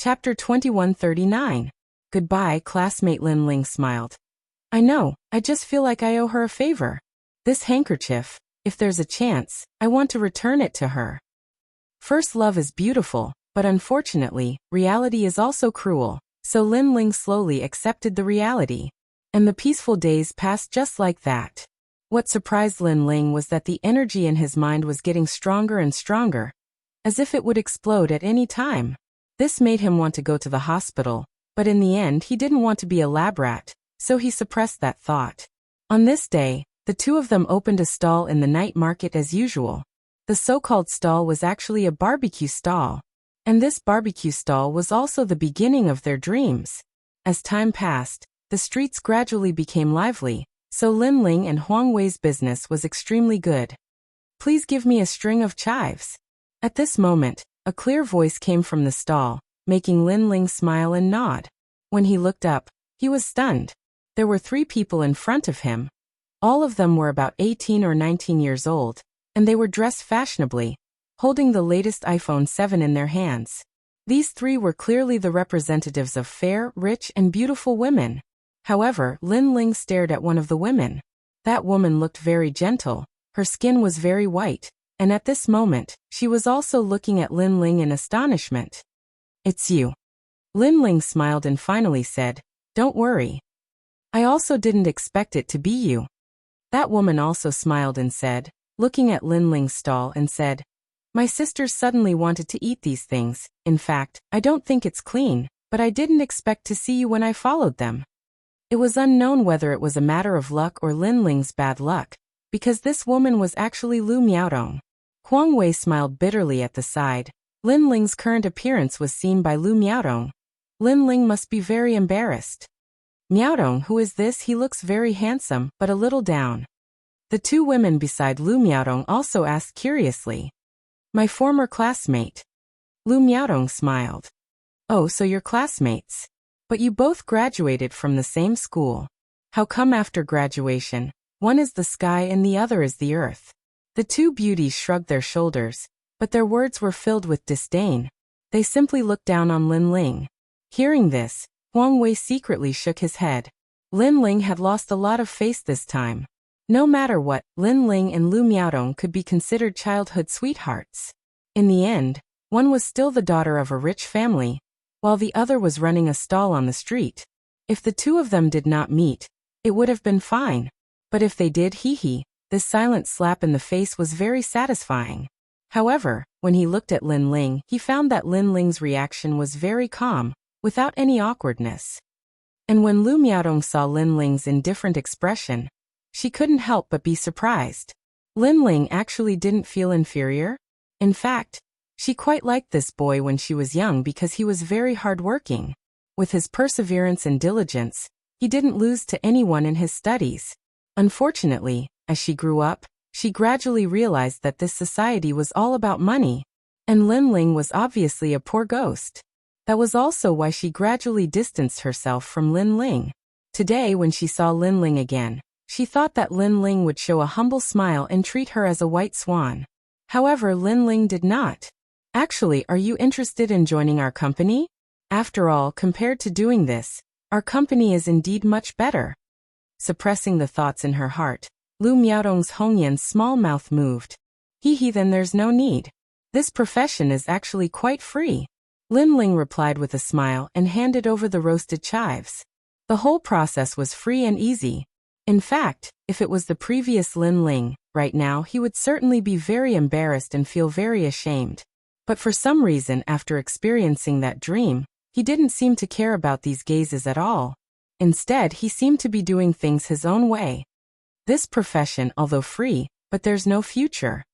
Chapter 2139. Goodbye, classmate. Lin Ling smiled. I know, I just feel like I owe her a favor. This handkerchief, if there's a chance, I want to return it to her. First love is beautiful, but unfortunately, reality is also cruel, so Lin Ling slowly accepted the reality. And the peaceful days passed just like that. What surprised Lin Ling was that the energy in his mind was getting stronger and stronger, as if it would explode at any time. This made him want to go to the hospital, but in the end he didn't want to be a lab rat, so he suppressed that thought. On this day, the two of them opened a stall in the night market as usual. The so-called stall was actually a barbecue stall. And this barbecue stall was also the beginning of their dreams. As time passed, the streets gradually became lively, so Lin Ling and Huang Wei's business was extremely good. Please give me a string of chives. At this moment, a clear voice came from the stall, making Lin Ling smile and nod. When he looked up, he was stunned. There were 3 people in front of him. All of them were about 18 or 19 years old, and they were dressed fashionably, holding the latest iPhone 7 in their hands. These 3 were clearly the representatives of fair, rich, and beautiful women. However, Lin Ling stared at one of the women. That woman looked very gentle, her skin was very white, and at this moment, she was also looking at Lin Ling in astonishment. It's you. Lin Ling smiled and finally said, Don't worry. I also didn't expect it to be you. That woman also smiled and said, looking at Lin Ling's stall and said, My sisters suddenly wanted to eat these things. In fact, I don't think it's clean, but I didn't expect to see you when I followed them. It was unknown whether it was a matter of luck or Lin Ling's bad luck, because this woman was actually Lu Miaodong. Huang Wei smiled bitterly at the side. Lin Ling's current appearance was seen by Lu Miaodong. Lin Ling must be very embarrassed. Miaodong, who is this? He looks very handsome, but a little down. The 2 women beside Lu Miaodong also asked curiously. My former classmate. Lu Miaodong smiled. Oh, so you're classmates. But you both graduated from the same school. How come after graduation, one is the sky and the other is the earth? The 2 beauties shrugged their shoulders, but their words were filled with disdain. They simply looked down on Lin Ling. Hearing this, Huang Wei secretly shook his head. Lin Ling had lost a lot of face this time. No matter what, Lin Ling and Lu Miaodong could be considered childhood sweethearts. In the end, one was still the daughter of a rich family, while the other was running a stall on the street. If the 2 of them did not meet, it would have been fine. But if they did, this silent slap in the face was very satisfying. However, when he looked at Lin Ling, he found that Lin Ling's reaction was very calm, without any awkwardness. And when Lu Miaodong saw Lin Ling's indifferent expression, she couldn't help but be surprised. Lin Ling actually didn't feel inferior. In fact, she quite liked this boy when she was young because he was very hardworking. With his perseverance and diligence, he didn't lose to anyone in his studies. Unfortunately, as she grew up, she gradually realized that this society was all about money, and Lin Ling was obviously a poor ghost. That was also why she gradually distanced herself from Lin Ling. Today, when she saw Lin Ling again, she thought that Lin Ling would show a humble smile and treat her as a white swan. However, Lin Ling did not. Actually, are you interested in joining our company? After all, compared to doing this, our company is indeed much better. Suppressing the thoughts in her heart, Lu Miaodong's Hongyan's small mouth moved. Then there's no need. This profession is actually quite free. Lin Ling replied with a smile and handed over the roasted chives. The whole process was free and easy. In fact, if it was the previous Lin Ling, right now he would certainly be very embarrassed and feel very ashamed. But for some reason, after experiencing that dream, he didn't seem to care about these gazes at all. Instead, he seemed to be doing things his own way. This profession, although free, but there's no future.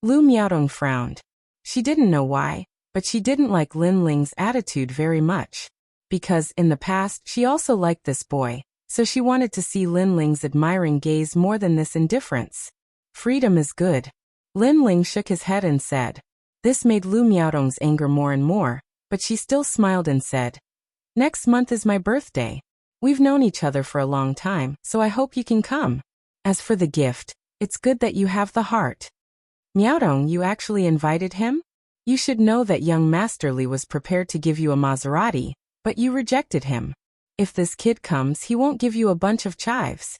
Lu Miaodong frowned. She didn't know why, but she didn't like Lin Ling's attitude very much. Because, in the past, she also liked this boy, so she wanted to see Lin Ling's admiring gaze more than this indifference. Freedom is good. Lin Ling shook his head and said. This made Lu Miaodong's anger more and more, but she still smiled and said, Next month is my birthday. We've known each other for a long time, so I hope you can come. As for the gift, it's good that you have the heart. Miaodong, you actually invited him? You should know that young Master Li was prepared to give you a Maserati, but you rejected him. If this kid comes, he won't give you a bunch of chives."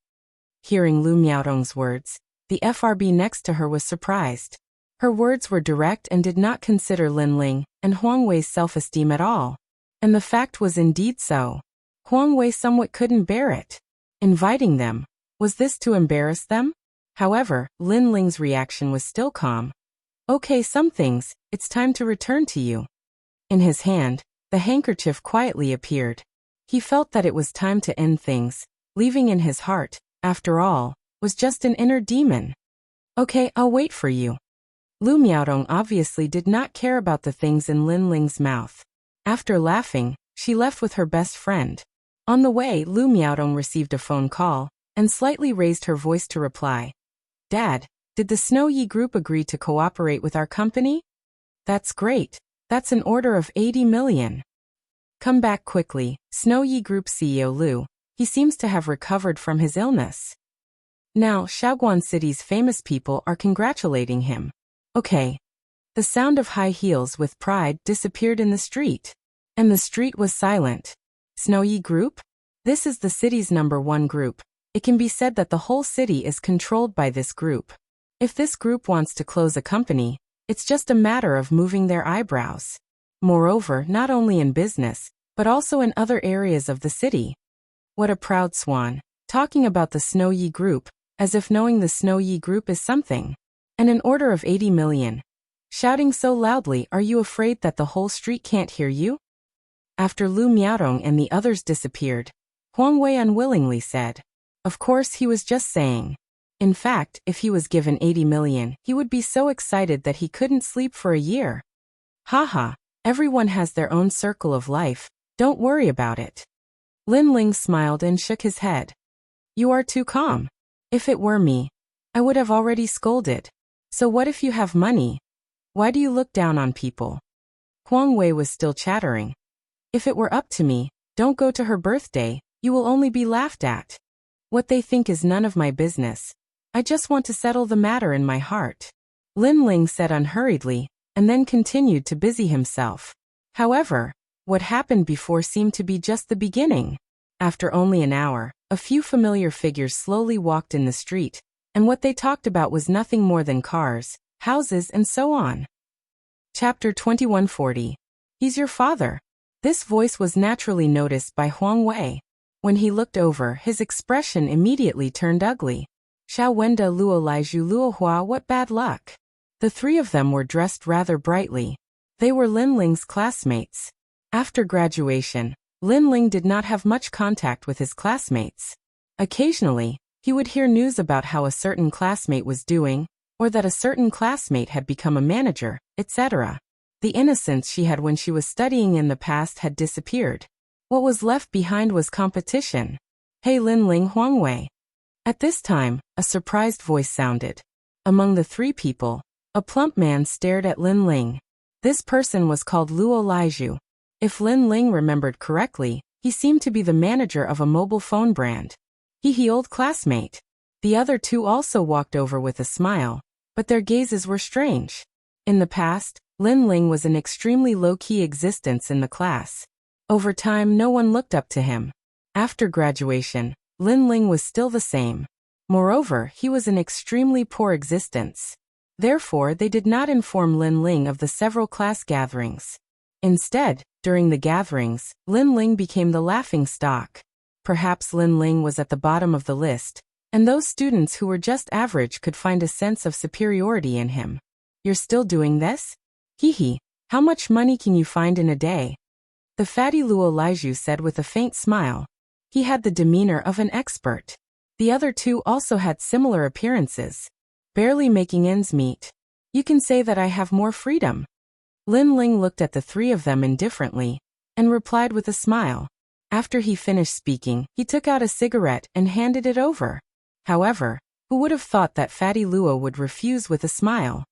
Hearing Lu Miaodong's words, the FRB next to her was surprised. Her words were direct and did not consider Lin Ling and Huang Wei's self-esteem at all. And the fact was indeed so. Huang Wei somewhat couldn't bear it. Inviting them, was this to embarrass them? However, Lin Ling's reaction was still calm. "Okay, some things, it's time to return to you." In his hand, the handkerchief quietly appeared. He felt that it was time to end things, leaving in his heart, after all, was just an inner demon. "Okay, I'll wait for you." Lu Miaodong obviously did not care about the things in Lin Ling's mouth. After laughing, she left with her best friend. On the way, Lu Miaodong received a phone call, and slightly raised her voice to reply. "Dad, did the Snow Yi Group agree to cooperate with our company?" "That's great. That's an order of 80 million. Come back quickly, Snow Yi Group CEO Lu. He seems to have recovered from his illness. Now, Shaoguan City's famous people are congratulating him." "Okay." The sound of high heels with pride disappeared in the street. And the street was silent. Snow Yi Group? This is the city's #1 group. It can be said that the whole city is controlled by this group. If this group wants to close a company, it's just a matter of moving their eyebrows. Moreover, not only in business, but also in other areas of the city. What a proud swan, talking about the Snow Yi Group, as if knowing the Snow Yi Group is something. And an order of 80 million. Shouting so loudly, are you afraid that the whole street can't hear you? After Lu Miaodong and the others disappeared, Huang Wei unwillingly said, "Of course he was just saying." In fact, if he was given 80 million, he would be so excited that he couldn't sleep for a year. Haha, everyone has their own circle of life, don't worry about it. Lin Ling smiled and shook his head. "You are too calm. If it were me, I would have already scolded. So what if you have money? Why do you look down on people?" Huang Wei was still chattering. "If it were up to me, don't go to her birthday, you will only be laughed at. What they think is none of my business. I just want to settle the matter in my heart." Lin Ling said unhurriedly, and then continued to busy himself. However, what happened before seemed to be just the beginning. After only an hour, a few familiar figures slowly walked in the street, and what they talked about was nothing more than cars, houses and so on. Chapter 2140. He's your father. This voice was naturally noticed by Huang Wei. When he looked over, his expression immediately turned ugly. Xiao Wenda Luo Laiju Luo Hua, what bad luck. The three of them were dressed rather brightly. They were Lin Ling's classmates. After graduation, Lin Ling did not have much contact with his classmates. Occasionally, he would hear news about how a certain classmate was doing, or that a certain classmate had become a manager, etc. The innocence she had when she was studying in the past had disappeared. What was left behind was competition. "Hey Lin Ling, Huang Wei." At this time, a surprised voice sounded. Among the three people, a plump man stared at Lin Ling. This person was called Luo Laiju. If Lin Ling remembered correctly, he seemed to be the manager of a mobile phone brand. He old classmate. The other two also walked over with a smile, but their gazes were strange. In the past, Lin Ling was an extremely low-key existence in the class. Over time, no one looked up to him. After graduation, Lin Ling was still the same. Moreover, he was an extremely poor existence. Therefore, they did not inform Lin Ling of the several class gatherings. Instead, during the gatherings, Lin Ling became the laughing stock. Perhaps Lin Ling was at the bottom of the list, and those students who were just average could find a sense of superiority in him. "You're still doing this? Hee, how much money can you find in a day?" The fatty Luo Laiju said with a faint smile. He had the demeanor of an expert. The other two also had similar appearances. "Barely making ends meet. You can say that I have more freedom." Lin Ling looked at the three of them indifferently, and replied with a smile. After he finished speaking, he took out a cigarette and handed it over. However, who would have thought that fatty Luo would refuse with a smile?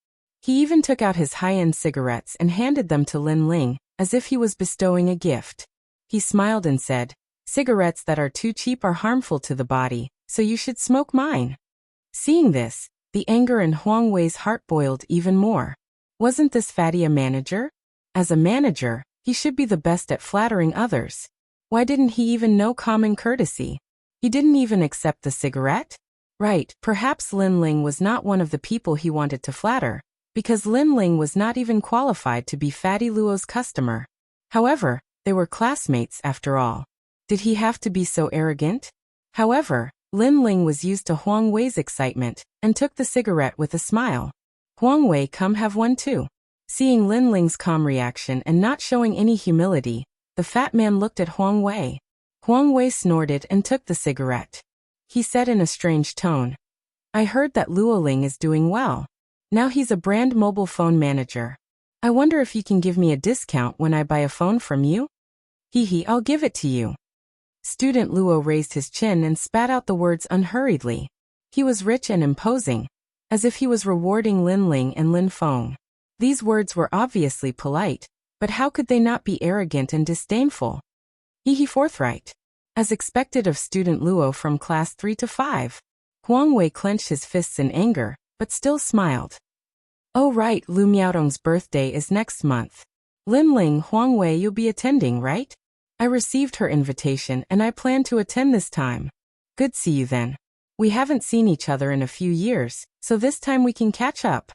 He even took out his high-end cigarettes and handed them to Lin Ling, as if he was bestowing a gift. He smiled and said, "Cigarettes that are too cheap are harmful to the body, so you should smoke mine." Seeing this, the anger in Huang Wei's heart boiled even more. Wasn't this fatty a manager? As a manager, he should be the best at flattering others. Why didn't he even know common courtesy? He didn't even accept the cigarette? Right, perhaps Lin Ling was not one of the people he wanted to flatter, because Lin Ling was not even qualified to be Fatty Luo's customer. However, they were classmates after all. Did he have to be so arrogant? However, Lin Ling was used to Huang Wei's excitement, and took the cigarette with a smile. Huang Wei, come have one too. Seeing Lin Ling's calm reaction and not showing any humility, the fat man looked at Huang Wei. Huang Wei snorted and took the cigarette. He said in a strange tone, I heard that Luo Ling is doing well. Now he's a brand mobile phone manager. I wonder if you can give me a discount when I buy a phone from you? Hee, I'll give it to you. Student Luo raised his chin and spat out the words unhurriedly. He was rich and imposing, as if he was rewarding Lin Ling and Lin Feng. These words were obviously polite, but how could they not be arrogant and disdainful? Hee, forthright. As expected of student Luo from class 3 to 5. Huang Wei clenched his fists in anger, but still smiled. Oh right, Lu Miaodong's birthday is next month. Lin Ling, Huang Wei, you'll be attending, right? I received her invitation and I plan to attend this time. Good, see you then. We haven't seen each other in a few years, so this time we can catch up.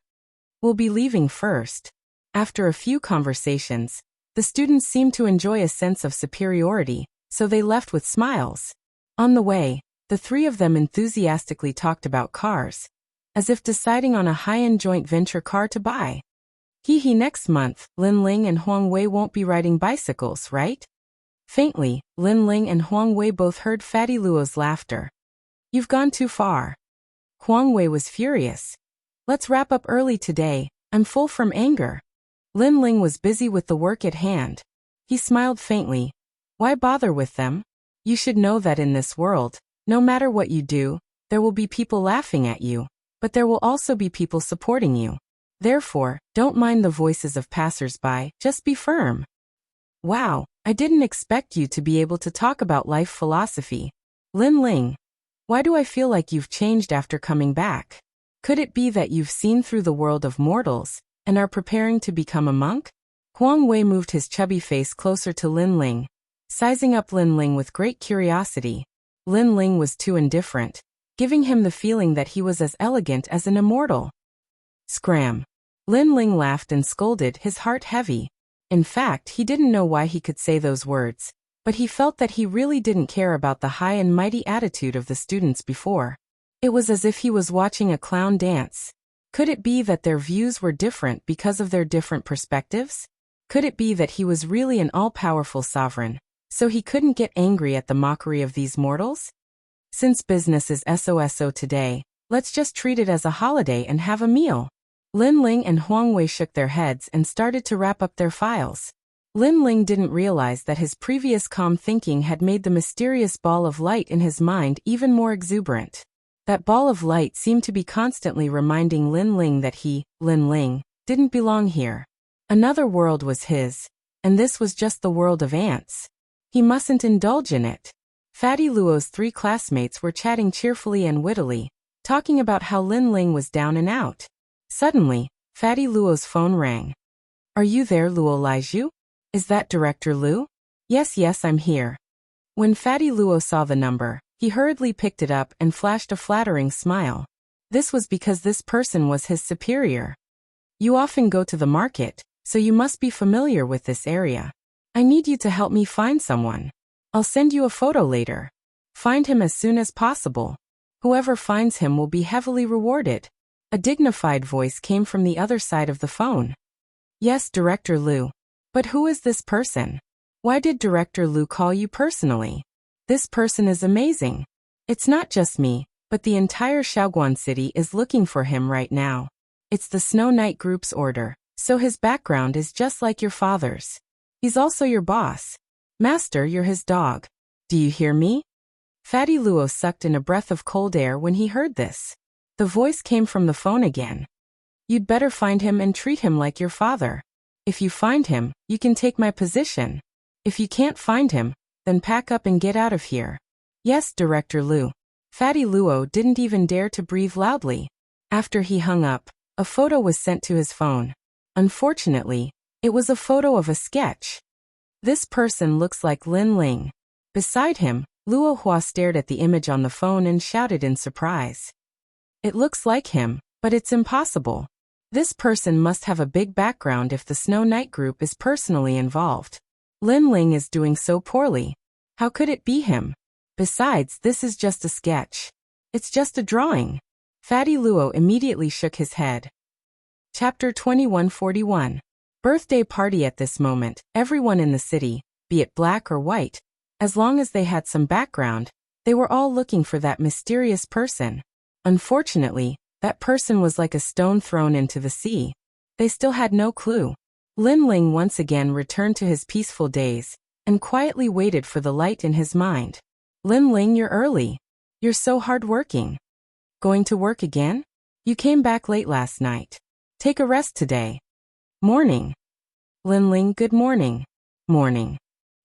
We'll be leaving first. After a few conversations, the students seemed to enjoy a sense of superiority, so they left with smiles. On the way, the three of them enthusiastically talked about cars, as if deciding on a high-end joint venture car to buy. Hee, next month, Lin Ling and Huang Wei won't be riding bicycles, right? Faintly, Lin Ling and Huang Wei both heard Fatty Luo's laughter. You've gone too far. Huang Wei was furious. Let's wrap up early today, I'm full from anger. Lin Ling was busy with the work at hand. He smiled faintly. Why bother with them? You should know that in this world, no matter what you do, there will be people laughing at you, but there will also be people supporting you. Therefore, don't mind the voices of passers-by, just be firm. Wow, I didn't expect you to be able to talk about life philosophy. Lin Ling, why do I feel like you've changed after coming back? Could it be that you've seen through the world of mortals, and are preparing to become a monk? Huang Wei moved his chubby face closer to Lin Ling, sizing up Lin Ling with great curiosity. Lin Ling was too indifferent, giving him the feeling that he was as elegant as an immortal. Scram. Lin Ling laughed and scolded, his heart heavy. In fact, he didn't know why he could say those words, but he felt that he really didn't care about the high and mighty attitude of the students before. It was as if he was watching a clown dance. Could it be that their views were different because of their different perspectives? Could it be that he was really an all-powerful sovereign, so he couldn't get angry at the mockery of these mortals? Since business is SOSO today, let's just treat it as a holiday and have a meal. Lin Ling and Huang Wei shook their heads and started to wrap up their files. Lin Ling didn't realize that his previous calm thinking had made the mysterious ball of light in his mind even more exuberant. That ball of light seemed to be constantly reminding Lin Ling that he, Lin Ling, didn't belong here. Another world was his, and this was just the world of ants. He mustn't indulge in it. Fatty Luo's three classmates were chatting cheerfully and wittily, talking about how Lin Ling was down and out. Suddenly, Fatty Luo's phone rang. Are you there, Luo Laiju? Is that Director Lu? Yes, I'm here. When Fatty Luo saw the number, he hurriedly picked it up and flashed a flattering smile. This was because this person was his superior. You often go to the market, so you must be familiar with this area. I need you to help me find someone. I'll send you a photo later. Find him as soon as possible. Whoever finds him will be heavily rewarded. A dignified voice came from the other side of the phone. Yes, Director Lu. But who is this person? Why did Director Lu call you personally? This person is amazing. It's not just me, but the entire Shaoguan city is looking for him right now. It's the Snow Knight Group's order, so his background is just like your father's. He's also your boss. Master, you're his dog. Do you hear me? Fatty Luo sucked in a breath of cold air when he heard this. The voice came from the phone again. You'd better find him and treat him like your father. If you find him, you can take my position. If you can't find him, then pack up and get out of here. Yes, Director Lu. Fatty Luo didn't even dare to breathe loudly. After he hung up, a photo was sent to his phone. Unfortunately, it was a photo of a sketch. This person looks like Lin Ling. Beside him, Luo Hua stared at the image on the phone and shouted in surprise. It looks like him, but it's impossible. This person must have a big background if the Snow Knight group is personally involved. Lin Ling is doing so poorly. How could it be him? Besides, this is just a sketch. It's just a drawing. Fatty Luo immediately shook his head. Chapter 2141. Birthday party. At this moment, everyone in the city, be it black or white, as long as they had some background, they were all looking for that mysterious person. Unfortunately, that person was like a stone thrown into the sea. They still had no clue. Lin Ling once again returned to his peaceful days, and quietly waited for the light in his mind. Lin Ling, you're early. You're so hardworking. Going to work again? You came back late last night. Take a rest today. Morning. Lin Ling, good morning. Morning.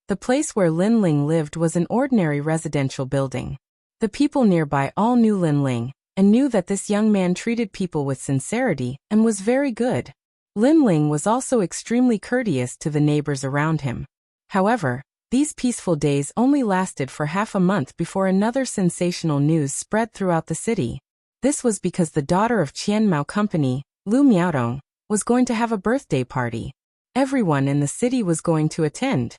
The place where Lin Ling lived was an ordinary residential building. The people nearby all knew Lin Ling, and knew that this young man treated people with sincerity and was very good. Lin Ling was also extremely courteous to the neighbors around him. However, these peaceful days only lasted for half a month before another sensational news spread throughout the city. This was because the daughter of Qian Mao Company, Lu Miaodong, was going to have a birthday party. Everyone in the city was going to attend.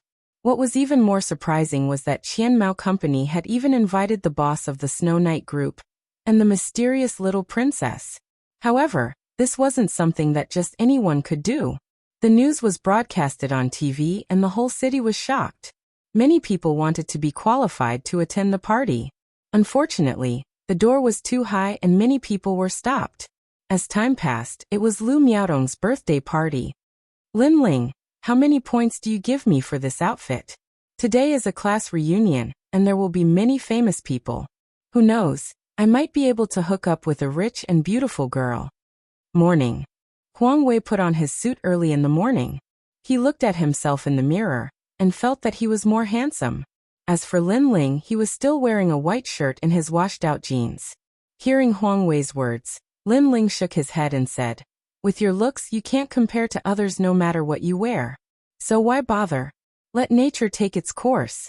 What was even more surprising was that Qian Mao Company had even invited the boss of the Snow Knight group, and the mysterious little princess. However, this wasn't something that just anyone could do. The news was broadcasted on TV and the whole city was shocked. Many people wanted to be qualified to attend the party. Unfortunately, the door was too high and many people were stopped. As time passed, it was Lu Miaodong's birthday party. Lin Ling, how many points do you give me for this outfit? Today is a class reunion, and there will be many famous people. Who knows, I might be able to hook up with a rich and beautiful girl. Morning. Huang Wei put on his suit early in the morning. He looked at himself in the mirror, and felt that he was more handsome. As for Lin Ling, he was still wearing a white shirt and his washed-out jeans. Hearing Huang Wei's words, Lin Ling shook his head and said, with your looks you can't compare to others no matter what you wear. So why bother? Let nature take its course.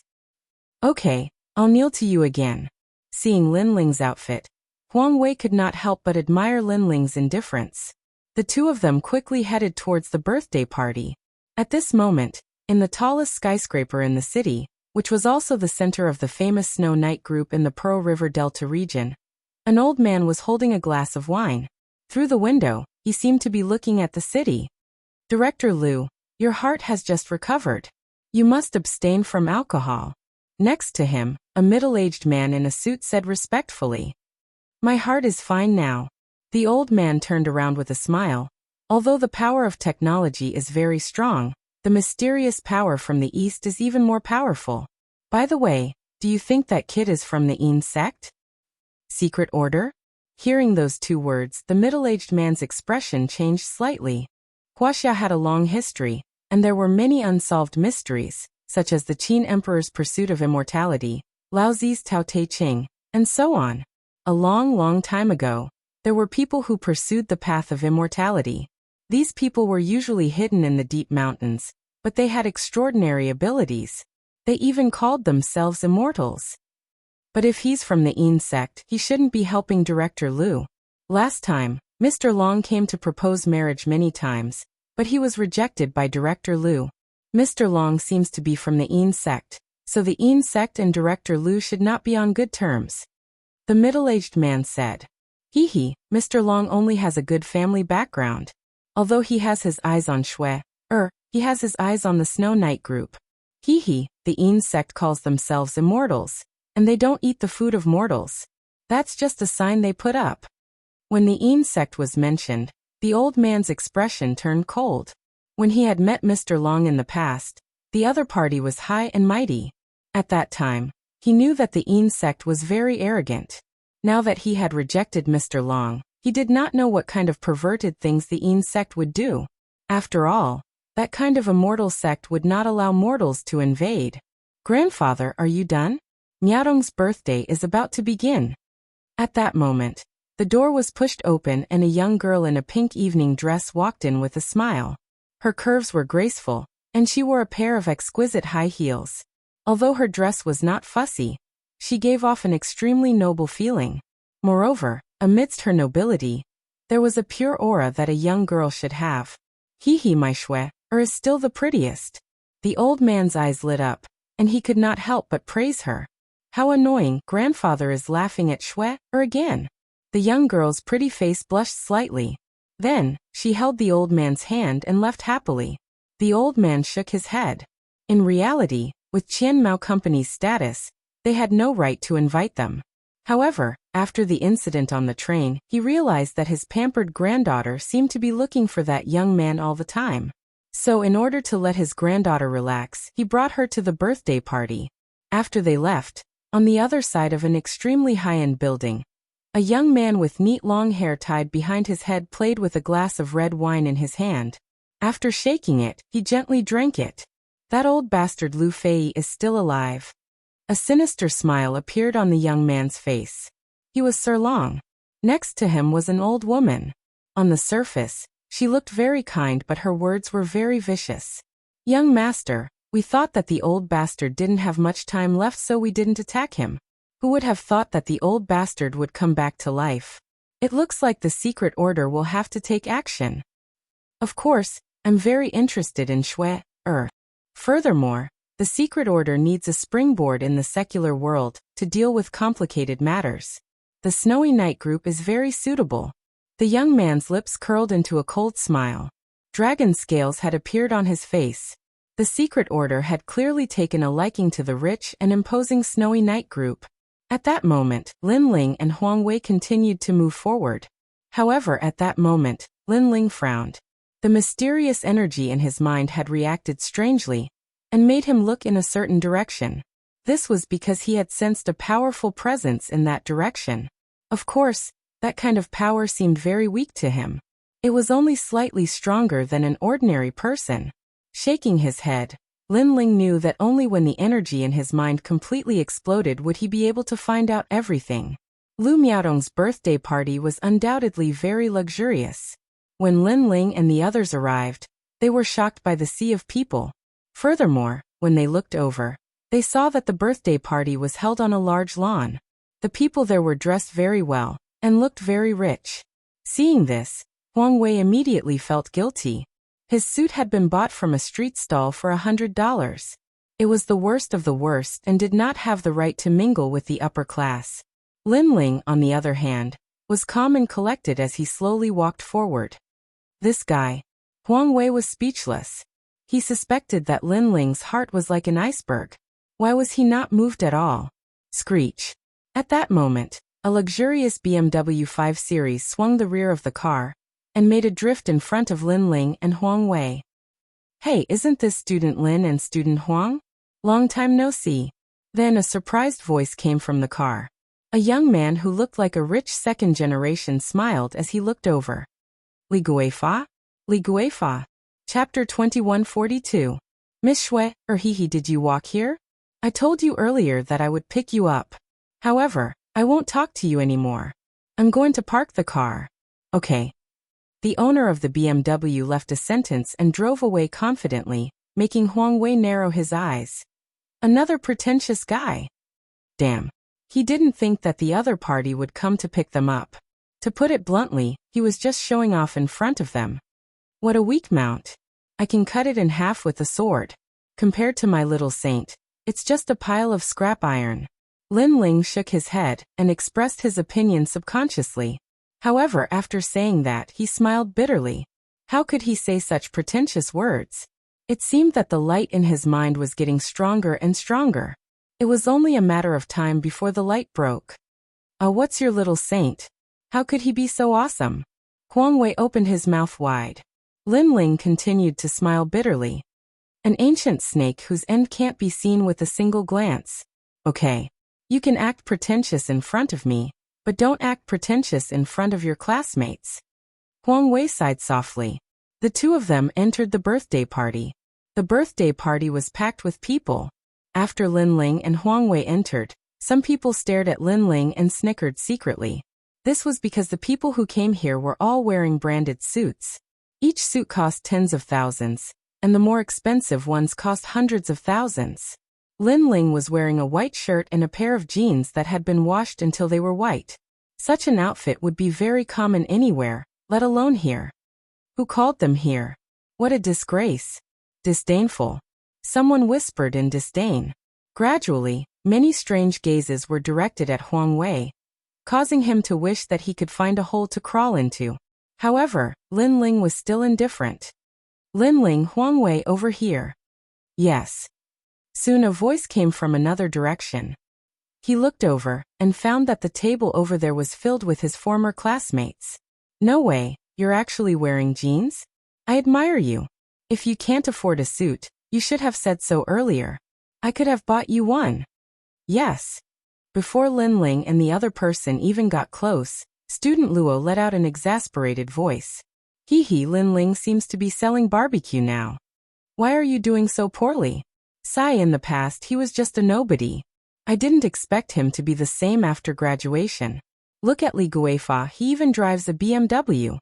Okay, I'll kneel to you again. Seeing Lin Ling's outfit, Huang Wei could not help but admire Lin Ling's indifference. The two of them quickly headed towards the birthday party. At this moment, in the tallest skyscraper in the city, which was also the center of the famous Snow Knight group in the Pearl River Delta region, an old man was holding a glass of wine. Through the window, he seemed to be looking at the city. Director Lu, your heart has just recovered. You must abstain from alcohol. Next to him, a middle-aged man in a suit said respectfully. My heart is fine now. The old man turned around with a smile. Although the power of technology is very strong, the mysterious power from the east is even more powerful. By the way, do you think that kid is from the Yin sect? Secret order? Hearing those two words, the middle-aged man's expression changed slightly. Wuxia had a long history, and there were many unsolved mysteries, such as the Qin Emperor's pursuit of immortality, Lao Zi's Tao Te Ching, and so on. A long time ago, there were people who pursued the path of immortality. These people were usually hidden in the deep mountains, but they had extraordinary abilities. They even called themselves immortals. But if he's from the Yin sect, he shouldn't be helping Director Lu. Last time, Mr. Long came to propose marriage many times, but he was rejected by Director Lu. Mr. Long seems to be from the Yin sect, so the Yin sect and Director Lu should not be on good terms. The middle-aged man said. He, Mr. Long only has a good family background. Although he has his eyes on he has his eyes on the Snow Knight group. The Yin sect calls themselves immortals, and they don't eat the food of mortals. That's just a sign they put up. When the Yin sect was mentioned, the old man's expression turned cold. When he had met Mr. Long in the past, the other party was high and mighty. At that time, he knew that the Yin sect was very arrogant. Now that he had rejected Mr. Long, he did not know what kind of perverted things the Yin sect would do. After all, that kind of immortal sect would not allow mortals to invade. Grandfather, are you done? Miaodong's birthday is about to begin. At that moment, The door was pushed open and a young girl in a pink evening dress walked in with a smile. Her curves were graceful, and she wore a pair of exquisite high heels. Although her dress was not fussy, she gave off an extremely noble feeling. Moreover, amidst her nobility, there was a pure aura that a young girl should have. He my Shui, is still the prettiest. The old man's eyes lit up, and he could not help but praise her. How annoying, grandfather is laughing at Shui, again. The young girl's pretty face blushed slightly. Then, she held the old man's hand and left happily. The old man shook his head. In reality, with Qian Mao Company's status, they had no right to invite them. However, after the incident on the train, he realized that his pampered granddaughter seemed to be looking for that young man all the time. So in order to let his granddaughter relax, he brought her to the birthday party. After they left, on the other side of an extremely high-end building, a young man with neat long hair tied behind his head played with a glass of red wine in his hand. After shaking it, he gently drank it. That old bastard Lu Fei is still alive. A sinister smile appeared on the young man's face. He was Sir Long. Next to him was an old woman. On the surface, she looked very kind, but her words were very vicious. Young master, we thought that the old bastard didn't have much time left, so we didn't attack him. Who would have thought that the old bastard would come back to life? It looks like the secret order will have to take action. Of course, I'm very interested in Shui. Furthermore, the secret order needs a springboard in the secular world to deal with complicated matters. The Snowy Night group is very suitable. The young man's lips curled into a cold smile. Dragon scales had appeared on his face. The secret order had clearly taken a liking to the rich and imposing Snowy Night group. At that moment, Lin Ling and Huang Wei continued to move forward. However, at that moment, Lin Ling frowned. The mysterious energy in his mind had reacted strangely, and made him look in a certain direction. This was because he had sensed a powerful presence in that direction. Of course, that kind of power seemed very weak to him. It was only slightly stronger than an ordinary person. Shaking his head, Lin Ling knew that only when the energy in his mind completely exploded would he be able to find out everything. Lu Miaodong's birthday party was undoubtedly very luxurious. When Lin Ling and the others arrived, they were shocked by the sea of people. Furthermore, when they looked over, they saw that the birthday party was held on a large lawn. The people there were dressed very well, and looked very rich. Seeing this, Huang Wei immediately felt guilty. His suit had been bought from a street stall for $100. It was the worst of the worst and did not have the right to mingle with the upper class. Lin Ling, on the other hand, was calm and collected as he slowly walked forward. This guy. Huang Wei was speechless. He suspected that Lin Ling's heart was like an iceberg. Why was he not moved at all? Screech. At that moment, a luxurious BMW 5 Series swung the rear of the car, and made a drift in front of Lin Ling and Huang Wei. Hey, isn't this Student Lin and Student Huang? Long time no see. Then a surprised voice came from the car. A young man who looked like a rich second generation smiled as he looked over. Li Guifa? Li Guifa. Chapter 2142. Miss Shui, did you walk here? I told you earlier that I would pick you up. However, I won't talk to you anymore. I'm going to park the car. Okay. The owner of the BMW left a sentence and drove away confidently, making Huang Wei narrow his eyes. Another pretentious guy. Damn. He didn't think that the other party would come to pick them up. To put it bluntly, he was just showing off in front of them. What a weak mount. I can cut it in half with a sword. Compared to my little saint, it's just a pile of scrap iron. Lin Ling shook his head and expressed his opinion subconsciously. However, after saying that, he smiled bitterly. How could he say such pretentious words? It seemed that the light in his mind was getting stronger and stronger. It was only a matter of time before the light broke. What's your little saint? How could he be so awesome? Huang Wei opened his mouth wide. Lin Ling continued to smile bitterly. An ancient snake whose end can't be seen with a single glance. Okay. You can act pretentious in front of me, but don't act pretentious in front of your classmates. Huang Wei sighed softly. The two of them entered the birthday party. The birthday party was packed with people. After Lin Ling and Huang Wei entered, some people stared at Lin Ling and snickered secretly. This was because the people who came here were all wearing branded suits. Each suit cost tens of thousands, and the more expensive ones cost hundreds of thousands. Lin Ling was wearing a white shirt and a pair of jeans that had been washed until they were white. Such an outfit would be very common anywhere, let alone here. Who called them here? What a disgrace. Disdainful. Someone whispered in disdain. Gradually, many strange gazes were directed at Huang Wei, causing him to wish that he could find a hole to crawl into. However, Lin Ling was still indifferent. Lin Ling, Huang Wei, over here. Yes. Soon a voice came from another direction. He looked over, and found that the table over there was filled with his former classmates. No way, you're actually wearing jeans? I admire you. If you can't afford a suit, you should have said so earlier. I could have bought you one. Yes. Before Lin Ling and the other person even got close, Student Luo let out an exasperated voice. Hee hee, Lin Ling seems to be selling barbecue now. Why are you doing so poorly? Sigh, in the past he was just a nobody. I didn't expect him to be the same after graduation. Look at Li Guifa, he even drives a BMW.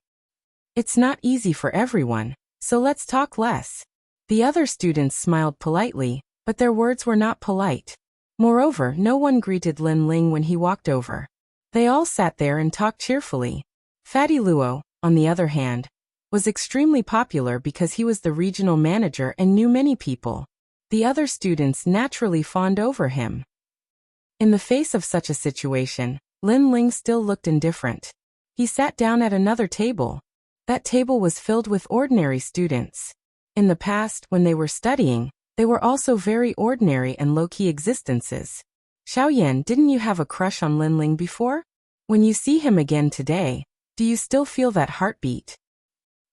It's not easy for everyone, so let's talk less. The other students smiled politely, but their words were not polite. Moreover, no one greeted Lin Ling when he walked over. They all sat there and talked cheerfully. Fatty Luo, on the other hand, was extremely popular because he was the regional manager and knew many people. The other students naturally fawned over him. In the face of such a situation, Lin Ling still looked indifferent. He sat down at another table. That table was filled with ordinary students. In the past, when they were studying, they were also very ordinary and low-key existences. Xiaoyan, didn't you have a crush on Lin Ling before? When you see him again today, do you still feel that heartbeat?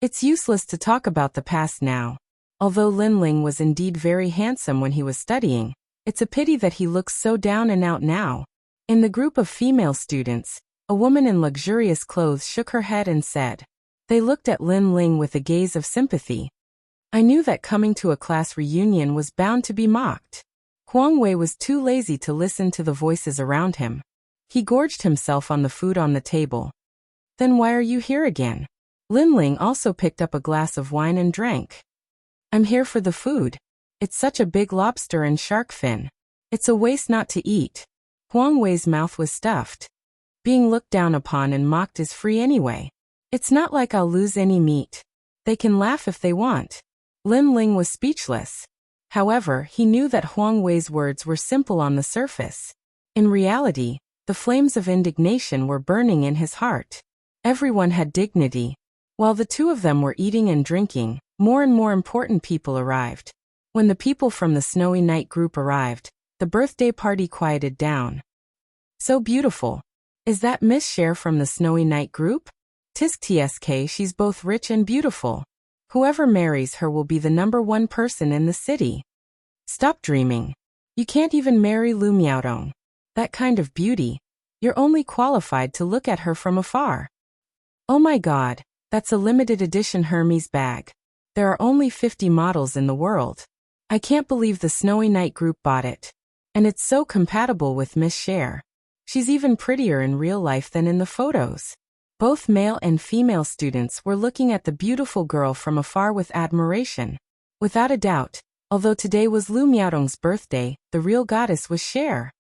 It's useless to talk about the past now. Although Lin Ling was indeed very handsome when he was studying, it's a pity that he looks so down and out now. In the group of female students, a woman in luxurious clothes shook her head and said. They looked at Lin Ling with a gaze of sympathy. I knew that coming to a class reunion was bound to be mocked. Huang Wei was too lazy to listen to the voices around him. He gorged himself on the food on the table. Then why are you here again? Lin Ling also picked up a glass of wine and drank. I'm here for the food. It's such a big lobster and shark fin. It's a waste not to eat. Huang Wei's mouth was stuffed. Being looked down upon and mocked is free anyway. It's not like I'll lose any meat. They can laugh if they want. Lin Ling was speechless. However, he knew that Huang Wei's words were simple on the surface. In reality, the flames of indignation were burning in his heart. Everyone had dignity. While the two of them were eating and drinking, more and more important people arrived. When the people from the Snowy Night group arrived, the birthday party quieted down. So beautiful. Is that Miss Cher from the Snowy Night group? Tisk tsk, she's both rich and beautiful. Whoever marries her will be the #1 person in the city. Stop dreaming. You can't even marry Lu Miaodong. That kind of beauty. You're only qualified to look at her from afar. Oh my god, that's a limited edition Hermes bag. There are only 50 models in the world. I can't believe the Snowy Night group bought it. And it's so compatible with Miss Cher. She's even prettier in real life than in the photos. Both male and female students were looking at the beautiful girl from afar with admiration. Without a doubt, although today was Lu Miaodong's birthday, the real goddess was Cher.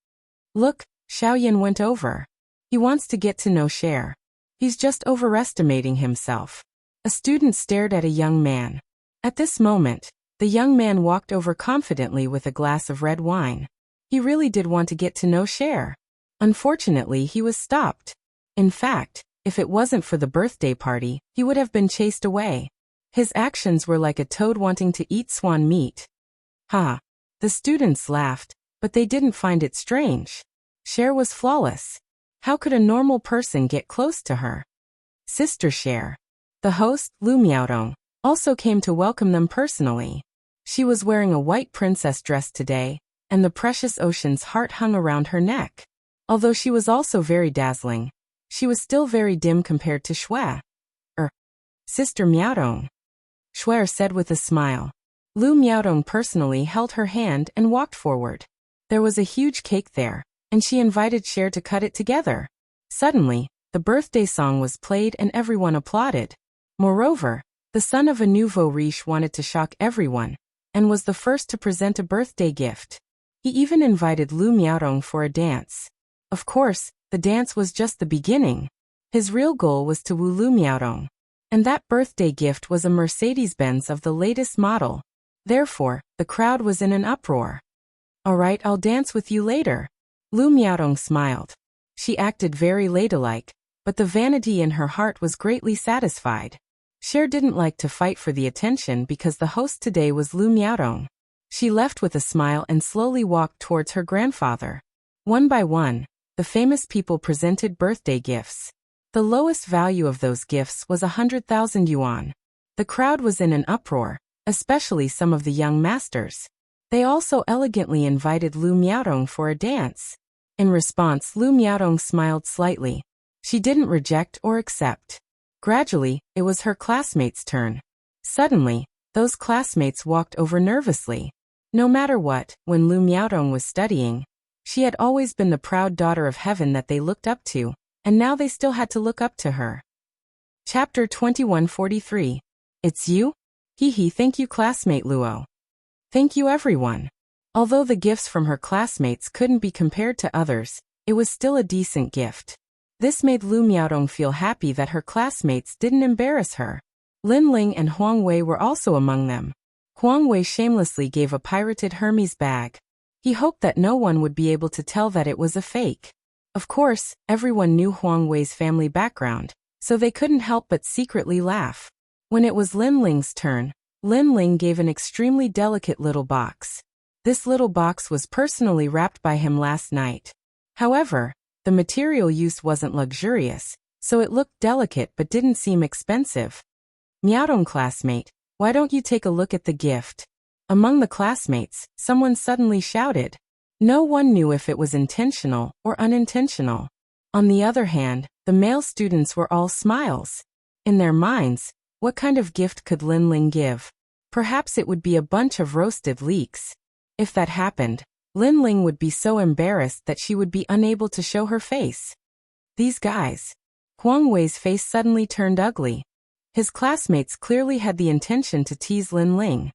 Look, Xiaoyan went over. He wants to get to know Cher. He's just overestimating himself. A student stared at a young man. At this moment, the young man walked over confidently with a glass of red wine. He really did want to get to know Cher. Unfortunately, he was stopped. In fact, if it wasn't for the birthday party, he would have been chased away. His actions were like a toad wanting to eat swan meat. Ha! The students laughed, but they didn't find it strange. Cher was flawless. How could a normal person get close to her? Sister Cher. The host, Lu Miaodong, also came to welcome them personally. She was wearing a white princess dress today, and the precious ocean's heart hung around her neck. Although she was also very dazzling, she was still very dim compared to Shui. Sister Miaodong. Shui said with a smile. Lu Miaodong personally held her hand and walked forward. There was a huge cake there, and she invited Cher to cut it together. Suddenly, The birthday song was played and everyone applauded. Moreover, the son of a nouveau riche wanted to shock everyone, and was the first to present a birthday gift. He even invited Lu Miaorong for a dance. Of course, the dance was just the beginning. His real goal was to woo Lu Miaorong. And that birthday gift was a Mercedes-Benz of the latest model. Therefore, the crowd was in an uproar. "Alright, I'll dance with you later." Lu Miaorong smiled. She acted very ladylike, but the vanity in her heart was greatly satisfied. Cher didn't like to fight for the attention because the host today was Lu Miaorong. She left with a smile and slowly walked towards her grandfather. One by one, the famous people presented birthday gifts. The lowest value of those gifts was 100,000 yuan. The crowd was in an uproar, especially some of the young masters. They also elegantly invited Lu Miaorong for a dance. In response, Lu Miaorong smiled slightly. She didn't reject or accept. Gradually, it was her classmates' turn. Suddenly, those classmates walked over nervously. No matter what, when Lu Miaorong was studying, she had always been the proud daughter of heaven that they looked up to, and now they still had to look up to her. Chapter 2143. It's you? Hee, thank you classmate Luo. Thank you everyone. Although the gifts from her classmates couldn't be compared to others, it was still a decent gift. This made Lu Miaorong feel happy that her classmates didn't embarrass her. Lin Ling and Huang Wei were also among them. Huang Wei shamelessly gave a pirated Hermes bag. He hoped that no one would be able to tell that it was a fake. Of course, everyone knew Huang Wei's family background, so they couldn't help but secretly laugh. When it was Lin Ling's turn, Lin Ling gave an extremely delicate little box. This little box was personally wrapped by him last night. However, the material used wasn't luxurious, so it looked delicate but didn't seem expensive. "Miaorong classmate, why don't you take a look at the gift?" Among the classmates, someone suddenly shouted. No one knew if it was intentional or unintentional. On the other hand, the male students were all smiles. In their minds, what kind of gift could Lin Ling give? Perhaps it would be a bunch of roasted leeks. If that happened, Lin Ling would be so embarrassed that she would be unable to show her face. These guys. Huang Wei's face suddenly turned ugly. His classmates clearly had the intention to tease Lin Ling.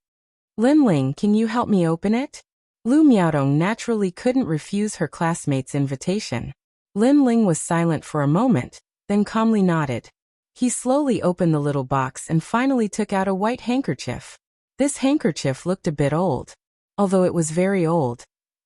"Lin Ling, can you help me open it?" Lu Miaorong naturally couldn't refuse her classmate's invitation. Lin Ling was silent for a moment, then calmly nodded. He slowly opened the little box and finally took out a white handkerchief. This handkerchief looked a bit old. Although it was very old,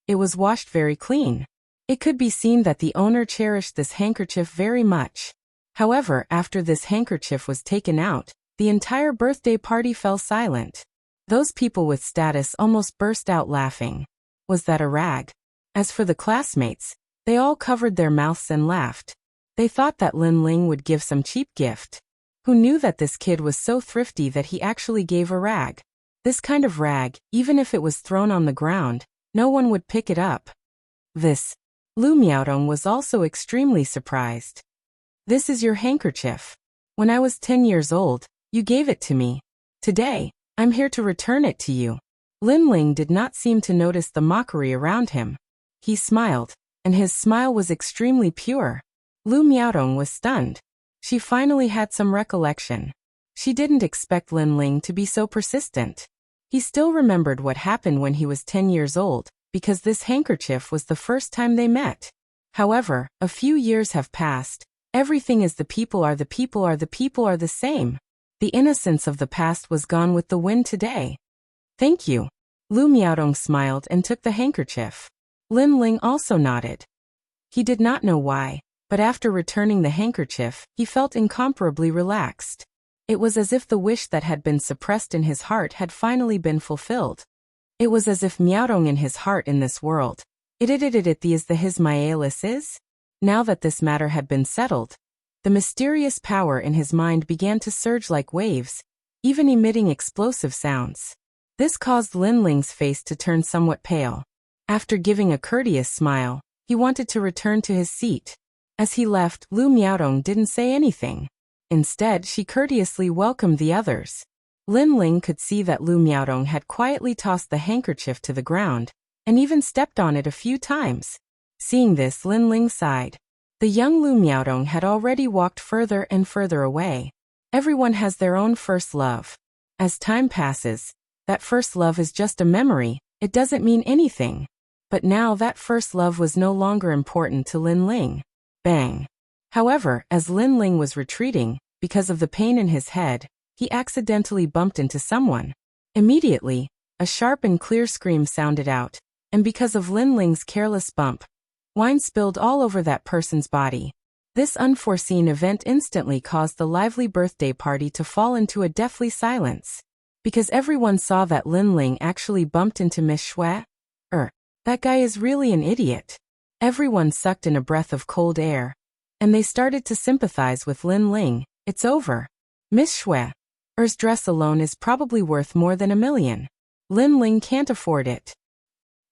it was washed very clean. It could be seen that the owner cherished this handkerchief very much. However, after this handkerchief was taken out, the entire birthday party fell silent. Those people with status almost burst out laughing. Was that a rag? As for the classmates, they all covered their mouths and laughed. They thought that Lin Ling would give some cheap gift. Who knew that this kid was so thrifty that he actually gave a rag? This kind of rag, even if it was thrown on the ground, no one would pick it up. Lu Miaorong was also extremely surprised. "This is your handkerchief. When I was 10 years old, you gave it to me. Today, I'm here to return it to you." Lin Ling did not seem to notice the mockery around him. He smiled, and his smile was extremely pure. Lu Miaorong was stunned. She finally had some recollection. She didn't expect Lin Ling to be so persistent. He still remembered what happened when he was 10 years old, because this handkerchief was the first time they met. However, a few years have passed. Everything is the people are the same. The innocence of the past was gone with the wind today. "Thank you." Lu Miaorong smiled and took the handkerchief. Lin Ling also nodded. He did not know why, but after returning the handkerchief, he felt incomparably relaxed. It was as if the wish that had been suppressed in his heart had finally been fulfilled. It was as if Miaorong in his heart in this world. It is the Hismaelis is? Now that this matter had been settled, the mysterious power in his mind began to surge like waves, even emitting explosive sounds. This caused Lin Ling's face to turn somewhat pale. After giving a courteous smile, he wanted to return to his seat. As he left, Lu Miaorong didn't say anything. Instead, she courteously welcomed the others. Lin Ling could see that Lu Miaorong had quietly tossed the handkerchief to the ground, and even stepped on it a few times. Seeing this, Lin Ling sighed. The young Lu Miaodong had already walked further and further away. Everyone has their own first love. As time passes, that first love is just a memory, it doesn't mean anything. But now that first love was no longer important to Lin Ling. Bang! However, as Lin Ling was retreating, because of the pain in his head, he accidentally bumped into someone. Immediately, a sharp and clear scream sounded out, and because of Lin Ling's careless bump, wine spilled all over that person's body. This unforeseen event instantly caused the lively birthday party to fall into a deathly silence. Because everyone saw that Lin Ling actually bumped into Miss Shui. That guy is really an idiot. Everyone sucked in a breath of cold air. And they started to sympathize with Lin Ling. It's over. Miss Shui's dress alone is probably worth more than $1 million. Lin Ling can't afford it.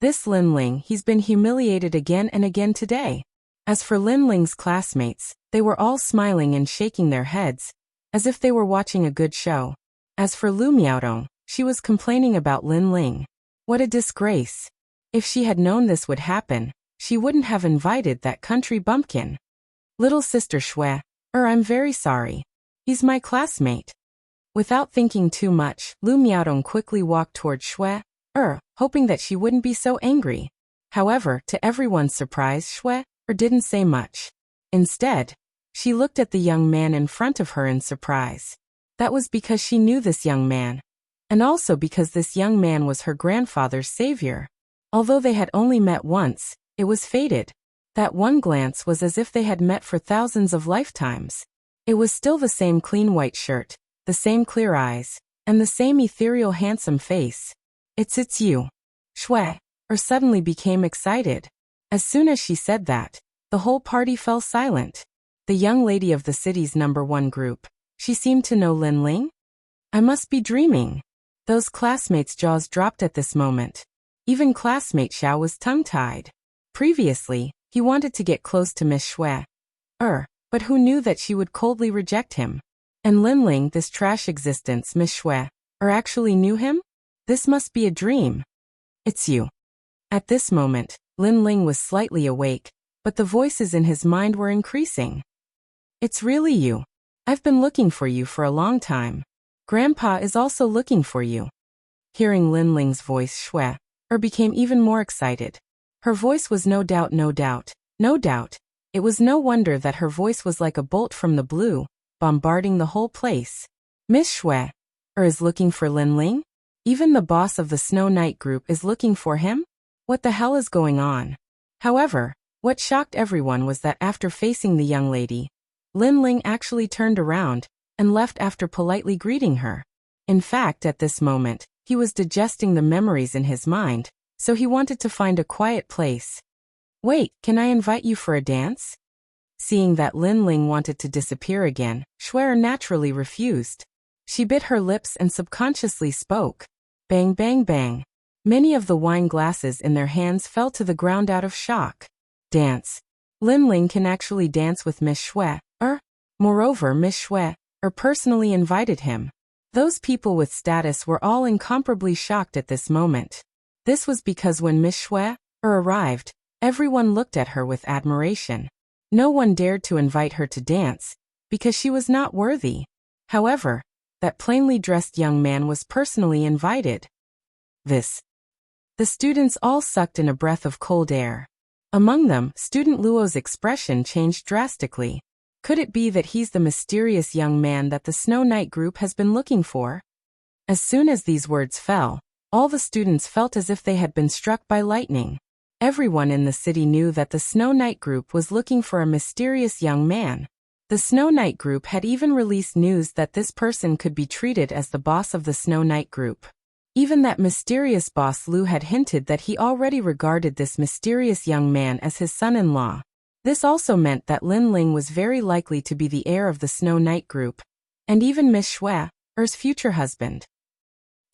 This Lin Ling, he's been humiliated again and again today. As for Lin Ling's classmates, they were all smiling and shaking their heads, as if they were watching a good show. As for Lu Miaodong, she was complaining about Lin Ling. What a disgrace. If she had known this would happen, she wouldn't have invited that country bumpkin. Little sister Shui, I'm very sorry. He's my classmate. Without thinking too much, Lu Miaodong quickly walked toward Shui, hoping that she wouldn't be so angry. However, to everyone's surprise, Shui didn't say much. Instead, she looked at the young man in front of her in surprise. That was because she knew this young man, and also because this young man was her grandfather's savior. Although they had only met once, it was fated. That one glance was as if they had met for thousands of lifetimes. It was still the same clean white shirt, the same clear eyes, and the same ethereal handsome face. It's you. Shui suddenly became excited. As soon as she said that, the whole party fell silent. The young lady of the city's #1 group, she seemed to know Lin Ling? I must be dreaming. Those classmates' jaws dropped at this moment. Even classmate Xiao was tongue-tied. Previously, he wanted to get close to Miss Shui. But who knew that she would coldly reject him? And Lin Ling, this trash existence, Miss Shui, actually knew him? This must be a dream. It's you. At this moment, Lin Ling was slightly awake, but the voices in his mind were increasing. It's really you. I've been looking for you for a long time. Grandpa is also looking for you. Hearing Lin Ling's voice, Shui became even more excited. Her voice was no doubt. It was no wonder that her voice was like a bolt from the blue, bombarding the whole place. Miss Shui is looking for Lin Ling? Even the boss of the Snow Knight group is looking for him? What the hell is going on? However, what shocked everyone was that after facing the young lady, Lin Ling actually turned around and left after politely greeting her. In fact, at this moment, he was digesting the memories in his mind, so he wanted to find a quiet place. Wait, can I invite you for a dance? Seeing that Lin Ling wanted to disappear again, Shui naturally refused. She bit her lips and subconsciously spoke. Bang bang bang. Many of the wine glasses in their hands fell to the ground out of shock. Dance. Lin Ling can actually dance with Miss Shui. Moreover, Miss Shui personally invited him. Those people with status were all incomparably shocked at this moment. This was because when Miss Shui arrived, everyone looked at her with admiration. No one dared to invite her to dance, because she was not worthy. However, that plainly dressed young man was personally invited. The students all sucked in a breath of cold air. Among them, student Luo's expression changed drastically. Could it be that he's the mysterious young man that the Snow Knight group has been looking for? As soon as these words fell, all the students felt as if they had been struck by lightning. Everyone in the city knew that the Snow Knight group was looking for a mysterious young man. The Snow Knight group had even released news that this person could be treated as the boss of the Snow Knight group. Even that mysterious boss Lu had hinted that he already regarded this mysterious young man as his son-in-law. This also meant that Lin Ling was very likely to be the heir of the Snow Knight group, and even Miss Shui's future husband.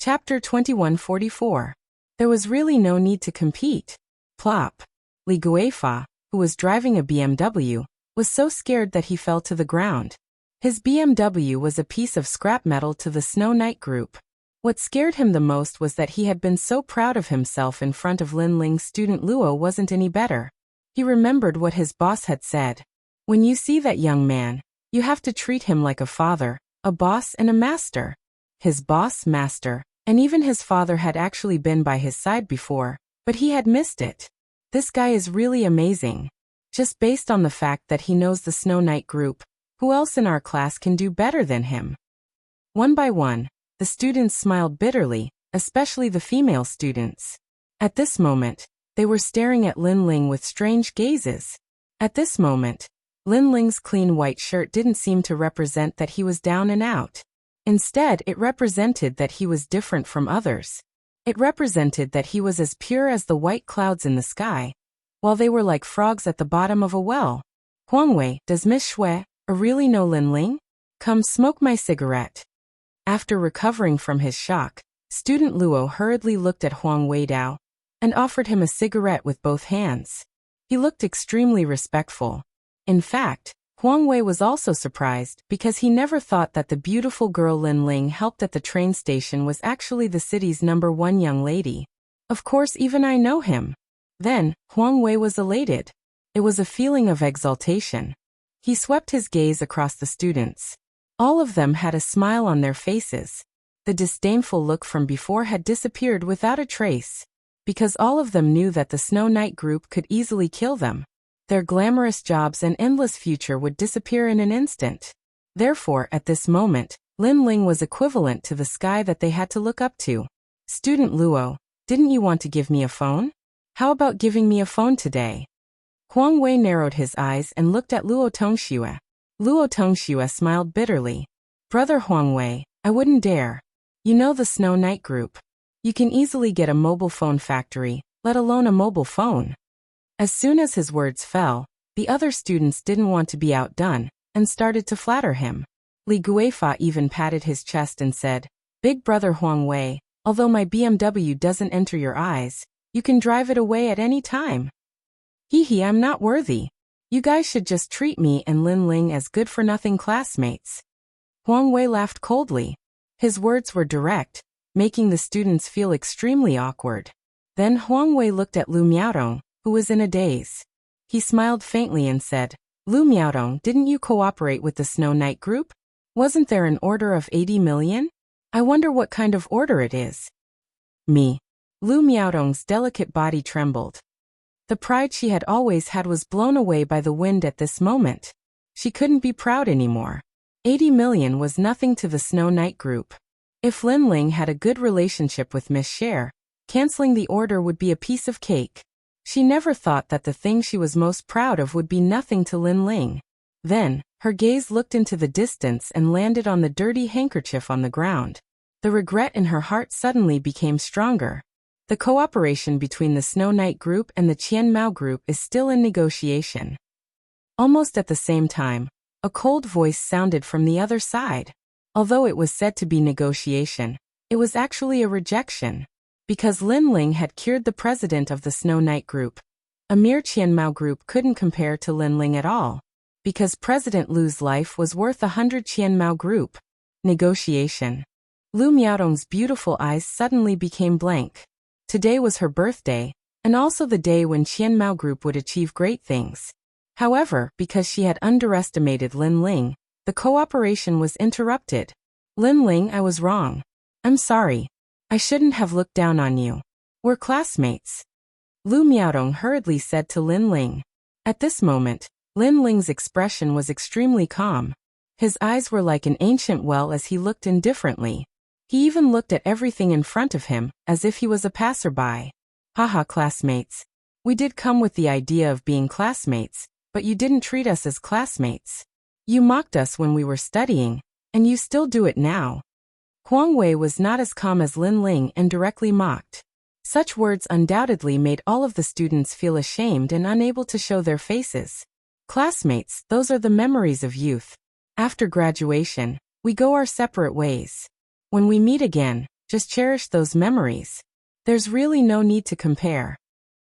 Chapter 2144. There was really no need to compete. Plop. Li Guifa, who was driving a BMW, was so scared that he fell to the ground. His BMW was a piece of scrap metal to the Snow Knight group. What scared him the most was that he had been so proud of himself in front of Lin Ling's student Luo wasn't any better. He remembered what his boss had said. When you see that young man, you have to treat him like a father, a boss and a master. His boss, master, and even his father had actually been by his side before, but he had missed it. This guy is really amazing. Just based on the fact that he knows the Snow Knight group, who else in our class can do better than him? One by one, the students smiled bitterly, especially the female students. At this moment, they were staring at Lin Ling with strange gazes. At this moment, Lin Ling's clean white shirt didn't seem to represent that he was down and out. Instead, it represented that he was different from others. It represented that he was as pure as the white clouds in the sky, while they were like frogs at the bottom of a well. Huangwei, does Miss Shui really know Lin Ling? Come smoke my cigarette. After recovering from his shock, student Luo hurriedly looked at Huang Weidao and offered him a cigarette with both hands. He looked extremely respectful. In fact, Huang Wei was also surprised because he never thought that the beautiful girl Lin Ling helped at the train station was actually the city's #1 young lady. Of course, even I know him. Then, Huang Wei was elated. It was a feeling of exaltation. He swept his gaze across the students. All of them had a smile on their faces. The disdainful look from before had disappeared without a trace, because all of them knew that the Snow Knight group could easily kill them. Their glamorous jobs and endless future would disappear in an instant. Therefore, at this moment, Lin Ling was equivalent to the sky that they had to look up to. Student Luo, didn't you want to give me a phone? How about giving me a phone today? Huang Wei narrowed his eyes and looked at Luo Tongxue. Luo Tongxue smiled bitterly. Brother Huang Wei, I wouldn't dare. You know the Snow Knight group. You can easily get a mobile phone factory, let alone a mobile phone. As soon as his words fell, the other students didn't want to be outdone, and started to flatter him. Li Guifa even patted his chest and said, Big brother Huang Wei, although my BMW doesn't enter your eyes, you can drive it away at any time. Hee, I'm not worthy. You guys should just treat me and Lin Ling as good-for-nothing classmates. Huang Wei laughed coldly. His words were direct, making the students feel extremely awkward. Then Huang Wei looked at Lu Miaodong, who was in a daze. He smiled faintly and said, Lu Miaodong, didn't you cooperate with the Snow Knight group? Wasn't there an order of 80 million? I wonder what kind of order it is. Me. Lu Miaodong's delicate body trembled. The pride she had always had was blown away by the wind at this moment. She couldn't be proud anymore. 80 million was nothing to the Snow Knight group. If Lin Ling had a good relationship with Miss Cher, canceling the order would be a piece of cake. She never thought that the thing she was most proud of would be nothing to Lin Ling. Then, her gaze looked into the distance and landed on the dirty handkerchief on the ground. The regret in her heart suddenly became stronger. The cooperation between the Snow Knight group and the Qian Mao group is still in negotiation. Almost at the same time, a cold voice sounded from the other side. Although it was said to be negotiation, it was actually a rejection. Because Lin Ling had cured the president of the Snow Knight group. A mere Qian Mao group couldn't compare to Lin Ling at all. Because President Lu's life was worth 100 Qian Mao group. Negotiation. Lu Miaodong's beautiful eyes suddenly became blank. Today was her birthday, and also the day when Qian Mao group would achieve great things. However, because she had underestimated Lin Ling, the cooperation was interrupted. Lin Ling, I was wrong. I'm sorry. I shouldn't have looked down on you. We're classmates. Lu Miaodong hurriedly said to Lin Ling. At this moment, Lin Ling's expression was extremely calm. His eyes were like an ancient well as he looked indifferently. He even looked at everything in front of him, as if he was a passerby. Haha, classmates. We did come with the idea of being classmates, but you didn't treat us as classmates. You mocked us when we were studying, and you still do it now. Huang Wei was not as calm as Lin Ling and directly mocked. Such words undoubtedly made all of the students feel ashamed and unable to show their faces. Classmates, those are the memories of youth. After graduation, we go our separate ways. When we meet again, just cherish those memories. There's really no need to compare.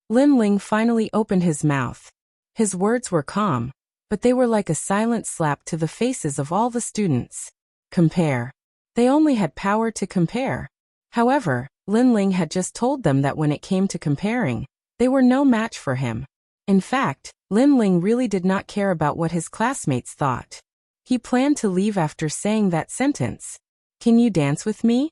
Lin Ling finally opened his mouth. His words were calm, but they were like a silent slap to the faces of all the students. Compare. They only had power to compare. However, Lin Ling had just told them that when it came to comparing, they were no match for him. In fact, Lin Ling really did not care about what his classmates thought. He planned to leave after saying that sentence. "Can you dance with me?"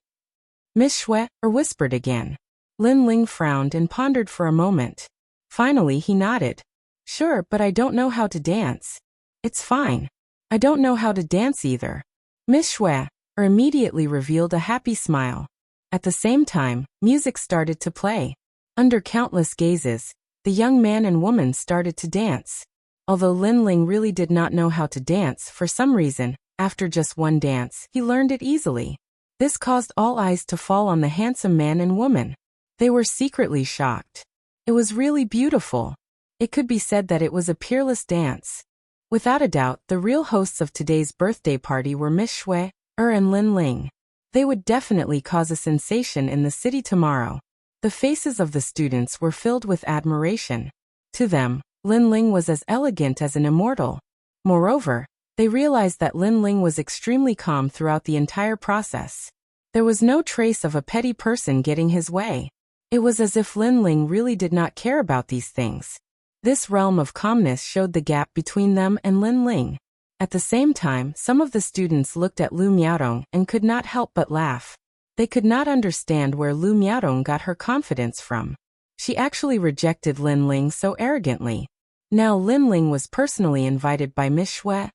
Miss Shui whispered again. Lin Ling frowned and pondered for a moment. Finally he nodded. "Sure, but I don't know how to dance." "It's fine. I don't know how to dance either." Miss Shui immediately revealed a happy smile. At the same time, music started to play. Under countless gazes, the young man and woman started to dance. Although Lin Ling really did not know how to dance for some reason, after just one dance, he learned it easily. This caused all eyes to fall on the handsome man and woman. They were secretly shocked. It was really beautiful. It could be said that it was a peerless dance. Without a doubt, the real hosts of today's birthday party were Miss Shui and Lin Ling. They would definitely cause a sensation in the city tomorrow. The faces of the students were filled with admiration. To them, Lin Ling was as elegant as an immortal. Moreover, they realized that Lin Ling was extremely calm throughout the entire process. There was no trace of a petty person getting his way. It was as if Lin Ling really did not care about these things. This realm of calmness showed the gap between them and Lin Ling. At the same time, some of the students looked at Lu Miaodong and could not help but laugh. They could not understand where Lu Miaodong got her confidence from. She actually rejected Lin Ling so arrogantly. Now Lin Ling was personally invited by Miss Shui.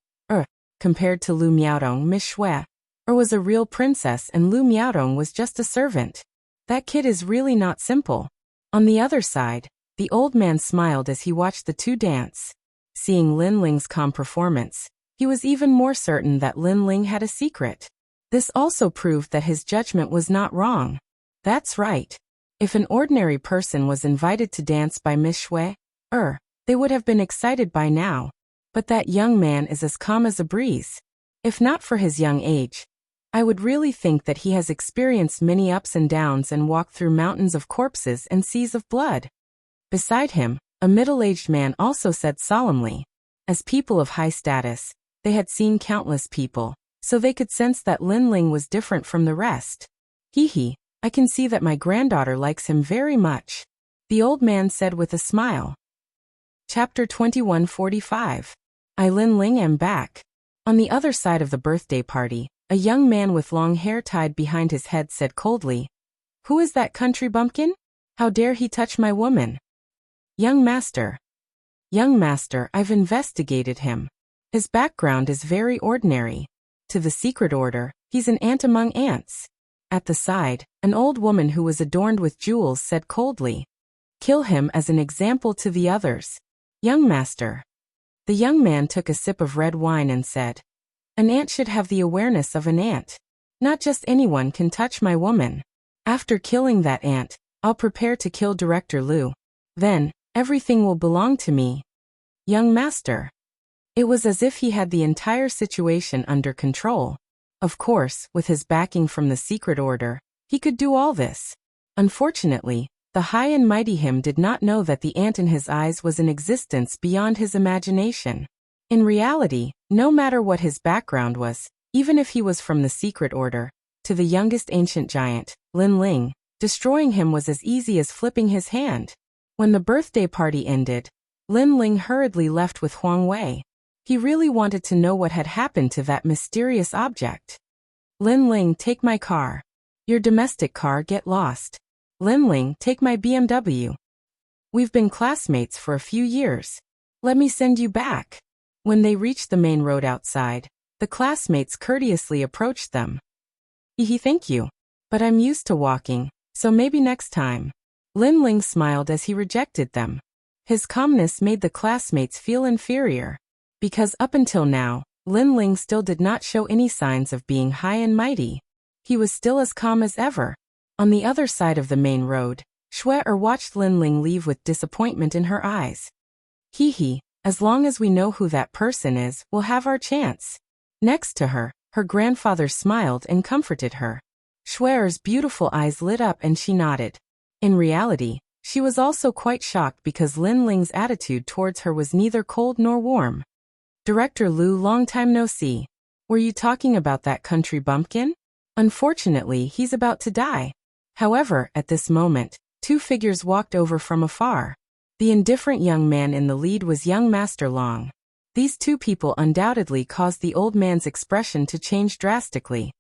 Compared to Lu Miaodong, Miss Shui was a real princess and Lu Miaodong was just a servant. That kid is really not simple. On the other side, the old man smiled as he watched the two dance. Seeing Lin Ling's calm performance, he was even more certain that Lin Ling had a secret. This also proved that his judgment was not wrong. That's right. If an ordinary person was invited to dance by Miss Shui, they would have been excited by now. But that young man is as calm as a breeze. If not for his young age, I would really think that he has experienced many ups and downs and walked through mountains of corpses and seas of blood. Beside him, a middle-aged man also said solemnly. As people of high status, they had seen countless people, so they could sense that Lin Ling was different from the rest. Hee, I can see that my granddaughter likes him very much, the old man said with a smile. Chapter 2145. I Lin Ling am back. On the other side of the birthday party, a young man with long hair tied behind his head said coldly, "Who is that country bumpkin? How dare he touch my woman?" Young master, I've investigated him. His background is very ordinary. To the secret order, he's an ant among ants. At the side, an old woman who was adorned with jewels said coldly, "Kill him as an example to the others." Young master. The young man took a sip of red wine and said, "An ant should have the awareness of an ant. Not just anyone can touch my woman. After killing that ant, I'll prepare to kill Director Lu. Then, everything will belong to me." Young master. It was as if he had the entire situation under control. Of course, with his backing from the secret order, he could do all this. Unfortunately, the high and mighty him did not know that the ant in his eyes was an existence beyond his imagination. In reality, no matter what his background was, even if he was from the secret order, to the youngest ancient giant, Lin Ling, destroying him was as easy as flipping his hand. When the birthday party ended, Lin Ling hurriedly left with Huang Wei. He really wanted to know what had happened to that mysterious object. "Lin Ling, take my car. Your domestic car get lost. Lin Ling, take my BMW. We've been classmates for a few years. Let me send you back." When they reached the main road outside, the classmates courteously approached them. Thank you. But I'm used to walking, so maybe next time." Lin Ling smiled as he rejected them. His calmness made the classmates feel inferior. Because up until now, Lin Ling still did not show any signs of being high and mighty. He was still as calm as ever. On the other side of the main road, Shui watched Lin Ling leave with disappointment in her eyes. As long as we know who that person is, we'll have our chance. Next to her, her grandfather smiled and comforted her. Shui's beautiful eyes lit up and she nodded. In reality, she was also quite shocked because Lin Ling's attitude towards her was neither cold nor warm. "Director Lu, long time no see. Were you talking about that country bumpkin? Unfortunately, he's about to die." However, at this moment, two figures walked over from afar. The indifferent young man in the lead was young Master Long. These two people undoubtedly caused the old man's expression to change drastically.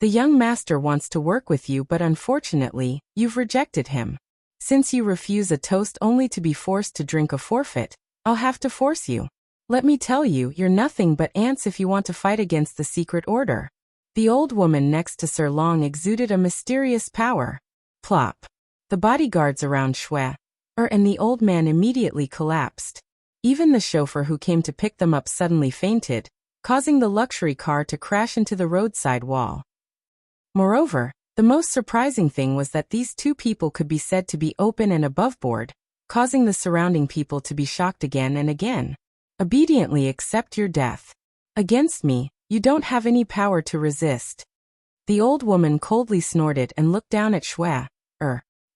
The young master wants to work with you, but unfortunately, you've rejected him. Since you refuse a toast only to be forced to drink a forfeit, I'll have to force you. Let me tell you, you're nothing but ants if you want to fight against the secret order. The old woman next to Sir Long exuded a mysterious power. Plop. The bodyguards around Shui and the old man immediately collapsed. Even the chauffeur who came to pick them up suddenly fainted, causing the luxury car to crash into the roadside wall. Moreover, the most surprising thing was that these two people could be said to be open and above board, causing the surrounding people to be shocked again and again. Obediently accept your death. Against me, you don't have any power to resist. The old woman coldly snorted and looked down at Shui.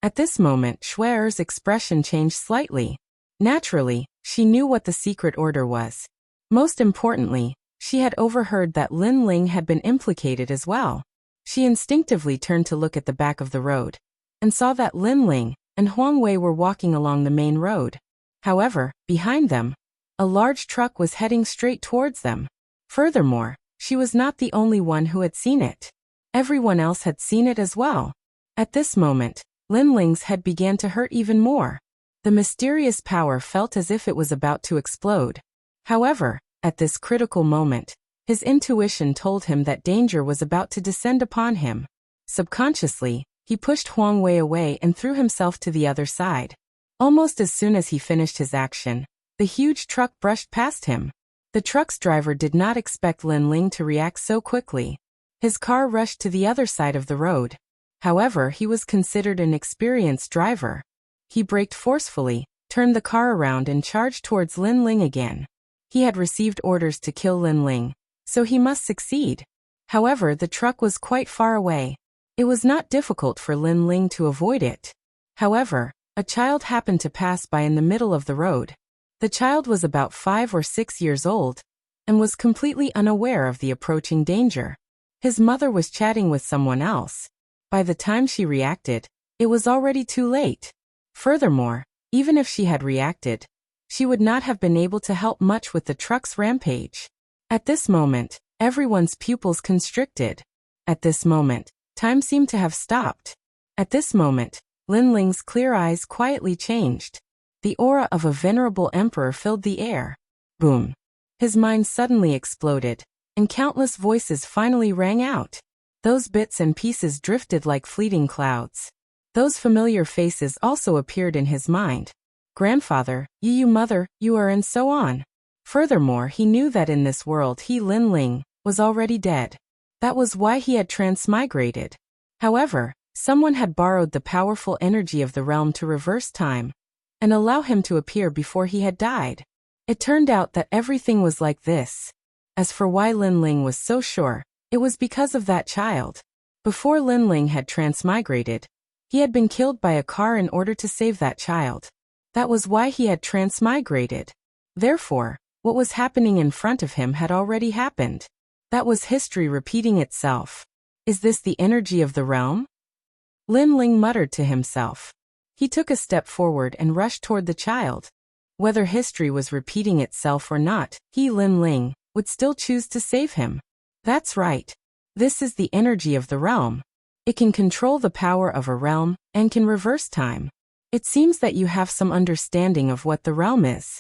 At this moment, Shui's expression changed slightly. Naturally, she knew what the secret order was. Most importantly, she had overheard that Lin Ling had been implicated as well. She instinctively turned to look at the back of the road, and saw that Lin Ling and Huang Wei were walking along the main road. However, behind them, a large truck was heading straight towards them. Furthermore, she was not the only one who had seen it. Everyone else had seen it as well. At this moment, Lin Ling's head began to hurt even more. The mysterious power felt as if it was about to explode. However, at this critical moment, his intuition told him that danger was about to descend upon him. Subconsciously, he pushed Huang Wei away and threw himself to the other side. Almost as soon as he finished his action, the huge truck brushed past him. The truck's driver did not expect Lin Ling to react so quickly. His car rushed to the other side of the road. However, he was considered an experienced driver. He braked forcefully, turned the car around and charged towards Lin Ling again. He had received orders to kill Lin Ling, so he must succeed. However, the truck was quite far away. It was not difficult for Lin Ling to avoid it. However, a child happened to pass by in the middle of the road. The child was about 5 or 6 years old, and was completely unaware of the approaching danger. His mother was chatting with someone else. By the time she reacted, it was already too late. Furthermore, even if she had reacted, she would not have been able to help much with the truck's rampage. At this moment, everyone's pupils constricted. At this moment, time seemed to have stopped. At this moment, Lin Ling's clear eyes quietly changed. The aura of a venerable emperor filled the air. Boom. His mind suddenly exploded, and countless voices finally rang out. Those bits and pieces drifted like fleeting clouds. Those familiar faces also appeared in his mind. Grandfather, you mother, you are, and so on. Furthermore, he knew that in this world Lin Ling was already dead. That was why he had transmigrated. However, someone had borrowed the powerful energy of the realm to reverse time and allow him to appear before he had died. It turned out that everything was like this. As for why Lin Ling was so sure, it was because of that child. Before Lin Ling had transmigrated, he had been killed by a car in order to save that child. That was why he had transmigrated. Therefore, what was happening in front of him had already happened. That was history repeating itself. Is this the energy of the realm? Lin Ling muttered to himself. He took a step forward and rushed toward the child. Whether history was repeating itself or not, Lin Ling would still choose to save him. That's right. This is the energy of the realm. It can control the power of a realm and can reverse time. It seems that you have some understanding of what the realm is.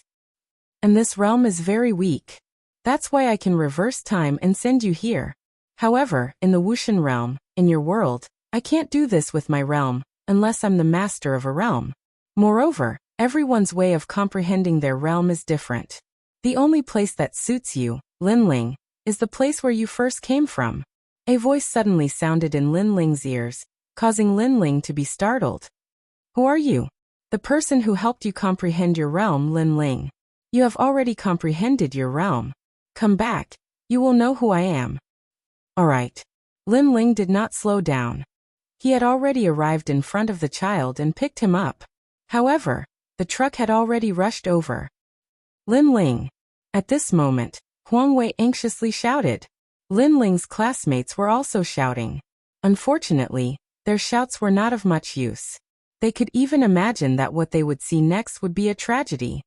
And this realm is very weak. That's why I can reverse time and send you here. However, in the Wuxian realm, in your world, I can't do this with my realm, unless I'm the master of a realm. Moreover, everyone's way of comprehending their realm is different. The only place that suits you, Lin Ling, is the place where you first came from. A voice suddenly sounded in Lin Ling's ears, causing Lin Ling to be startled. Who are you? The person who helped you comprehend your realm, Lin Ling. You have already comprehended your realm. Come back. You will know who I am. Alright. Lin Ling did not slow down. He had already arrived in front of the child and picked him up. However, the truck had already rushed over. Lin Ling. At this moment, Huang Wei anxiously shouted. Lin Ling's classmates were also shouting. Unfortunately, their shouts were not of much use. They could even imagine that what they would see next would be a tragedy.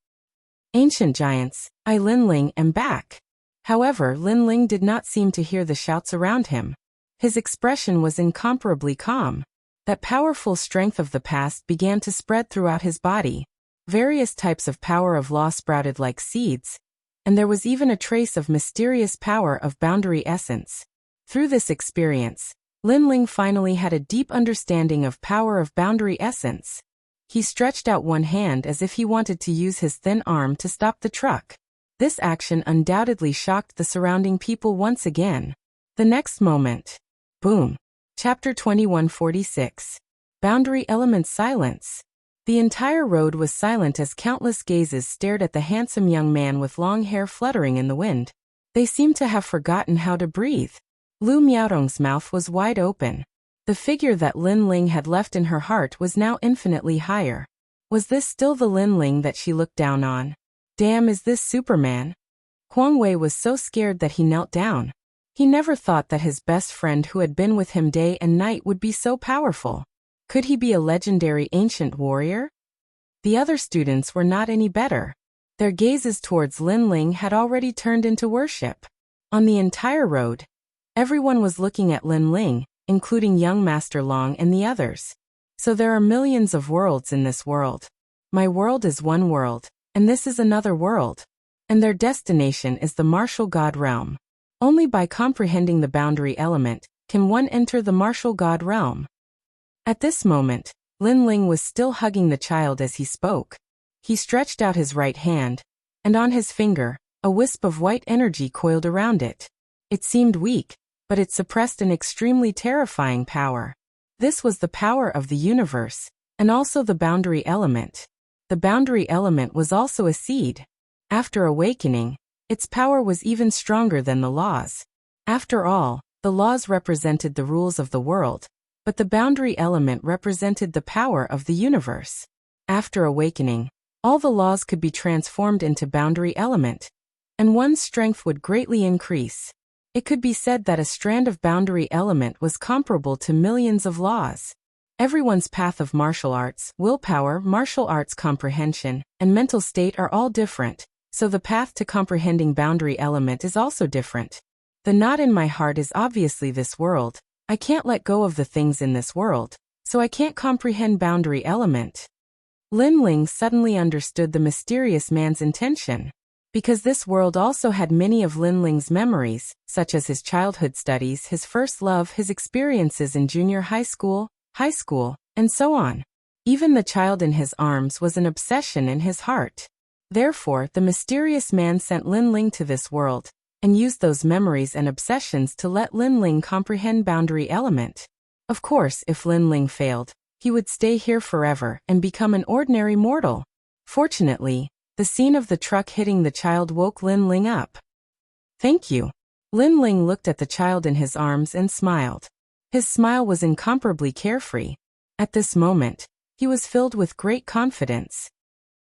Ancient giants, Linling am back. However, Linling did not seem to hear the shouts around him. His expression was incomparably calm. That powerful strength of the past began to spread throughout his body. Various types of power of law sprouted like seeds, and there was even a trace of mysterious power of boundary essence. Through this experience, Linling finally had a deep understanding of power of boundary essence. He stretched out one hand as if he wanted to use his thin arm to stop the truck. This action undoubtedly shocked the surrounding people once again. The next moment, boom. Chapter 2146. Boundary Element Silence. The entire road was silent as countless gazes stared at the handsome young man with long hair fluttering in the wind. They seemed to have forgotten how to breathe. Lu Miaodong's mouth was wide open. The figure that Linling had left in her heart was now infinitely higher. Was this still the Linling that she looked down on? Damn, is this Superman? Huang Wei was so scared that he knelt down. He never thought that his best friend who had been with him day and night would be so powerful. Could he be a legendary ancient warrior? The other students were not any better. Their gazes towards Linling had already turned into worship. On the entire road, everyone was looking at Linling, including young Master Long and the others. So there are millions of worlds in this world. My world is one world, and this is another world. And their destination is the martial god realm. Only by comprehending the boundary element can one enter the martial god realm. At this moment, Linling was still hugging the child as he spoke. He stretched out his right hand, and on his finger, a wisp of white energy coiled around it. It seemed weak, but it suppressed an extremely terrifying power. This was the power of the universe, and also the boundary element. The boundary element was also a seed. After awakening, its power was even stronger than the laws. After all, the laws represented the rules of the world, but the boundary element represented the power of the universe. After awakening, all the laws could be transformed into boundary element, and one's strength would greatly increase. It could be said that a strand of boundary element was comparable to millions of laws. Everyone's path of martial arts, willpower, martial arts comprehension, and mental state are all different, so the path to comprehending boundary element is also different. The knot in my heart is obviously this world. I can't let go of the things in this world, so I can't comprehend boundary element. Linling suddenly understood the mysterious man's intention. Because this world also had many of Linling's memories, such as his childhood studies, his first love, his experiences in junior high school, and so on. Even the child in his arms was an obsession in his heart. Therefore, the mysterious man sent Linling to this world, and used those memories and obsessions to let Linling comprehend boundary element. Of course, if Linling failed, he would stay here forever and become an ordinary mortal. Fortunately, the scene of the truck hitting the child woke Linling up. Thank you. Linling looked at the child in his arms and smiled. His smile was incomparably carefree. At this moment, he was filled with great confidence.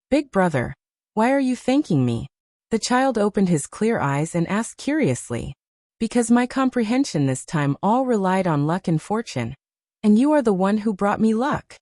Big brother, why are you thanking me? The child opened his clear eyes and asked curiously. Because my comprehension this time all relied on luck and fortune, and you are the one who brought me luck.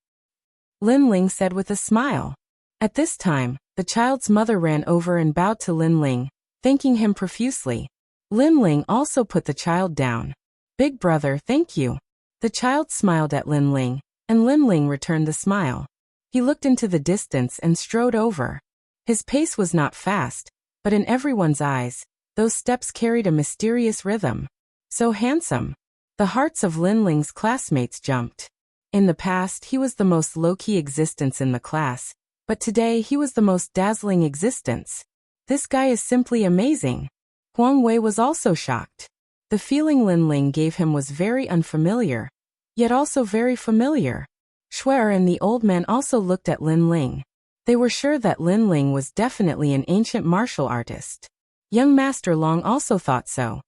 Linling said with a smile. At this time, the child's mother ran over and bowed to Linling, thanking him profusely. Linling also put the child down. Big brother, thank you. The child smiled at Linling, and Linling returned the smile. He looked into the distance and strode over. His pace was not fast, but in everyone's eyes, those steps carried a mysterious rhythm. So handsome. The hearts of Linling's classmates jumped. In the past, he was the most low-key existence in the class, but today he was the most dazzling existence. This guy is simply amazing. Huang Wei was also shocked. The feeling Linling gave him was very unfamiliar, yet also very familiar. Shuer and the old man also looked at Linling. They were sure that Linling was definitely an ancient martial artist. Young Master Long also thought so.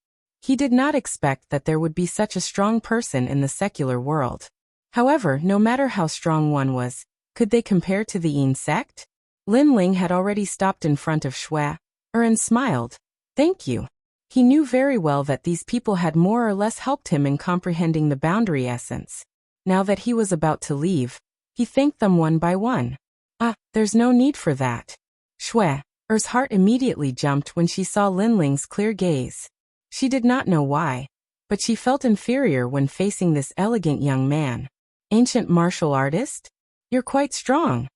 He did not expect that there would be such a strong person in the secular world. However, no matter how strong one was, could they compare to the Yin sect? Linling had already stopped in front of Shuer and smiled. Thank you. He knew very well that these people had more or less helped him in comprehending the boundary essence. Now that he was about to leave, He thanked them one by one. Ah, there's no need for that. Er's heart immediately jumped when she saw Linling's clear gaze. She did not know why, but she felt inferior when facing this elegant young man. Ancient martial artist? You're quite strong.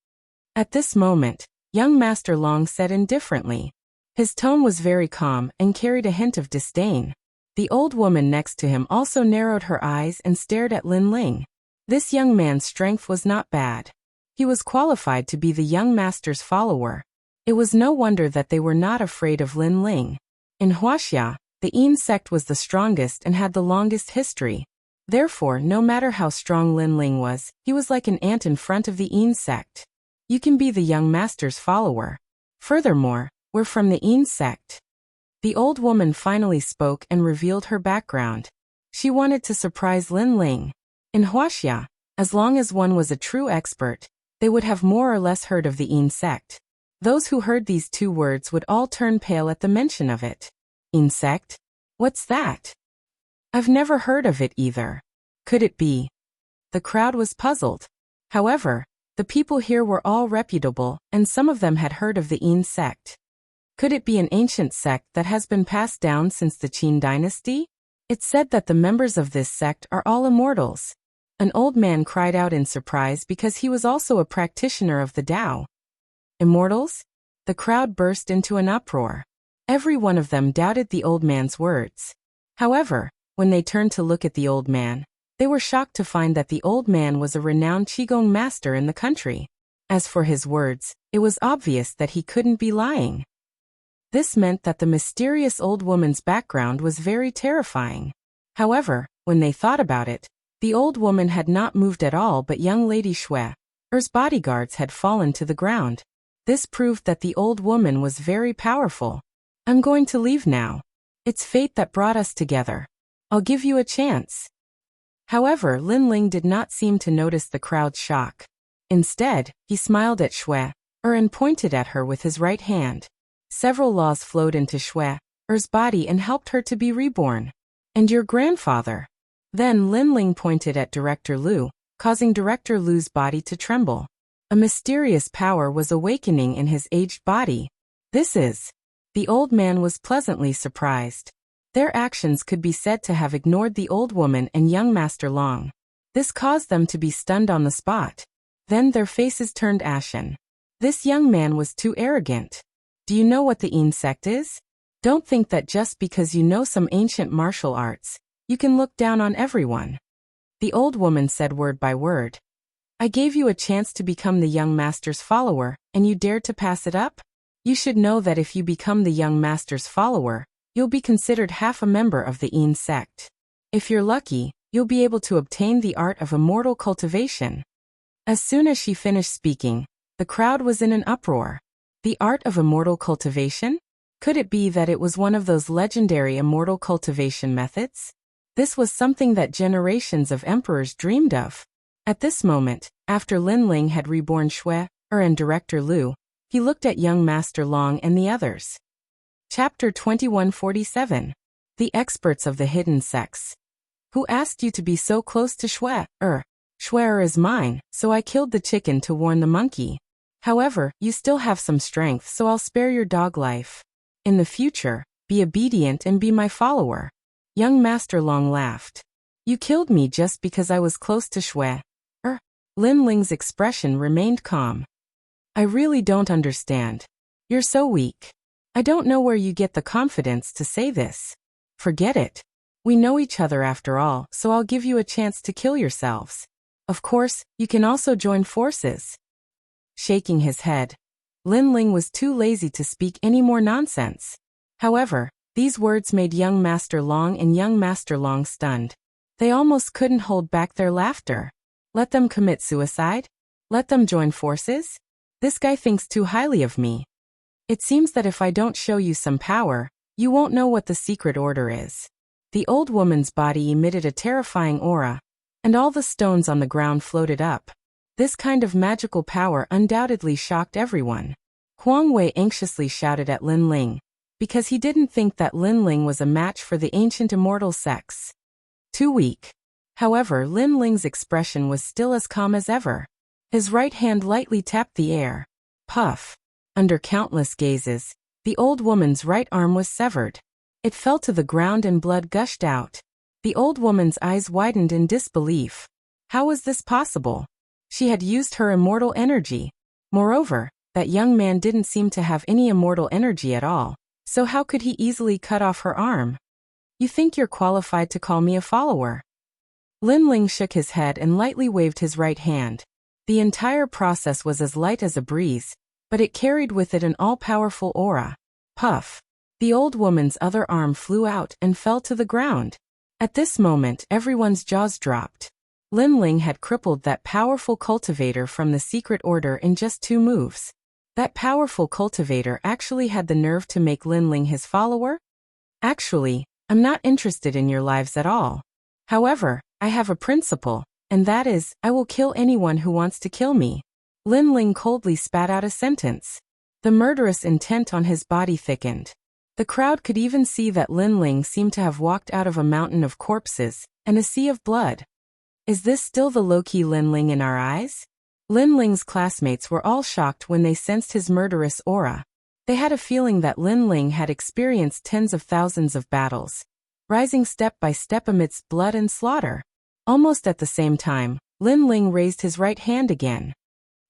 At this moment, young Master Long said indifferently. His tone was very calm and carried a hint of disdain. The old woman next to him also narrowed her eyes and stared at Linling. This young man's strength was not bad. He was qualified to be the young master's follower. It was no wonder that they were not afraid of Linling. In Wuxia, the Yin sect was the strongest and had the longest history. Therefore, no matter how strong Linling was, he was like an ant in front of the Yin sect. You can be the young master's follower. Furthermore, we're from the Yin sect. The old woman finally spoke and revealed her background. She wanted to surprise Linling. In Wuxia, as long as one was a true expert, they would have more or less heard of the Yin sect. Those who heard these two words would all turn pale at the mention of it. Yin sect? What's that? I've never heard of it either. Could it be? The crowd was puzzled. However, the people here were all reputable, and some of them had heard of the Yin sect. Could it be an ancient sect that has been passed down since the Qin dynasty? It's said that the members of this sect are all immortals. An old man cried out in surprise because he was also a practitioner of the Tao. Immortals? The crowd burst into an uproar. Every one of them doubted the old man's words. However, when they turned to look at the old man, they were shocked to find that the old man was a renowned Qigong master in the country. As for his words, it was obvious that he couldn't be lying. This meant that the mysterious old woman's background was very terrifying. However, when they thought about it, the old woman had not moved at all, but young Lady Er's bodyguards had fallen to the ground. This proved that the old woman was very powerful. I'm going to leave now. It's fate that brought us together. I'll give you a chance. However, Linling did not seem to notice the crowd's shock. Instead, he smiled at and pointed at her with his right hand. Several laws flowed into Er's body and helped her to be reborn. And your grandfather? Then Linling pointed at Director Liu, causing Director Liu's body to tremble. A mysterious power was awakening in his aged body. This is... The old man was pleasantly surprised. Their actions could be said to have ignored the old woman and young Master Long. This caused them to be stunned on the spot. Then their faces turned ashen. This young man was too arrogant. Do you know what the Yin sect is? Don't think that just because you know some ancient martial arts, you can look down on everyone. The old woman said word by word. I gave you a chance to become the young master's follower, and you dared to pass it up? You should know that if you become the young master's follower, you'll be considered half a member of the Yin sect. If you're lucky, you'll be able to obtain the art of immortal cultivation. As soon as she finished speaking, the crowd was in an uproar. The art of immortal cultivation? Could it be that it was one of those legendary immortal cultivation methods? This was something that generations of emperors dreamed of. At this moment, after Linling had reborn and Director Liu, he looked at young Master Long and the others. Chapter 2147. The Experts of the Hidden Sects. Who asked you to be so close to Schwer is mine, so I killed the chicken to warn the monkey. However, you still have some strength, so I'll spare your dog life. In the future, be obedient and be my follower. Young Master Long laughed. You killed me just because I was close to Linling's expression remained calm. I really don't understand. You're so weak. I don't know where you get the confidence to say this. Forget it. We know each other after all, so I'll give you a chance to kill yourselves. Of course, you can also join forces. Shaking his head, Linling was too lazy to speak any more nonsense. However, these words made young Master Long and young Master Long stunned. They almost couldn't hold back their laughter. Let them commit suicide? Let them join forces? This guy thinks too highly of me. It seems that if I don't show you some power, you won't know what the secret order is. The old woman's body emitted a terrifying aura, and all the stones on the ground floated up. This kind of magical power undoubtedly shocked everyone. Huang Wei anxiously shouted at Linling, because he didn't think that Linling was a match for the ancient immortal sects. Too weak. However, Linling's expression was still as calm as ever. His right hand lightly tapped the air. Puff. Under countless gazes, the old woman's right arm was severed. It fell to the ground and blood gushed out. The old woman's eyes widened in disbelief. How was this possible? She had used her immortal energy. Moreover, that young man didn't seem to have any immortal energy at all, so how could he easily cut off her arm? You think you're qualified to call me a follower? Lin Ling shook his head and lightly waved his right hand. The entire process was as light as a breeze, but it carried with it an all-powerful aura. Puff. The old woman's other arm flew out and fell to the ground. At this moment, everyone's jaws dropped. Lin Ling had crippled that powerful cultivator from the secret order in just 2 moves. That powerful cultivator actually had the nerve to make Lin Ling his follower? Actually, I'm not interested in your lives at all. However, I have a principle, and that is, I will kill anyone who wants to kill me. Lin Ling coldly spat out a sentence. The murderous intent on his body thickened. The crowd could even see that Lin Ling seemed to have walked out of a mountain of corpses and a sea of blood. Is this still the low-key Lin Ling in our eyes? Lin Ling's classmates were all shocked when they sensed his murderous aura. They had a feeling that Lin Ling had experienced tens of thousands of battles, rising step by step amidst blood and slaughter. Almost at the same time, Lin Ling raised his right hand again.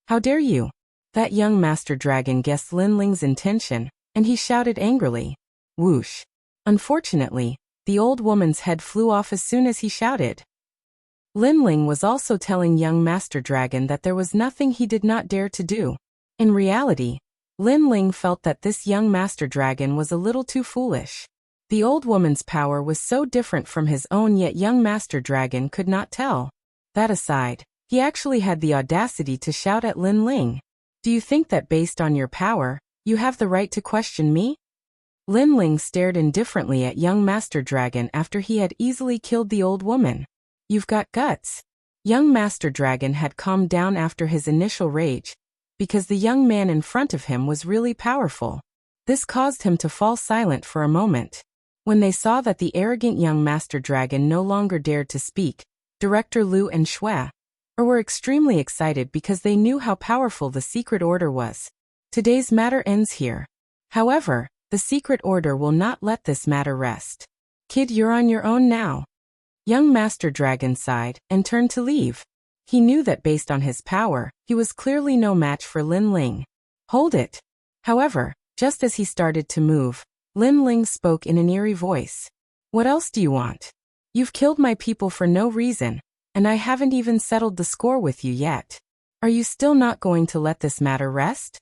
How dare you? That young master dragon guessed Lin Ling's intention, and he shouted angrily. Whoosh. Unfortunately, the old woman's head flew off as soon as he shouted. Lin Ling was also telling young Master Dragon that there was nothing he did not dare to do. In reality, Lin Ling felt that this young Master Dragon was a little too foolish. The old woman's power was so different from his own, yet young Master Dragon could not tell. That aside, he actually had the audacity to shout at Lin Ling. Do you think that based on your power, you have the right to question me? Lin Ling stared indifferently at young Master Dragon after he had easily killed the old woman. You've got guts. Young Master Dragon had calmed down after his initial rage, because the young man in front of him was really powerful. This caused him to fall silent for a moment. When they saw that the arrogant young Master Dragon no longer dared to speak, Director Lu and Shui were extremely excited because they knew how powerful the secret order was. Today's matter ends here. However, the secret order will not let this matter rest. Kid, you're on your own now. Young Master Dragon sighed and turned to leave. He knew that based on his power, he was clearly no match for Lin Ling. Hold it. However, just as he started to move, Lin Ling spoke in an eerie voice. What else do you want? You've killed my people for no reason, and I haven't even settled the score with you yet. Are you still not going to let this matter rest?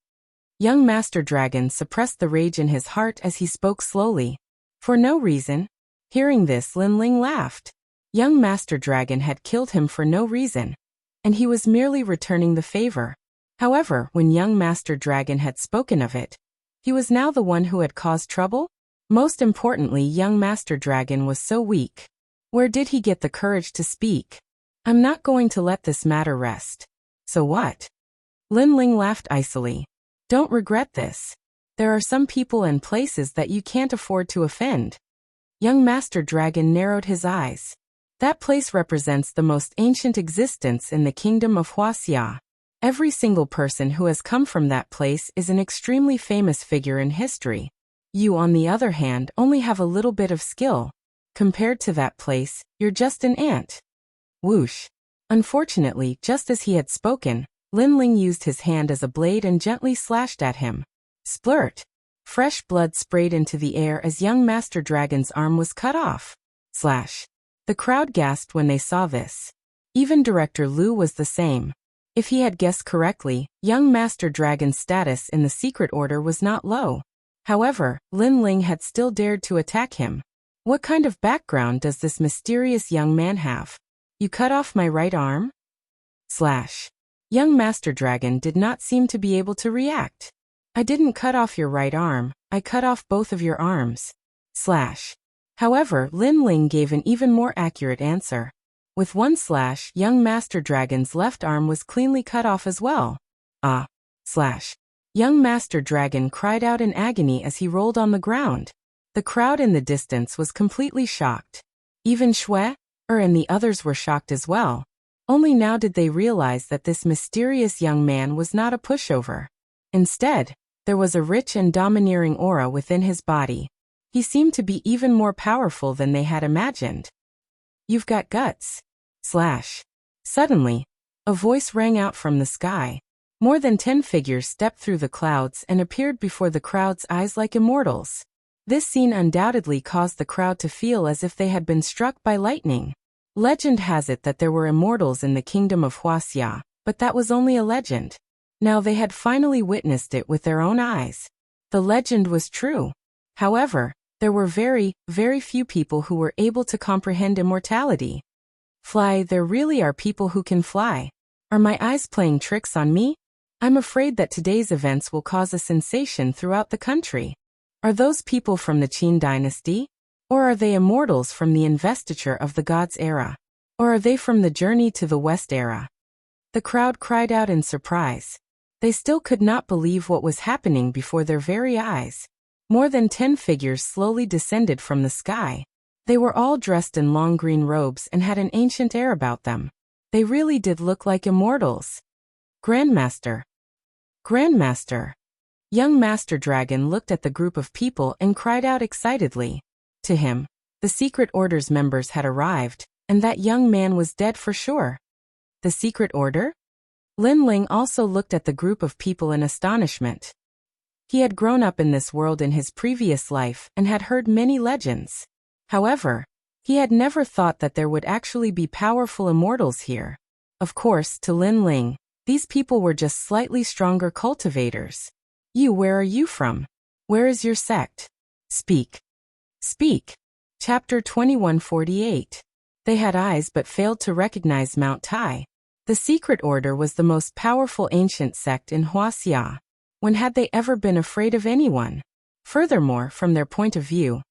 Young Master Dragon suppressed the rage in his heart as he spoke slowly. For no reason. Hearing this, Lin Ling laughed. Young Master Dragon had killed him for no reason, and he was merely returning the favor. However, when young Master Dragon had spoken of it, he was now the one who had caused trouble? Most importantly, young Master Dragon was so weak. Where did he get the courage to speak? I'm not going to let this matter rest. So what? Lin Ling laughed icily. Don't regret this. There are some people and places that you can't afford to offend. Young Master Dragon narrowed his eyes. That place represents the most ancient existence in the kingdom of Wuxia. Every single person who has come from that place is an extremely famous figure in history. You, on the other hand, only have a little bit of skill. Compared to that place, you're just an ant. Whoosh. Unfortunately, just as he had spoken, Lin Ling used his hand as a blade and gently slashed at him. Splurt. Fresh blood sprayed into the air as young Master Dragon's arm was cut off. Slash. The crowd gasped when they saw this. Even Director Lu was the same. If he had guessed correctly, young Master Dragon's status in the secret order was not low. However, Lin Ling had still dared to attack him. What kind of background does this mysterious young man have? You cut off my right arm? Slash. Young Master Dragon did not seem to be able to react. I didn't cut off your right arm, I cut off both of your arms. Slash. However, Lin Ling gave an even more accurate answer. With one slash, young Master Dragon's left arm was cleanly cut off as well. Ah. Slash. Young Master Dragon cried out in agony as he rolled on the ground. The crowd in the distance was completely shocked. Even Shui and the others were shocked as well. Only now did they realize that this mysterious young man was not a pushover. Instead, there was a rich and domineering aura within his body. He seemed to be even more powerful than they had imagined. "You've got guts." Suddenly, a voice rang out from the sky. More than 10 figures stepped through the clouds and appeared before the crowd's eyes like immortals. This scene undoubtedly caused the crowd to feel as if they had been struck by lightning. Legend has it that there were immortals in the kingdom of Wuxia, but that was only a legend. Now they had finally witnessed it with their own eyes. The legend was true. However, there were very, very few people who were able to comprehend immortality. Fly, there really are people who can fly. Are my eyes playing tricks on me? I'm afraid that today's events will cause a sensation throughout the country. Are those people from the Qin dynasty? Or are they immortals from the investiture of the gods era? Or are they from the journey to the West era? The crowd cried out in surprise. They still could not believe what was happening before their very eyes. More than 10 figures slowly descended from the sky. They were all dressed in long green robes and had an ancient air about them. They really did look like immortals. Grandmaster. Grandmaster. Young Master Dragon looked at the group of people and cried out excitedly. To him, the Secret Order's members had arrived, and that young man was dead for sure. The Secret Order? Lin Ling also looked at the group of people in astonishment. He had grown up in this world in his previous life and had heard many legends. However, he had never thought that there would actually be powerful immortals here. Of course, to Lin Ling, these people were just slightly stronger cultivators. Where are you from? Where is your sect? Speak. Speak. Chapter 2148. They had eyes but failed to recognize Mount Tai. The Secret Order was the most powerful ancient sect in Wuxia. When had they ever been afraid of anyone? Furthermore, from their point of view,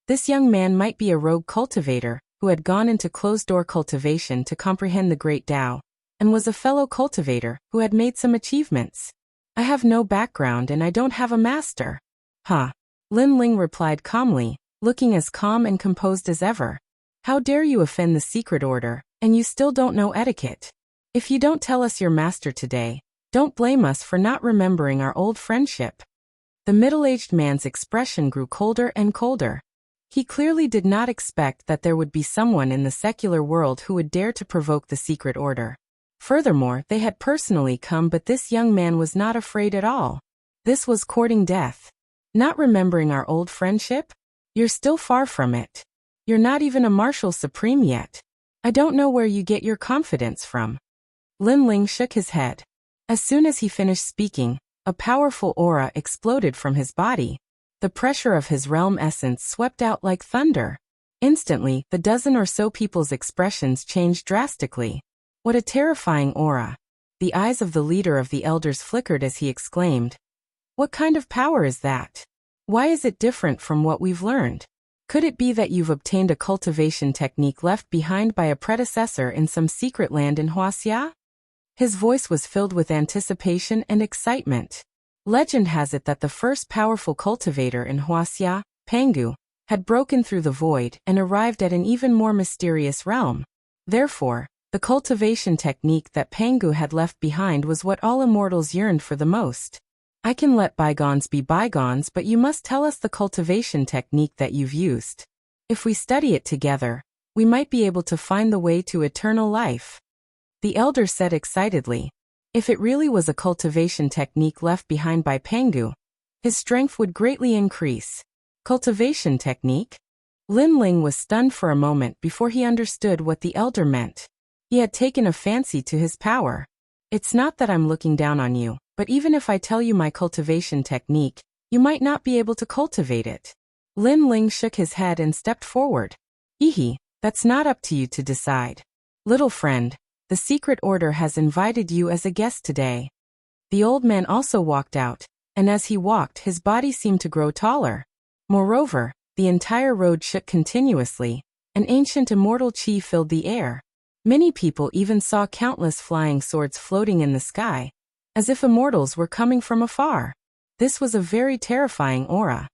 this young man might be a rogue cultivator who had gone into closed-door cultivation to comprehend the Great Tao, and was a fellow cultivator who had made some achievements. I have no background and I don't have a master. Huh. Lin Ling replied calmly, looking as calm and composed as ever. How dare you offend the Secret Order, and you still don't know etiquette? If you don't tell us your master today, don't blame us for not remembering our old friendship. The middle-aged man's expression grew colder and colder. He clearly did not expect that there would be someone in the secular world who would dare to provoke the Secret Order. Furthermore, they had personally come, but this young man was not afraid at all. This was courting death. Not remembering our old friendship? You're still far from it. You're not even a Marshal Supreme yet. I don't know where you get your confidence from. Lin Ling shook his head. As soon as he finished speaking, a powerful aura exploded from his body. The pressure of his realm essence swept out like thunder. Instantly, the dozen or so people's expressions changed drastically. What a terrifying aura. The eyes of the leader of the elders flickered as he exclaimed. What kind of power is that? Why is it different from what we've learned? Could it be that you've obtained a cultivation technique left behind by a predecessor in some secret land in Wuxia? His voice was filled with anticipation and excitement. Legend has it that the first powerful cultivator in Wuxia, Pangu, had broken through the void and arrived at an even more mysterious realm. Therefore, the cultivation technique that Pangu had left behind was what all immortals yearned for the most. I can let bygones be bygones, but you must tell us the cultivation technique that you've used. If we study it together, we might be able to find the way to eternal life. The elder said excitedly. If it really was a cultivation technique left behind by Pangu, his strength would greatly increase. Cultivation technique? Lin Ling was stunned for a moment before he understood what the elder meant. He had taken a fancy to his power. It's not that I'm looking down on you, but even if I tell you my cultivation technique, you might not be able to cultivate it. Lin Ling shook his head and stepped forward. That's not up to you to decide. Little friend, the Secret Order has invited you as a guest today. The old man also walked out, and as he walked, his body seemed to grow taller. Moreover, the entire road shook continuously. An ancient immortal chi filled the air. Many people even saw countless flying swords floating in the sky, as if immortals were coming from afar. This was a very terrifying aura.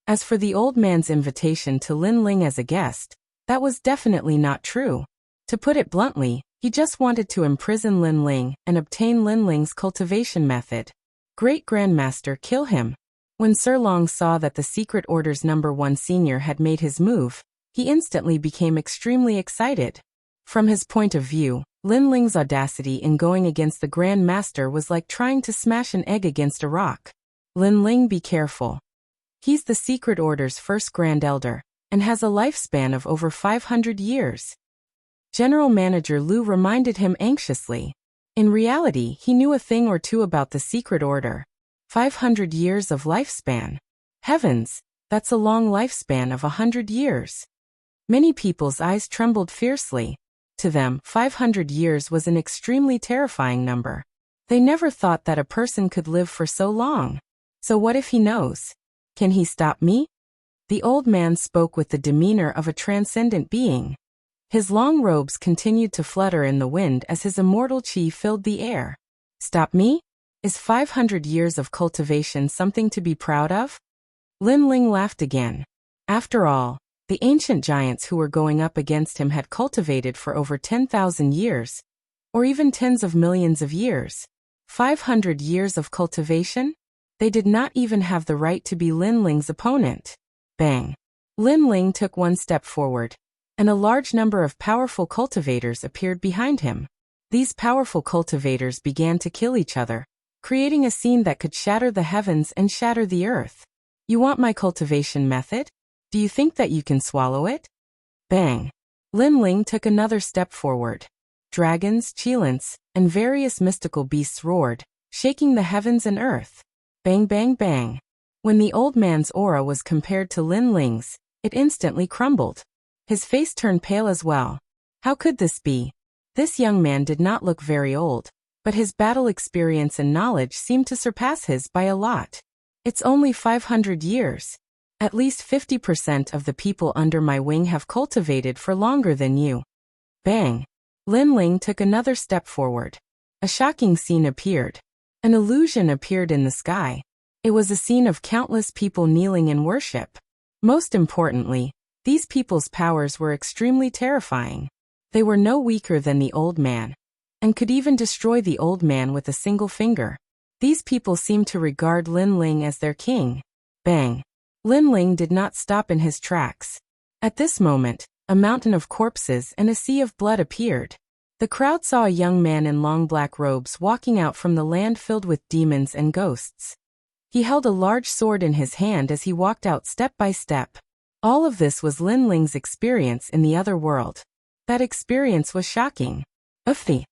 As for the old man's invitation to Lin Ling as a guest, that was definitely not true. To put it bluntly, He just wanted to imprison Lin Ling and obtain Lin Ling's cultivation method. Great Grandmaster, kill him. When Sir Long saw that the Secret Order's #1 senior had made his move, he instantly became extremely excited. From his point of view, Lin Ling's audacity in going against the Grand Master was like trying to smash an egg against a rock. Lin Ling, be careful. He's the Secret Order's first Grand Elder, and has a lifespan of over 500 years. General Manager Lu reminded him anxiously. In reality, he knew a thing or two about the Secret Order. 500 years of lifespan. Heavens, that's a long lifespan of 100 years. Many people's eyes trembled fiercely. To them, 500 years was an extremely terrifying number. They never thought that a person could live for so long. So what if he knows? Can he stop me? The old man spoke with the demeanor of a transcendent being. His long robes continued to flutter in the wind as his immortal chi filled the air. Stop me? Is 500 years of cultivation something to be proud of? Lin Ling laughed again. After all, the ancient giants who were going up against him had cultivated for over 10,000 years, or even tens of millions of years. 500 years of cultivation? They did not even have the right to be Lin Ling's opponent. Bang! Lin Ling took one step forward, and a large number of powerful cultivators appeared behind him. These powerful cultivators began to kill each other, creating a scene that could shatter the heavens and shatter the earth. You want my cultivation method? Do you think that you can swallow it? Bang! Lin Ling took another step forward. Dragons, cheelants, and various mystical beasts roared, shaking the heavens and earth. Bang, bang, bang. When the old man's aura was compared to Lin Ling's, it instantly crumbled. His face turned pale as well. How could this be? This young man did not look very old, but his battle experience and knowledge seemed to surpass his by a lot. It's only 500 years. At least 50% of the people under my wing have cultivated for longer than you. Bang! Lin Ling took another step forward. A shocking scene appeared. An illusion appeared in the sky. It was a scene of countless people kneeling in worship. Most importantly, these people's powers were extremely terrifying. They were no weaker than the old man, and could even destroy the old man with a single finger. These people seemed to regard Lin Ling as their king. Bang! Lin Ling did not stop in his tracks. At this moment, a mountain of corpses and a sea of blood appeared. The crowd saw a young man in long black robes walking out from the land filled with demons and ghosts. He held a large sword in his hand as he walked out step by step. All of this was Lin Ling's experience in the other world. That experience was shocking. Uffy!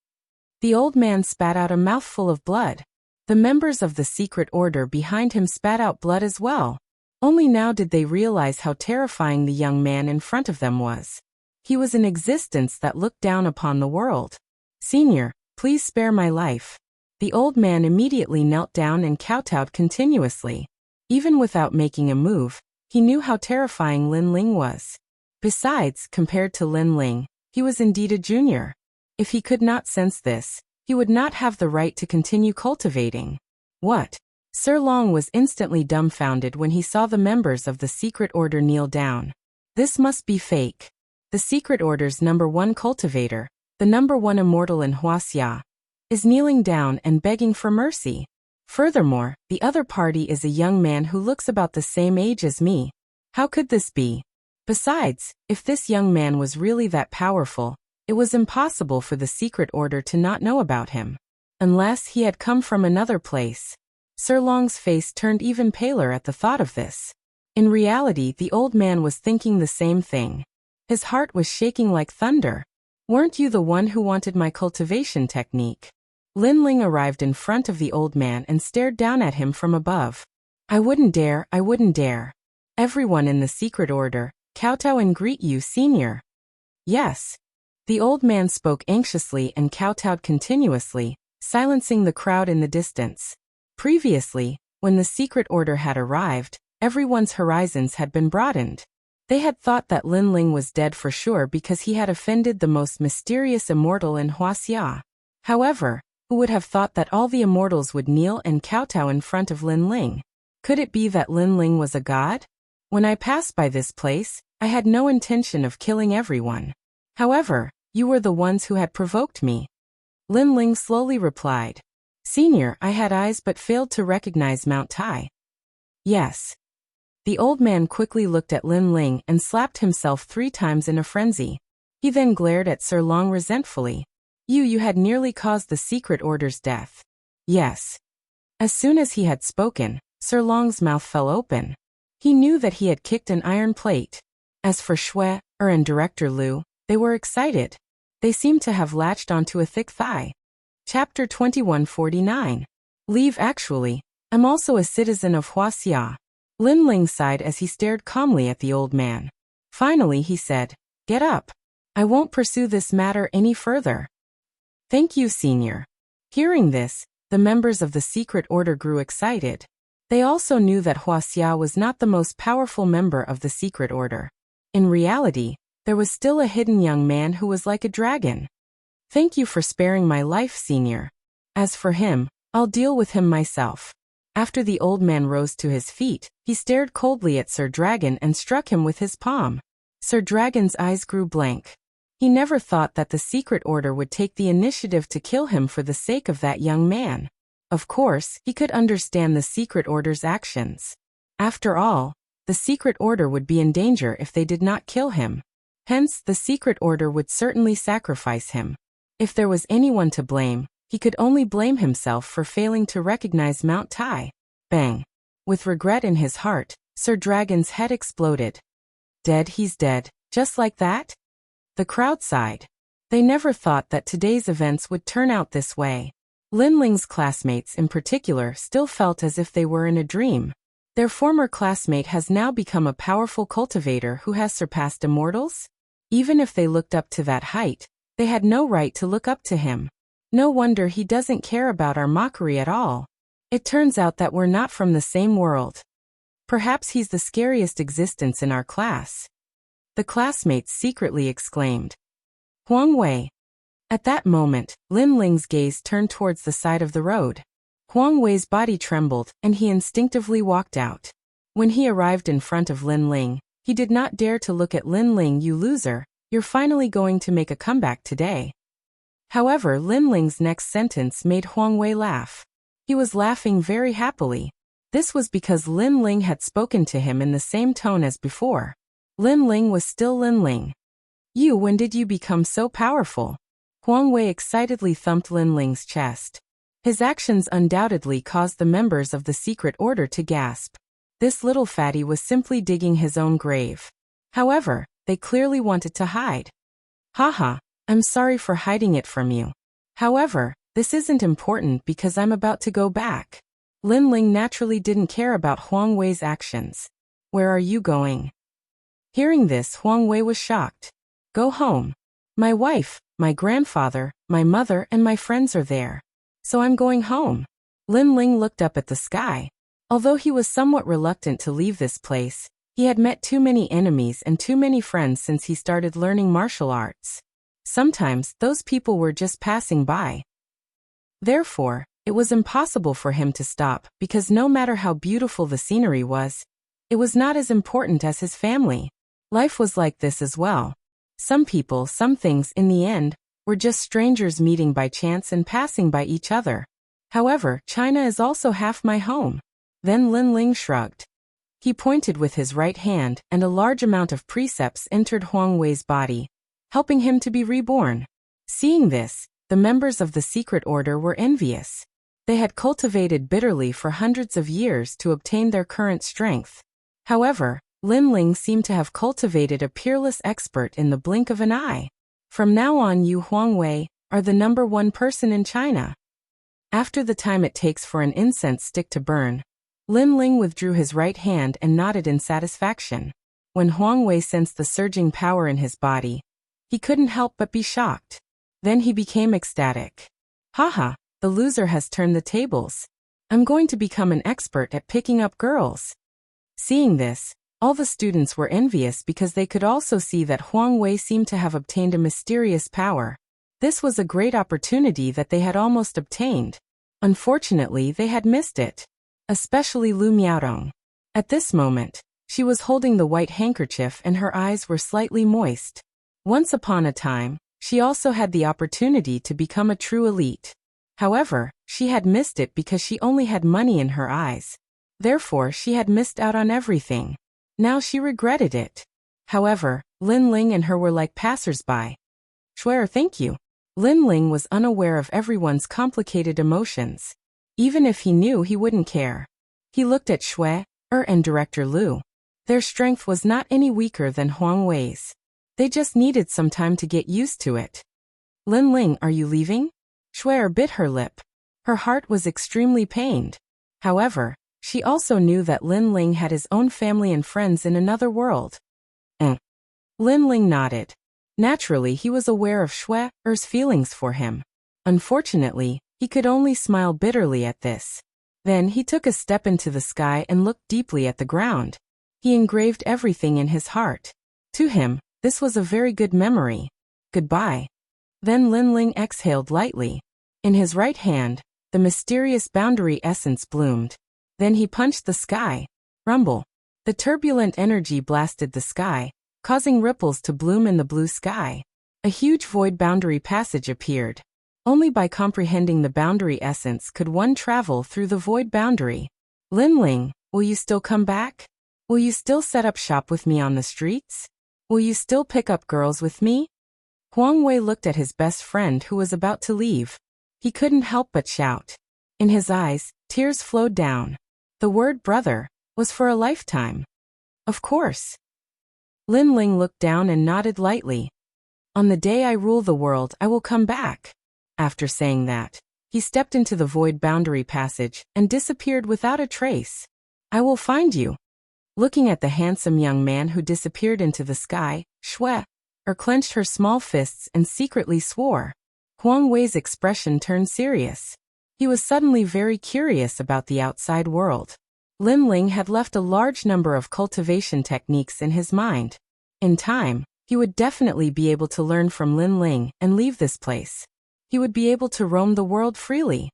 The old man spat out a mouthful of blood. The members of the Secret Order behind him spat out blood as well. Only now did they realize how terrifying the young man in front of them was. He was an existence that looked down upon the world. Senior, please spare my life. The old man immediately knelt down and kowtowed continuously. Even without making a move, he knew how terrifying Lin Ling was. Besides, compared to Lin Ling, he was indeed a junior. If he could not sense this, he would not have the right to continue cultivating. What? Sir Long was instantly dumbfounded when he saw the members of the Secret Order kneel down. This must be fake. The Secret Order's #1 cultivator, the #1 immortal in Wuxia, is kneeling down and begging for mercy. Furthermore, the other party is a young man who looks about the same age as me. How could this be? Besides, if this young man was really that powerful, it was impossible for the Secret Order to not know about him. Unless he had come from another place. Sir Long's face turned even paler at the thought of this. In reality, the old man was thinking the same thing. His heart was shaking like thunder. Weren't you the one who wanted my cultivation technique? Lin Ling arrived in front of the old man and stared down at him from above. I wouldn't dare, I wouldn't dare. Everyone in the Secret Order, kowtow and greet you, senior. Yes. The old man spoke anxiously and kowtowed continuously, silencing the crowd in the distance. Previously, when the Secret Order had arrived, everyone's horizons had been broadened. They had thought that Lin Ling was dead for sure because he had offended the most mysterious immortal in Wuxia. However, who would have thought that all the immortals would kneel and kowtow in front of Lin Ling? Could it be that Lin Ling was a god? When I passed by this place, I had no intention of killing everyone. However, You were the ones who had provoked me. Lin Ling slowly replied. Senior, I had eyes but failed to recognize Mount Tai. Yes. The old man quickly looked at Lin Ling and slapped himself 3 times in a frenzy. He then glared at Sir Long resentfully. You had nearly caused the secret order's death. Yes. As soon as he had spoken, Sir Long's mouth fell open. He knew that he had kicked an iron plate. As for Shui, and Director Liu, they were excited. They seemed to have latched onto a thick thigh. Chapter 2149. Leave actually. I'm also a citizen of Wuxia. Lin Ling sighed as he stared calmly at the old man. Finally he said, Get up. I won't pursue this matter any further. Thank you, Senior. Hearing this, the members of the secret order grew excited. They also knew that Wuxia was not the most powerful member of the secret order. In reality, there was still a hidden young man who was like a dragon. Thank you for sparing my life, Senior. As for him, I'll deal with him myself. After the old man rose to his feet, he stared coldly at Sir Dragon and struck him with his palm. Sir Dragon's eyes grew blank. He never thought that the secret order would take the initiative to kill him for the sake of that young man. Of course, he could understand the secret order's actions. After all, the secret order would be in danger if they did not kill him. Hence, the secret order would certainly sacrifice him. If there was anyone to blame, he could only blame himself for failing to recognize Mount Tai. Bang! With regret in his heart, Sir Dragon's head exploded. Dead, he's dead, just like that? The crowd sighed. They never thought that today's events would turn out this way. Lin Ling's classmates in particular still felt as if they were in a dream. Their former classmate has now become a powerful cultivator who has surpassed immortals? Even if they looked up to that height, they had no right to look up to him. No wonder he doesn't care about our mockery at all. It turns out that we're not from the same world. Perhaps he's the scariest existence in our class. The classmates secretly exclaimed. Huang Wei. At that moment, Lin Ling's gaze turned towards the side of the road. Huang Wei's body trembled, and he instinctively walked out. When he arrived in front of Lin Ling, he did not dare to look at Lin Ling. You loser, you're finally going to make a comeback today. However, Lin Ling's next sentence made Huang Wei laugh. He was laughing very happily. This was because Lin Ling had spoken to him in the same tone as before. Lin Ling was still Lin Ling. When did you become so powerful? Huang Wei excitedly thumped Lin Ling's chest. His actions undoubtedly caused the members of the secret order to gasp. This little fatty was simply digging his own grave. However, they clearly wanted to hide. Haha, I'm sorry for hiding it from you. However, this isn't important because I'm about to go back. Lin Ling naturally didn't care about Huang Wei's actions. Where are you going? Hearing this, Huang Wei was shocked. Go home. My wife, my grandfather, my mother and my friends are there. So I'm going home. Lin Ling looked up at the sky. Although he was somewhat reluctant to leave this place, he had met too many enemies and too many friends since he started learning martial arts. Sometimes, those people were just passing by. Therefore, it was impossible for him to stop because no matter how beautiful the scenery was, it was not as important as his family. Life was like this as well. Some people, some things in the end, were just strangers meeting by chance and passing by each other. However, China is also half my home. Then Lin Ling shrugged. He pointed with his right hand and a large amount of precepts entered Huang Wei's body, helping him to be reborn. Seeing this, the members of the secret order were envious. They had cultivated bitterly for hundreds of years to obtain their current strength. However, Lin Ling seemed to have cultivated a peerless expert in the blink of an eye. From now on, you Huang Wei are the #1 person in China. After the time it takes for an incense stick to burn, Lin Ling withdrew his right hand and nodded in satisfaction. When Huang Wei sensed the surging power in his body, he couldn't help but be shocked. Then he became ecstatic. Haha, the loser has turned the tables. I'm going to become an expert at picking up girls. Seeing this, all the students were envious because they could also see that Huang Wei seemed to have obtained a mysterious power. This was a great opportunity that they had almost obtained. Unfortunately, they had missed it. Especially Lu Miaodong. At this moment, she was holding the white handkerchief and her eyes were slightly moist. Once upon a time, She also had the opportunity to become a true elite. However, she had missed it because she only had money in her eyes. Therefore, she had missed out on everything. Now she regretted it. However, Lin Ling and her were like passers-by. Swear thank you. Lin Ling was unaware of everyone's complicated emotions. Even if he knew, he wouldn't care. He looked at Shui, and Director Liu. Their strength was not any weaker than Huang Wei's. They just needed some time to get used to it. Lin Ling, are you leaving? Shui bit her lip. Her heart was extremely pained. However, she also knew that Lin Ling had his own family and friends in another world. Lin Ling nodded. Naturally, he was aware of Shui's feelings for him. Unfortunately, he could only smile bitterly at this. Then he took a step into the sky and looked deeply at the ground. He engraved everything in his heart. To him, this was a very good memory. Goodbye. Then Lin Ling exhaled lightly. In his right hand, the mysterious boundary essence bloomed. Then he punched the sky. Rumble. The turbulent energy blasted the sky, causing ripples to bloom in the blue sky. A huge void boundary passage appeared. Only by comprehending the boundary essence could one travel through the void boundary. Lin Ling, will you still come back? Will you still set up shop with me on the streets? Will you still pick up girls with me? Huang Wei looked at his best friend who was about to leave. He couldn't help but shout. In his eyes, tears flowed down. The word brother was for a lifetime. Of course. Lin Ling looked down and nodded lightly. On the day I rule the world, I will come back. After saying that, he stepped into the void boundary passage and disappeared without a trace. I will find you. Looking at the handsome young man who disappeared into the sky, Shui clenched her small fists and secretly swore. Huang Wei's expression turned serious. He was suddenly very curious about the outside world. Lin Ling had left a large number of cultivation techniques in his mind. In time, he would definitely be able to learn from Lin Ling and leave this place. He would be able to roam the world freely.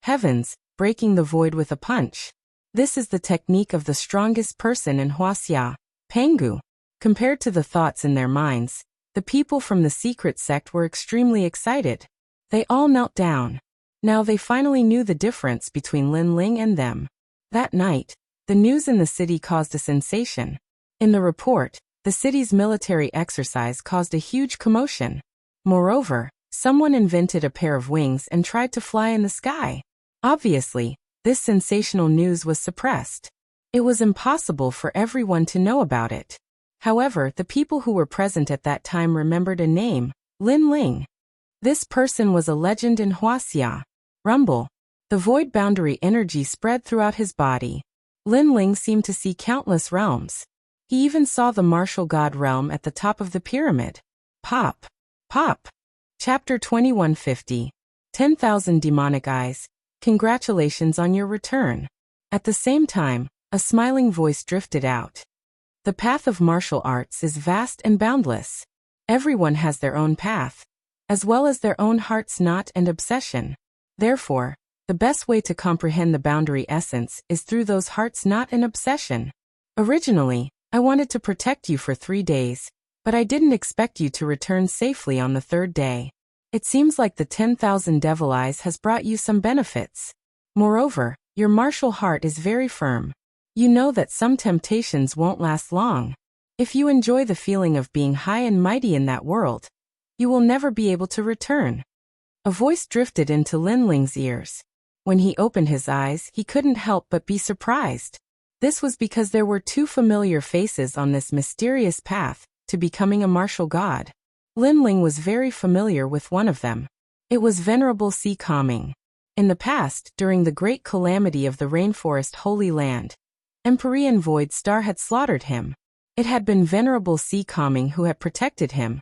Heavens, breaking the void with a punch. This is the technique of the strongest person in Wuxia, Pengu. Compared to the thoughts in their minds, the people from the secret sect were extremely excited. They all knelt down. Now they finally knew the difference between Lin Ling and them. That night, the news in the city caused a sensation. In the report, the city's military exercise caused a huge commotion. Moreover, someone invented a pair of wings and tried to fly in the sky. Obviously, this sensational news was suppressed. It was impossible for everyone to know about it. However, the people who were present at that time remembered a name, Lin Ling. This person was a legend in Wuxia. Rumble. The void boundary energy spread throughout his body. Lin Ling seemed to see countless realms. He even saw the martial god realm at the top of the pyramid. Pop. Pop. Chapter 2150. 10,000 demonic eyes. Congratulations on your return. At the same time, a smiling voice drifted out. The path of martial arts is vast and boundless. Everyone has their own path, as well as their own heart's knot and obsession. Therefore, the best way to comprehend the boundary essence is through those heart's knot and obsession. Originally, I wanted to protect you for 3 days, but I didn't expect you to return safely on the 3rd day. It seems like the 10,000 devil eyes has brought you some benefits. Moreover, your martial heart is very firm. You know that some temptations won't last long. If you enjoy the feeling of being high and mighty in that world, you will never be able to return. A voice drifted into Lin Ling's ears. When he opened his eyes, he couldn't help but be surprised. This was because there were 2 familiar faces on this mysterious path to becoming a martial god. Lin Ling was very familiar with one of them. It was Venerable Sea Calming. In the past, during the great calamity of the Rainforest Holy Land, Empyrean Void Star had slaughtered him. It had been Venerable Sea Calming who had protected him,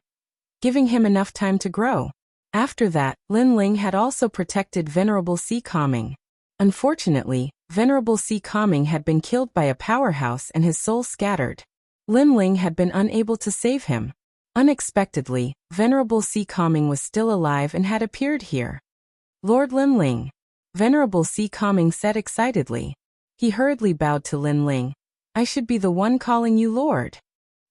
giving him enough time to grow. After that, Lin Ling had also protected Venerable Sea Calming. Unfortunately, Venerable Sea Calming had been killed by a powerhouse and his soul scattered. Lin Ling had been unable to save him. Unexpectedly, Venerable Sea Calming was still alive and had appeared here. Lord Lin Ling. Venerable Sea Calming said excitedly. He hurriedly bowed to Lin Ling. I should be the one calling you Lord.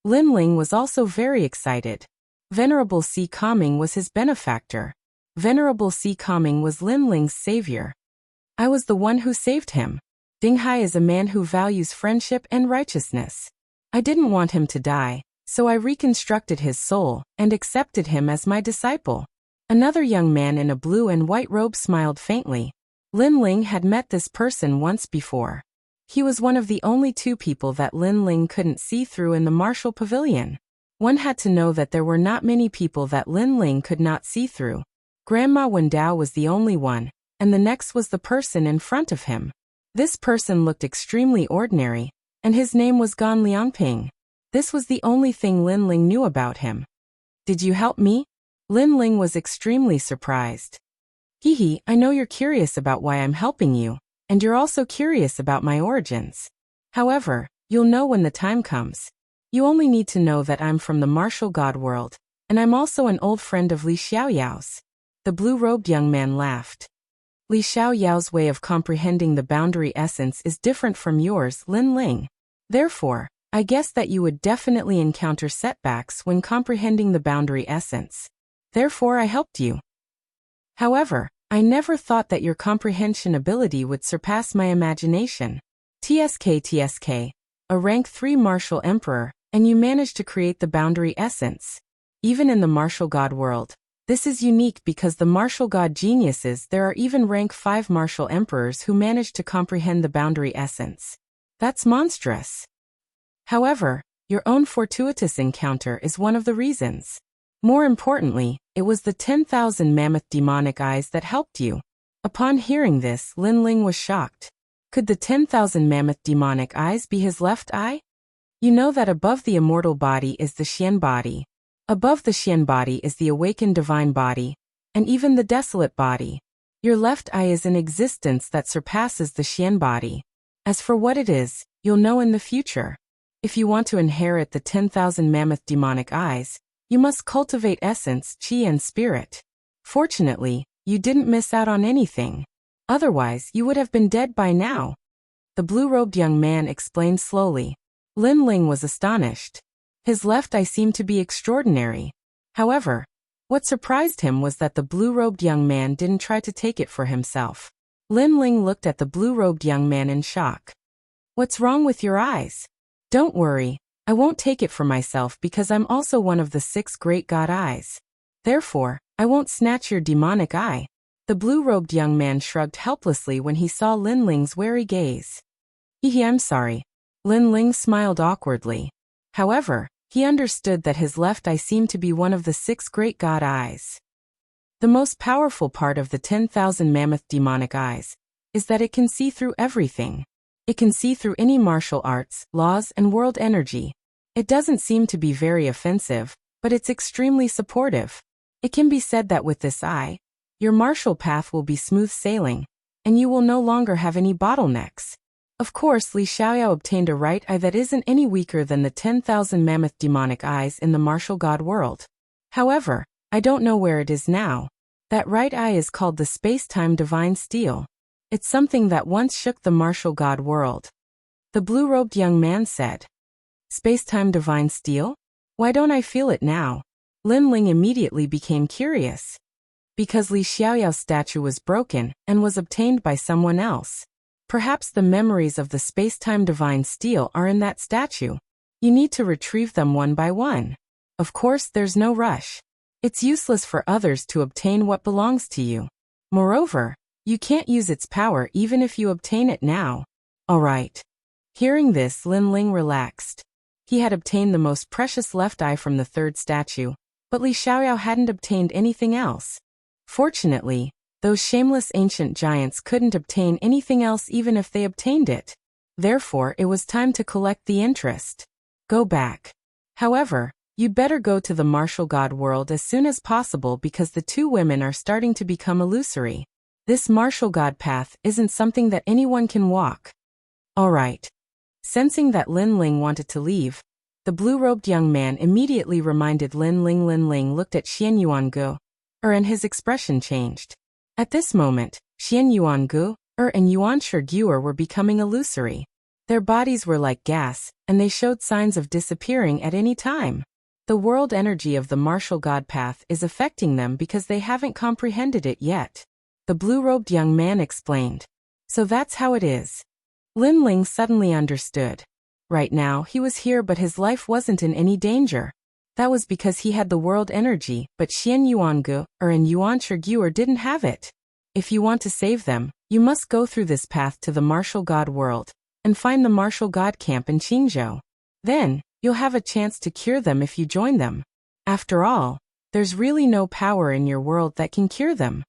Lin Ling was also very excited. Venerable Si Kaming was his benefactor. Venerable Si Kaming was Lin Ling's savior. I was the one who saved him. Ding Hai is a man who values friendship and righteousness. I didn't want him to die, so I reconstructed his soul and accepted him as my disciple. Another young man in a blue and white robe smiled faintly. Lin Ling had met this person once before. He was one of the only two people that Lin Ling couldn't see through in the martial pavilion. One had to know that there were not many people that Lin Ling could not see through. Grandma Wendao was the only one, and the next was the person in front of him. This person looked extremely ordinary, and his name was Gan Liangping. This was the only thing Lin Ling knew about him. Did you help me? Lin Ling was extremely surprised. Hehe, I know you're curious about why I'm helping you, and you're also curious about my origins. However, you'll know when the time comes. You only need to know that I'm from the martial god world, and I'm also an old friend of Li Xiaoyao's. The blue-robed young man laughed. Li Xiaoyao's way of comprehending the boundary essence is different from yours, Lin Ling. Therefore, I guess that you would definitely encounter setbacks when comprehending the boundary essence. Therefore, I helped you. However, I never thought that your comprehension ability would surpass my imagination. TSK, a rank 3 martial emperor, and you managed to create the boundary essence. Even in the martial god world, this is unique because the martial god geniuses, there are even rank 5 martial emperors who managed to comprehend the boundary essence. That's monstrous. However, your own fortuitous encounter is one of the reasons. More importantly, it was the 10,000 mammoth demonic eyes that helped you. Upon hearing this, Lin Ling was shocked. Could the 10,000 mammoth demonic eyes be his left eye? You know that above the immortal body is the Xian body. Above the Xian body is the awakened divine body, and even the desolate body. Your left eye is an existence that surpasses the Xian body. As for what it is, you'll know in the future. If you want to inherit the 10,000 mammoth demonic eyes, you must cultivate essence, chi and spirit. Fortunately, you didn't miss out on anything. Otherwise, you would have been dead by now. The blue-robed young man explained slowly. Lin Ling was astonished. His left eye seemed to be extraordinary. However, what surprised him was that the blue-robed young man didn't try to take it for himself. Lin Ling looked at the blue-robed young man in shock. What's wrong with your eyes? Don't worry. I won't take it for myself because I'm also one of the 6 great god eyes. Therefore, I won't snatch your demonic eye. The blue-robed young man shrugged helplessly when he saw Lin Ling's wary gaze. I'm sorry. Lin Ling smiled awkwardly. However, he understood that his left eye seemed to be one of the 6 great god eyes. The most powerful part of the 10,000 mammoth demonic eyes is that it can see through everything. It can see through any martial arts, laws, and world energy. It doesn't seem to be very offensive, but it's extremely supportive. It can be said that with this eye, your martial path will be smooth sailing, and you will no longer have any bottlenecks. Of course, Li Xiaoyao obtained a right eye that isn't any weaker than the 10,000 mammoth demonic eyes in the martial god world. However, I don't know where it is now. That right eye is called the space-time divine steel. It's something that once shook the martial god world. The blue-robed young man said. Space-time divine steel? Why don't I feel it now? Lin Ling immediately became curious. Because Li Xiaoyao's statue was broken and was obtained by someone else. Perhaps the memories of the space-time divine steel are in that statue. You need to retrieve them one by one. Of course, there's no rush. It's useless for others to obtain what belongs to you. Moreover, you can't use its power even if you obtain it now. Alright. Hearing this, Lin Ling relaxed. He had obtained the most precious left eye from the 3rd statue, but Li Xiaoyao hadn't obtained anything else. Fortunately, those shameless ancient giants couldn't obtain anything else even if they obtained it. Therefore, it was time to collect the interest. Go back. However, you'd better go to the martial god world as soon as possible because the 2 women are starting to become illusory. This martial god path isn't something that anyone can walk. Alright. Sensing that Lin Ling wanted to leave, the blue-robed young man immediately reminded Lin Ling. Lin Ling looked at Xian Yuangu, and his expression changed. At this moment, Xian Yuangu, and Yuan Shiguer were becoming illusory. Their bodies were like gas, and they showed signs of disappearing at any time. The world energy of the martial god path is affecting them because they haven't comprehended it yet. The blue-robed young man explained. So that's how it is. Lin Ling suddenly understood. Right now, he was here but his life wasn't in any danger. That was because he had the world energy, but Xian Yuangu, and Yuan Shiguer didn't have it. If you want to save them, you must go through this path to the martial god world, and find the martial god camp in Qingzhou. Then, you'll have a chance to cure them if you join them. After all, there's really no power in your world that can cure them.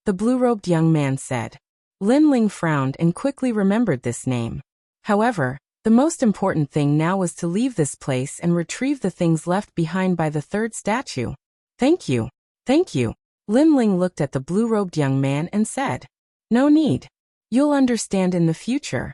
The blue-robed young man said. Lin Ling frowned and quickly remembered this name. However, the most important thing now was to leave this place and retrieve the things left behind by the third statue. Thank you. Thank you. Lin Ling looked at the blue-robed young man and said. No need. You'll understand in the future.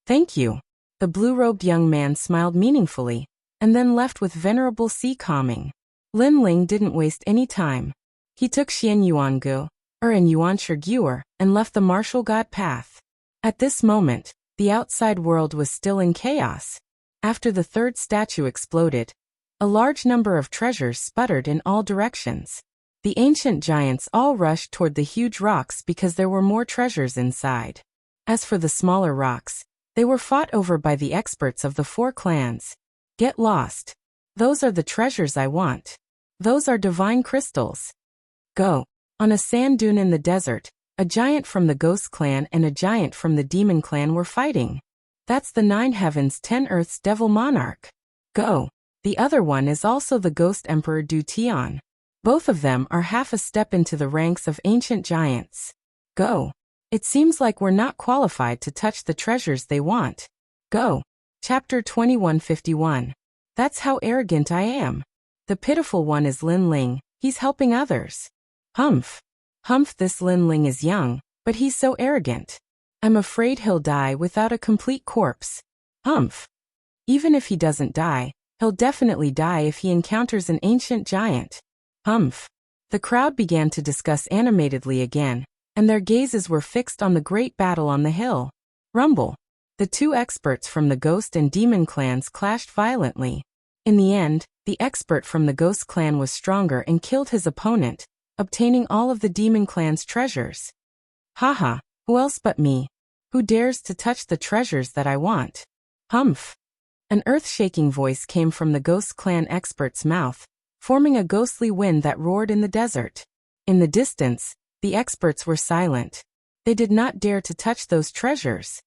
Thank you. The blue-robed young man smiled meaningfully, and then left with venerable sea calming. Lin Ling didn't waste any time. He took Xian Yuangu, and Yuan Shiguer, and left the martial god path. At this moment, the outside world was still in chaos. After the third statue exploded, a large number of treasures sputtered in all directions. The ancient giants all rushed toward the huge rocks because there were more treasures inside. As for the smaller rocks, they were fought over by the experts of the 4 clans. Get lost. Those are the treasures I want. Those are divine crystals. Go. On a sand dune in the desert, a giant from the Ghost clan and a giant from the Demon clan were fighting. That's the 9 heavens 10 earths devil monarch. Go. The other one is also the Ghost Emperor Du Tian. Both of them are half a step into the ranks of ancient giants. Go. It seems like we're not qualified to touch the treasures they want. Go. Chapter 2151. That's how arrogant I am. The pitiful one is Lin Ling, he's helping others. Humph. Humph, this Lin Ling is young, but he's so arrogant. I'm afraid he'll die without a complete corpse. Humph. Even if he doesn't die, he'll definitely die if he encounters an ancient giant. Humph. The crowd began to discuss animatedly again, and their gazes were fixed on the great battle on the hill. Rumble. The 2 experts from the Ghost and Demon clans clashed violently. In the end, the expert from the Ghost clan was stronger and killed his opponent, obtaining all of the Demon clan's treasures. Haha, who else but me? Who dares to touch the treasures that I want? Humph. An earth-shaking voice came from the Ghost clan expert's mouth, forming a ghostly wind that roared in the desert. In the distance, the experts were silent. They did not dare to touch those treasures.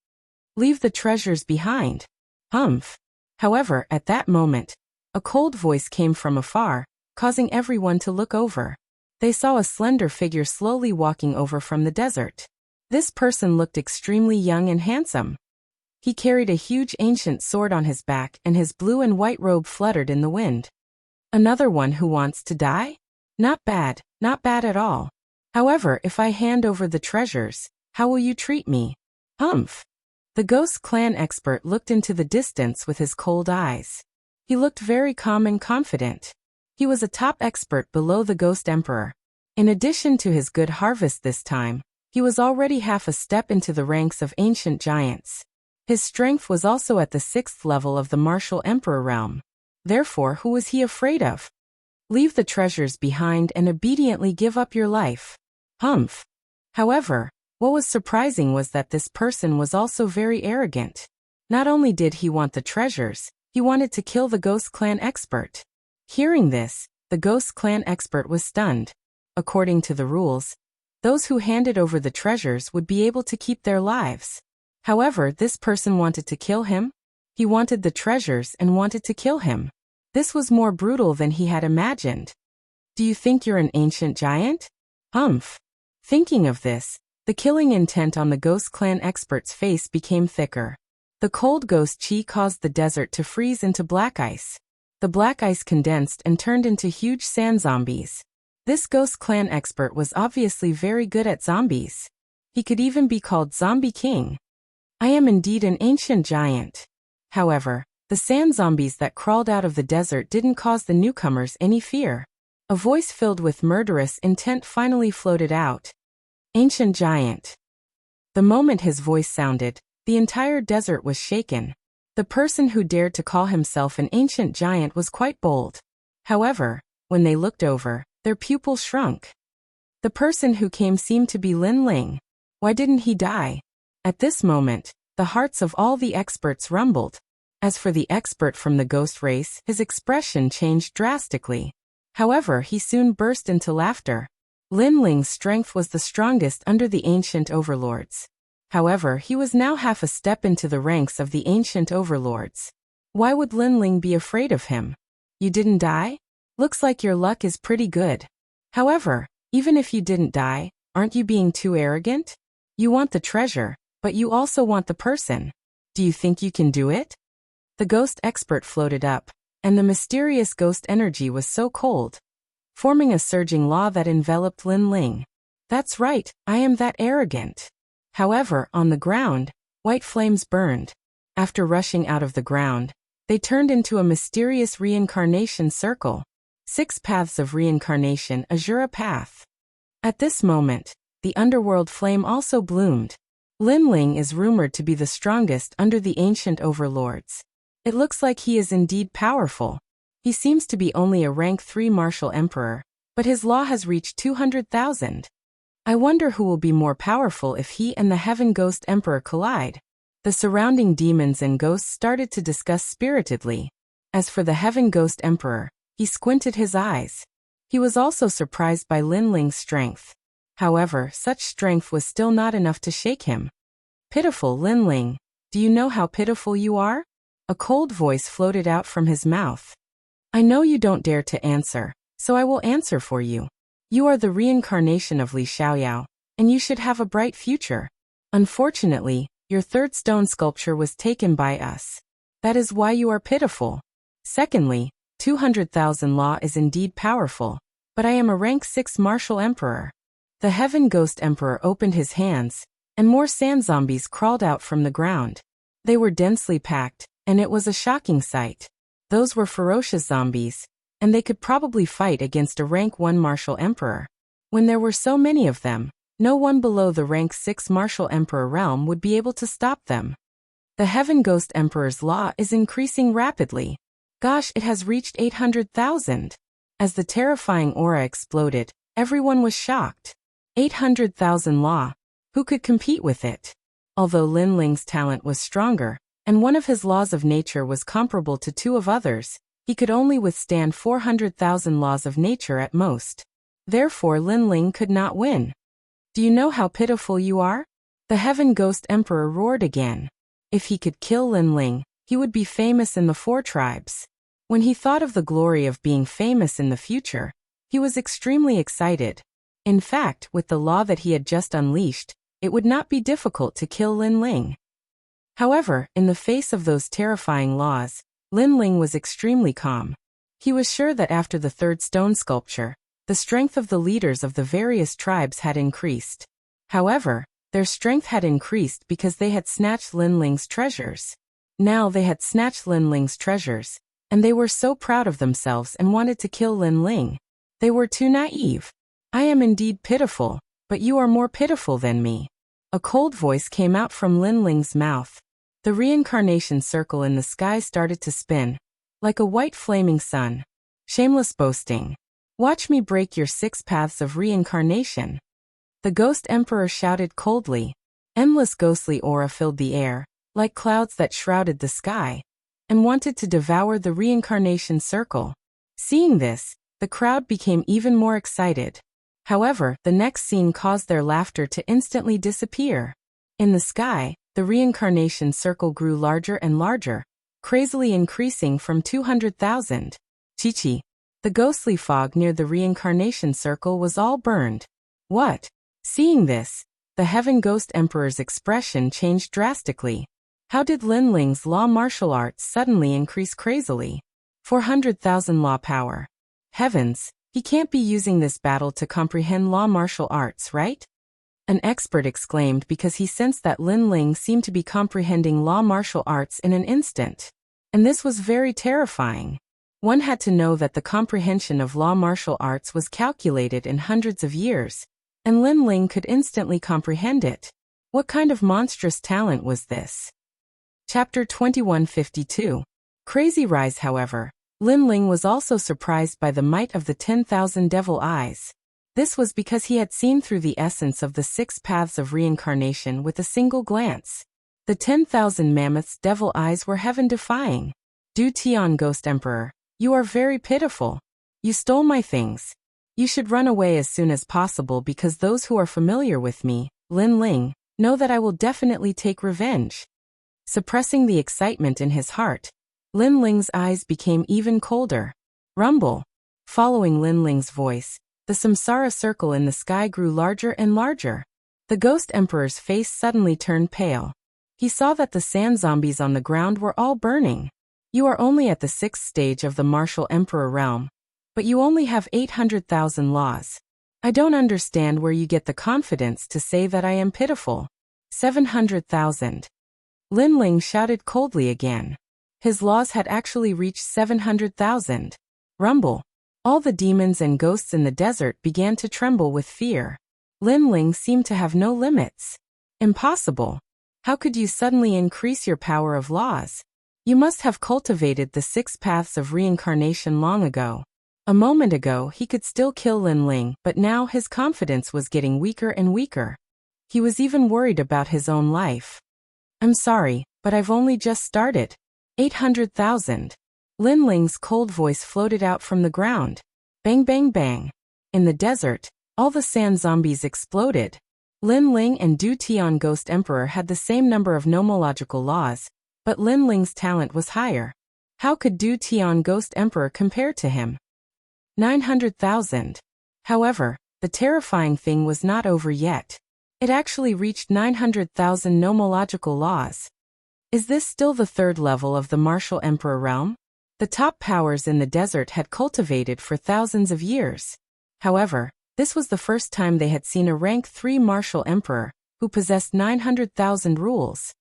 Leave the treasures behind. Humph. However, at that moment, a cold voice came from afar, causing everyone to look over. They saw a slender figure slowly walking over from the desert. This person looked extremely young and handsome. He carried a huge ancient sword on his back and his blue and white robe fluttered in the wind. Another one who wants to die? Not bad at all. However, if I hand over the treasures, how will you treat me? Humph. The Ghost clan expert looked into the distance with his cold eyes. He looked very calm and confident. He was a top expert below the Ghost Emperor. In addition to his good harvest this time, he was already half a step into the ranks of ancient giants. His strength was also at the 6th level of the martial emperor realm. Therefore, who was he afraid of? Leave the treasures behind and obediently give up your life. Humph. However, what was surprising was that this person was also very arrogant. Not only did he want the treasures, he wanted to kill the Ghost clan expert. Hearing this, the Ghost clan expert was stunned. According to the rules, those who handed over the treasures would be able to keep their lives. However, this person wanted to kill him. He wanted the treasures and wanted to kill him. This was more brutal than he had imagined. Do you think you're an ancient giant? Humph. Thinking of this, the killing intent on the Ghost clan expert's face became thicker. The cold ghost chi caused the desert to freeze into black ice. The black ice condensed and turned into huge sand zombies. This Ghost clan expert was obviously very good at zombies. He could even be called Zombie King. I am indeed an ancient giant. However, the sand zombies that crawled out of the desert didn't cause the newcomers any fear. A voice filled with murderous intent finally floated out. Ancient giant. The moment his voice sounded, the entire desert was shaken. The person who dared to call himself an ancient giant was quite bold. However, when they looked over, their pupils shrunk. The person who came seemed to be Lin Ling. Why didn't he die? At this moment, the hearts of all the experts rumbled. As for the expert from the ghost race, his expression changed drastically. However, he soon burst into laughter. Lin Ling's strength was the strongest under the ancient overlords. However, he was now half a step into the ranks of the ancient overlords. Why would Lin Ling be afraid of him? You didn't die? Looks like your luck is pretty good. However, even if you didn't die, aren't you being too arrogant? You want the treasure, but you also want the person. Do you think you can do it? The ghost expert floated up, and the mysterious ghost energy was so cold, forming a surging law that enveloped Lin Ling. That's right, I am that arrogant. However, on the ground, white flames burned. After rushing out of the ground, they turned into a mysterious reincarnation circle. 6 paths of reincarnation, Azura path. At this moment, the underworld flame also bloomed. Lin Ling is rumored to be the strongest under the ancient overlords. It looks like he is indeed powerful. He seems to be only a rank 3 martial emperor, but his law has reached 200,000. I wonder who will be more powerful if he and the Heaven Ghost Emperor collide. The surrounding demons and ghosts started to discuss spiritedly. As for the Heaven Ghost Emperor, he squinted his eyes. He was also surprised by Lin Ling's strength. However, such strength was still not enough to shake him. Pitiful Lin Ling, do you know how pitiful you are? A cold voice floated out from his mouth. I know you don't dare to answer, so I will answer for you. You are the reincarnation of Li Xiaoyao, and you should have a bright future. Unfortunately, your 3rd stone sculpture was taken by us. That is why you are pitiful. Secondly, 200,000 law is indeed powerful, but I am a rank 6 martial emperor. The Heaven Ghost Emperor opened his hands, and more sand zombies crawled out from the ground. They were densely packed, and it was a shocking sight. Those were ferocious zombies, and they could probably fight against a rank 1 martial emperor. When there were so many of them, no one below the rank 6 martial emperor realm would be able to stop them. The Heaven Ghost Emperor's law is increasing rapidly. Gosh, it has reached 800,000. As the terrifying aura exploded, everyone was shocked. 800,000 law. Who could compete with it? Although Lin Ling's talent was stronger, and one of his laws of nature was comparable to 2 of others, he could only withstand 400,000 laws of nature at most. Therefore Lin Ling could not win. Do you know how pitiful you are? The Heaven Ghost Emperor roared again. If he could kill Lin Ling, he would be famous in the 4 tribes. When he thought of the glory of being famous in the future, he was extremely excited. In fact, with the law that he had just unleashed, it would not be difficult to kill Lin Ling. However, in the face of those terrifying laws, Lin Ling was extremely calm. He was sure that after the 3rd stone sculpture, the strength of the leaders of the various tribes had increased. However, their strength had increased because they had snatched Lin Ling's treasures. Now they had snatched Lin Ling's treasures, and they were so proud of themselves and wanted to kill Lin Ling. They were too naive. I am indeed pitiful, but you are more pitiful than me. A cold voice came out from Lin Ling's mouth. The reincarnation circle in the sky started to spin, like a white flaming sun. Shameless boasting. Watch me break your 6 paths of reincarnation. The Ghost Emperor shouted coldly. Endless ghostly aura filled the air, like clouds that shrouded the sky, and wanted to devour the reincarnation circle. Seeing this, the crowd became even more excited. However, the next scene caused their laughter to instantly disappear. In the sky, the reincarnation circle grew larger and larger, crazily increasing from 200,000. Chi-chi. The ghostly fog near the reincarnation circle was all burned. What? Seeing this, the Heaven Ghost Emperor's expression changed drastically. How did Lin Ling's law martial arts suddenly increase crazily? 400,000 law power. Heavens, he can't be using this battle to comprehend law martial arts, right? An expert exclaimed because he sensed that Lin Ling seemed to be comprehending law martial arts in an instant. And this was very terrifying. One had to know that the comprehension of law martial arts was calculated in hundreds of years, and Lin Ling could instantly comprehend it. What kind of monstrous talent was this? Chapter 2152. Crazy Rise. However, Lin Ling was also surprised by the might of the 10,000 devil eyes. This was because he had seen through the essence of the 6 paths of reincarnation with a single glance. The 10,000 mammoths' devil eyes were heaven-defying. Du Tian Ghost Emperor, you are very pitiful. You stole my things. You should run away as soon as possible because those who are familiar with me, Lin Ling, know that I will definitely take revenge. Suppressing the excitement in his heart, Lin Ling's eyes became even colder. Rumble. Following Lin Ling's voice, the samsara circle in the sky grew larger and larger. The Ghost Emperor's face suddenly turned pale. He saw that the sand zombies on the ground were all burning. You are only at the 6th stage of the Martial Emperor realm, but you only have 800,000 laws. I don't understand where you get the confidence to say that I am pitiful. 700,000. Lin Ling shouted coldly again. His laws had actually reached 700,000. Rumble. All the demons and ghosts in the desert began to tremble with fear. Lin Ling seemed to have no limits. Impossible. How could you suddenly increase your power of laws? You must have cultivated the 6 paths of reincarnation long ago. A moment ago he could still kill Lin Ling, but now his confidence was getting weaker and weaker. He was even worried about his own life. I'm sorry, but I've only just started. 800,000. Lin Ling's cold voice floated out from the ground. Bang bang bang. In the desert, all the sand zombies exploded. Lin Ling and Du Tian Ghost Emperor had the same number of nomological laws, but Lin Ling's talent was higher. How could Du Tian Ghost Emperor compare to him? 900,000. However, the terrifying thing was not over yet. It actually reached 900,000 nomological laws. Is this still the 3rd level of the Martial Emperor realm? The top powers in the desert had cultivated for thousands of years. However, this was the first time they had seen a rank 3 Martial Emperor, who possessed 900,000 rules.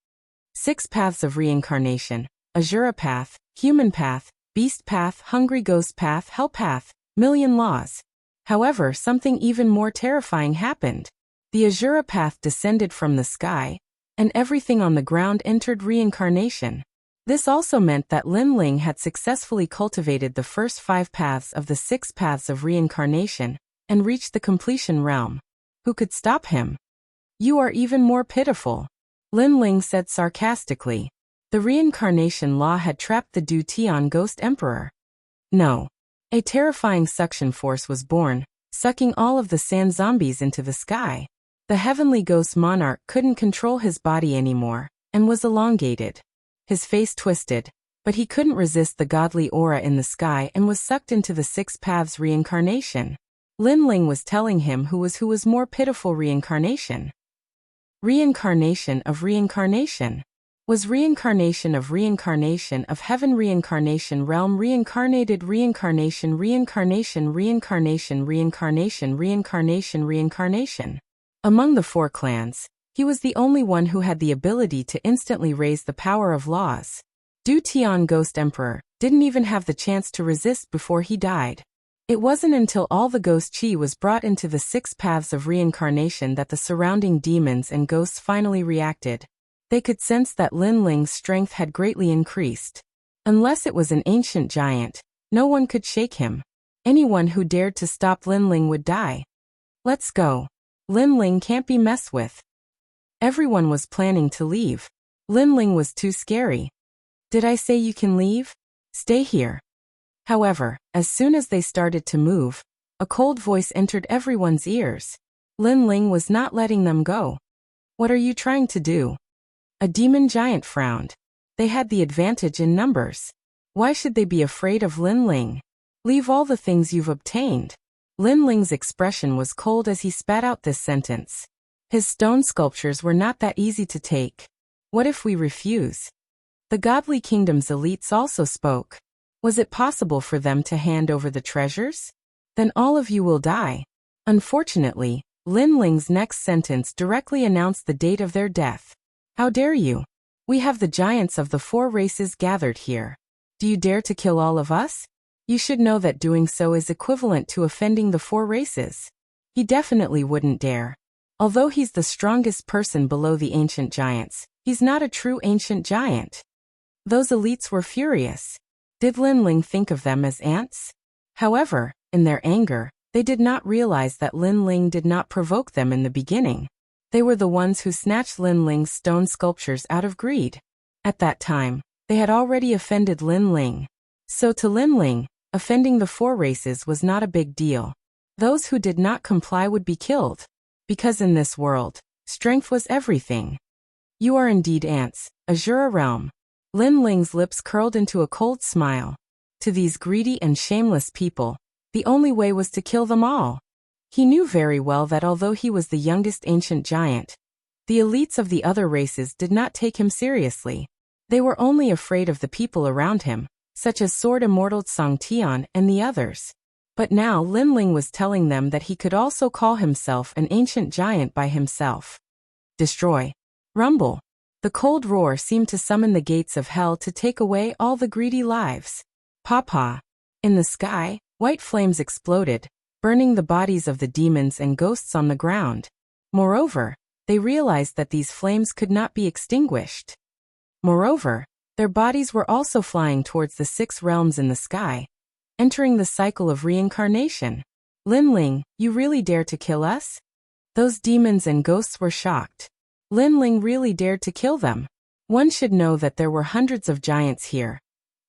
6 paths of reincarnation, Asura path, human path, beast path, hungry ghost path, hell path, million laws. However, something even more terrifying happened. The Asura path descended from the sky, and everything on the ground entered reincarnation. This also meant that Lin Ling had successfully cultivated the first 5 paths of the 6 paths of reincarnation, and reached the completion realm. Who could stop him? You are even more pitiful, Lin Ling said sarcastically. The reincarnation law had trapped the Du Tian Ghost Emperor. No. A terrifying suction force was born, sucking all of the sand zombies into the sky. The heavenly ghost monarch couldn't control his body anymore, and was elongated. His face twisted, but he couldn't resist the godly aura in the sky and was sucked into the 6 paths reincarnation. Lin Ling was telling him who was more pitiful reincarnation. Reincarnation of reincarnation. Was reincarnation of heaven reincarnation realm reincarnated reincarnation reincarnation reincarnation reincarnation reincarnation reincarnation. Among the 4 clans, he was the only one who had the ability to instantly raise the power of laws. Du Tian Ghost Emperor didn't even have the chance to resist before he died. It wasn't until all the ghost chi was brought into the 6 paths of reincarnation that the surrounding demons and ghosts finally reacted. They could sense that Lin Ling's strength had greatly increased. Unless it was an ancient giant, no one could shake him. Anyone who dared to stop Lin Ling would die. Let's go. Lin Ling can't be messed with. Everyone was planning to leave. Lin Ling was too scary. Did I say you can leave? Stay here. However, as soon as they started to move, a cold voice entered everyone's ears. Lin Ling was not letting them go. What are you trying to do? A demon giant frowned. They had the advantage in numbers. Why should they be afraid of Lin Ling? Leave all the things you've obtained. Lin Ling's expression was cold as he spat out this sentence. His stone sculptures were not that easy to take. What if we refuse? The godly kingdom's elites also spoke. Was it possible for them to hand over the treasures? Then all of you will die. Unfortunately, Lin Ling's next sentence directly announced the date of their death. How dare you? We have the giants of the 4 races gathered here. Do you dare to kill all of us? You should know that doing so is equivalent to offending the 4 races. He definitely wouldn't dare. Although he's the strongest person below the ancient giants, he's not a true ancient giant. Those elites were furious. Did Linling think of them as ants? However, in their anger, they did not realize that Linling did not provoke them in the beginning. They were the ones who snatched Linling's stone sculptures out of greed. At that time, they had already offended Linling. So to Linling, offending the four races was not a big deal. Those who did not comply would be killed. Because in this world, strength was everything. You are indeed ants, Azura realm. Linling's lips curled into a cold smile. To these greedy and shameless people, the only way was to kill them all. He knew very well that although he was the youngest ancient giant, the elites of the other races did not take him seriously. They were only afraid of the people around him, such as Sword Immortal Song Tian and the others. But now Linling was telling them that he could also call himself an ancient giant by himself. Destroy. Rumble. The cold roar seemed to summon the gates of hell to take away all the greedy lives. Papa. In the sky, white flames exploded, burning the bodies of the demons and ghosts on the ground. Moreover, they realized that these flames could not be extinguished. Moreover, their bodies were also flying towards the 6 realms in the sky, entering the cycle of reincarnation. Linling, you really dare to kill us? Those demons and ghosts were shocked. Linling really dared to kill them. One should know that there were hundreds of giants here,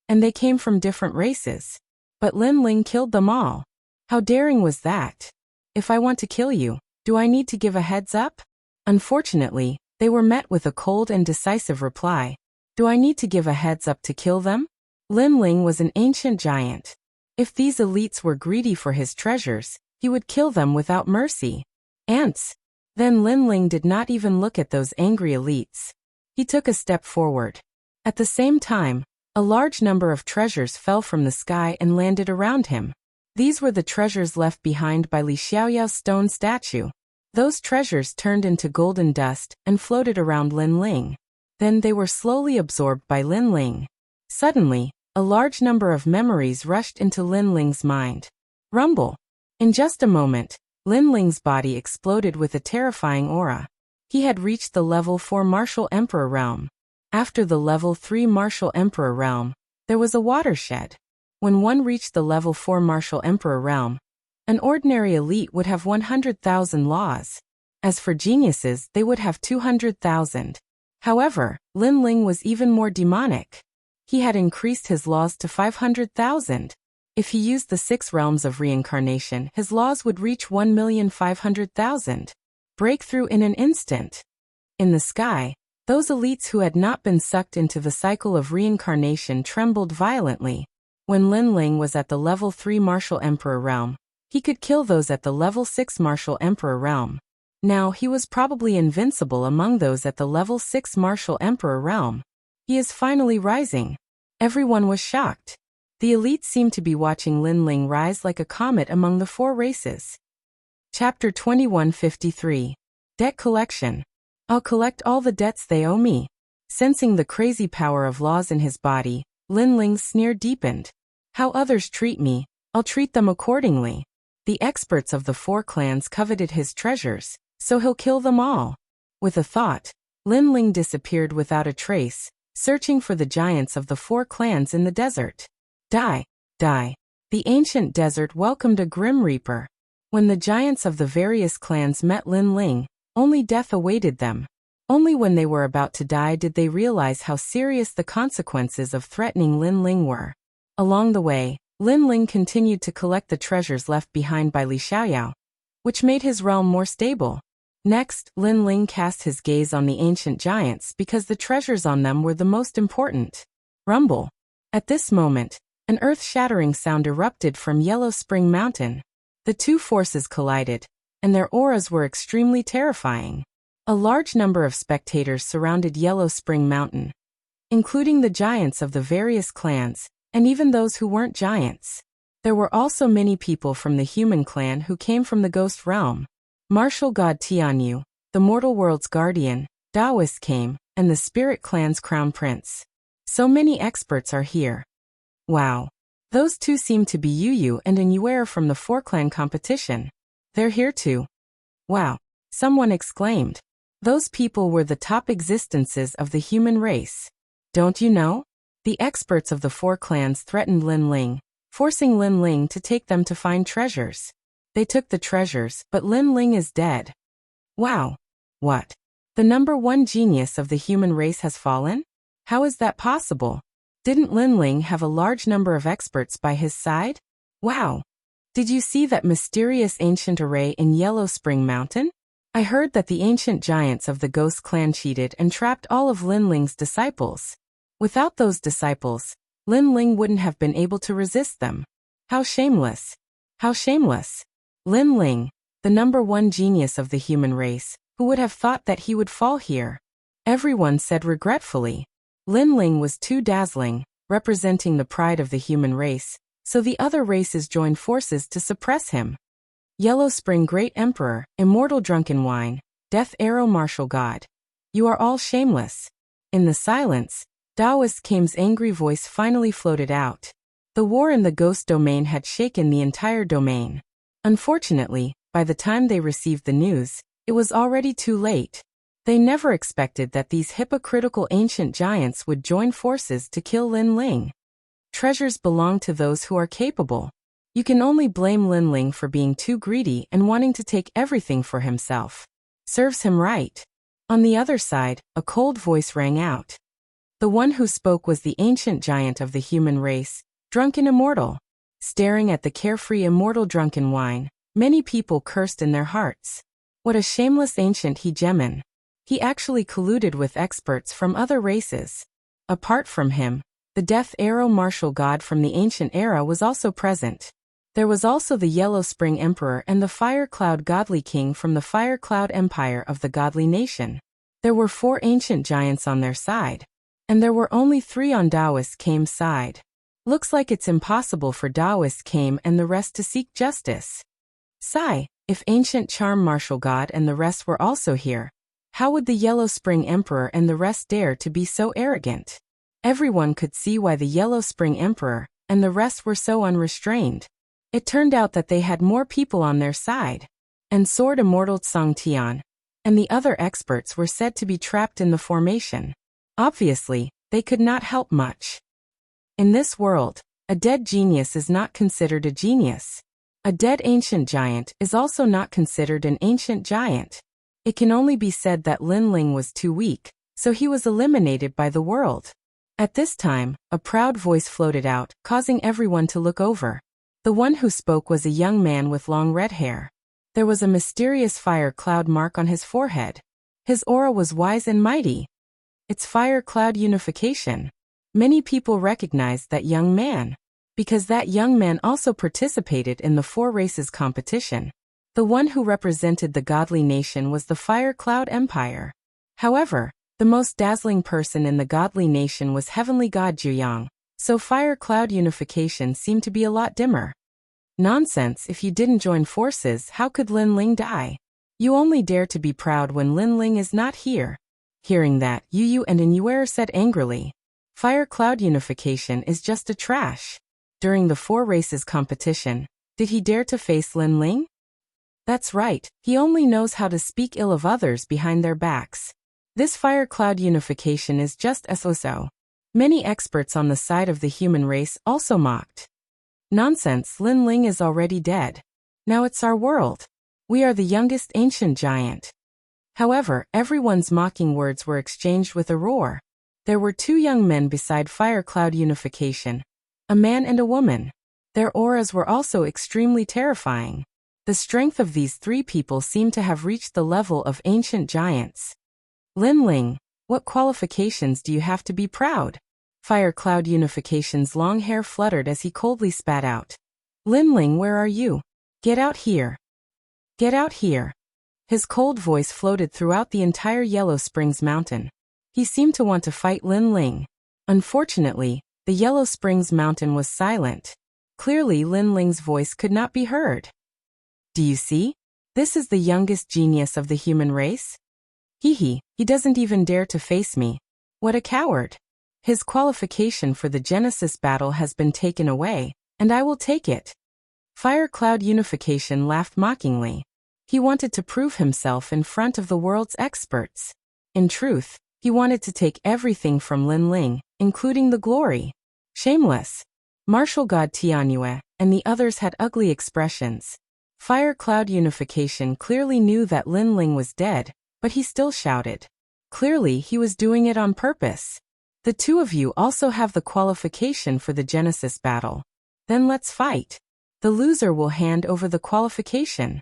and they came from different races. But Linling killed them all. How daring was that? If I want to kill you, do I need to give a heads up? Unfortunately, they were met with a cold and decisive reply. Do I need to give a heads up to kill them? Linling was an ancient giant. If these elites were greedy for his treasures, he would kill them without mercy. Ants. Then Linling did not even look at those angry elites. He took a step forward. At the same time, a large number of treasures fell from the sky and landed around him. These were the treasures left behind by Li Xiaoyao's stone statue. Those treasures turned into golden dust and floated around Linling. Then they were slowly absorbed by Linling. Suddenly, a large number of memories rushed into Linling's mind. Rumble. In just a moment, Linling's body exploded with a terrifying aura. He had reached the level 4 Martial Emperor realm. After the level 3 Martial Emperor realm, there was a watershed. When one reached the level 4 Martial Emperor realm, an ordinary elite would have 100,000 laws. As for geniuses, they would have 200,000. However, Linling was even more demonic. He had increased his laws to 500,000. If he used the 6 realms of reincarnation, his laws would reach 1,500,000. Breakthrough in an instant. In the sky, those elites who had not been sucked into the cycle of reincarnation trembled violently. When Linling was at the level 3 Martial Emperor realm, he could kill those at the level 6 Martial Emperor realm. Now he was probably invincible among those at the level 6 Martial Emperor realm. He is finally rising. Everyone was shocked. The elite seemed to be watching Linling rise like a comet among the 4 races. Chapter 2153. Debt Collection. I'll collect all the debts they owe me. Sensing the crazy power of laws in his body, Linling's sneer deepened. How others treat me, I'll treat them accordingly. The experts of the 4 clans coveted his treasures, so he'll kill them all. With a thought, Linling disappeared without a trace, searching for the giants of the 4 clans in the desert. Die, die. The ancient desert welcomed a grim reaper. When the giants of the various clans met Linling, only death awaited them. Only when they were about to die did they realize how serious the consequences of threatening Linling were. Along the way, Linling continued to collect the treasures left behind by Li Xiaoyao, which made his realm more stable. Next, Linling cast his gaze on the ancient giants because the treasures on them were the most important. Rumble. At this moment, an earth-shattering sound erupted from Yellow Spring Mountain. The 2 forces collided, and their auras were extremely terrifying. A large number of spectators surrounded Yellow Spring Mountain, including the giants of the various clans, and even those who weren't giants. There were also many people from the human clan who came from the ghost realm. Martial God Tianyu, the mortal world's guardian, Daoist came, and the spirit clan's crown prince. So many experts are here. Wow. Those 2 seem to be Yu and Inuera from the 4-clan competition. They're here too. Wow. Someone exclaimed. Those people were the top existences of the human race. Don't you know? The experts of the four clans threatened Lin Ling, forcing Lin Ling to take them to find treasures. They took the treasures, but Lin Ling is dead. Wow. What? The number one genius of the human race has fallen? How is that possible? Didn't Lin Ling have a large number of experts by his side? Wow. Did you see that mysterious ancient array in Yellow Spring Mountain? I heard that the ancient giants of the Ghost Clan cheated and trapped all of Lin Ling's disciples. Without those disciples, Lin Ling wouldn't have been able to resist them. How shameless. How shameless. Lin Ling, the number one genius of the human race, who would have thought that he would fall here? Everyone said regretfully. Lin Ling was too dazzling, representing the pride of the human race, so the other races joined forces to suppress him. Yellow Spring Great Emperor, Immortal Drunken Wine, Death Arrow Martial God. You are all shameless. In the silence, Taoist Kame's angry voice finally floated out. The war in the ghost domain had shaken the entire domain. Unfortunately, by the time they received the news, it was already too late. They never expected that these hypocritical ancient giants would join forces to kill Lin Ling. Treasures belong to those who are capable. You can only blame Lin Ling for being too greedy and wanting to take everything for himself. Serves him right. On the other side, a cold voice rang out. The one who spoke was the ancient giant of the human race, Drunken Immortal. Staring at the carefree immortal Drunken Wine, many people cursed in their hearts. What a shameless ancient hegemon. He actually colluded with experts from other races. Apart from him, the Death Arrow Martial God from the ancient era was also present. There was also the Yellow Spring Emperor and the Fire Cloud Godly King from the Fire Cloud Empire of the Godly Nation. There were 4 ancient giants on their side. And there were only 3 on Taoist Kame's side. Looks like it's impossible for Taoist Kame and the rest to seek justice. Sigh, if Ancient Charm Martial God and the rest were also here, how would the Yellow Spring Emperor and the rest dare to be so arrogant? Everyone could see why the Yellow Spring Emperor and the rest were so unrestrained. It turned out that they had more people on their side. And Sword Immortal Tsang Tian and the other experts were said to be trapped in the formation. Obviously, they could not help much. In this world, a dead genius is not considered a genius. A dead ancient giant is also not considered an ancient giant. It can only be said that Lin Ling was too weak, so he was eliminated by the world. At this time, a proud voice floated out, causing everyone to look over. The one who spoke was a young man with long red hair. There was a mysterious fire cloud mark on his forehead. His aura was wise and mighty. It's Fire Cloud Unification. Many people recognized that young man, because that young man also participated in the 4 races competition. The one who represented the godly nation was the Fire Cloud Empire. However, the most dazzling person in the godly nation was Heavenly God Juyang, so Fire Cloud Unification seemed to be a lot dimmer. Nonsense, if you didn't join forces, how could Lin Ling die? You only dare to be proud when Lin Ling is not here. Hearing that, Yu and Inuer said angrily, Fire Cloud Unification is just a trash. During the 4 races competition, did he dare to face Lin Ling? That's right, he only knows how to speak ill of others behind their backs. This Fire Cloud Unification is just so. Many experts on the side of the human race also mocked. Nonsense, Lin Ling is already dead. Now it's our world. We are the youngest ancient giant. However, everyone's mocking words were exchanged with a roar. There were 2 young men beside Fire Cloud Unification, a man and a woman. Their auras were also extremely terrifying. The strength of these 3 people seemed to have reached the level of ancient giants. Lin Ling, what qualifications do you have to be proud? Fire Cloud Unification's long hair fluttered as he coldly spat out. Lin Ling, where are you? Get out here. Get out here. His cold voice floated throughout the entire Yellow Springs Mountain. He seemed to want to fight Lin Ling. Unfortunately, the Yellow Springs Mountain was silent. Clearly, Lin Ling's voice could not be heard. Do you see? This is the youngest genius of the human race. He doesn't even dare to face me. What a coward. His qualification for the Genesis battle has been taken away, and I will take it. Fire Cloud Unification laughed mockingly. He wanted to prove himself in front of the world's experts. In truth, He wanted to take everything from Lin Ling, including the glory. Shameless. Martial god Tianyue and the others had ugly expressions. Fire Cloud Unification clearly knew that Lin Ling was dead, but he still shouted. Clearly he was doing it on purpose. The two of you also have the qualification for the Genesis battle. Then let's fight. The loser will hand over the qualification.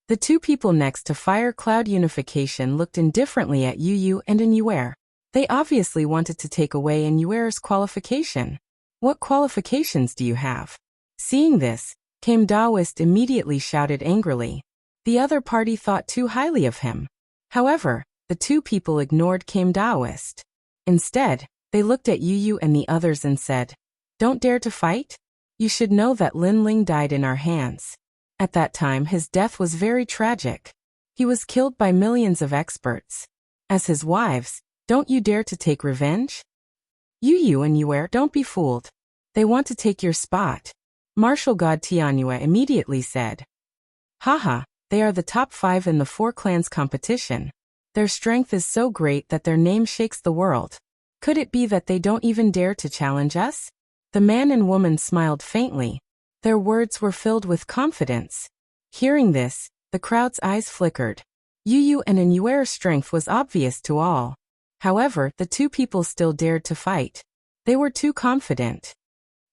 The two people next to Fire Cloud Unification looked indifferently at Yu and Inuer. They obviously wanted to take away Inuer's qualification. What qualifications do you have? Seeing this, Kame Daoist immediately shouted angrily. The other party thought too highly of him. However, the two people ignored Kame Daoist. Instead, they looked at Yu and the others and said, "Don't dare to fight? You should know that Lin Ling died in our hands. At that time his death was very tragic. He was killed by millions of experts. As his wives, don't you dare to take revenge? Yu and Yuer, don't be fooled. They want to take your spot." Martial god Tianyue immediately said. Haha, they are the top 5 in the 4 clans competition. Their strength is so great that their name shakes the world. Could it be that they don't even dare to challenge us? The man and woman smiled faintly. Their words were filled with confidence. Hearing this, the crowd's eyes flickered. Yu and Inuer's strength was obvious to all. However, the two people still dared to fight. They were too confident.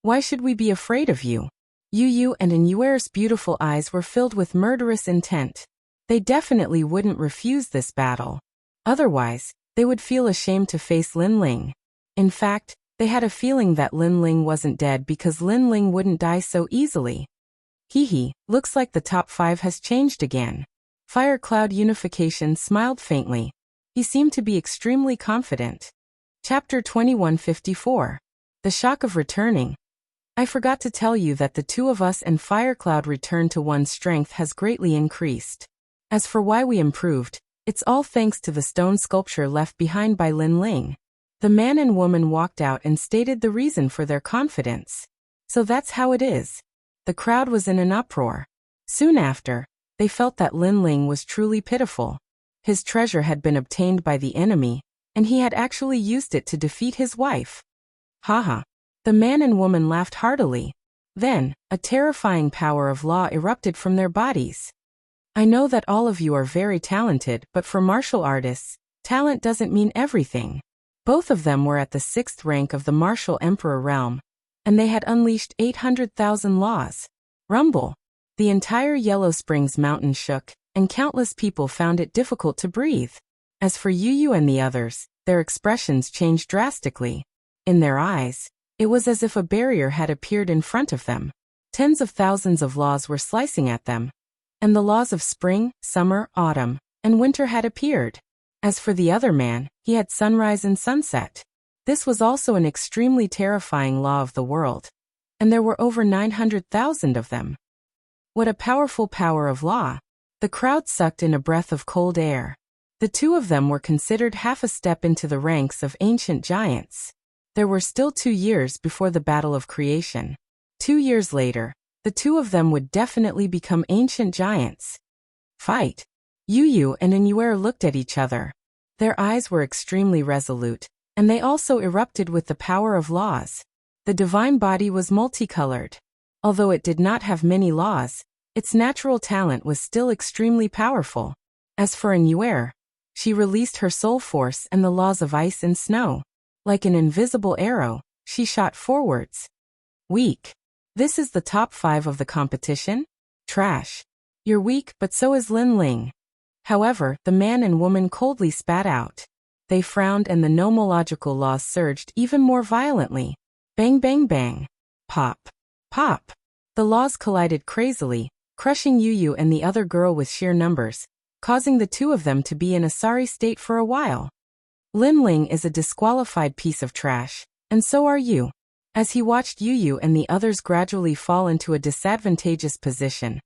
Why should we be afraid of you? Yu and Inuer's beautiful eyes were filled with murderous intent. They definitely wouldn't refuse this battle. Otherwise, they would feel ashamed to face Lin Ling. In fact, they had a feeling that Lin Ling wasn't dead because Lin Ling wouldn't die so easily. Hehe, looks like the top 5 has changed again. Fire Cloud Unification smiled faintly. He seemed to be extremely confident. Chapter 2154. The Shock of Returning. I forgot to tell you that the two of us and Fire Cloud return to one's strength has greatly increased. As for why we improved, it's all thanks to the stone sculpture left behind by Lin Ling. The man and woman walked out and stated the reason for their confidence. So that's how it is. The crowd was in an uproar. Soon after, they felt that Lin Ling was truly pitiful. His treasure had been obtained by the enemy, and he had actually used it to defeat his wife. Haha. The man and woman laughed heartily. Then, a terrifying power of law erupted from their bodies. I know that all of you are very talented, but for martial artists, talent doesn't mean everything. Both of them were at the 6th rank of the martial emperor realm, and they had unleashed 800,000 laws. Rumble. The entire Yellow Springs mountain shook, and countless people found it difficult to breathe. As for Yu and the others, their expressions changed drastically. In their eyes, it was as if a barrier had appeared in front of them. Tens of thousands of laws were slicing at them. And the laws of spring, summer, autumn, and winter had appeared. As for the other man, he had sunrise and sunset. This was also an extremely terrifying law of the world. And there were over 900,000 of them. What a powerful power of law. The crowd sucked in a breath of cold air. The two of them were considered half a step into the ranks of ancient giants. There were still 2 years before the Battle of Creation. 2 years later, the two of them would definitely become ancient giants. Fight. Yu and Inuer looked at each other. Their eyes were extremely resolute, and they also erupted with the power of laws. The divine body was multicolored. Although it did not have many laws, its natural talent was still extremely powerful. As for Inuer, she released her soul force and the laws of ice and snow. Like an invisible arrow, she shot forwards. Weak. This is the top 5 of the competition? Trash. You're weak, but so is Lin Ling. However, the man and woman coldly spat out. They frowned and the nomological laws surged even more violently. Bang bang bang. Pop. Pop. The laws collided crazily, crushing Yu and the other girl with sheer numbers, causing the two of them to be in a sorry state for a while. Lin Ling is a disqualified piece of trash, and so are you. As he watched Yu and the others gradually fall into a disadvantageous position,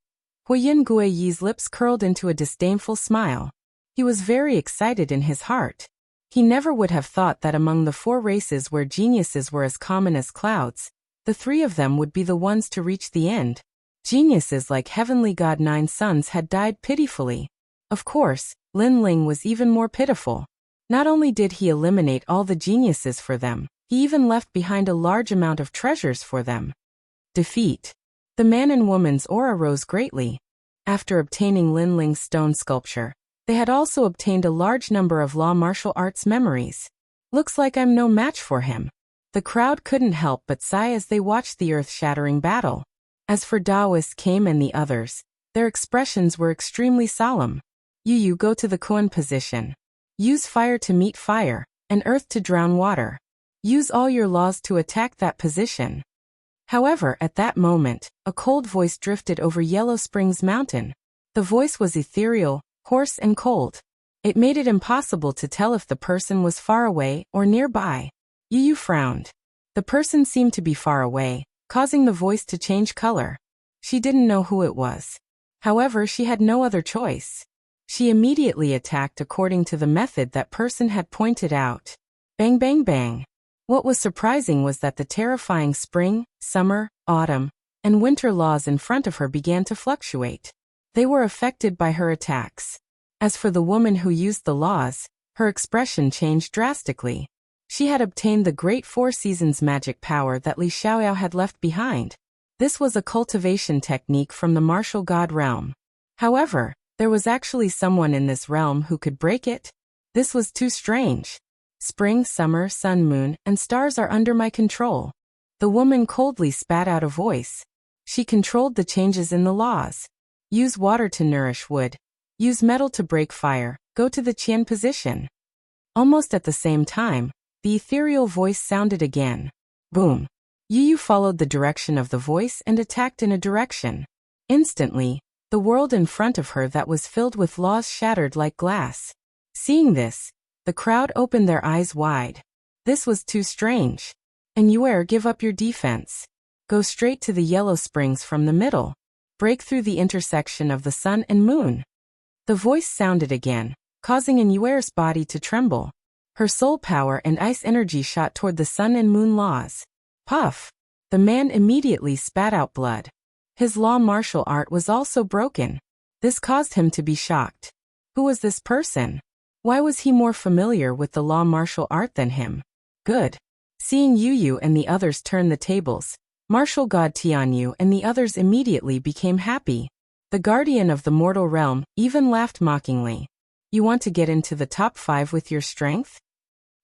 Huiyin Guiyi's lips curled into a disdainful smile. He was very excited in his heart. He never would have thought that among the 4 races where geniuses were as common as clouds, the 3 of them would be the ones to reach the end. Geniuses like Heavenly God Nine Sons had died pitifully. Of course, Lin Ling was even more pitiful. Not only did he eliminate all the geniuses for them, he even left behind a large amount of treasures for them. Defeat. The man and woman's aura rose greatly. After obtaining Lin Ling's stone sculpture, they had also obtained a large number of law martial arts memories. Looks like I'm no match for him. The crowd couldn't help but sigh as they watched the earth-shattering battle. As for Daoist Kame and the others, their expressions were extremely solemn. You go to the koan position. Use fire to meet fire, and earth to drown water. Use all your laws to attack that position. However, at that moment, a cold voice drifted over Yellow Springs Mountain. The voice was ethereal, hoarse and cold. It made it impossible to tell if the person was far away or nearby. Yu frowned. The person seemed to be far away, causing the voice to change color. She didn't know who it was. However, she had no other choice. She immediately attacked according to the method that person had pointed out. Bang bang bang. What was surprising was that the terrifying spring, summer, autumn, and winter laws in front of her began to fluctuate. They were affected by her attacks. As for the woman who used the laws, her expression changed drastically. She had obtained the Great Four Seasons magic power that Li Xiaoyao had left behind. This was a cultivation technique from the martial god realm. However, there was actually someone in this realm who could break it. This was too strange. Spring, summer, sun, moon, and stars are under my control. The woman coldly spat out a voice. She controlled the changes in the laws. Use water to nourish wood. Use metal to break fire. Go to the Qian position. Almost at the same time, the ethereal voice sounded again. Boom. Yu followed the direction of the voice and attacked in a direction. Instantly, the world in front of her that was filled with laws shattered like glass. Seeing this, the crowd opened their eyes wide. This was too strange. And give up your defense. Go straight to the Yellow Springs from the middle. Break through the intersection of the sun and moon. The voice sounded again, causing Yuer's body to tremble. Her soul power and ice energy shot toward the sun and moon laws. Puff! The man immediately spat out blood. His law martial art was also broken. This caused him to be shocked. Who was this person? Why was he more familiar with the law martial art than him? Good. Seeing Yu and the others turn the tables, martial god Tianyu and the others immediately became happy. The guardian of the mortal realm even laughed mockingly. You want to get into the top 5 with your strength?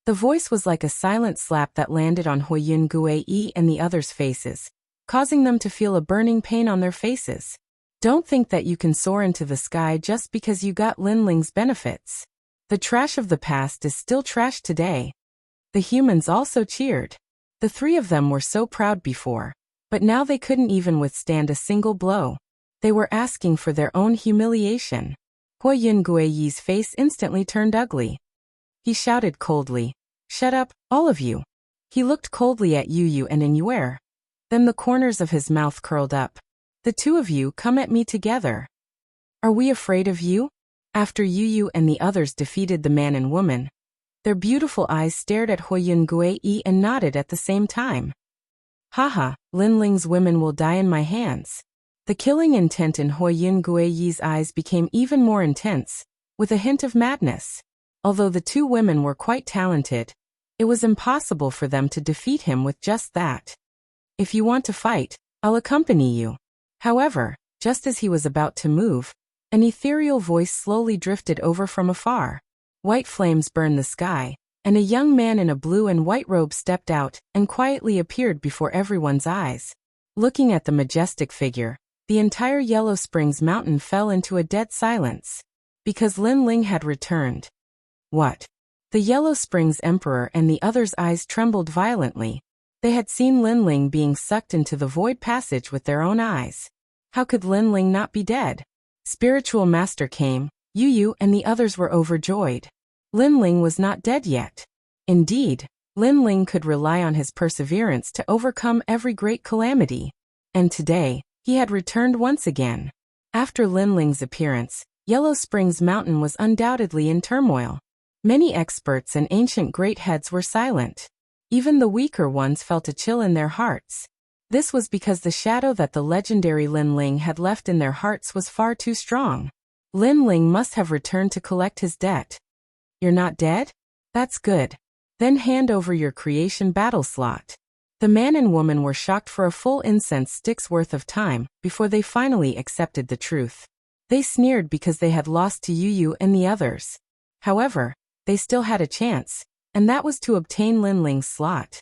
The voice was like a silent slap that landed on Huoyun Guei and the others' faces, causing them to feel a burning pain on their faces. Don't think that you can soar into the sky just because you got Lin Ling's benefits. The trash of the past is still trash today. The humans also cheered. The 3 of them were so proud before, but now they couldn't even withstand a single blow. They were asking for their own humiliation. Huoyun Gui's face instantly turned ugly. He shouted coldly, "Shut up, all of you." He looked coldly at Yu and Yuer. Then the corners of his mouth curled up. The 2 of you come at me together. Are we afraid of you? After Yu and the others defeated the man and woman, their beautiful eyes stared at Huoyun Gui and nodded at the same time. Haha, Lin Ling's women will die in my hands. The killing intent in Huoyun Gui's eyes became even more intense, with a hint of madness. Although the 2 women were quite talented, it was impossible for them to defeat him with just that. If you want to fight, I'll accompany you. However, just as he was about to move, an ethereal voice slowly drifted over from afar. White flames burned the sky, and a young man in a blue and white robe stepped out and quietly appeared before everyone's eyes. Looking at the majestic figure, the entire Yellow Springs mountain fell into a dead silence. Because Lin Ling had returned. What? The Yellow Springs Emperor and the others' eyes trembled violently. They had seen Lin Ling being sucked into the void passage with their own eyes. How could Lin Ling not be dead? Spiritual Master came, Yu and the others were overjoyed. Lin Ling was not dead yet. Indeed, Lin Ling could rely on his perseverance to overcome every great calamity. And today, he had returned once again. After Lin Ling's appearance, Yellow Springs Mountain was undoubtedly in turmoil. Many experts and ancient great heads were silent. Even the weaker ones felt a chill in their hearts. This was because the shadow that the legendary Lin Ling had left in their hearts was far too strong. Lin Ling must have returned to collect his debt. You're not dead? That's good. Then hand over your creation battle slot. The man and woman were shocked for a full incense stick's worth of time before they finally accepted the truth. They sneered because they had lost to Yu and the others. However, they still had a chance, and that was to obtain Lin Ling's slot.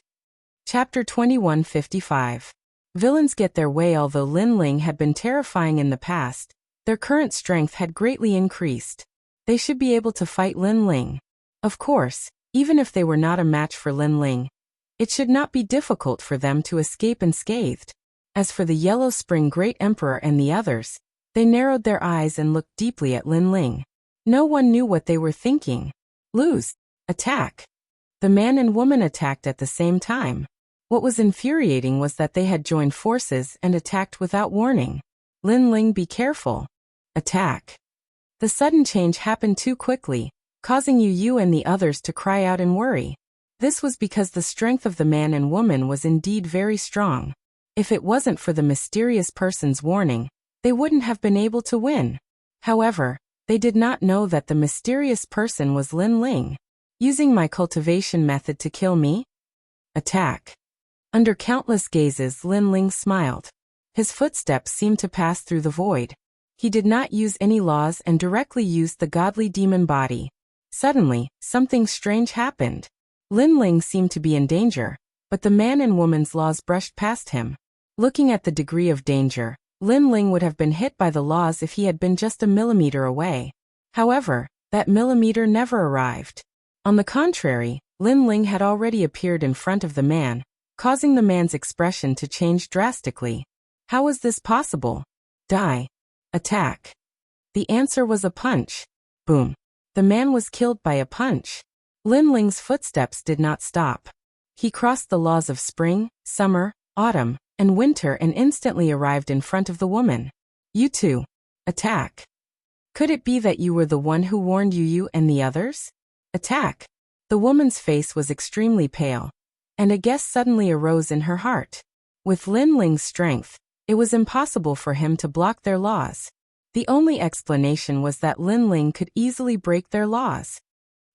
Chapter 2155. Villains get their way. Although Lin Ling had been terrifying in the past, their current strength had greatly increased. They should be able to fight Lin Ling. Of course, even if they were not a match for Lin Ling, it should not be difficult for them to escape unscathed. As for the Yellow Spring Great Emperor and the others, they narrowed their eyes and looked deeply at Lin Ling. No one knew what they were thinking. Lose. Attack. The man and woman attacked at the same time. What was infuriating was that they had joined forces and attacked without warning. Lin Ling, be careful. Attack. The sudden change happened too quickly, causing Yu and the others to cry out in worry. This was because the strength of the man and woman was indeed very strong. If it wasn't for the mysterious person's warning, they wouldn't have been able to win. However, they did not know that the mysterious person was Lin Ling. Using my cultivation method to kill me? Attack. Under countless gazes, Lin Ling smiled. His footsteps seemed to pass through the void. He did not use any laws and directly used the godly demon body. Suddenly, something strange happened. Lin Ling seemed to be in danger, but the man and woman's laws brushed past him. Looking at the degree of danger, Lin Ling would have been hit by the laws if he had been just a millimeter away. However, that millimeter never arrived. On the contrary, Lin Ling had already appeared in front of the man, causing the man's expression to change drastically. How was this possible? Die. Attack. The answer was a punch. Boom. The man was killed by a punch. Lin Ling's footsteps did not stop. He crossed the laws of spring, summer, autumn, and winter and instantly arrived in front of the woman. You too. Attack. Could it be that you were the one who warned Yu and the others? Attack. The woman's face was extremely pale, and a guess suddenly arose in her heart. With Lin Ling's strength, it was impossible for him to block their laws. The only explanation was that Lin Ling could easily break their laws.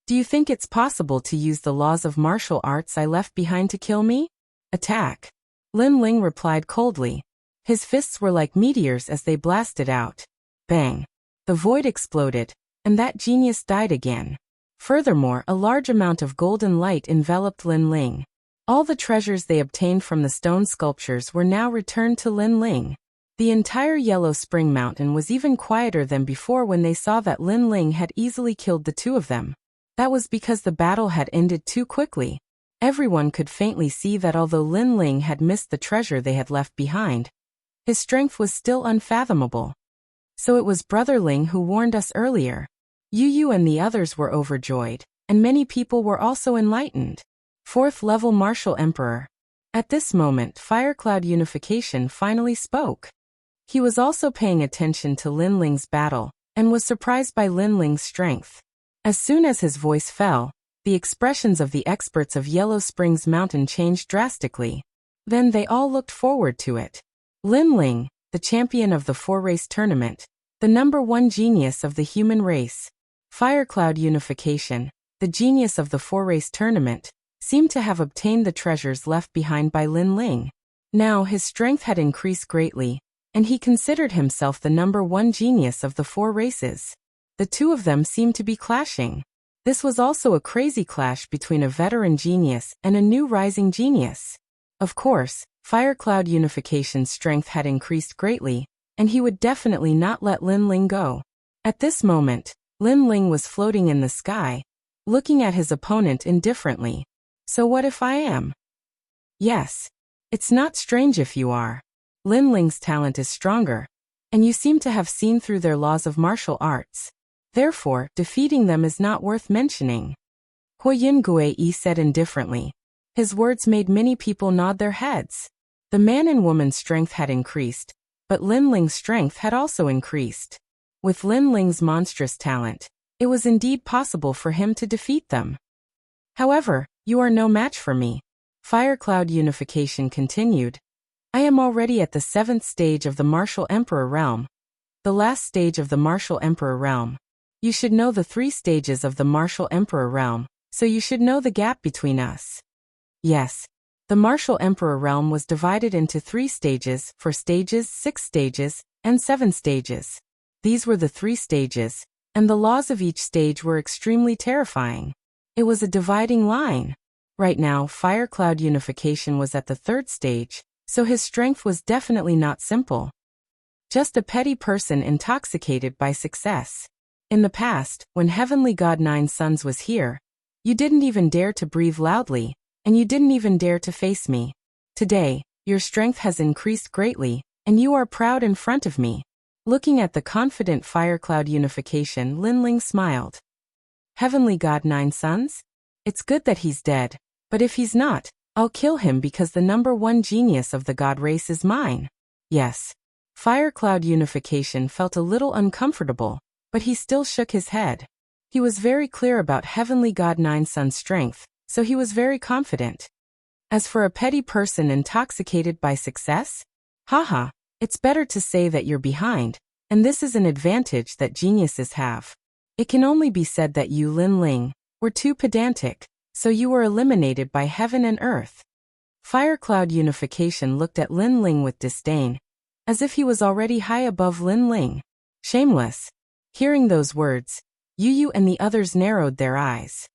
Do you think it's possible to use the laws of martial arts I left behind to kill me? Attack. Lin Ling replied coldly. His fists were like meteors as they blasted out. Bang. The void exploded, and that genius died again. Furthermore, a large amount of golden light enveloped Lin Ling. All the treasures they obtained from the stone sculptures were now returned to Lin Ling. The entire Yellow Spring Mountain was even quieter than before when they saw that Lin Ling had easily killed the two of them. That was because the battle had ended too quickly. Everyone could faintly see that although Lin Ling had missed the treasure they had left behind, his strength was still unfathomable. So it was Brother Ling who warned us earlier. Yu and the others were overjoyed, and many people were also enlightened. 4th level Martial Emperor. At this moment, Firecloud Unification finally spoke. He was also paying attention to Lin Ling's battle, and was surprised by Lin Ling's strength. As soon as his voice fell, the expressions of the experts of Yellow Springs Mountain changed drastically. Then they all looked forward to it. Lin Ling, the champion of the 4-race tournament, the #1 genius of the human race. Firecloud Unification, the genius of the 4-race tournament, seemed to have obtained the treasures left behind by Lin Ling. Now his strength had increased greatly, and he considered himself the #1 genius of the 4 races. The two of them seemed to be clashing. This was also a crazy clash between a veteran genius and a new rising genius. Of course, Firecloud Unification's strength had increased greatly, and he would definitely not let Lin Ling go. At this moment, Lin Ling was floating in the sky, looking at his opponent indifferently. So what if I am? Yes. It's not strange if you are. Lin Ling's talent is stronger, and you seem to have seen through their laws of martial arts. Therefore, defeating them is not worth mentioning. Huoyin Gui said indifferently. His words made many people nod their heads. The man and woman's strength had increased, but Lin Ling's strength had also increased. With Lin Ling's monstrous talent, it was indeed possible for him to defeat them. However, you are no match for me. Firecloud Unification continued. I am already at the 7th stage of the Martial Emperor realm. The last stage of the Martial Emperor realm. You should know the 3 stages of the Martial Emperor realm, so you should know the gap between us. Yes. The martial emperor realm was divided into 3 stages, 4 stages, 6 stages, and 7 stages. These were the 3 stages, and the laws of each stage were extremely terrifying. It was a dividing line. Right now, Fire Cloud unification was at the 3rd stage, so his strength was definitely not simple. Just a petty person intoxicated by success. In the past, when Heavenly God Nine Suns was here, you didn't even dare to breathe loudly, and you didn't even dare to face me. Today, your strength has increased greatly, and you are proud in front of me. Looking at the confident Fire Cloud unification, Lin Ling smiled. Heavenly God Nine Suns? It's good that he's dead, but if he's not, I'll kill him because the #1 genius of the God race is mine. Yes. Fire Cloud unification felt a little uncomfortable, but he still shook his head. He was very clear about Heavenly God Nine Suns' strength, so he was very confident. As for a petty person intoxicated by success? Haha, it's better to say that you're behind, and this is an advantage that geniuses have. It can only be said that you, Lin Ling, were too pedantic, so you were eliminated by heaven and earth. Fire Cloud unification looked at Lin Ling with disdain, as if he was already high above Lin Ling. Shameless. Hearing those words, Yu and the others narrowed their eyes.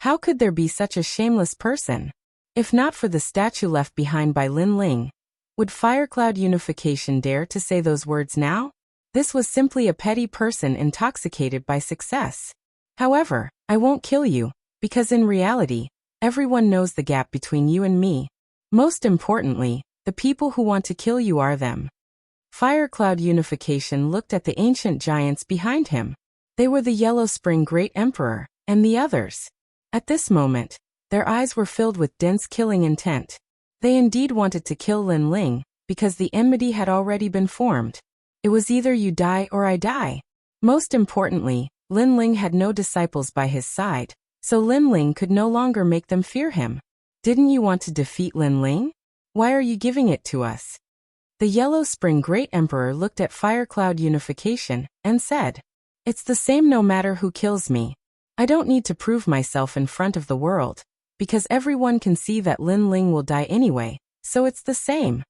How could there be such a shameless person? If not for the statue left behind by Lin Ling, would Fire Cloud unification dare to say those words now? This was simply a petty person intoxicated by success. However, I won't kill you, because in reality, everyone knows the gap between you and me. Most importantly, the people who want to kill you are them. Fire Cloud unification looked at the ancient giants behind him. They were the Yellow Spring Great Emperor, and the others. At this moment, their eyes were filled with dense killing intent. They indeed wanted to kill Lin Ling, because the enmity had already been formed. It was either you die or I die. Most importantly, Lin Ling had no disciples by his side, so Lin Ling could no longer make them fear him. Didn't you want to defeat Lin Ling? Why are you giving it to us? The Yellow Spring Great Emperor looked at Fire Cloud unification, and said, It's the same no matter who kills me. I don't need to prove myself in front of the world, because everyone can see that Lin Ling will die anyway, so it's the same.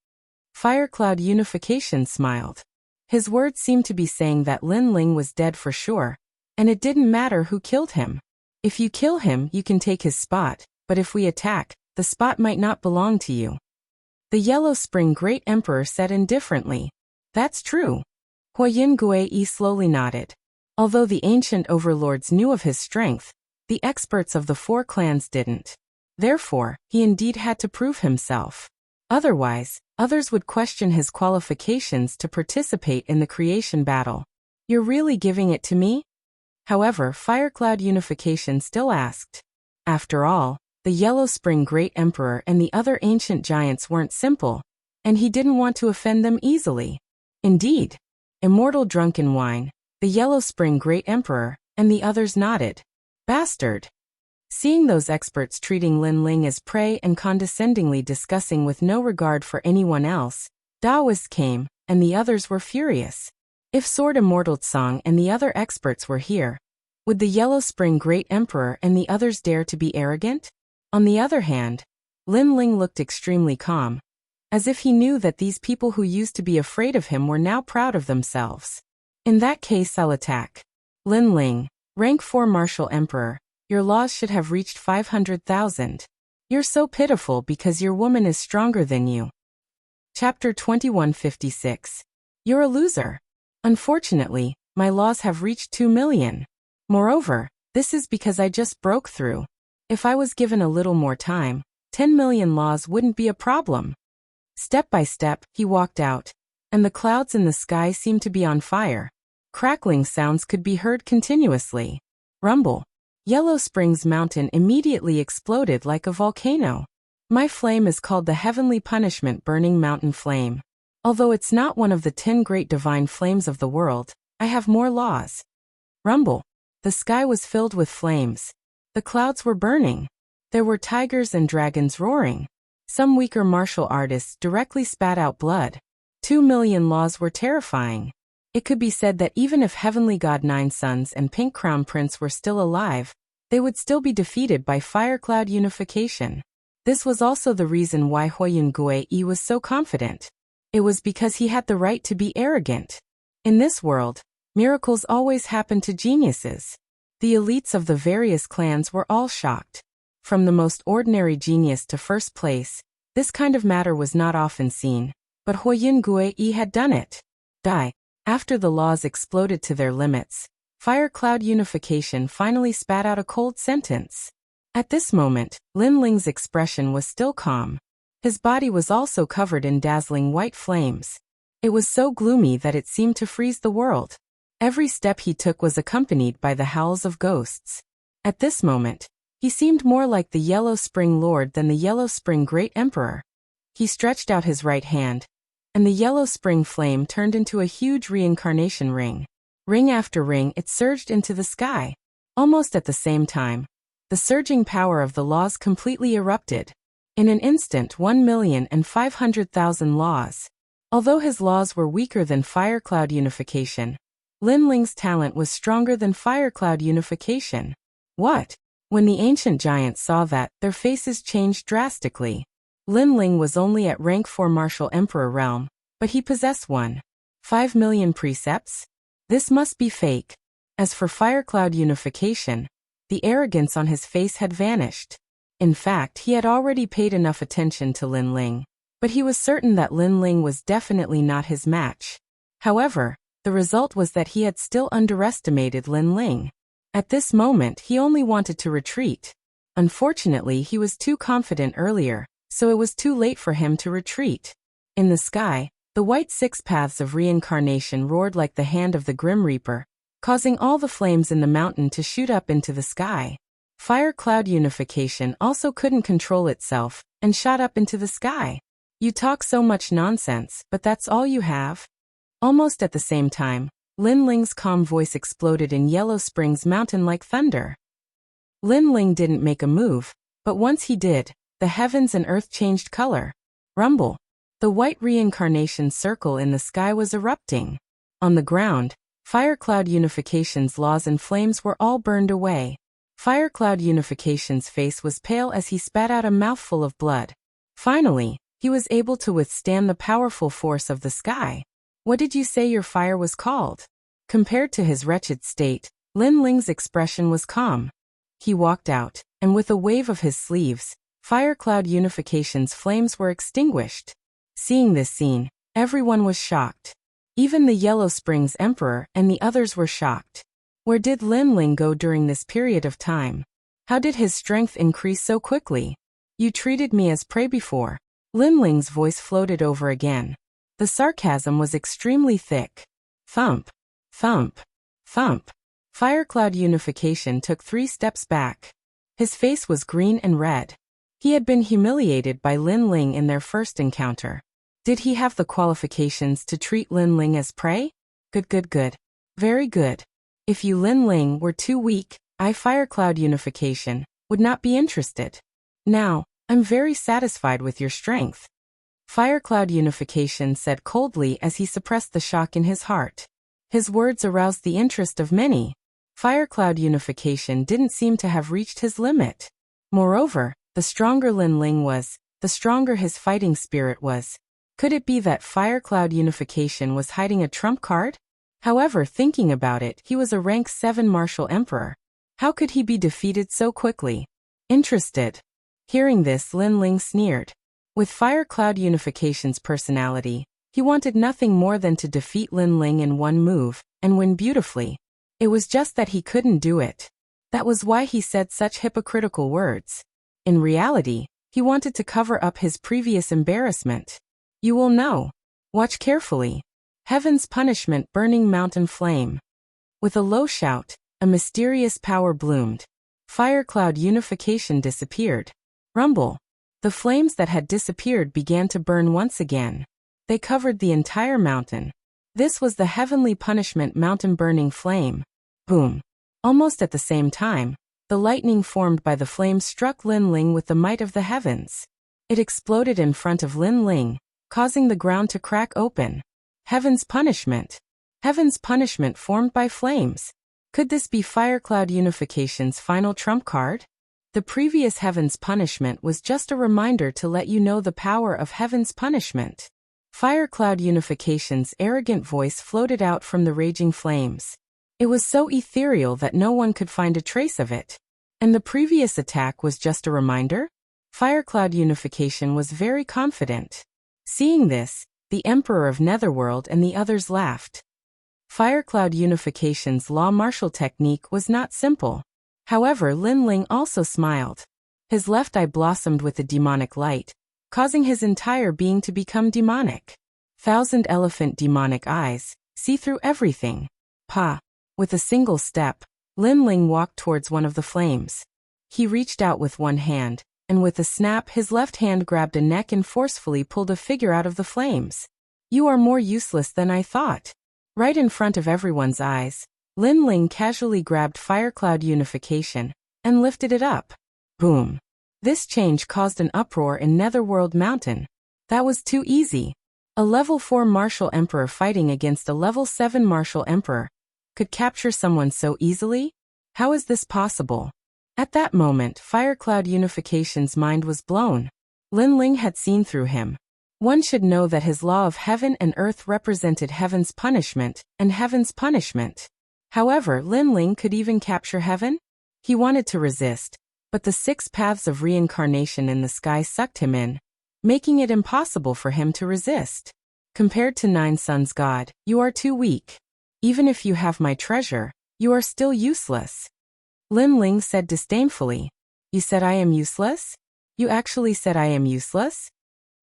Fire Cloud unification smiled. His words seemed to be saying that Lin Ling was dead for sure, and it didn't matter who killed him. If you kill him, you can take his spot, but if we attack, the spot might not belong to you. The Yellow Spring Great Emperor said indifferently. That's true. Huayin Gui slowly nodded. Although the ancient overlords knew of his strength, the experts of the 4 clans didn't. Therefore, he indeed had to prove himself. Otherwise, others would question his qualifications to participate in the creation battle. You're really giving it to me? However, Fire Cloud unification still asked. After all, the Yellow Spring Great Emperor and the other ancient giants weren't simple, and he didn't want to offend them easily. Indeed, Immortal Drunken Wine, the Yellow Spring Great Emperor, and the others nodded. Bastard. Seeing those experts treating Lin Ling as prey and condescendingly discussing with no regard for anyone else, Daoists came, and the others were furious. If Sword Immortal Tsang and the other experts were here, would the Yellow Spring Great Emperor and the others dare to be arrogant? On the other hand, Lin Ling looked extremely calm, as if he knew that these people who used to be afraid of him were now proud of themselves. In that case, I'll attack. Lin Ling, rank 4 Martial Emperor, your laws should have reached 500,000. You're so pitiful because your woman is stronger than you. Chapter 2156. You're a loser. Unfortunately, my laws have reached 2 million. Moreover, this is because I just broke through. If I was given a little more time, 10 million laws wouldn't be a problem. Step by step, he walked out, and the clouds in the sky seemed to be on fire. Crackling sounds could be heard continuously. Rumble. Yellow Springs Mountain immediately exploded like a volcano. My flame is called the Heavenly Punishment Burning Mountain Flame. Although it's not one of the 10 great divine flames of the world, I have more laws. Rumble. The sky was filled with flames. The clouds were burning. There were tigers and dragons roaring. Some weaker martial artists directly spat out blood. 2 million laws were terrifying. It could be said that even if Heavenly God Nine Suns and Pink Crown Prince were still alive, they would still be defeated by fire cloud unification. This was also the reason why Huiyun Guiyi was so confident. It was because he had the right to be arrogant. In this world, miracles always happen to geniuses. The elites of the various clans were all shocked. From the most ordinary genius to first place, this kind of matter was not often seen, but Huiyun Guiyi had done it. After the laws exploded to their limits, fire cloud unification finally spat out a cold sentence. At this moment, Lin Ling's expression was still calm. His body was also covered in dazzling white flames. It was so gloomy that it seemed to freeze the world. Every step he took was accompanied by the howls of ghosts. At this moment, he seemed more like the Yellow Spring Lord than the Yellow Spring Great Emperor. He stretched out his right hand, and the Yellow Spring flame turned into a huge reincarnation ring. Ring after ring it surged into the sky. Almost at the same time, the surging power of the laws completely erupted. In an instant 1,500,000 laws. Although his laws were weaker than fire cloud unification, Lin Ling's talent was stronger than fire cloud unification. What? When the ancient giants saw that, their faces changed drastically. Lin Ling was only at rank 4 martial emperor realm, but he possessed 1.5 million precepts? This must be fake. As for fire cloud unification, the arrogance on his face had vanished. In fact, he had already paid enough attention to Lin Ling, but he was certain that Lin Ling was definitely not his match. However, the result was that he had still underestimated Lin Ling. At this moment he only wanted to retreat. Unfortunately, he was too confident earlier, so it was too late for him to retreat. In the sky, the white 6 paths of reincarnation roared like the hand of the Grim Reaper, causing all the flames in the mountain to shoot up into the sky. Fire cloud unification also couldn't control itself, and shot up into the sky. You talk so much nonsense, but that's all you have? Almost at the same time, Lin Ling's calm voice exploded in Yellow Spring's mountain like thunder. Lin Ling didn't make a move, but once he did, the heavens and earth changed color. Rumble. The white reincarnation circle in the sky was erupting. On the ground, fire cloud unification's laws and flames were all burned away. Fire cloud unification's face was pale as he spat out a mouthful of blood. Finally, he was able to withstand the powerful force of the sky. What did you say your fire was called? Compared to his wretched state, Lin Ling's expression was calm. He walked out, and with a wave of his sleeves, fire cloud unification's flames were extinguished. Seeing this scene, everyone was shocked. Even the Yellow Springs Emperor and the others were shocked. Where did Lin Ling go during this period of time? How did his strength increase so quickly? You treated me as prey before. Lin Ling's voice floated over again. The sarcasm was extremely thick. Thump. Thump. Thump. Fire cloud unification took 3 steps back. His face was green and red. He had been humiliated by Lin Ling in their first encounter. Did he have the qualifications to treat Lin Ling as prey? Good. Very good. If you Lin Ling were too weak, fire cloud unification would not be interested. Now, I'm very satisfied with your strength. Fire cloud unification said coldly as he suppressed the shock in his heart. His words aroused the interest of many. Fire cloud unification didn't seem to have reached his limit. Moreover, the stronger Lin Ling was, the stronger his fighting spirit was. Could it be that fire cloud unification was hiding a trump card? However, thinking about it, he was a rank 7 martial emperor. How could he be defeated so quickly? Interested. Hearing this, Lin Ling sneered. With fire cloud unification's personality, he wanted nothing more than to defeat Lin Ling in one move, and win beautifully. It was just that he couldn't do it. That was why he said such hypocritical words. In reality, he wanted to cover up his previous embarrassment. You will know. Watch carefully. Heaven's punishment, burning mountain flame. With a low shout, a mysterious power bloomed. Fire cloud unification disappeared. Rumble. The flames that had disappeared began to burn once again. They covered the entire mountain. This was the heavenly punishment mountain burning flame. Boom. Almost at the same time, the lightning formed by the flames struck Lin Ling with the might of the heavens. It exploded in front of Lin Ling, causing the ground to crack open. Heaven's punishment. Heaven's punishment formed by flames. Could this be Firecloud Unification's final trump card? The previous Heaven's punishment was just a reminder to let you know the power of Heaven's punishment. Firecloud Unification's arrogant voice floated out from the raging flames. It was so ethereal that no one could find a trace of it. And the previous attack was just a reminder? Firecloud Unification was very confident. Seeing this, the Emperor of Netherworld and the others laughed. Firecloud Unification's law martial technique was not simple. However, Lin Ling also smiled. His left eye blossomed with a demonic light, causing his entire being to become demonic. Thousand elephant demonic eyes, see through everything. Pa! With a single step, Lin Ling walked towards one of the flames. He reached out with one hand, and with a snap his left hand grabbed a neck and forcefully pulled a figure out of the flames. You are more useless than I thought. Right in front of everyone's eyes, Lin Ling casually grabbed Firecloud Unification and lifted it up. Boom! This change caused an uproar in Netherworld Mountain. That was too easy. A level 4 Martial Emperor fighting against a level 7 Martial Emperor could capture someone so easily? How is this possible? At that moment, Firecloud Unification's mind was blown. Lin Ling had seen through him. One should know that his law of heaven and earth represented heaven's punishment and heaven's punishment. However, Lin Ling could even capture heaven? He wanted to resist, but the 6 paths of reincarnation in the sky sucked him in, making it impossible for him to resist. Compared to 9 Suns God, you are too weak. Even if you have my treasure, you are still useless. Lin Ling said disdainfully. You said I am useless? You actually said I am useless?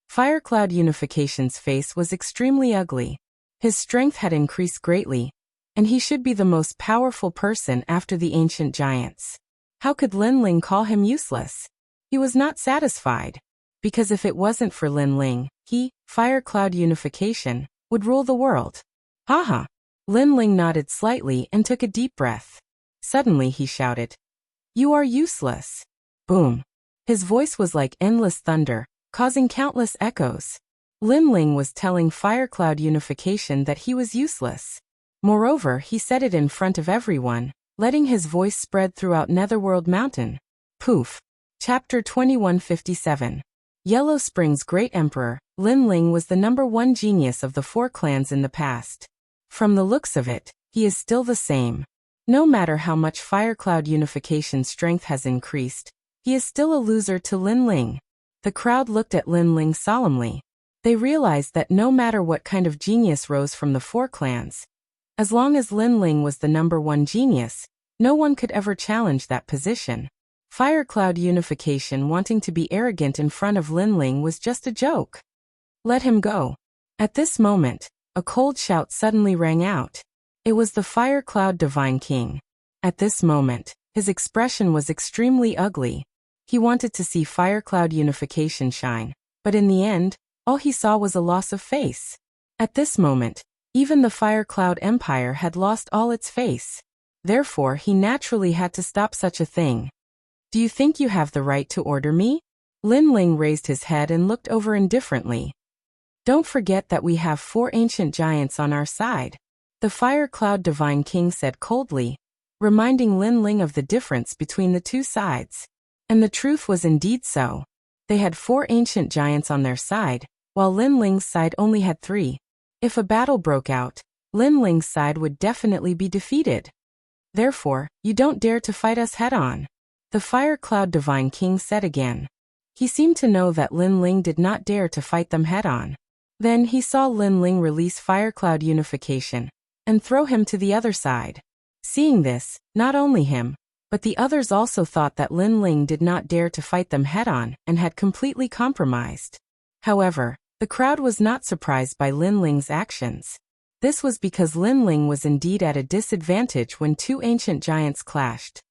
Firecloud Unification's face was extremely ugly. His strength had increased greatly, and he should be the most powerful person after the ancient giants. How could Lin Ling call him useless? He was not satisfied, because if it wasn't for Lin Ling, he, Firecloud Unification, would rule the world. Haha! Lin Ling nodded slightly and took a deep breath. Suddenly he shouted, You are useless. Boom! His voice was like endless thunder, causing countless echoes. Lin Ling was telling Firecloud Unification that he was useless. Moreover, he said it in front of everyone, letting his voice spread throughout Netherworld Mountain. Poof! Chapter 2157. Yellow Spring's Great Emperor, Lin Ling was the #1 genius of the 4 clans in the past. From the looks of it, he is still the same. No matter how much Firecloud Unification's strength has increased, he is still a loser to Lin Ling. The crowd looked at Lin Ling solemnly. They realized that no matter what kind of genius rose from the 4 clans, as long as Lin Ling was the #1 genius, no one could ever challenge that position. Firecloud Unification wanting to be arrogant in front of Lin Ling was just a joke. Let him go. At this moment, a cold shout suddenly rang out. It was the Firecloud Divine King. At this moment, his expression was extremely ugly. He wanted to see Firecloud Unification shine, but in the end, all he saw was a loss of face. At this moment, even the Firecloud Empire had lost all its face. Therefore, he naturally had to stop such a thing. Do you think you have the right to order me? Lin Ling raised his head and looked over indifferently. Don't forget that we have 4 ancient giants on our side, the Firecloud Divine King said coldly, reminding Lin Ling of the difference between the 2 sides. And the truth was indeed so. They had 4 ancient giants on their side, while Lin Ling's side only had 3. If a battle broke out, Lin Ling's side would definitely be defeated. Therefore, you don't dare to fight us head-on, the Firecloud Divine King said again. He seemed to know that Lin Ling did not dare to fight them head-on. Then he saw Lin Ling release Firecloud Unification and throw him to the other side. Seeing this, not only him, but the others also thought that Lin Ling did not dare to fight them head-on and had completely compromised. However, the crowd was not surprised by Lin Ling's actions. This was because Lin Ling was indeed at a disadvantage when 2 ancient giants clashed.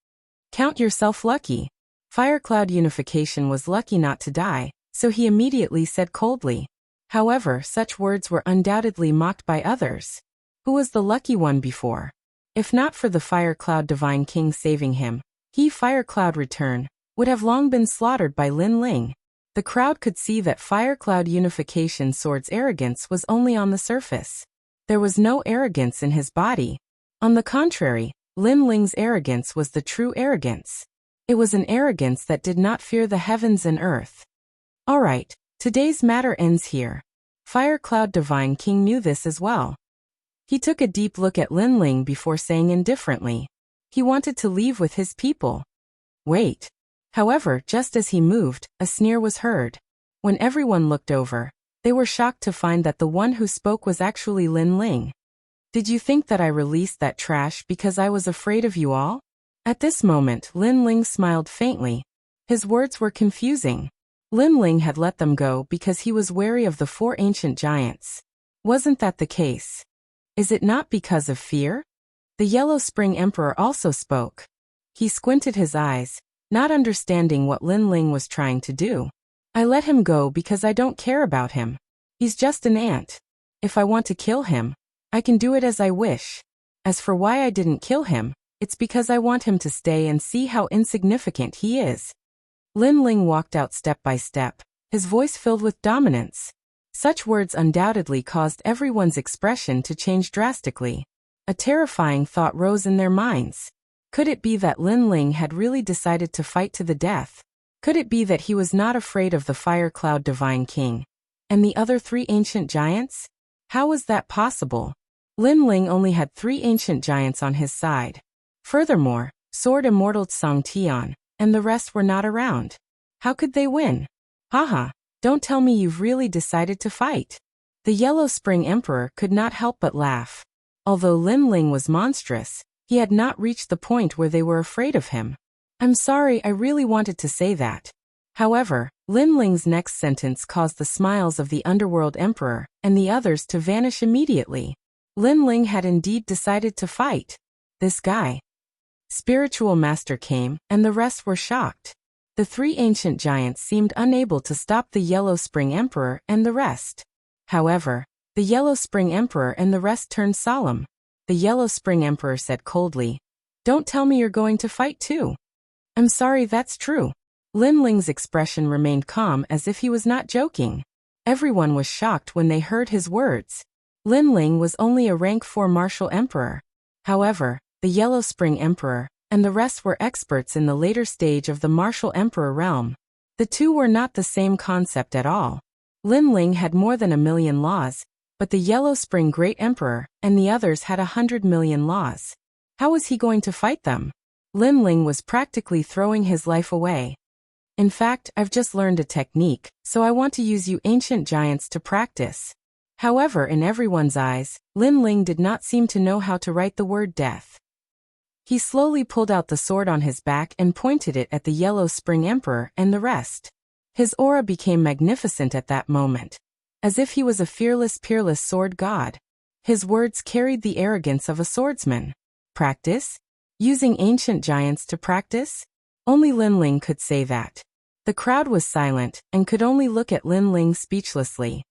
Count yourself lucky. Firecloud Unification was lucky not to die, so he immediately said coldly. However, such words were undoubtedly mocked by others. Who was the lucky one before? If not for the Firecloud Divine King saving him, he, Firecloud Return, would have long been slaughtered by Lin Ling. The crowd could see that Firecloud Unification Sword's arrogance was only on the surface. There was no arrogance in his body. On the contrary, Lin Ling's arrogance was the true arrogance. It was an arrogance that did not fear the heavens and earth. Alright, today's matter ends here. Fire Cloud Divine King knew this as well. He took a deep look at Lin Ling before saying indifferently. He wanted to leave with his people. Wait. However, just as he moved, a sneer was heard. When everyone looked over, they were shocked to find that the one who spoke was actually Lin Ling. Did you think that I released that trash because I was afraid of you all? At this moment, Lin Ling smiled faintly. His words were confusing. Lin Ling had let them go because he was wary of the 4 ancient giants. Wasn't that the case? Is it not because of fear? The Yellow Spring Emperor also spoke. He squinted his eyes, not understanding what Lin Ling was trying to do. I let him go because I don't care about him. He's just an ant. If I want to kill him, I can do it as I wish. As for why I didn't kill him, it's because I want him to stay and see how insignificant he is. Lin Ling walked out step by step, his voice filled with dominance. Such words undoubtedly caused everyone's expression to change drastically. A terrifying thought rose in their minds. Could it be that Lin Ling had really decided to fight to the death? Could it be that he was not afraid of the Fire Cloud Divine King? And the other 3 ancient giants? How was that possible? Lin Ling only had 3 ancient giants on his side. Furthermore, Sword Immortal Tsang Tian and the rest were not around. How could they win? Haha, don't tell me you've really decided to fight. The Yellow Spring Emperor could not help but laugh. Although Lin Ling was monstrous, he had not reached the point where they were afraid of him. I'm sorry, I really wanted to say that. However, Lin Ling's next sentence caused the smiles of the Underworld Emperor and the others to vanish immediately. Lin Ling had indeed decided to fight. This guy. Spiritual Master came, and the rest were shocked. The 3 ancient giants seemed unable to stop the Yellow Spring Emperor and the rest. However, the Yellow Spring Emperor and the rest turned solemn. The Yellow Spring Emperor said coldly, "Don't tell me you're going to fight too." I'm sorry, that's true. Lin Ling's expression remained calm as if he was not joking. Everyone was shocked when they heard his words. Lin Ling was only a rank 4 martial emperor. However, the Yellow Spring Emperor and the rest were experts in the later stage of the martial emperor realm. The two were not the same concept at all. Lin Ling had more than 1,000,000 laws, but the Yellow Spring Great Emperor and the others had 100,000,000 laws. How was he going to fight them? Lin Ling was practically throwing his life away. In fact, I've just learned a technique, so I want to use you ancient giants to practice. However, in everyone's eyes, Lin Ling did not seem to know how to write the word death. He slowly pulled out the sword on his back and pointed it at the Yellow Spring Emperor and the rest. His aura became magnificent at that moment, as if he was a fearless, peerless sword god. His words carried the arrogance of a swordsman. Practice? Using ancient giants to practice? Only Lin Ling could say that. The crowd was silent and could only look at Lin Ling speechlessly.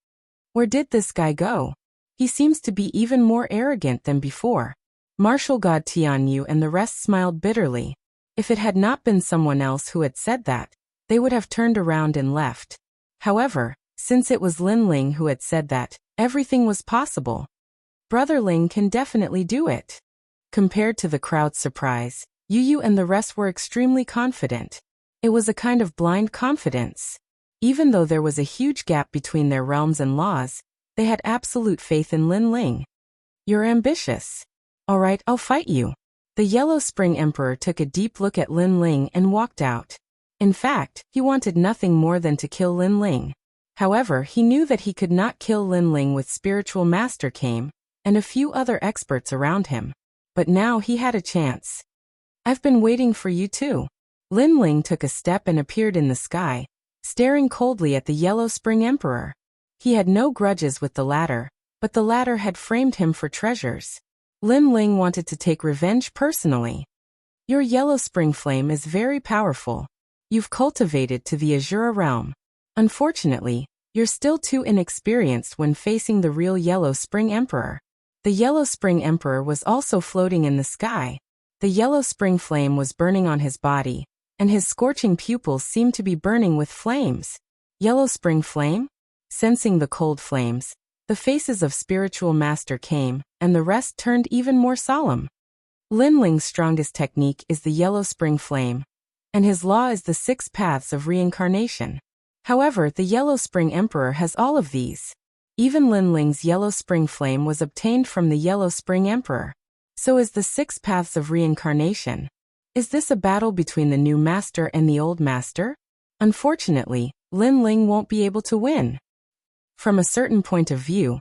Where did this guy go? He seems to be even more arrogant than before. Martial God Tian Yu and the rest smiled bitterly. If it had not been someone else who had said that, they would have turned around and left. However, since it was Lin Ling who had said that, everything was possible. Brother Ling can definitely do it. Compared to the crowd's surprise, Yu and the rest were extremely confident. It was a kind of blind confidence. Even though there was a huge gap between their realms and laws, they had absolute faith in Lin Ling. You're ambitious. Alright, I'll fight you. The Yellow Spring Emperor took a deep look at Lin Ling and walked out. In fact, he wanted nothing more than to kill Lin Ling. However, he knew that he could not kill Lin Ling with Spiritual Master came, and a few other experts around him. But now he had a chance. I've been waiting for you too. Lin Ling took a step and appeared in the sky, staring coldly at the Yellow Spring Emperor. He had no grudges with the latter, but the latter had framed him for treasures. Lin Ling wanted to take revenge personally. Your Yellow Spring Flame is very powerful. You've cultivated to the Azura realm. Unfortunately, you're still too inexperienced when facing the real Yellow Spring Emperor. The Yellow Spring Emperor was also floating in the sky. The Yellow Spring Flame was burning on his body, and his scorching pupils seemed to be burning with flames. Yellow Spring Flame? Sensing the cold flames, the faces of Spiritual Master came, and the rest turned even more solemn. Lin Ling's strongest technique is the Yellow Spring Flame, and his law is the 6 paths of reincarnation. However, the Yellow Spring Emperor has all of these. Even Lin Ling's Yellow Spring Flame was obtained from the Yellow Spring Emperor. So is the 6 paths of reincarnation. Is this a battle between the new master and the old master? Unfortunately, Lin Ling won't be able to win. From a certain point of view,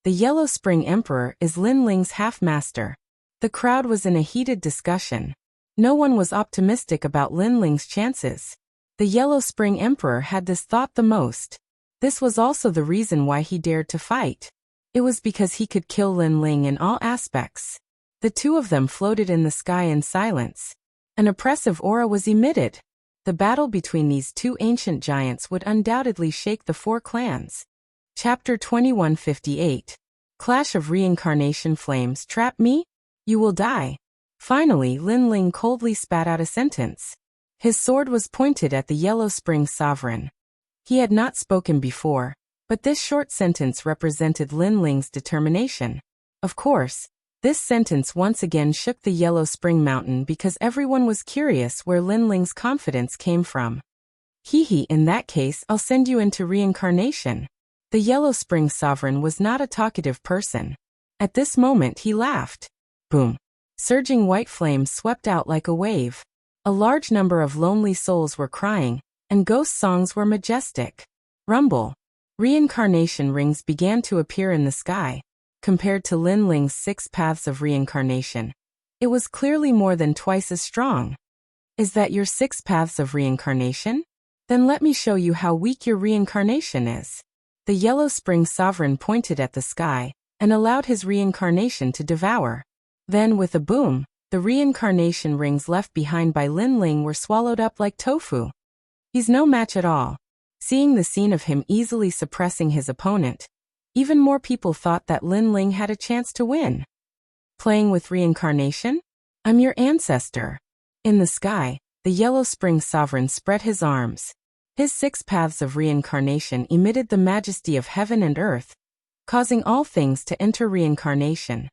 the Yellow Spring Emperor is Lin Ling's half-master. The crowd was in a heated discussion. No one was optimistic about Lin Ling's chances. The Yellow Spring Emperor had this thought the most. This was also the reason why he dared to fight. It was because he could kill Lin Ling in all aspects. The two of them floated in the sky in silence. An oppressive aura was emitted. The battle between these two ancient giants would undoubtedly shake the 4 clans. Chapter 2158. Clash of Reincarnation Flames Trap me? You will die. Finally, Lin Ling coldly spat out a sentence. His sword was pointed at the Yellow Spring Sovereign. He had not spoken before, but this short sentence represented Lin Ling's determination. Of course, this sentence once again shook the Yellow Spring Mountain because everyone was curious where Lin Ling's confidence came from. Hee, in that case I'll send you into reincarnation. The Yellow Spring Sovereign was not a talkative person. At this moment he laughed. Boom. Surging white flames swept out like a wave. A large number of lonely souls were crying, and ghost songs were majestic. Rumble. Reincarnation rings began to appear in the sky. Compared to Lin Ling's 6 paths of reincarnation, it was clearly more than twice as strong. Is that your 6 paths of reincarnation? Then let me show you how weak your reincarnation is. The Yellow Spring Sovereign pointed at the sky, and allowed his reincarnation to devour. Then with a boom, the reincarnation rings left behind by Lin Ling were swallowed up like tofu. He's no match at all. Seeing the scene of him easily suppressing his opponent, even more people thought that Lin Ling had a chance to win. Playing with reincarnation? I'm your ancestor. In the sky, the Yellow Spring Sovereign spread his arms. His 6 paths of reincarnation emitted the majesty of heaven and earth, causing all things to enter reincarnation.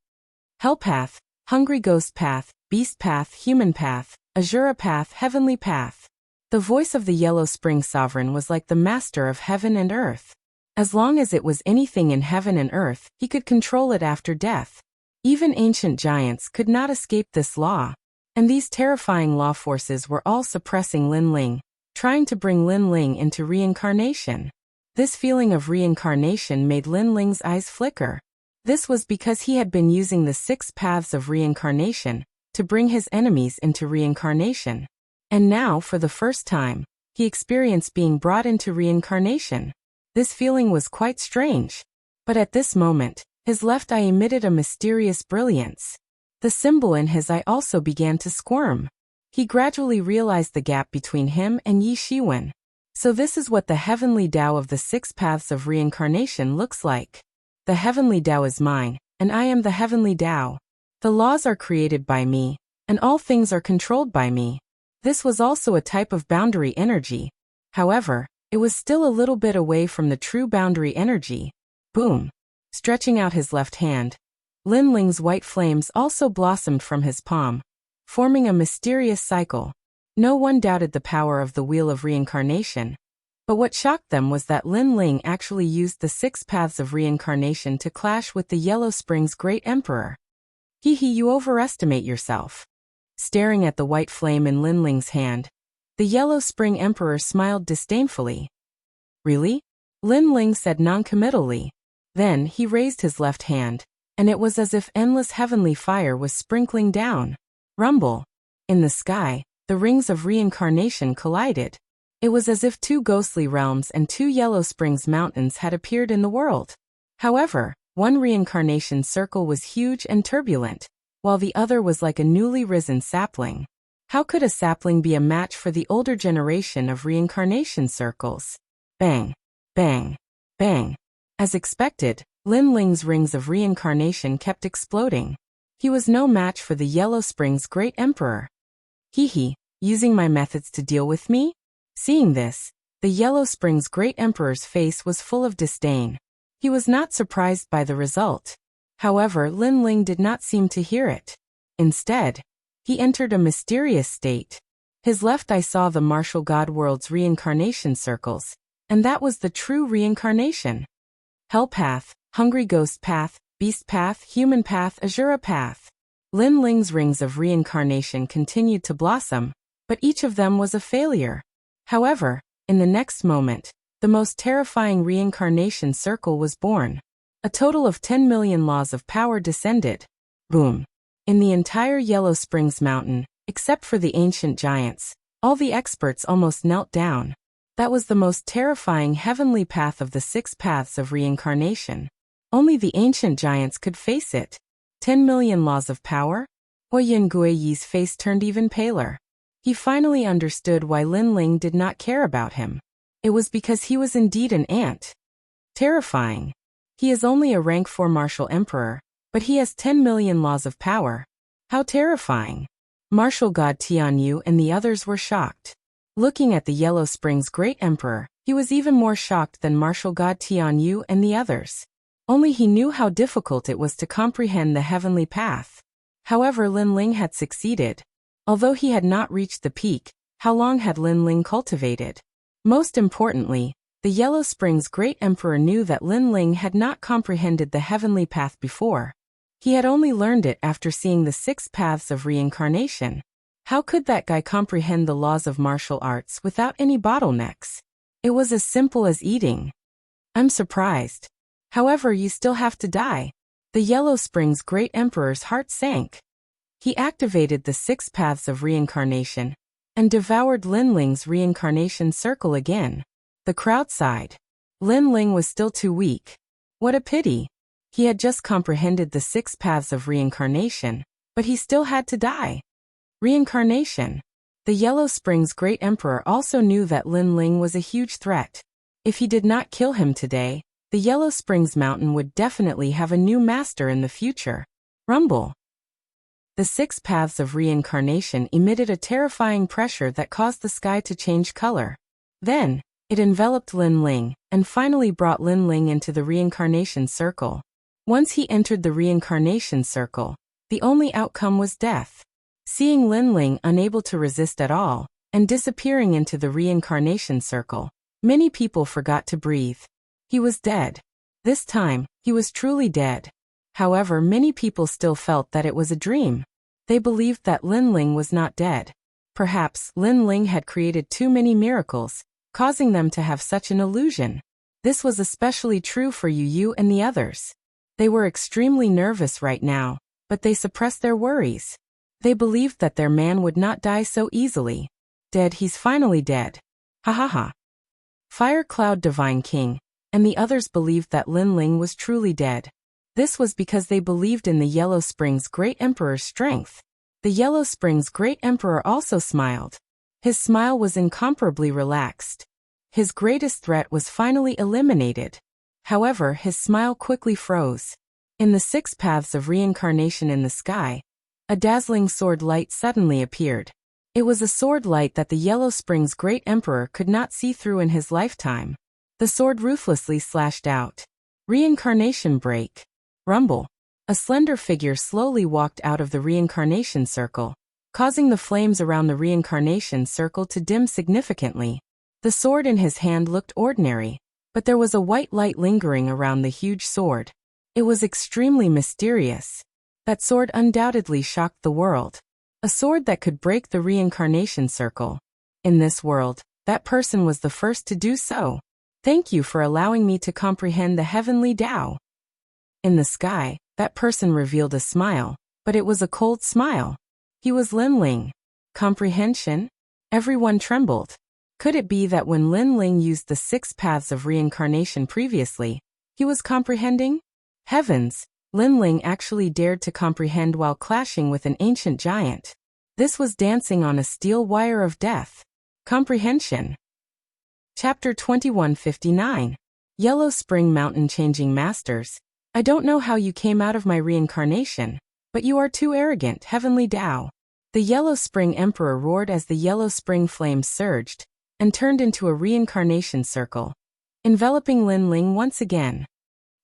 Hell path, hungry ghost path, beast path, human path, Azura path, heavenly path. The voice of the Yellow Spring Sovereign was like the master of heaven and earth. As long as it was anything in heaven and earth, he could control it after death. Even ancient giants could not escape this law. And these terrifying law forces were all suppressing Lin Ling, trying to bring Lin Ling into reincarnation. This feeling of reincarnation made Lin Ling's eyes flicker. This was because he had been using the 6 paths of reincarnation to bring his enemies into reincarnation. And now, for the first time, he experienced being brought into reincarnation. This feeling was quite strange. But at this moment, his left eye emitted a mysterious brilliance. The symbol in his eye also began to squirm. He gradually realized the gap between him and Yi Shiwen. So this is what the heavenly Tao of the 6 paths of reincarnation looks like. The heavenly Tao is mine, and I am the heavenly Tao. The laws are created by me, and all things are controlled by me. This was also a type of boundary energy. However, it was still a little bit away from the true boundary energy. Boom. Stretching out his left hand, Lin Ling's white flames also blossomed from his palm, forming a mysterious cycle. No one doubted the power of the Wheel of Reincarnation. But what shocked them was that Lin Ling actually used the 6 paths of reincarnation to clash with the Yellow Spring's great emperor. Hee, you overestimate yourself. Staring at the white flame in Lin Ling's hand, the Yellow Spring Emperor smiled disdainfully. Really? Lin Ling said noncommittally. Then he raised his left hand, and it was as if endless heavenly fire was sprinkling down. Rumble. In the sky, the rings of reincarnation collided. It was as if 2 ghostly realms and 2 Yellow Springs mountains had appeared in the world. However, one reincarnation circle was huge and turbulent, while the other was like a newly risen sapling. How could a sapling be a match for the older generation of reincarnation circles? Bang, bang, bang. As expected, Lin Ling's rings of reincarnation kept exploding. He was no match for the Yellow Springs great emperor. Hee, using my methods to deal with me? Seeing this, the Yellow Springs great emperor's face was full of disdain. He was not surprised by the result. However, Lin Ling did not seem to hear it. Instead, he entered a mysterious state. His left eye saw the martial god world's reincarnation circles, and that was the true reincarnation. Hell path, hungry ghost path, beast path, human path, Azura path. Lin Ling's rings of reincarnation continued to blossom, but each of them was a failure. However, in the next moment, the most terrifying reincarnation circle was born. A total of 10 million laws of power descended. Boom. In the entire Yellow Springs Mountain, except for the ancient giants, all the experts almost knelt down. That was the most terrifying heavenly path of the 6 paths of reincarnation. Only the ancient giants could face it. 10 million laws of power? Huoyan Guiyi's face turned even paler. He finally understood why Lin Ling did not care about him. It was because he was indeed an ant. Terrifying. He is only a rank 4 martial emperor, but he has 10 million laws of power. How terrifying. Martial god Tianyu and the others were shocked. Looking at the Yellow Springs Great Emperor, he was even more shocked than martial god Tianyu and the others. Only he knew how difficult it was to comprehend the heavenly path. However, Lin Ling had succeeded. Although he had not reached the peak, how long had Lin Ling cultivated? Most importantly, the Yellow Springs Great Emperor knew that Lin Ling had not comprehended the heavenly path before. He had only learned it after seeing the 6 paths of reincarnation. How could that guy comprehend the laws of martial arts without any bottlenecks? It was as simple as eating. I'm surprised. However, you still have to die. The Yellow Springs Great Emperor's heart sank. He activated the 6 paths of reincarnation and devoured Lin Ling's reincarnation circle again. The crowd sighed. Lin Ling was still too weak. What a pity. He had just comprehended the 6 paths of reincarnation, but he still had to die. Reincarnation. The Yellow Springs Great Emperor also knew that Lin Ling was a huge threat. If he did not kill him today, the Yellow Springs Mountain would definitely have a new master in the future. Rumble. The 6 paths of reincarnation emitted a terrifying pressure that caused the sky to change color. Then, it enveloped Lin Ling, and finally brought Lin Ling into the reincarnation circle. Once he entered the reincarnation circle, the only outcome was death. Seeing Lin Ling unable to resist at all, and disappearing into the reincarnation circle, many people forgot to breathe. He was dead. This time, he was truly dead. However, many people still felt that it was a dream. They believed that Lin Ling was not dead. Perhaps Lin Ling had created too many miracles, causing them to have such an illusion. This was especially true for Yu and the others. They were extremely nervous right now, but they suppressed their worries. They believed that their man would not die so easily. Dead, he's finally dead. Ha ha ha. Fire Cloud Divine King and the others believed that Lin Ling was truly dead. This was because they believed in the Yellow Springs Great Emperor's strength. The Yellow Springs Great Emperor also smiled. His smile was incomparably relaxed. His greatest threat was finally eliminated. However, his smile quickly froze. In the 6 paths of reincarnation in the sky, a dazzling sword light suddenly appeared. It was a sword light that the Yellow Springs Great Emperor could not see through in his lifetime. The sword ruthlessly slashed out. Reincarnation break. Rumble. A slender figure slowly walked out of the reincarnation circle, causing the flames around the reincarnation circle to dim significantly. The sword in his hand looked ordinary, but there was a white light lingering around the huge sword. It was extremely mysterious. That sword undoubtedly shocked the world. A sword that could break the reincarnation circle. In this world, that person was the first to do so. Thank you for allowing me to comprehend the heavenly Tao. In the sky, that person revealed a smile, but it was a cold smile. He was Lin Ling. Comprehension? Everyone trembled. Could it be that when Lin Ling used the 6 paths of reincarnation previously, he was comprehending? Heavens, Lin Ling actually dared to comprehend while clashing with an ancient giant. This was dancing on a steel wire of death. Comprehension. Chapter 2159. Yellow Spring Mountain Changing Masters. I don't know how you came out of my reincarnation, but you are too arrogant, heavenly Tao. The Yellow Spring Emperor roared as the Yellow Spring flames surged and turned into a reincarnation circle, enveloping Lin Ling once again.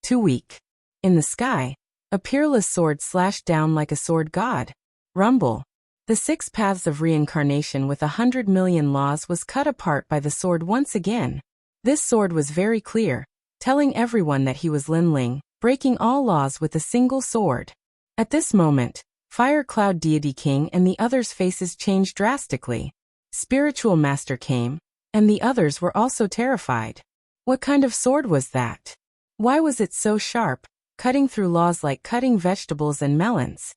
Too weak. In the sky, a peerless sword slashed down like a sword god. Rumble. The 6 paths of reincarnation with 100 million laws was cut apart by the sword once again. This sword was very clear, telling everyone that he was Lin Ling, breaking all laws with a single sword. At this moment, Fire Cloud Deity King and the others' faces changed drastically. Spiritual Master came, and the others were also terrified. What kind of sword was that? Why was it so sharp, cutting through laws like cutting vegetables and melons?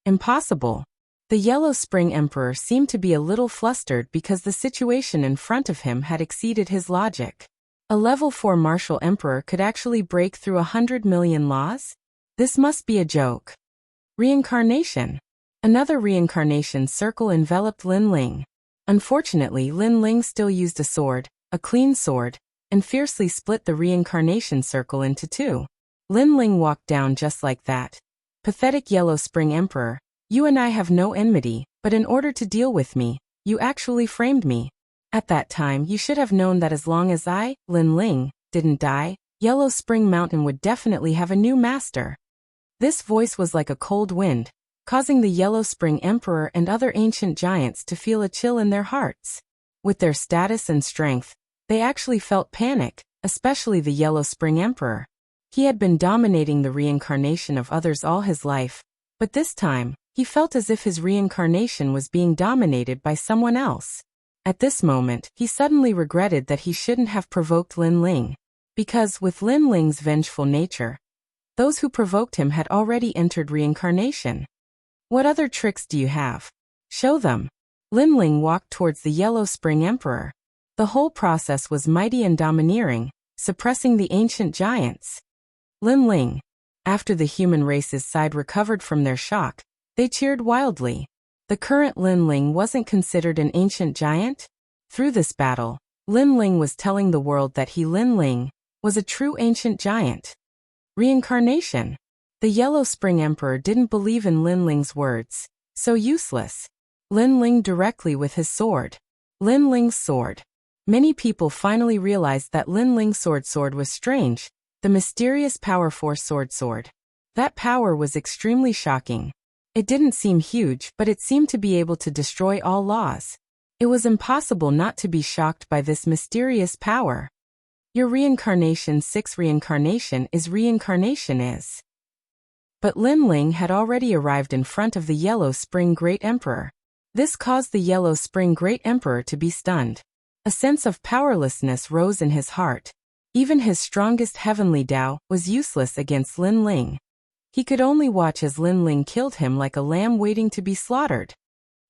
Impossible. The Yellow Spring Emperor seemed to be a little flustered because the situation in front of him had exceeded his logic. A level 4 martial emperor could actually break through 100 million laws? This must be a joke. Reincarnation. Another reincarnation circle enveloped Lin Ling. Unfortunately, Lin Ling still used a sword, a clean sword, and fiercely split the reincarnation circle into 2. Lin Ling walked down just like that. Pathetic Yellow Spring Emperor, you and I have no enmity, but in order to deal with me, you actually framed me. At that time you should have known that as long as I, Lin Ling, didn't die, Yellow Spring Mountain would definitely have a new master. This voice was like a cold wind, causing the Yellow Spring Emperor and other ancient giants to feel a chill in their hearts. With their status and strength, they actually felt panic, especially the Yellow Spring Emperor. He had been dominating the reincarnation of others all his life, but this time, he felt as if his reincarnation was being dominated by someone else. At this moment, he suddenly regretted that he shouldn't have provoked Lin Ling, because with Lin Ling's vengeful nature, those who provoked him had already entered reincarnation. What other tricks do you have? Show them. Lin Ling walked towards the Yellow Spring Emperor. The whole process was mighty and domineering, suppressing the ancient giants. Lin Ling. After the human race's side recovered from their shock, they cheered wildly. The current Lin Ling wasn't considered an ancient giant? Through this battle, Lin Ling was telling the world that he, Lin Ling, was a true ancient giant. Reincarnation. The Yellow Spring Emperor didn't believe in Lin Ling's words. So useless. Lin Ling directly with his sword. Lin Ling's sword. Many people finally realized that Lin Ling's sword was strange, the mysterious power force sword. That power was extremely shocking. It didn't seem huge, but it seemed to be able to destroy all laws. It was impossible not to be shocked by this mysterious power. Your reincarnation 6 reincarnation is. But Lin Ling had already arrived in front of the Yellow Spring Great Emperor. This caused the Yellow Spring Great Emperor to be stunned. A sense of powerlessness rose in his heart. Even his strongest heavenly Tao was useless against Lin Ling. He could only watch as Lin Ling killed him like a lamb waiting to be slaughtered.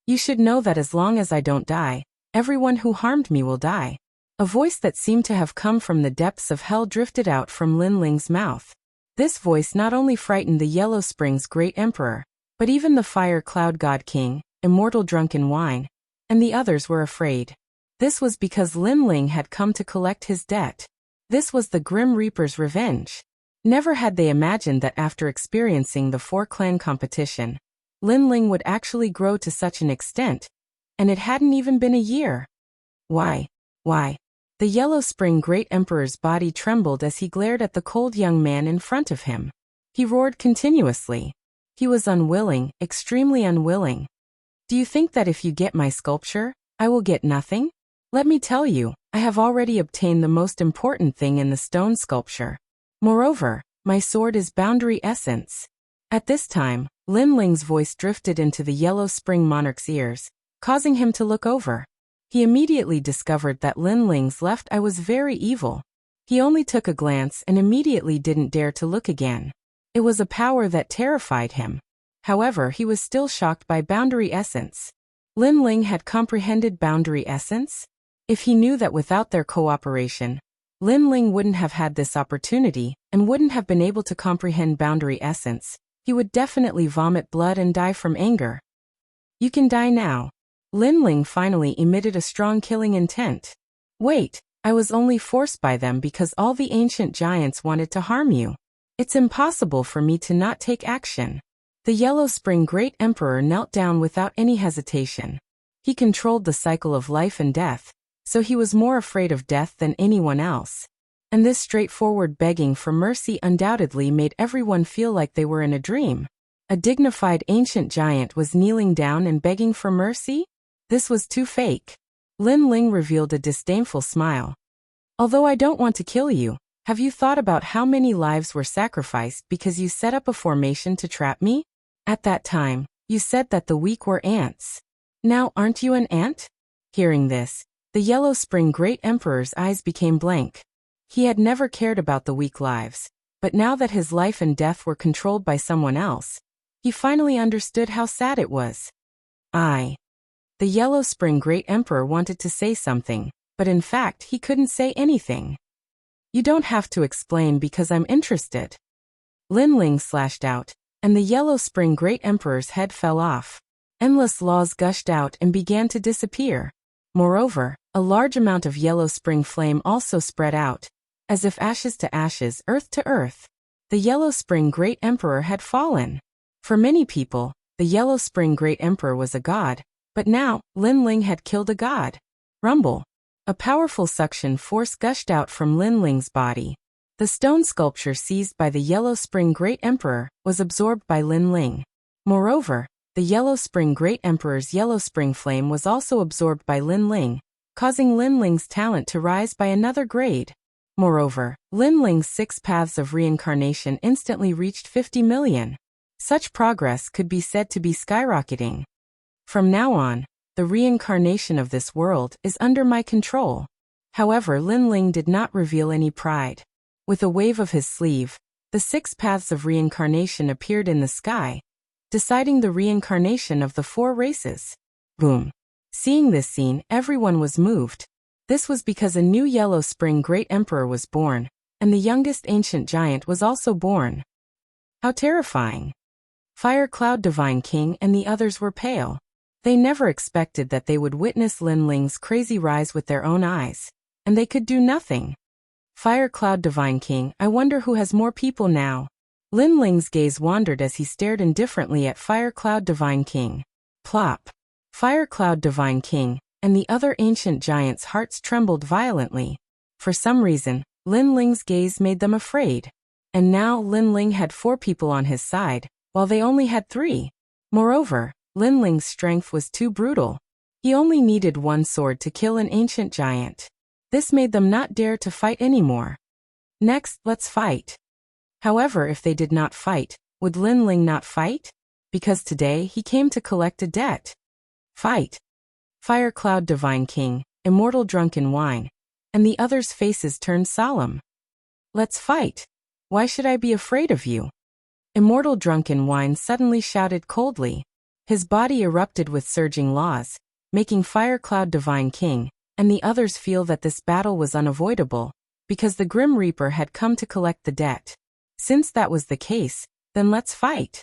You should know that as long as I don't die, everyone who harmed me will die. A voice that seemed to have come from the depths of hell drifted out from Lin Ling's mouth. This voice not only frightened the Yellow Spring's Great Emperor, but even the Fire Cloud God King, Immortal Drunken Wine, and the others were afraid. This was because Lin Ling had come to collect his debt. This was the Grim Reaper's revenge. Never had they imagined that after experiencing the 4-clan competition, Lin Ling would actually grow to such an extent, and it hadn't even been a year. Why? The Yellow Spring Great Emperor's body trembled as he glared at the cold young man in front of him. He roared continuously. He was unwilling, extremely unwilling. Do you think that if you get my sculpture, I will get nothing? Let me tell you, I have already obtained the most important thing in the stone sculpture. Moreover, my sword is boundary essence. At this time, Lin Ling's voice drifted into the Yellow Spring Monarch's ears, causing him to look over. He immediately discovered that Lin Ling's left eye was very evil. He only took a glance and immediately didn't dare to look again. It was a power that terrified him. However, he was still shocked by boundary essence. Lin Ling had comprehended boundary essence? If he knew that without their cooperation, Lin Ling wouldn't have had this opportunity and wouldn't have been able to comprehend boundary essence, he would definitely vomit blood and die from anger. You can die now. Lin Ling finally emitted a strong killing intent. Wait, I was only forced by them because all the ancient giants wanted to harm you. It's impossible for me to not take action. The Yellow Spring Great Emperor knelt down without any hesitation. He controlled the cycle of life and death, so he was more afraid of death than anyone else. And this straightforward begging for mercy undoubtedly made everyone feel like they were in a dream. A dignified ancient giant was kneeling down and begging for mercy? This was too fake. Lin Ling revealed a disdainful smile. Although I don't want to kill you, have you thought about how many lives were sacrificed because you set up a formation to trap me? At that time, you said that the weak were ants. Now aren't you an ant? Hearing this, the Yellow Spring Great Emperor's eyes became blank. He had never cared about the weak lives, but now that his life and death were controlled by someone else, he finally understood how sad it was. The Yellow Spring Great Emperor wanted to say something, but in fact he couldn't say anything. You don't have to explain because I'm interested. Lin Ling slashed out, and the Yellow Spring Great Emperor's head fell off. Endless laws gushed out and began to disappear. Moreover, a large amount of yellow spring flame also spread out, as if ashes to ashes, earth to earth. The Yellow Spring Great Emperor had fallen. For many people, the Yellow Spring Great Emperor was a god, but now, Lin Ling had killed a god. Rumble. A powerful suction force gushed out from Lin Ling's body. The stone sculpture seized by the Yellow Spring Great Emperor was absorbed by Lin Ling. Moreover, the Yellow Spring Great Emperor's Yellow Spring Flame was also absorbed by Lin Ling, causing Lin Ling's talent to rise by another grade. Moreover, Lin Ling's 6 paths of reincarnation instantly reached 50 million. Such progress could be said to be skyrocketing. From now on, the reincarnation of this world is under my control. However, Lin Ling did not reveal any pride. With a wave of his sleeve, the 6 paths of reincarnation appeared in the sky, deciding the reincarnation of the 4 races. Boom. Seeing this scene, everyone was moved. This was because a new Yellow Spring Great Emperor was born, and the youngest ancient giant was also born. How terrifying. Fire Cloud Divine King and the others were pale. They never expected that they would witness Lin Ling's crazy rise with their own eyes, and they could do nothing. Fire Cloud Divine King, I wonder who has more people now. Lin Ling's gaze wandered as he stared indifferently at Fire Cloud Divine King. Plop. Fire Cloud Divine King and the other ancient giants' hearts trembled violently. For some reason, Lin Ling's gaze made them afraid. And now Lin Ling had 4 people on his side, while they only had 3. Moreover, Lin Ling's strength was too brutal. He only needed 1 sword to kill an ancient giant. This made them not dare to fight anymore. Next, let's fight. However, if they did not fight, would Lin Ling not fight? Because today he came to collect a debt. Fight. Fire Cloud Divine King, Immortal Drunken Wine, and the others' faces turned solemn. Let's fight. Why should I be afraid of you? Immortal Drunken Wine suddenly shouted coldly. His body erupted with surging laws, making Fire Cloud Divine King and the others feel that this battle was unavoidable, because the Grim Reaper had come to collect the debt. Since that was the case, then let's fight.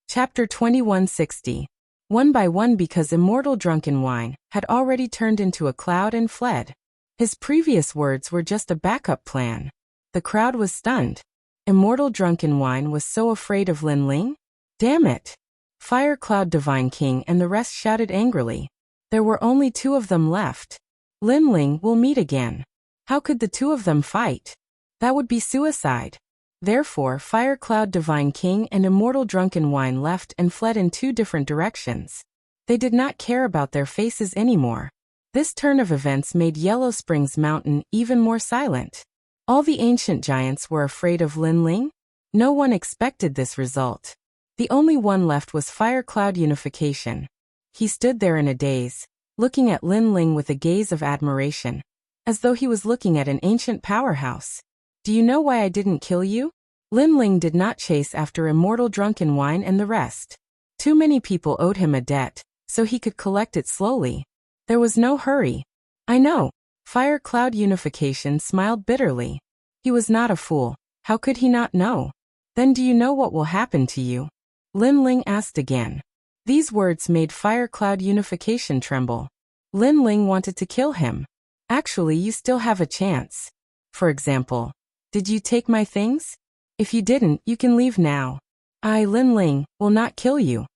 Chapter 2160. One by one, because Immortal Drunken Wine had already turned into a cloud and fled. His previous words were just a backup plan. The crowd was stunned. Immortal Drunken Wine was so afraid of Lin Ling? Damn it! Fire Cloud Divine King and the rest shouted angrily. There were only 2 of them left. Lin Ling will meet again. How could the 2 of them fight? That would be suicide. Therefore, Fire Cloud Divine King and Immortal Drunken Wine left and fled in 2 different directions. They did not care about their faces anymore. This turn of events made Yellow Springs Mountain even more silent. All the ancient giants were afraid of Lin Ling? No one expected this result. The only one left was Fire Cloud Unification. He stood there in a daze, looking at Lin Ling with a gaze of admiration, as though he was looking at an ancient powerhouse. Do you know why I didn't kill you? Lin Ling did not chase after Immortal Drunken Wine and the rest. Too many people owed him a debt, so he could collect it slowly. There was no hurry. I know. Fire Cloud Unification smiled bitterly. He was not a fool. How could he not know? Then do you know what will happen to you? Lin Ling asked again. These words made Fire Cloud Unification tremble. Lin Ling wanted to kill him. Actually, you still have a chance. For example, did you take my things? If you didn't, you can leave now. I, Lin Ling, will not kill you.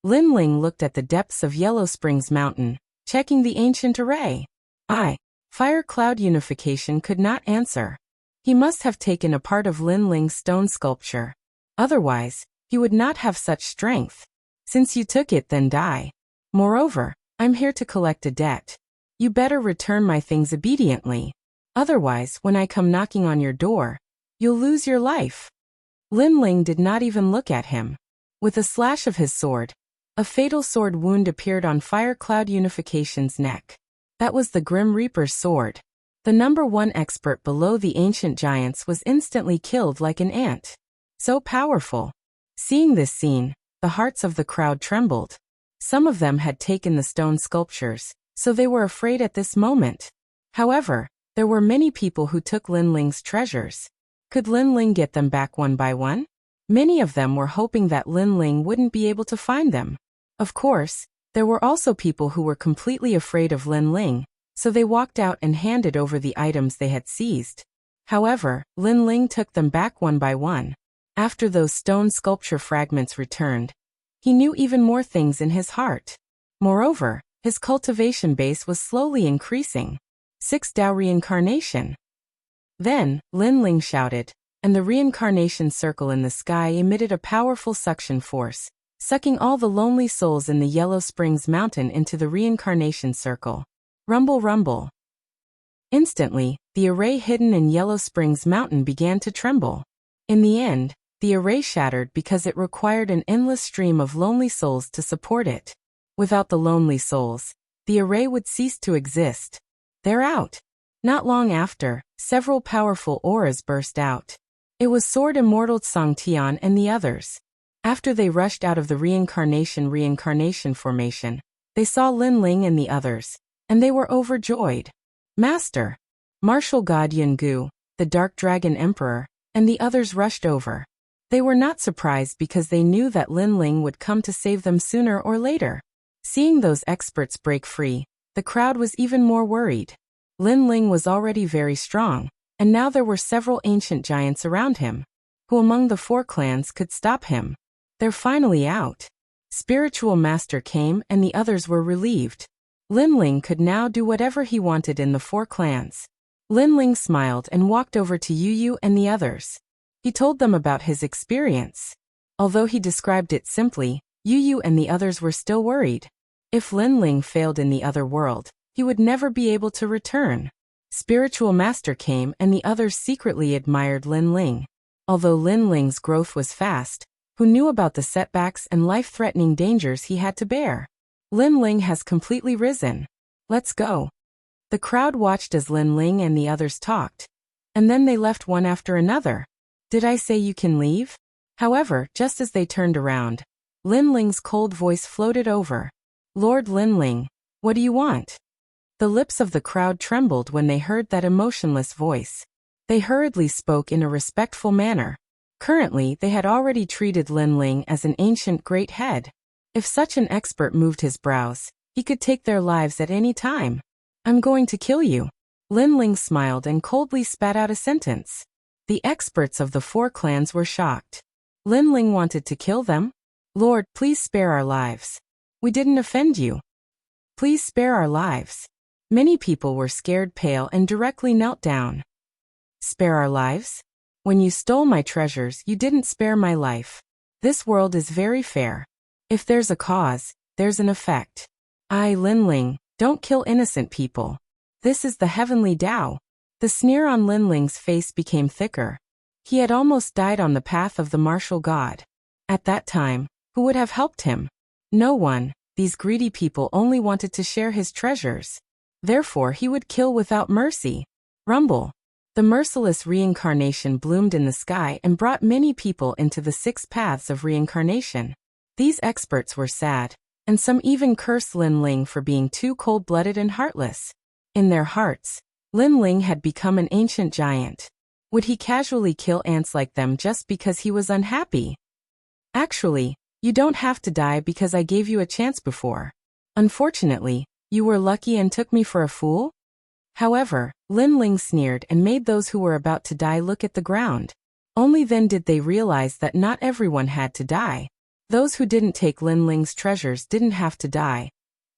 Lin Ling looked at the depths of Yellow Springs Mountain, checking the ancient array. Fire Cloud Unification could not answer. He must have taken a part of Lin Ling's stone sculpture. Otherwise, he would not have such strength. Since you took it, then die. Moreover, I'm here to collect a debt. You better return my things obediently. Otherwise, when I come knocking on your door, you'll lose your life. Lin Ling did not even look at him. With a slash of his sword, a fatal sword wound appeared on Fire Cloud Unification's neck. That was the Grim Reaper's sword. The #1 expert below the ancient giants was instantly killed like an ant. So powerful. Seeing this scene, the hearts of the crowd trembled. Some of them had taken the stone sculptures, so they were afraid at this moment. However, there were many people who took Lin Ling's treasures. Could Lin Ling get them back one by one? Many of them were hoping that Lin Ling wouldn't be able to find them. Of course, there were also people who were completely afraid of Lin Ling, so they walked out and handed over the items they had seized. However, Lin Ling took them back one by one. After those stone sculpture fragments returned, he knew even more things in his heart. Moreover, his cultivation base was slowly increasing. 6 Dao reincarnation. Then, Lin Ling shouted, and the reincarnation circle in the sky emitted a powerful suction force, sucking all the lonely souls in the Yellow Springs Mountain into the reincarnation circle. Rumble, rumble. Instantly, the array hidden in Yellow Springs Mountain began to tremble. In the end, the array shattered because it required an endless stream of lonely souls to support it. Without the lonely souls, the array would cease to exist. They're out. Not long after, several powerful auras burst out. It was Sword Immortal Tsang Tian and the others. After they rushed out of the reincarnation formation, they saw Lin Ling and the others, and they were overjoyed. Master, Martial God Yin Gu, the Dark Dragon Emperor, and the others rushed over. They were not surprised because they knew that Lin Ling would come to save them sooner or later. Seeing those experts break free, the crowd was even more worried. Lin Ling was already very strong, and now there were several ancient giants around him. Who among the 4 clans could stop him? They're finally out. Spiritual Master came and the others were relieved. Lin Ling could now do whatever he wanted in the 4 clans. Lin Ling smiled and walked over to Yu Yu and the others. He told them about his experience. Although he described it simply, Yu Yu and the others were still worried. If Lin Ling failed in the other world, he would never be able to return. Spiritual Master came and the others secretly admired Lin Ling. Although Lin Ling's growth was fast, who knew about the setbacks and life-threatening dangers he had to bear? Lin Ling has completely risen. Let's go. The crowd watched as Lin Ling and the others talked. And then they left one after another. Did I say you can leave? However, just as they turned around, Lin Ling's cold voice floated over. Lord Lin Ling, what do you want? The lips of the crowd trembled when they heard that emotionless voice. They hurriedly spoke in a respectful manner. Currently, they had already treated Lin Ling as an ancient great head. If such an expert moved his brows, he could take their lives at any time. I'm going to kill you. Lin Ling smiled and coldly spat out a sentence. The experts of the 4 clans were shocked. Lin Ling wanted to kill them? Lord, please spare our lives. We didn't offend you. Please spare our lives. Many people were scared pale and directly knelt down. Spare our lives? When you stole my treasures, you didn't spare my life. This world is very fair. If there's a cause, there's an effect. I, Lin Ling, don't kill innocent people. This is the heavenly Tao. The sneer on Lin Ling's face became thicker. He had almost died on the path of the martial god. At that time, who would have helped him? No one. These greedy people only wanted to share his treasures. Therefore he would kill without mercy. Rumble. The merciless reincarnation bloomed in the sky and brought many people into the 6 paths of reincarnation. These experts were sad, and some even cursed Lin Ling for being too cold-blooded and heartless. In their hearts, Lin Ling had become an ancient giant. Would he casually kill ants like them just because he was unhappy? Actually, you don't have to die because I gave you a chance before. Unfortunately, you were lucky and took me for a fool? However, Lin Ling sneered and made those who were about to die look at the ground. Only then did they realize that not everyone had to die. Those who didn't take Lin Ling's treasures didn't have to die.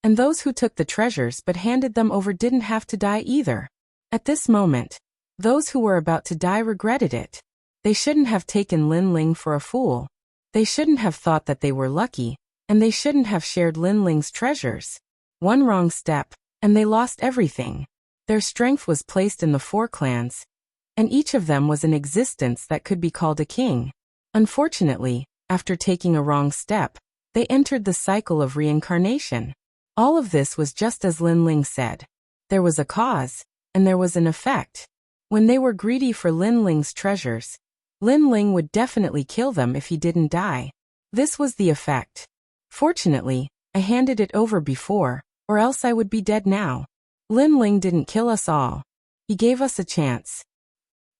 And those who took the treasures but handed them over didn't have to die either. At this moment, those who were about to die regretted it. They shouldn't have taken Lin Ling for a fool. They shouldn't have thought that they were lucky, and they shouldn't have shared Lin Ling's treasures. One wrong step, and they lost everything. Their strength was placed in the 4 clans, and each of them was an existence that could be called a king. Unfortunately, after taking a wrong step, they entered the cycle of reincarnation. All of this was just as Lin Ling said. There was a cause, and there was an effect. When they were greedy for Lin Ling's treasures, Lin Ling would definitely kill them if he didn't die. This was the effect. Fortunately, I handed it over before, or else I would be dead now. Lin Ling didn't kill us all. He gave us a chance.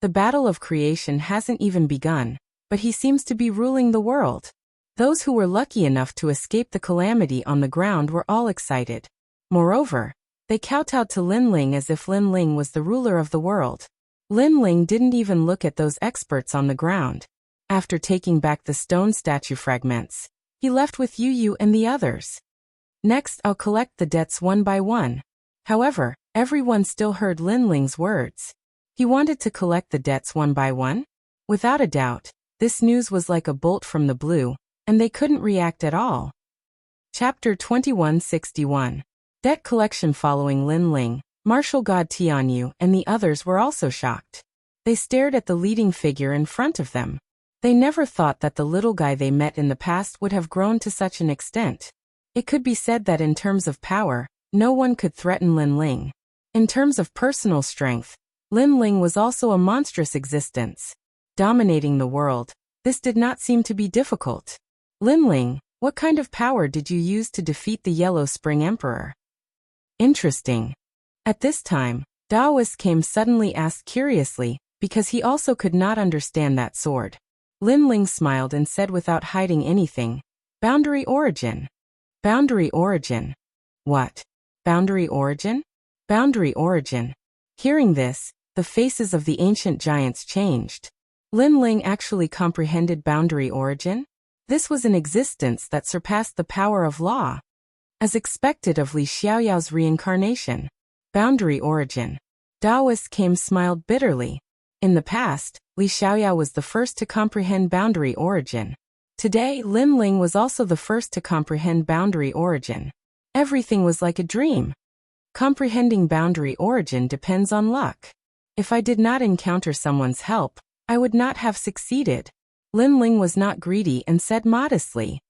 The battle of creation hasn't even begun, but he seems to be ruling the world. Those who were lucky enough to escape the calamity on the ground were all excited. Moreover, they kowtowed to Lin Ling as if Lin Ling was the ruler of the world. Lin Ling didn't even look at those experts on the ground. After taking back the stone statue fragments, he left with Yu and the others. Next, I'll collect the debts one by one. However, everyone still heard Lin Ling's words. He wanted to collect the debts one by one? Without a doubt, this news was like a bolt from the blue, and they couldn't react at all. Chapter 2161. Debt collection. Following Lin Ling, martial god Tianyu and the others were also shocked. They stared at the leading figure in front of them. They never thought that the little guy they met in the past would have grown to such an extent. It could be said that in terms of power, no one could threaten Lin Ling. In terms of personal strength, Lin Ling was also a monstrous existence. Dominating the world, this did not seem to be difficult. Lin Ling, what kind of power did you use to defeat the Yellow Spring Emperor? Interesting. At this time, Daoist came suddenly asked curiously, because he also could not understand that sword. Lin Ling smiled and said without hiding anything, "Boundary origin." Boundary origin. What? Boundary origin? Boundary origin. Hearing this, the faces of the ancient giants changed. Lin Ling actually comprehended boundary origin? This was an existence that surpassed the power of law. As expected of Li Xiaoyao's reincarnation. Boundary origin. Daoist came smiled bitterly. In the past, Li Xiaoyao was the first to comprehend boundary origin. Today, Lin Ling was also the first to comprehend boundary origin. Everything was like a dream. Comprehending boundary origin depends on luck. If I did not encounter someone's help, I would not have succeeded. Lin Ling was not greedy and said modestly.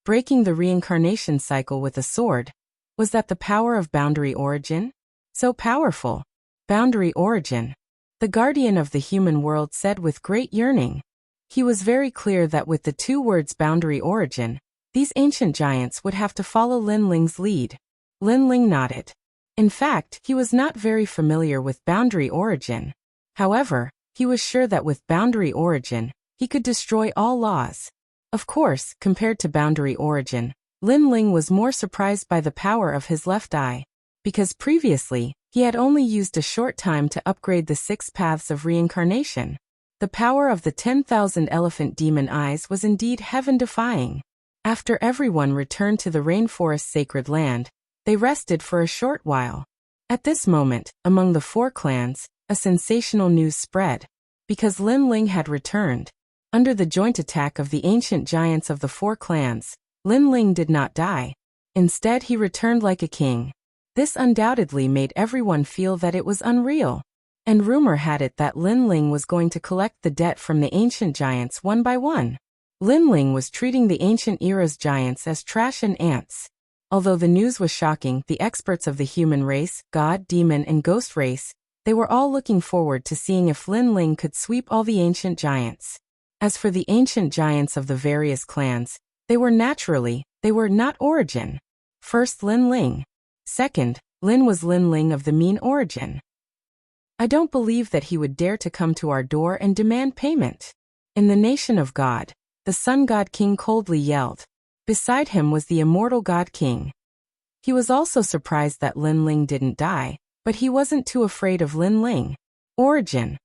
Breaking the reincarnation cycle with a sword. Was that the power of boundary origin? So powerful. Boundary origin. The guardian of the human world said with great yearning. He was very clear that with the 2 words boundary origin, these ancient giants would have to follow Lin Ling's lead. Lin Ling nodded. In fact, he was not very familiar with boundary origin. However, he was sure that with boundary origin, he could destroy all laws. Of course, compared to boundary origin, Lin Ling was more surprised by the power of his left eye, because previously, he had only used a short time to upgrade the 6 paths of reincarnation. The power of the 10,000 elephant demon eyes was indeed heaven-defying. After everyone returned to the rainforest sacred land, they rested for a short while. At this moment, among the 4 clans, a sensational news spread. Because Lin Ling had returned, under the joint attack of the ancient giants of the 4 clans, Lin Ling did not die. Instead, he returned like a king. This undoubtedly made everyone feel that it was unreal. And rumor had it that Lin Ling was going to collect the debt from the ancient giants one by one. Lin Ling was treating the ancient era's giants as trash and ants. Although the news was shocking, the experts of the human race, god, demon, and ghost race, they were all looking forward to seeing if Lin Ling could sweep all the ancient giants. As for the ancient giants of the various clans, they were not origin. First Lin Ling. Second, Lin was Lin Ling of the mean origin. I don't believe that he would dare to come to our door and demand payment. In the nation of God, the Sun God King coldly yelled. Beside him was the immortal God King. He was also surprised that Lin Ling didn't die, but he wasn't too afraid of Lin Ling. Origin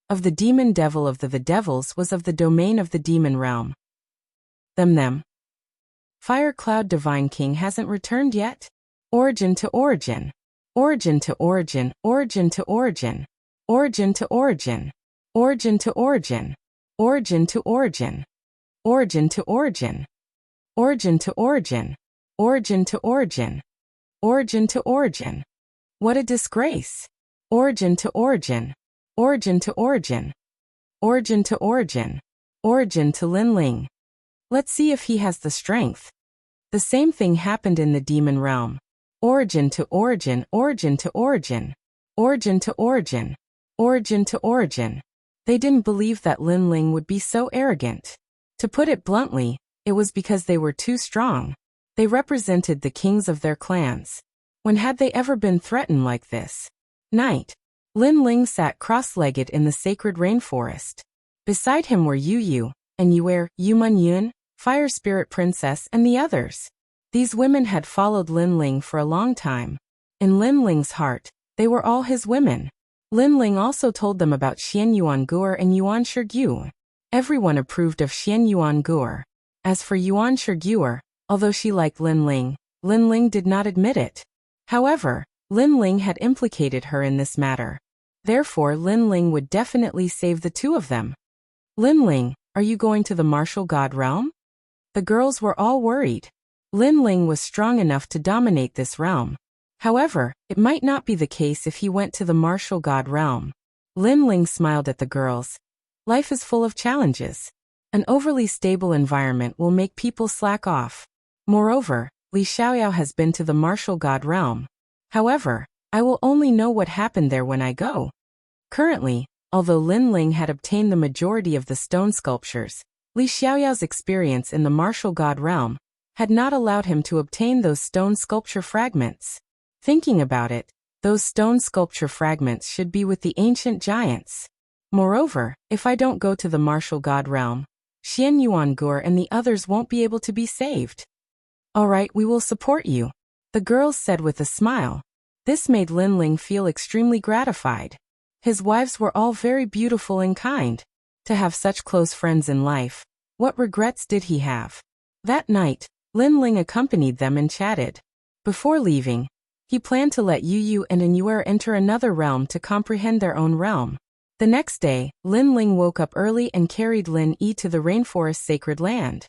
of the demon devil of the devils was of the domain of the demon realm. Them. Fire Cloud Divine King hasn't returned yet? Origin to origin. Origin to origin, origin to origin. Origin to origin. Origin to origin. Origin to origin. Origin to origin. Origin to origin. Origin to origin. Origin to origin. What a disgrace. Origin to origin. Origin to origin. Origin to origin. Origin to Lin Ling. Let's see if he has the strength. The same thing happened in the demon realm. Origin to origin. Origin to origin. Origin to origin. Origin to origin. They didn't believe that Lin Ling would be so arrogant. To put it bluntly, it was because they were too strong. They represented the kings of their clans. When had they ever been threatened like this? Night. Lin Ling sat cross-legged in the sacred rainforest. Beside him were Yu Yu and Yuer, Yuman Yun, Fire Spirit Princess, and the others. These women had followed Lin Ling for a long time. In Lin Ling's heart, they were all his women. Lin Ling also told them about Xian Yuan Gur and Yuan Shigyu. Everyone approved of Xian Yuan Gur. As for Yuan Shigyu, although she liked Lin Ling did not admit it. However, Lin Ling had implicated her in this matter. Therefore, Lin Ling would definitely save the two of them. Lin Ling, are you going to the martial god realm? The girls were all worried. Lin Ling was strong enough to dominate this realm. However, it might not be the case if he went to the martial god realm. Lin Ling smiled at the girls. Life is full of challenges. An overly stable environment will make people slack off. Moreover, Li Xiaoyao has been to the martial god realm. However, I will only know what happened there when I go. Currently, although Lin Ling had obtained the majority of the stone sculptures, Li Xiaoyao's experience in the martial god realm had not allowed him to obtain those stone sculpture fragments. Thinking about it, those stone sculpture fragments should be with the ancient giants. Moreover, if I don't go to the martial god realm, Xian Yuan Gur and the others won't be able to be saved. Alright, we will support you, the girls said with a smile. This made Lin Ling feel extremely gratified. His wives were all very beautiful and kind. To have such close friends in life, what regrets did he have? That night, Lin Ling accompanied them and chatted. Before leaving, he planned to let Yu Yu and Yuer enter another realm to comprehend their own realm. The next day, Lin Ling woke up early and carried Lin Yi to the rainforest sacred land.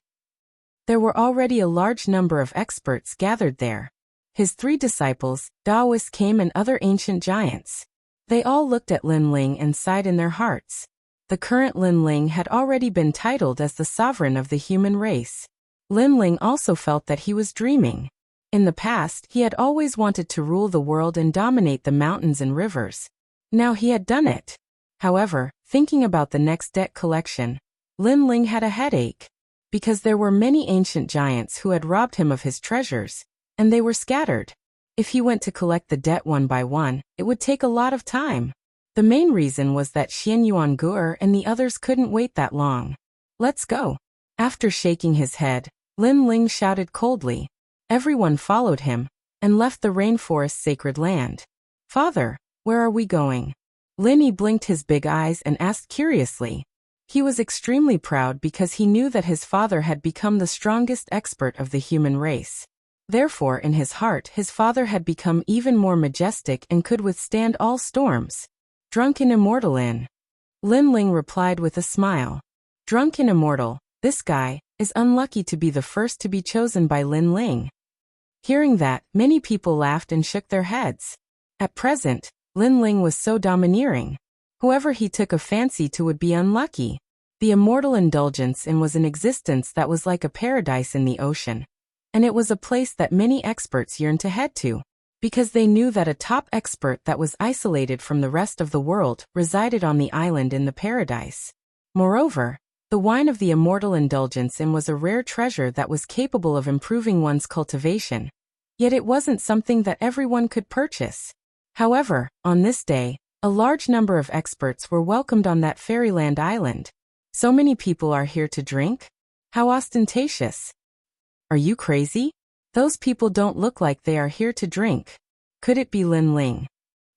There were already a large number of experts gathered there. His 3 disciples, Daoists, came and other ancient giants. They all looked at Lin Ling and sighed in their hearts. The current Lin Ling had already been titled as the sovereign of the human race. Lin Ling also felt that he was dreaming. In the past, he had always wanted to rule the world and dominate the mountains and rivers. Now he had done it. However, thinking about the next debt collection, Lin Ling had a headache. Because there were many ancient giants who had robbed him of his treasures, and they were scattered. If he went to collect the debt one by one, it would take a lot of time. The main reason was that Xian Yuan Gur and the others couldn't wait that long. Let's go. After shaking his head, Lin Ling shouted coldly. Everyone followed him, and left the rainforest sacred land. Father, where are we going? Lin Yi blinked his big eyes and asked curiously. He was extremely proud because he knew that his father had become the strongest expert of the human race. Therefore, in his heart, his father had become even more majestic and could withstand all storms. Drunken Immortal in. Lin Ling replied with a smile. Drunken Immortal, this guy is unlucky to be the first to be chosen by Lin Ling. Hearing that, many people laughed and shook their heads. At present, Lin Ling was so domineering. Whoever he took a fancy to would be unlucky. The immortal indulgence in was an existence that was like a paradise in the ocean. And it was a place that many experts yearned to head to, because they knew that a top expert that was isolated from the rest of the world resided on the island in the paradise. Moreover, the wine of the immortal indulgence in was a rare treasure that was capable of improving one's cultivation. Yet it wasn't something that everyone could purchase. However, on this day, a large number of experts were welcomed on that fairyland island. So many people are here to drink? How ostentatious. Are you crazy? Those people don't look like they are here to drink. Could it be Lin Ling?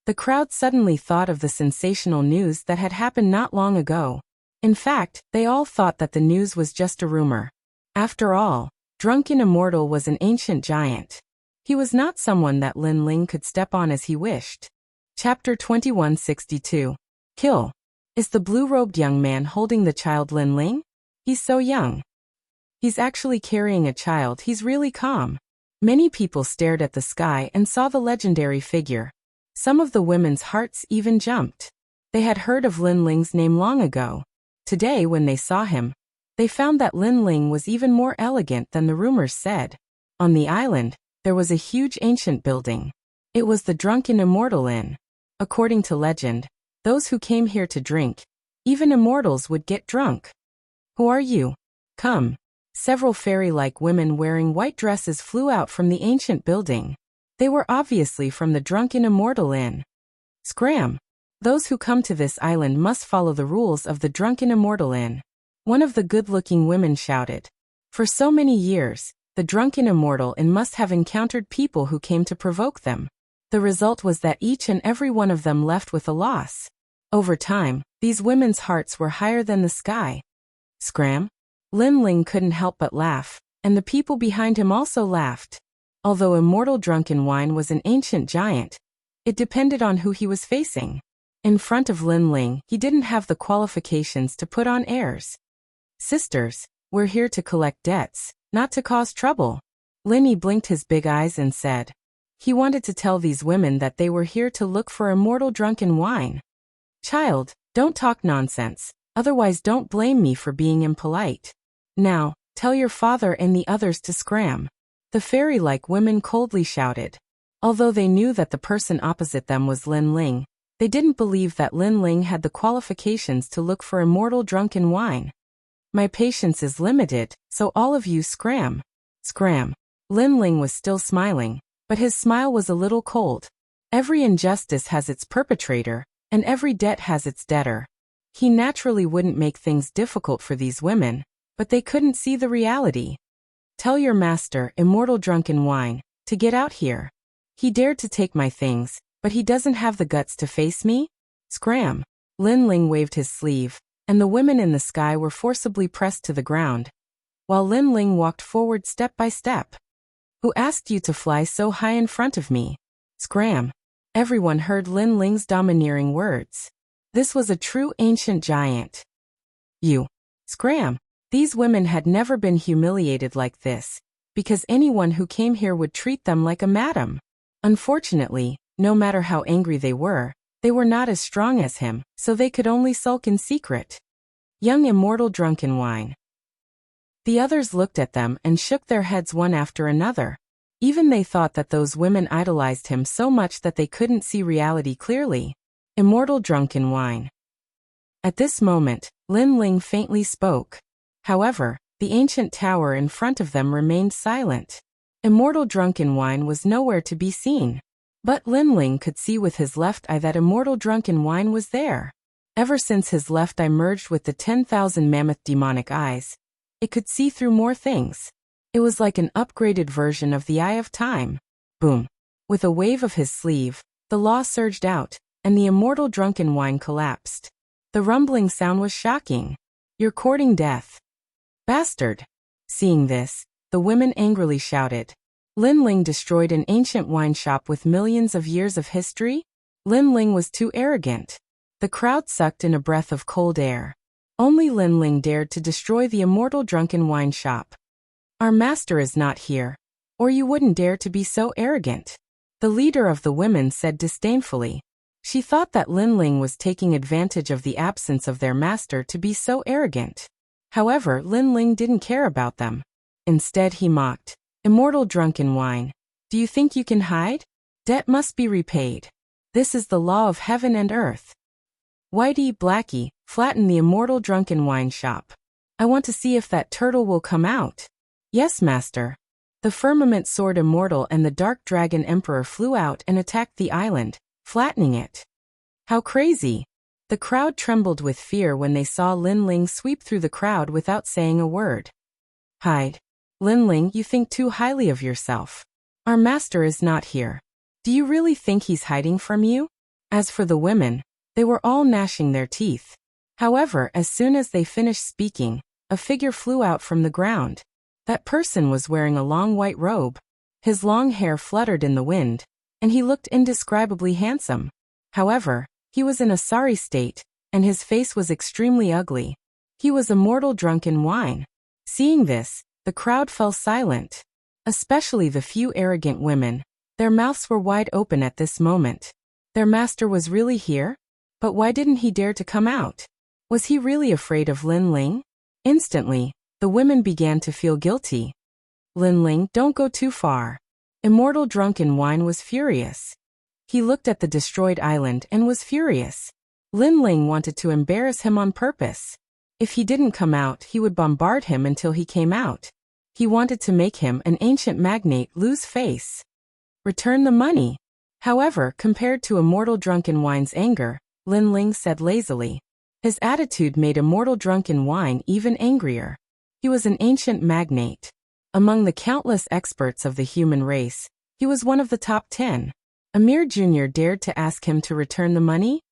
The crowd suddenly thought of the sensational news that had happened not long ago. In fact, they all thought that the news was just a rumor. After all, Drunken Immortal was an ancient giant. He was not someone that Lin Ling could step on as he wished. Chapter 2162. Kill. Is the blue-robed young man holding the child Lin Ling? He's so young. He's actually carrying a child. He's really calm. Many people stared at the sky and saw the legendary figure. Some of the women's hearts even jumped. They had heard of Lin Ling's name long ago. Today, when they saw him, they found that Lin Ling was even more elegant than the rumors said. On the island, there was a huge ancient building. It was the Drunken Immortal Inn. According to legend, those who came here to drink, even immortals, would get drunk. Who are you? Come. Several fairy-like women wearing white dresses flew out from the ancient building. They were obviously from the Drunken Immortal Inn. Scram! Those who come to this island must follow the rules of the Drunken Immortal Inn. One of the good-looking women shouted. For so many years, the Drunken Immortal Inn must have encountered people who came to provoke them. The result was that each and every one of them left with a loss. Over time, these women's hearts were higher than the sky. Scram! Lin Ling couldn't help but laugh, and the people behind him also laughed. Although Immortal Drunken Wine was an ancient giant, it depended on who he was facing. In front of Lin Ling, he didn't have the qualifications to put on airs. Sisters, we're here to collect debts, not to cause trouble. Linny blinked his big eyes and said. He wanted to tell these women that they were here to look for Immortal Drunken Wine. Child, don't talk nonsense, otherwise don't blame me for being impolite. Now, tell your father and the others to scram. The fairy-like women coldly shouted. Although they knew that the person opposite them was Lin Ling, they didn't believe that Lin Ling had the qualifications to look for Immortal Drunken Wine. My patience is limited, so all of you scram. Scram. Lin Ling was still smiling, but his smile was a little cold. Every injustice has its perpetrator, and every debt has its debtor. He naturally wouldn't make things difficult for these women, but they couldn't see the reality. Tell your master, Immortal Drunken Wine, to get out here. He dared to take my things, but he doesn't have the guts to face me? Scram! Lin Ling waved his sleeve, and the women in the sky were forcibly pressed to the ground, while Lin Ling walked forward step by step. Who asked you to fly so high in front of me? Scram! Everyone heard Lin Ling's domineering words. This was a true ancient giant. You. Scram! These women had never been humiliated like this, because anyone who came here would treat them like a madam. Unfortunately, no matter how angry they were not as strong as him, so they could only sulk in secret. Young Immortal Drunken Wine. The others looked at them and shook their heads one after another. Even they thought that those women idolized him so much that they couldn't see reality clearly. Immortal Drunken Wine. At this moment, Lin Ling faintly spoke. However, the ancient tower in front of them remained silent. Immortal Drunken Wine was nowhere to be seen. But Lin Ling could see with his left eye that Immortal Drunken Wine was there. Ever since his left eye merged with the 10,000 mammoth demonic eyes, it could see through more things. It was like an upgraded version of the Eye of Time. Boom. With a wave of his sleeve, the law surged out, and the Immortal Drunken Wine collapsed. The rumbling sound was shocking. You're courting death. Bastard! Seeing this, the women angrily shouted. Lin Ling destroyed an ancient wine shop with millions of years of history? Lin Ling was too arrogant. The crowd sucked in a breath of cold air. Only Lin Ling dared to destroy the Immortal Drunken Wine shop. Our master is not here, or you wouldn't dare to be so arrogant. The leader of the women said disdainfully. She thought that Lin Ling was taking advantage of the absence of their master to be so arrogant. However, Lin Ling didn't care about them. Instead he mocked. Immortal Drunken Wine. Do you think you can hide? Debt must be repaid. This is the law of heaven and earth. Whitey, Blackie, flatten the Immortal Drunken Wine shop. I want to see if that turtle will come out. Yes, master. The firmament sword Immortal and the dark dragon emperor flew out and attacked the island, flattening it. How crazy! The crowd trembled with fear when they saw Lin Ling sweep through the crowd without saying a word. Hide. Lin Ling, you think too highly of yourself. Our master is not here. Do you really think he's hiding from you? As for the women, they were all gnashing their teeth. However, as soon as they finished speaking, a figure flew out from the ground. That person was wearing a long white robe. His long hair fluttered in the wind, and he looked indescribably handsome. However, he was in a sorry state, and his face was extremely ugly. He was Immortal Drunken Wine. Seeing this, The crowd fell silent. Especially the few arrogant women. Their mouths were wide open at this moment. Their master was really here? But why didn't he dare to come out? Was he really afraid of Lin Ling? Instantly, the women began to feel guilty. Lin Ling, don't go too far. Immortal Drunken Wine was furious. He looked at the destroyed island and was furious. Lin Ling wanted to embarrass him on purpose. If he didn't come out, he would bombard him until he came out. He wanted to make him, an ancient magnate, lose face. Return the money. However, compared to Immortal Drunken Wine's anger, Lin Ling said lazily. His attitude made Immortal Drunken Wine even angrier. He was an ancient magnate. Among the countless experts of the human race, he was one of the top 10. Amir Jr. dared to ask him to return the money?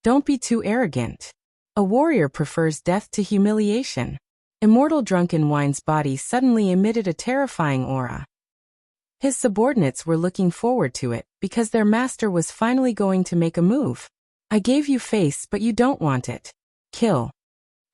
Don't be too arrogant. A warrior prefers death to humiliation. Immortal Drunken Wine's body suddenly emitted a terrifying aura. His subordinates were looking forward to it, because their master was finally going to make a move. I gave you face, but you don't want it. Kill.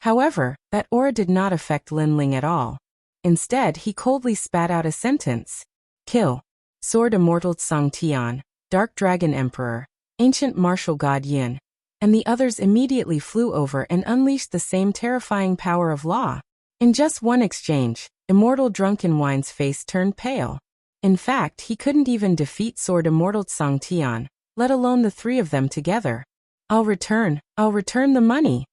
However, that aura did not affect Lin Ling at all. Instead, he coldly spat out a sentence. Kill. Sword Immortal Tsang Tian, Dark Dragon Emperor, Ancient Martial God Yin, and the others immediately flew over and unleashed the same terrifying power of law. In just one exchange, Immortal Drunken Wine's face turned pale. In fact, he couldn't even defeat Sword Immortal Tsang Tian, let alone the three of them together. I'll return the money.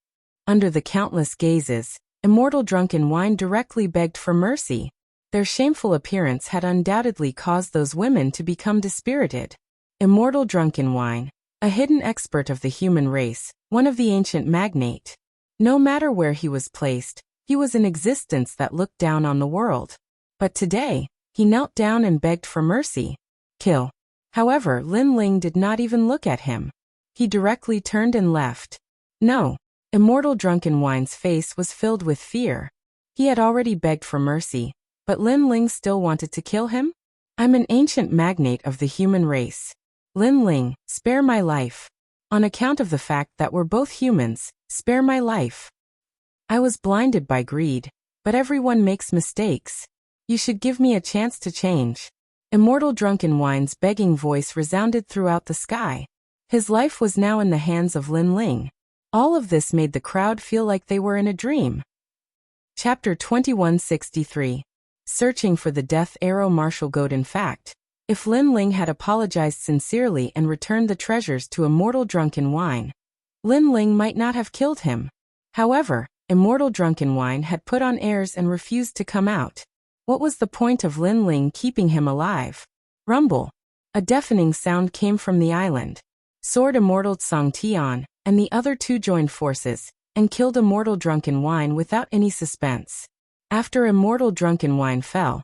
Under the countless gazes, Immortal Drunken Wine directly begged for mercy. Their shameful appearance had undoubtedly caused those women to become dispirited. Immortal Drunken Wine, a hidden expert of the human race, one of the ancient magnate. No matter where he was placed, he was an existence that looked down on the world. But today, he knelt down and begged for mercy. Kill. However, Lin Ling did not even look at him. He directly turned and left. No. Immortal Drunken Wine's face was filled with fear. He had already begged for mercy, but Lin Ling still wanted to kill him? I'm an ancient magnate of the human race. Lin Ling, spare my life. On account of the fact that we're both humans, spare my life. I was blinded by greed, but everyone makes mistakes. You should give me a chance to change. Immortal Drunken Wine's begging voice resounded throughout the sky. His life was now in the hands of Lin Ling. All of this made the crowd feel like they were in a dream. Chapter 2163. Searching for the Death Arrow Martial Goat. In fact, if Lin Ling had apologized sincerely and returned the treasures to Immortal Drunken Wine, Lin Ling might not have killed him. However, Immortal Drunken Wine had put on airs and refused to come out. What was the point of Lin Ling keeping him alive? Rumble. A deafening sound came from the island. Sword Immortal Tsang Tian and the other two joined forces and killed Immortal Drunken Wine without any suspense. After Immortal Drunken Wine fell,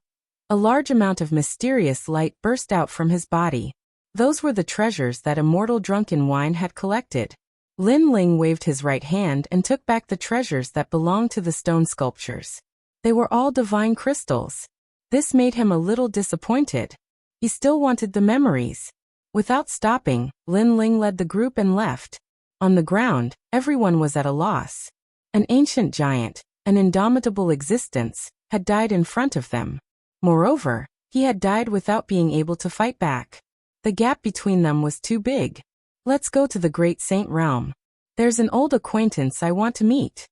a large amount of mysterious light burst out from his body. Those were the treasures that Immortal Drunken Wine had collected. Lin Ling waved his right hand and took back the treasures that belonged to the stone sculptures. They were all divine crystals. This made him a little disappointed. He still wanted the memories. Without stopping, Lin Ling led the group and left. On the ground, everyone was at a loss. An ancient giant, an indomitable existence, had died in front of them. Moreover, he had died without being able to fight back. The gap between them was too big. Let's go to the Great Saint Realm. There's an old acquaintance I want to meet.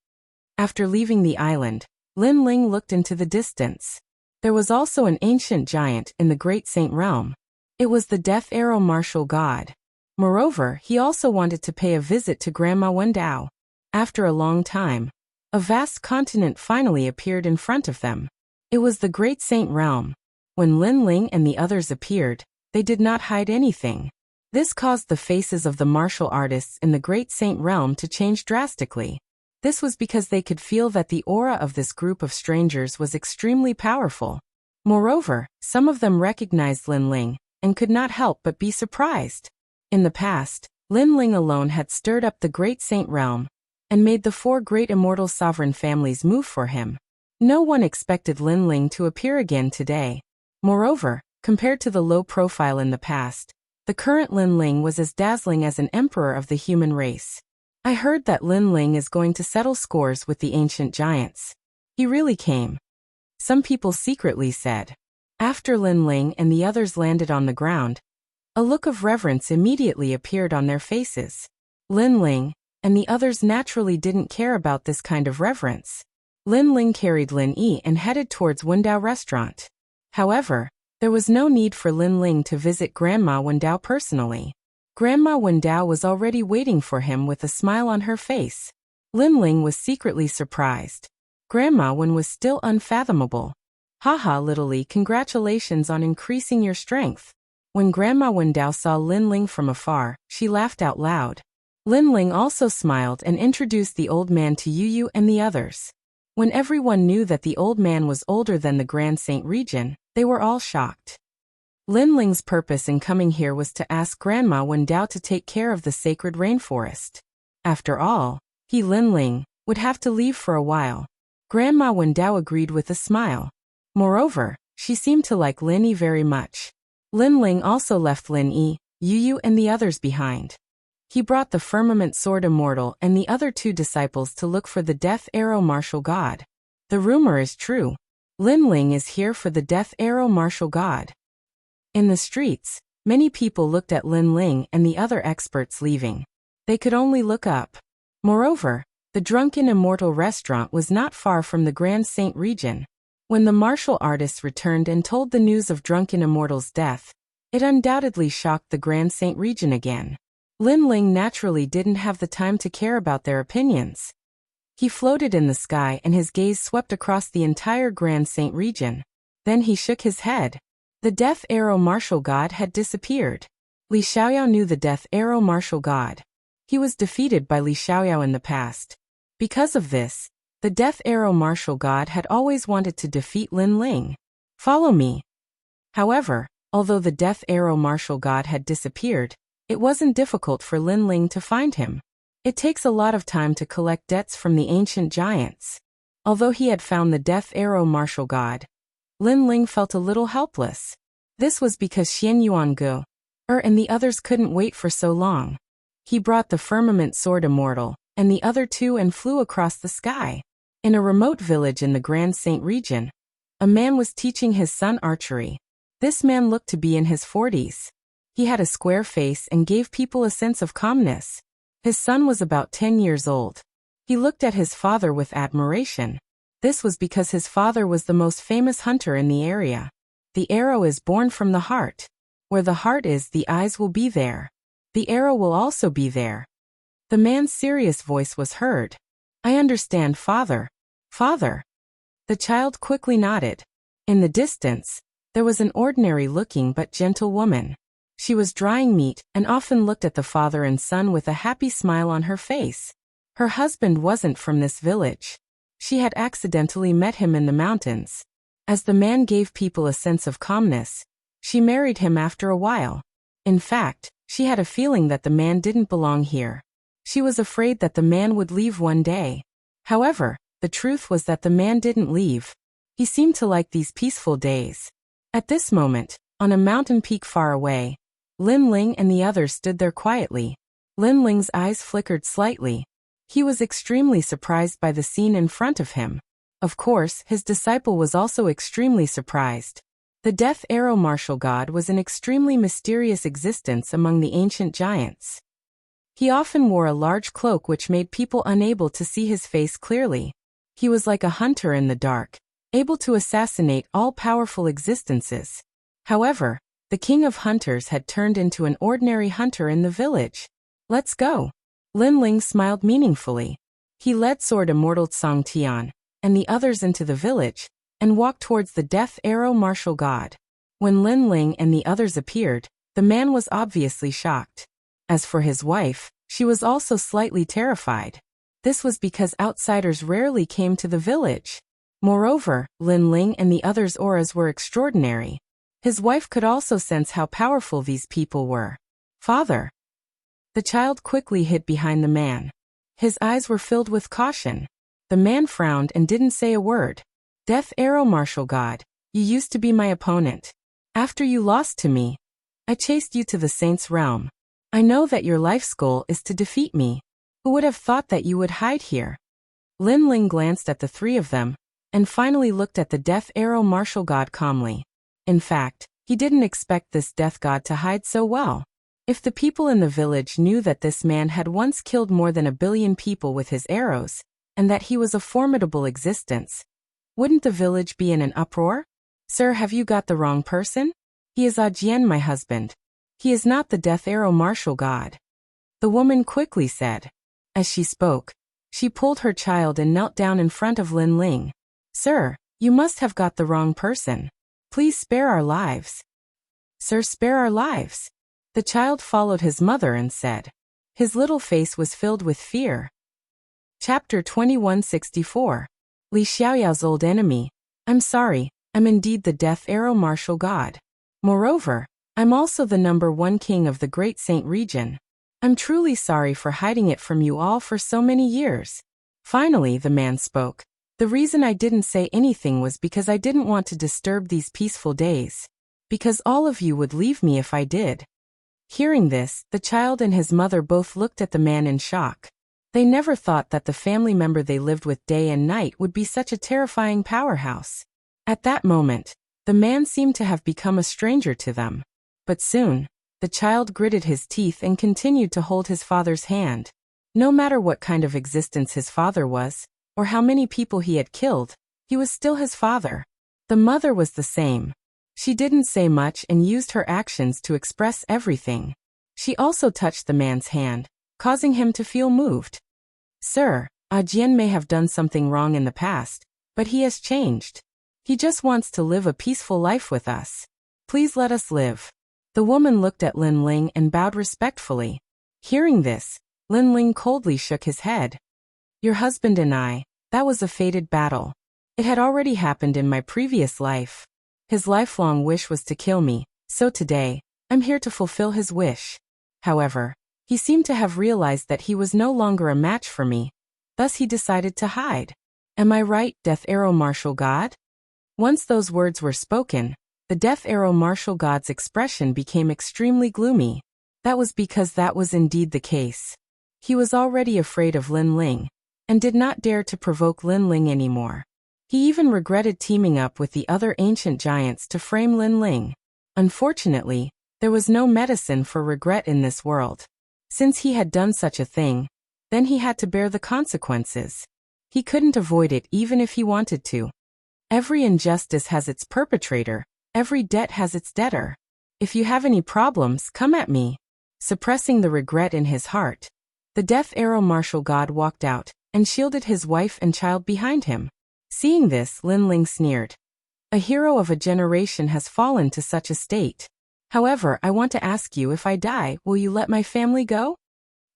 After leaving the island, Lin Ling looked into the distance. There was also an ancient giant in the Great Saint Realm. It was the Death Arrow Martial God. Moreover, he also wanted to pay a visit to Grandma Wendao. After a long time, a vast continent finally appeared in front of them. It was the Great Saint Realm. When Lin Ling and the others appeared, they did not hide anything. This caused the faces of the martial artists in the Great Saint Realm to change drastically. This was because they could feel that the aura of this group of strangers was extremely powerful. Moreover, some of them recognized Lin Ling and could not help but be surprised. In the past, Lin Ling alone had stirred up the Great Saint Realm and made the four great immortal sovereign families move for him. No one expected Lin Ling to appear again today. Moreover, compared to the low profile in the past, the current Lin Ling was as dazzling as an emperor of the human race. I heard that Lin Ling is going to settle scores with the ancient giants. He really came. some people secretly said. After Lin Ling and the others landed on the ground, a look of reverence immediately appeared on their faces. Lin Ling and the others naturally didn't care about this kind of reverence. Lin Ling carried Lin Yi and headed towards Wendao restaurant. However, there was no need for Lin Ling to visit Grandma Wendao personally. Grandma Wendao was already waiting for him with a smile on her face. Lin Ling was secretly surprised. Grandma Wen was still unfathomable. Haha, little Li, congratulations on increasing your strength. When Grandma Wendao saw Lin Ling from afar, she laughed out loud. Lin Ling also smiled and introduced the old man to Yu and the others. When everyone knew that the old man was older than the Grand Saint region, they were all shocked. Lin Ling's purpose in coming here was to ask Grandma Wendao to take care of the sacred rainforest. After all, he, Lin Ling, would have to leave for a while. Grandma Wendao agreed with a smile. Moreover, she seemed to like Lin Yi very much. Lin Ling also left Lin Yi, Yu and the others behind. He brought the Firmament Sword Immortal and the other 2 disciples to look for the Death Arrow Martial God. The rumor is true. Lin Ling is here for the Death Arrow Martial God. In the streets, many people looked at Lin Ling and the other experts leaving. They could only look up. Moreover, the Drunken Immortal restaurant was not far from the Grand Saint region. When the martial artists returned and told the news of Drunken Immortal's death, it undoubtedly shocked the Grand Saint region again. Lin Ling naturally didn't have the time to care about their opinions. He floated in the sky and his gaze swept across the entire Grand Saint region. Then he shook his head. The Death Arrow Martial God had disappeared. Li Xiaoyao knew the Death Arrow Martial God. He was defeated by Li Xiaoyao in the past. Because of this, the Death Arrow Martial God had always wanted to defeat Lin Ling. Follow me. However, although the Death Arrow Martial God had disappeared, it wasn't difficult for Lin Ling to find him. It takes a lot of time to collect debts from the ancient giants. Although he had found the Death Arrow Martial God, Lin Ling felt a little helpless. This was because Xian Yuangu and the others couldn't wait for so long. He brought the Firmament Sword Immortal and the other 2 and flew across the sky. In a remote village in the Grand Saint region, a man was teaching his son archery. This man looked to be in his 40s. He had a square face and gave people a sense of calmness. His son was about 10 years old. He looked at his father with admiration. This was because his father was the most famous hunter in the area. The arrow is born from the heart. Where the heart is, the eyes will be there. The arrow will also be there. The man's serious voice was heard. I understand, father. Father. The child quickly nodded. In the distance, there was an ordinary-looking but gentle woman. She was drying meat and often looked at the father and son with a happy smile on her face. Her husband wasn't from this village. She had accidentally met him in the mountains. As the man gave people a sense of calmness, she married him after a while. In fact, she had a feeling that the man didn't belong here. She was afraid that the man would leave one day. However, the truth was that the man didn't leave. He seemed to like these peaceful days. At this moment, on a mountain peak far away, Lin Ling and the others stood there quietly. Lin Ling's eyes flickered slightly. He was extremely surprised by the scene in front of him. Of course, his disciple was also extremely surprised. The Death Arrow Martial God was an extremely mysterious existence among the ancient giants. He often wore a large cloak which made people unable to see his face clearly. He was like a hunter in the dark, able to assassinate all powerful existences. However, the king of hunters had turned into an ordinary hunter in the village. Let's go. Lin Ling smiled meaningfully. He led Sword Immortal Tsang Tian and the others into the village and walked towards the Death Arrow Martial God. When Lin Ling and the others appeared, the man was obviously shocked. As for his wife, she was also slightly terrified. This was because outsiders rarely came to the village. Moreover, Lin Ling and the others' auras were extraordinary. His wife could also sense how powerful these people were. Father. The child quickly hid behind the man. His eyes were filled with caution. The man frowned and didn't say a word. Death Arrow Martial God, you used to be my opponent. After you lost to me, I chased you to the Saint's realm. I know that your life's goal is to defeat me. Who would have thought that you would hide here? Lin Ling glanced at the 3 of them, and finally looked at the death arrow martial god calmly. In fact, he didn't expect this death god to hide so well. If the people in the village knew that this man had once killed more than 1 billion people with his arrows, and that he was a formidable existence, wouldn't the village be in an uproar? Sir, have you got the wrong person? He is Ajian, my husband. He is not the death arrow martial god. The woman quickly said. As she spoke, she pulled her child and knelt down in front of Lin Ling. Sir, you must have got the wrong person. Please spare our lives. Sir, spare our lives. The child followed his mother and said. His little face was filled with fear. Chapter 2164. Li Xiaoyao's old enemy. I'm sorry, I'm indeed the death arrow martial god. Moreover, I'm also the #1 king of the Great Saint region. I'm truly sorry for hiding it from you all for so many years. Finally, the man spoke. The reason I didn't say anything was because I didn't want to disturb these peaceful days. Because all of you would leave me if I did. Hearing this, the child and his mother both looked at the man in shock. They never thought that the family member they lived with day and night would be such a terrifying powerhouse. At that moment, the man seemed to have become a stranger to them. But soon, the child gritted his teeth and continued to hold his father's hand. No matter what kind of existence his father was, or how many people he had killed, he was still his father. The mother was the same. She didn't say much and used her actions to express everything. She also touched the man's hand, causing him to feel moved. Sir, Ajian may have done something wrong in the past, but he has changed. He just wants to live a peaceful life with us. Please let us live. The woman looked at Lin Ling and bowed respectfully. Hearing this, Lin Ling coldly shook his head. Your husband and I, that was a fated battle. It had already happened in my previous life. His lifelong wish was to kill me, so today, I'm here to fulfill his wish. However, he seemed to have realized that he was no longer a match for me. Thus he decided to hide. Am I right, Death Arrow Martial God? Once those words were spoken, the Death Arrow Martial God's expression became extremely gloomy. That was because that was indeed the case. He was already afraid of Lin Ling, and did not dare to provoke Lin Ling anymore. He even regretted teaming up with the other ancient giants to frame Lin Ling. Unfortunately, there was no medicine for regret in this world. Since he had done such a thing, then he had to bear the consequences. He couldn't avoid it even if he wanted to. Every injustice has its perpetrator, every debt has its debtor. If you have any problems, come at me. Suppressing the regret in his heart, the Death Arrow Martial God walked out, and shielded his wife and child behind him. Seeing this, Lin Ling sneered. A hero of a generation has fallen to such a state. However, I want to ask you, if I die, will you let my family go?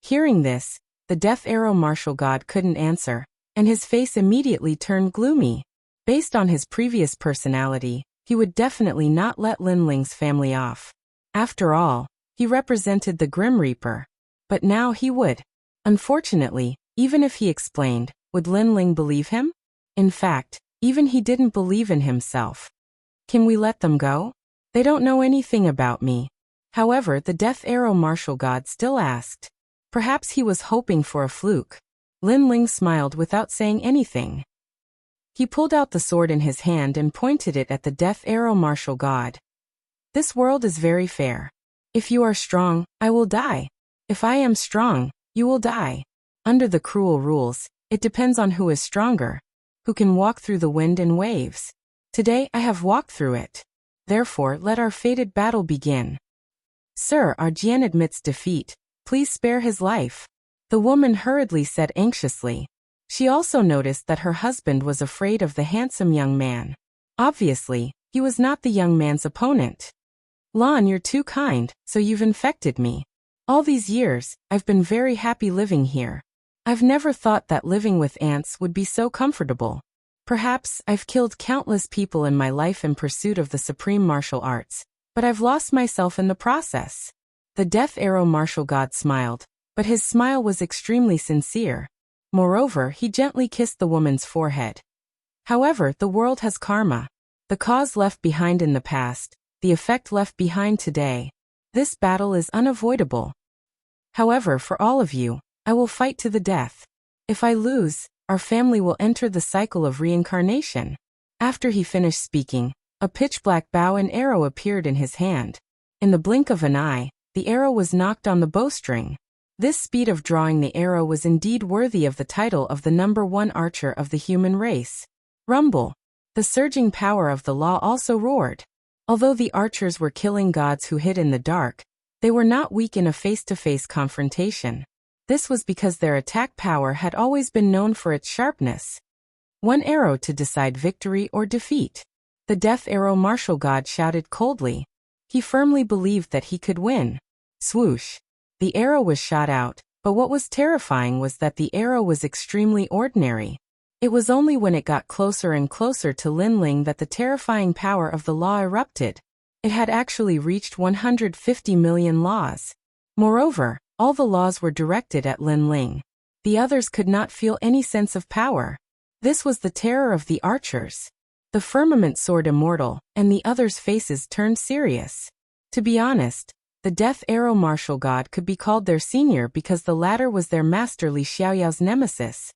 Hearing this, the Death Arrow Martial God couldn't answer, and his face immediately turned gloomy. Based on his previous personality, he would definitely not let Lin Ling's family off. After all, he represented the Grim Reaper. But now he would. Unfortunately, even if he explained, would Lin Ling believe him? In fact, even he didn't believe in himself. Can we let them go? They don't know anything about me. However, the Death Arrow Martial God still asked. Perhaps he was hoping for a fluke. Lin Ling smiled without saying anything. He pulled out the sword in his hand and pointed it at the Death Arrow Martial God. This world is very fair. If you are strong, I will die. If I am strong, you will die. Under the cruel rules, it depends on who is stronger, who can walk through the wind and waves. Today I have walked through it. Therefore, let our fated battle begin. Sir, Arjian admits defeat. Please spare his life. The woman hurriedly said anxiously. She also noticed that her husband was afraid of the handsome young man. Obviously, he was not the young man's opponent. Lan, you're too kind, so you've infected me. All these years, I've been very happy living here. I've never thought that living with ants would be so comfortable. Perhaps I've killed countless people in my life in pursuit of the supreme martial arts, but I've lost myself in the process. The Death Arrow Martial God smiled, but his smile was extremely sincere. Moreover, he gently kissed the woman's forehead. However, the world has karma. The cause left behind in the past, the effect left behind today. This battle is unavoidable. However, for all of you, I will fight to the death. If I lose, our family will enter the cycle of reincarnation. After he finished speaking, a pitch-black bow and arrow appeared in his hand. In the blink of an eye, the arrow was knocked on the bowstring. This speed of drawing the arrow was indeed worthy of the title of the #1 archer of the human race. Rumble. The surging power of the law also roared. Although the archers were killing gods who hid in the dark, they were not weak in a face-to-face confrontation. This was because their attack power had always been known for its sharpness. One arrow to decide victory or defeat. The death arrow martial god shouted coldly. He firmly believed that he could win. Swoosh. The arrow was shot out, but what was terrifying was that the arrow was extremely ordinary. It was only when it got closer and closer to Lin Ling that the terrifying power of the law erupted. It had actually reached 150 million laws. Moreover, all the laws were directed at Lin Ling. The others could not feel any sense of power. This was the terror of the archers. The firmament soared immortal, and the others' faces turned serious. To be honest, the death arrow martial god could be called their senior because the latter was their master Li Xiaoyao's nemesis.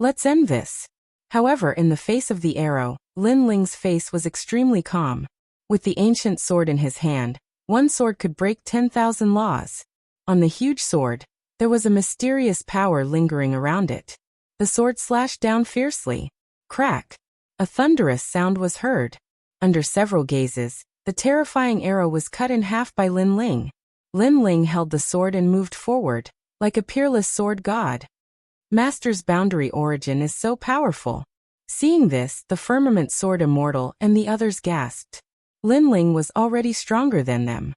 Let's end this. However, in the face of the arrow, Lin Ling's face was extremely calm. With the ancient sword in his hand, one sword could break 10,000 laws. On the huge sword, there was a mysterious power lingering around it. The sword slashed down fiercely. Crack! A thunderous sound was heard. Under several gazes, the terrifying arrow was cut in half by Lin Ling. Lin Ling held the sword and moved forward, like a peerless sword god. Master's boundary origin is so powerful. Seeing this, the firmament soared immortal and the others gasped. Lin Ling was already stronger than them.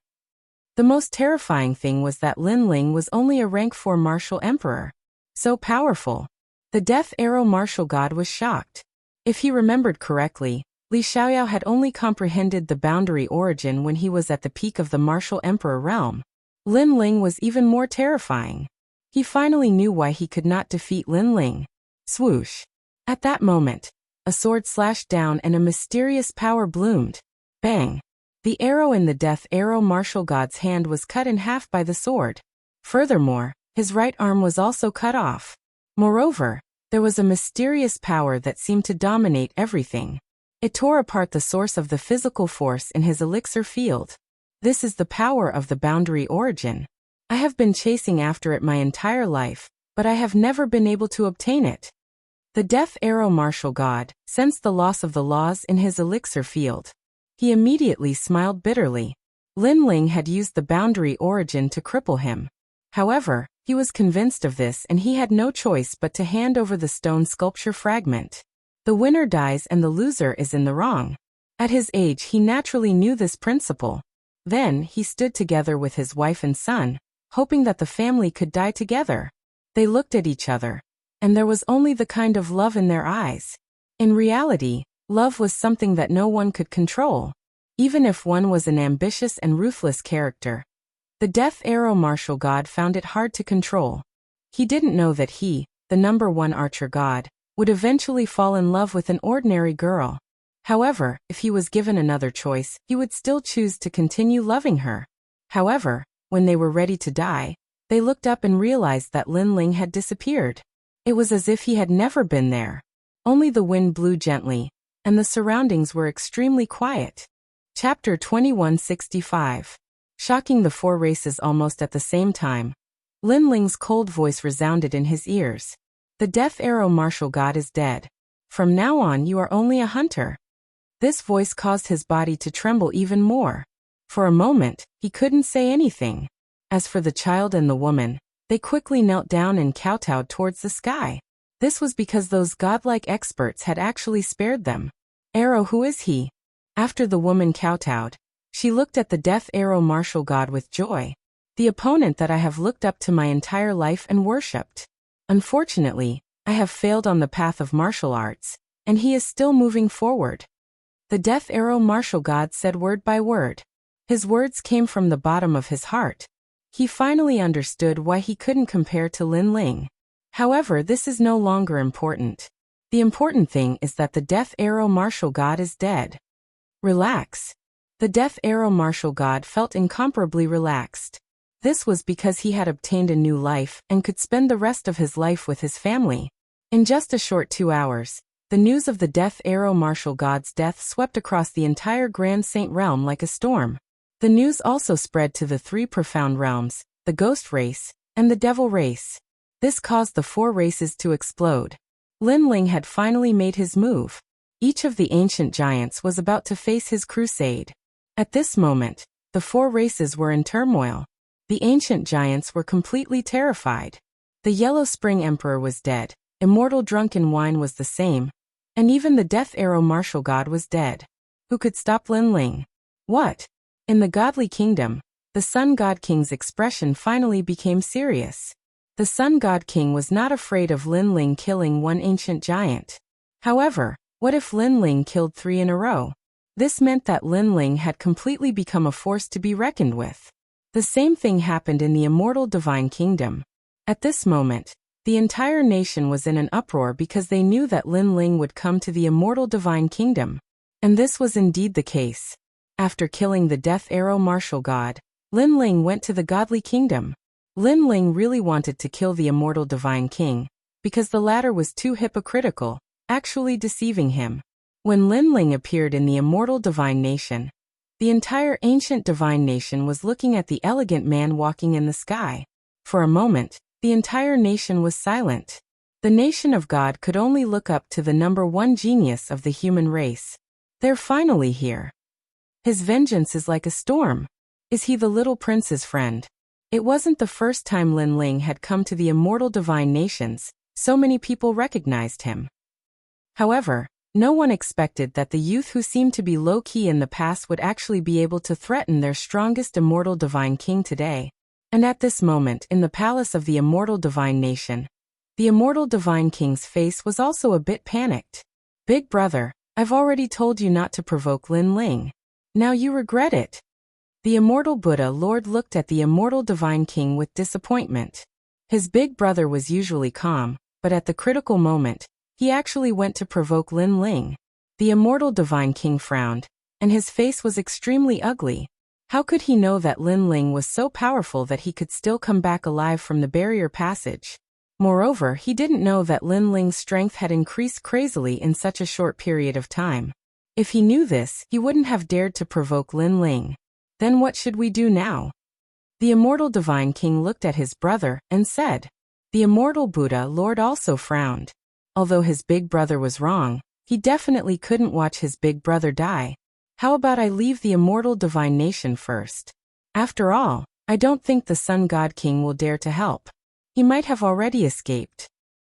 The most terrifying thing was that Lin Ling was only a rank 4 martial emperor. So powerful. The death arrow martial god was shocked. If he remembered correctly, Li Xiaoyao had only comprehended the boundary origin when he was at the peak of the martial emperor realm. Lin Ling was even more terrifying. He finally knew why he could not defeat Lin Ling. Swoosh. At that moment, a sword slashed down and a mysterious power bloomed. Bang. The arrow in the death arrow martial god's hand was cut in half by the sword. Furthermore, his right arm was also cut off. Moreover, there was a mysterious power that seemed to dominate everything. It tore apart the source of the physical force in his elixir field. This is the power of the boundary origin. I have been chasing after it my entire life, but I have never been able to obtain it. The death arrow martial god sensed the loss of the laws in his elixir field. He immediately smiled bitterly. Lin Ling had used the boundary origin to cripple him. However, he was convinced of this and he had no choice but to hand over the stone sculpture fragment. The winner dies and the loser is in the wrong. At his age he naturally knew this principle. Then, he stood together with his wife and son, hoping that the family could die together. They looked at each other, and there was only the kind of love in their eyes. In reality, love was something that no one could control, even if one was an ambitious and ruthless character. The death arrow martial god found it hard to control. He didn't know that he, the #1 archer god, would eventually fall in love with an ordinary girl. However, if he was given another choice, he would still choose to continue loving her. However, when they were ready to die, they looked up and realized that Lin Ling had disappeared. It was as if he had never been there. Only the wind blew gently, and the surroundings were extremely quiet. Chapter 2165. Shocking the 4 races almost at the same time. Lin Ling's cold voice resounded in his ears. The death arrow martial god is dead. From now on you are only a hunter. This voice caused his body to tremble even more. For a moment, he couldn't say anything. As for the child and the woman, they quickly knelt down and kowtowed towards the sky. This was because those godlike experts had actually spared them. Arrow, who is he? After the woman kowtowed, she looked at the death arrow martial god with joy. The opponent that I have looked up to my entire life and worshipped. Unfortunately, I have failed on the path of martial arts, and he is still moving forward. The death arrow martial god said word by word. His words came from the bottom of his heart. He finally understood why he couldn't compare to Lin Ling. However, this is no longer important. The important thing is that the death arrow martial god is dead. Relax. The death arrow martial god felt incomparably relaxed. This was because he had obtained a new life and could spend the rest of his life with his family. In just a short 2 hours, the news of the Death Arrow martial god's death swept across the entire Grand Saint realm like a storm. The news also spread to the 3 profound realms, the Ghost race, and the Devil race. This caused the 4 races to explode. Lin Ling had finally made his move. Each of the ancient giants was about to face his crusade. At this moment, the 4 races were in turmoil. The ancient giants were completely terrified. The Yellow Spring Emperor was dead, Immortal Drunken Wine was the same, and even the Death Arrow martial god was dead. Who could stop Lin Ling? What? In the godly kingdom, the Sun God King's expression finally became serious. The Sun God King was not afraid of Lin Ling killing 1 ancient giant. However, what if Lin Ling killed 3 in a row? This meant that Lin Ling had completely become a force to be reckoned with. The same thing happened in the Immortal Divine Kingdom. At this moment, the entire nation was in an uproar because they knew that Lin Ling would come to the Immortal Divine Kingdom. And this was indeed the case. After killing the Death Arrow martial god, Lin Ling went to the Godly Kingdom. Lin Ling really wanted to kill the Immortal Divine King, because the latter was too hypocritical, actually deceiving him. When Lin Ling appeared in the Immortal Divine Nation, the entire ancient divine nation was looking at the elegant man walking in the sky. For a moment, the entire nation was silent. The nation of God could only look up to the number 1 genius of the human race. They're finally here. His vengeance is like a storm. Is he the little prince's friend? It wasn't the first time Lin Ling had come to the Immortal Divine Nations, so many people recognized him. However, no one expected that the youth who seemed to be low-key in the past would actually be able to threaten their strongest Immortal Divine King today. And at this moment, in the palace of the Immortal Divine Nation, the Immortal Divine King's face was also a bit panicked. Big brother, I've already told you not to provoke Lin Ling. Now you regret it. The Immortal Buddha Lord looked at the Immortal Divine King with disappointment. His big brother was usually calm, but at the critical moment, he actually went to provoke Lin Ling. The Immortal Divine King frowned, and his face was extremely ugly. How could he know that Lin Ling was so powerful that he could still come back alive from the barrier passage? Moreover, he didn't know that Lin Ling's strength had increased crazily in such a short period of time. If he knew this, he wouldn't have dared to provoke Lin Ling. Then what should we do now? The Immortal Divine King looked at his brother and said. The Immortal Buddha Lord also frowned. Although his big brother was wrong, he definitely couldn't watch his big brother die. How about I leave the Immortal Divine Nation first? After all, I don't think the Sun God King will dare to help. He might have already escaped.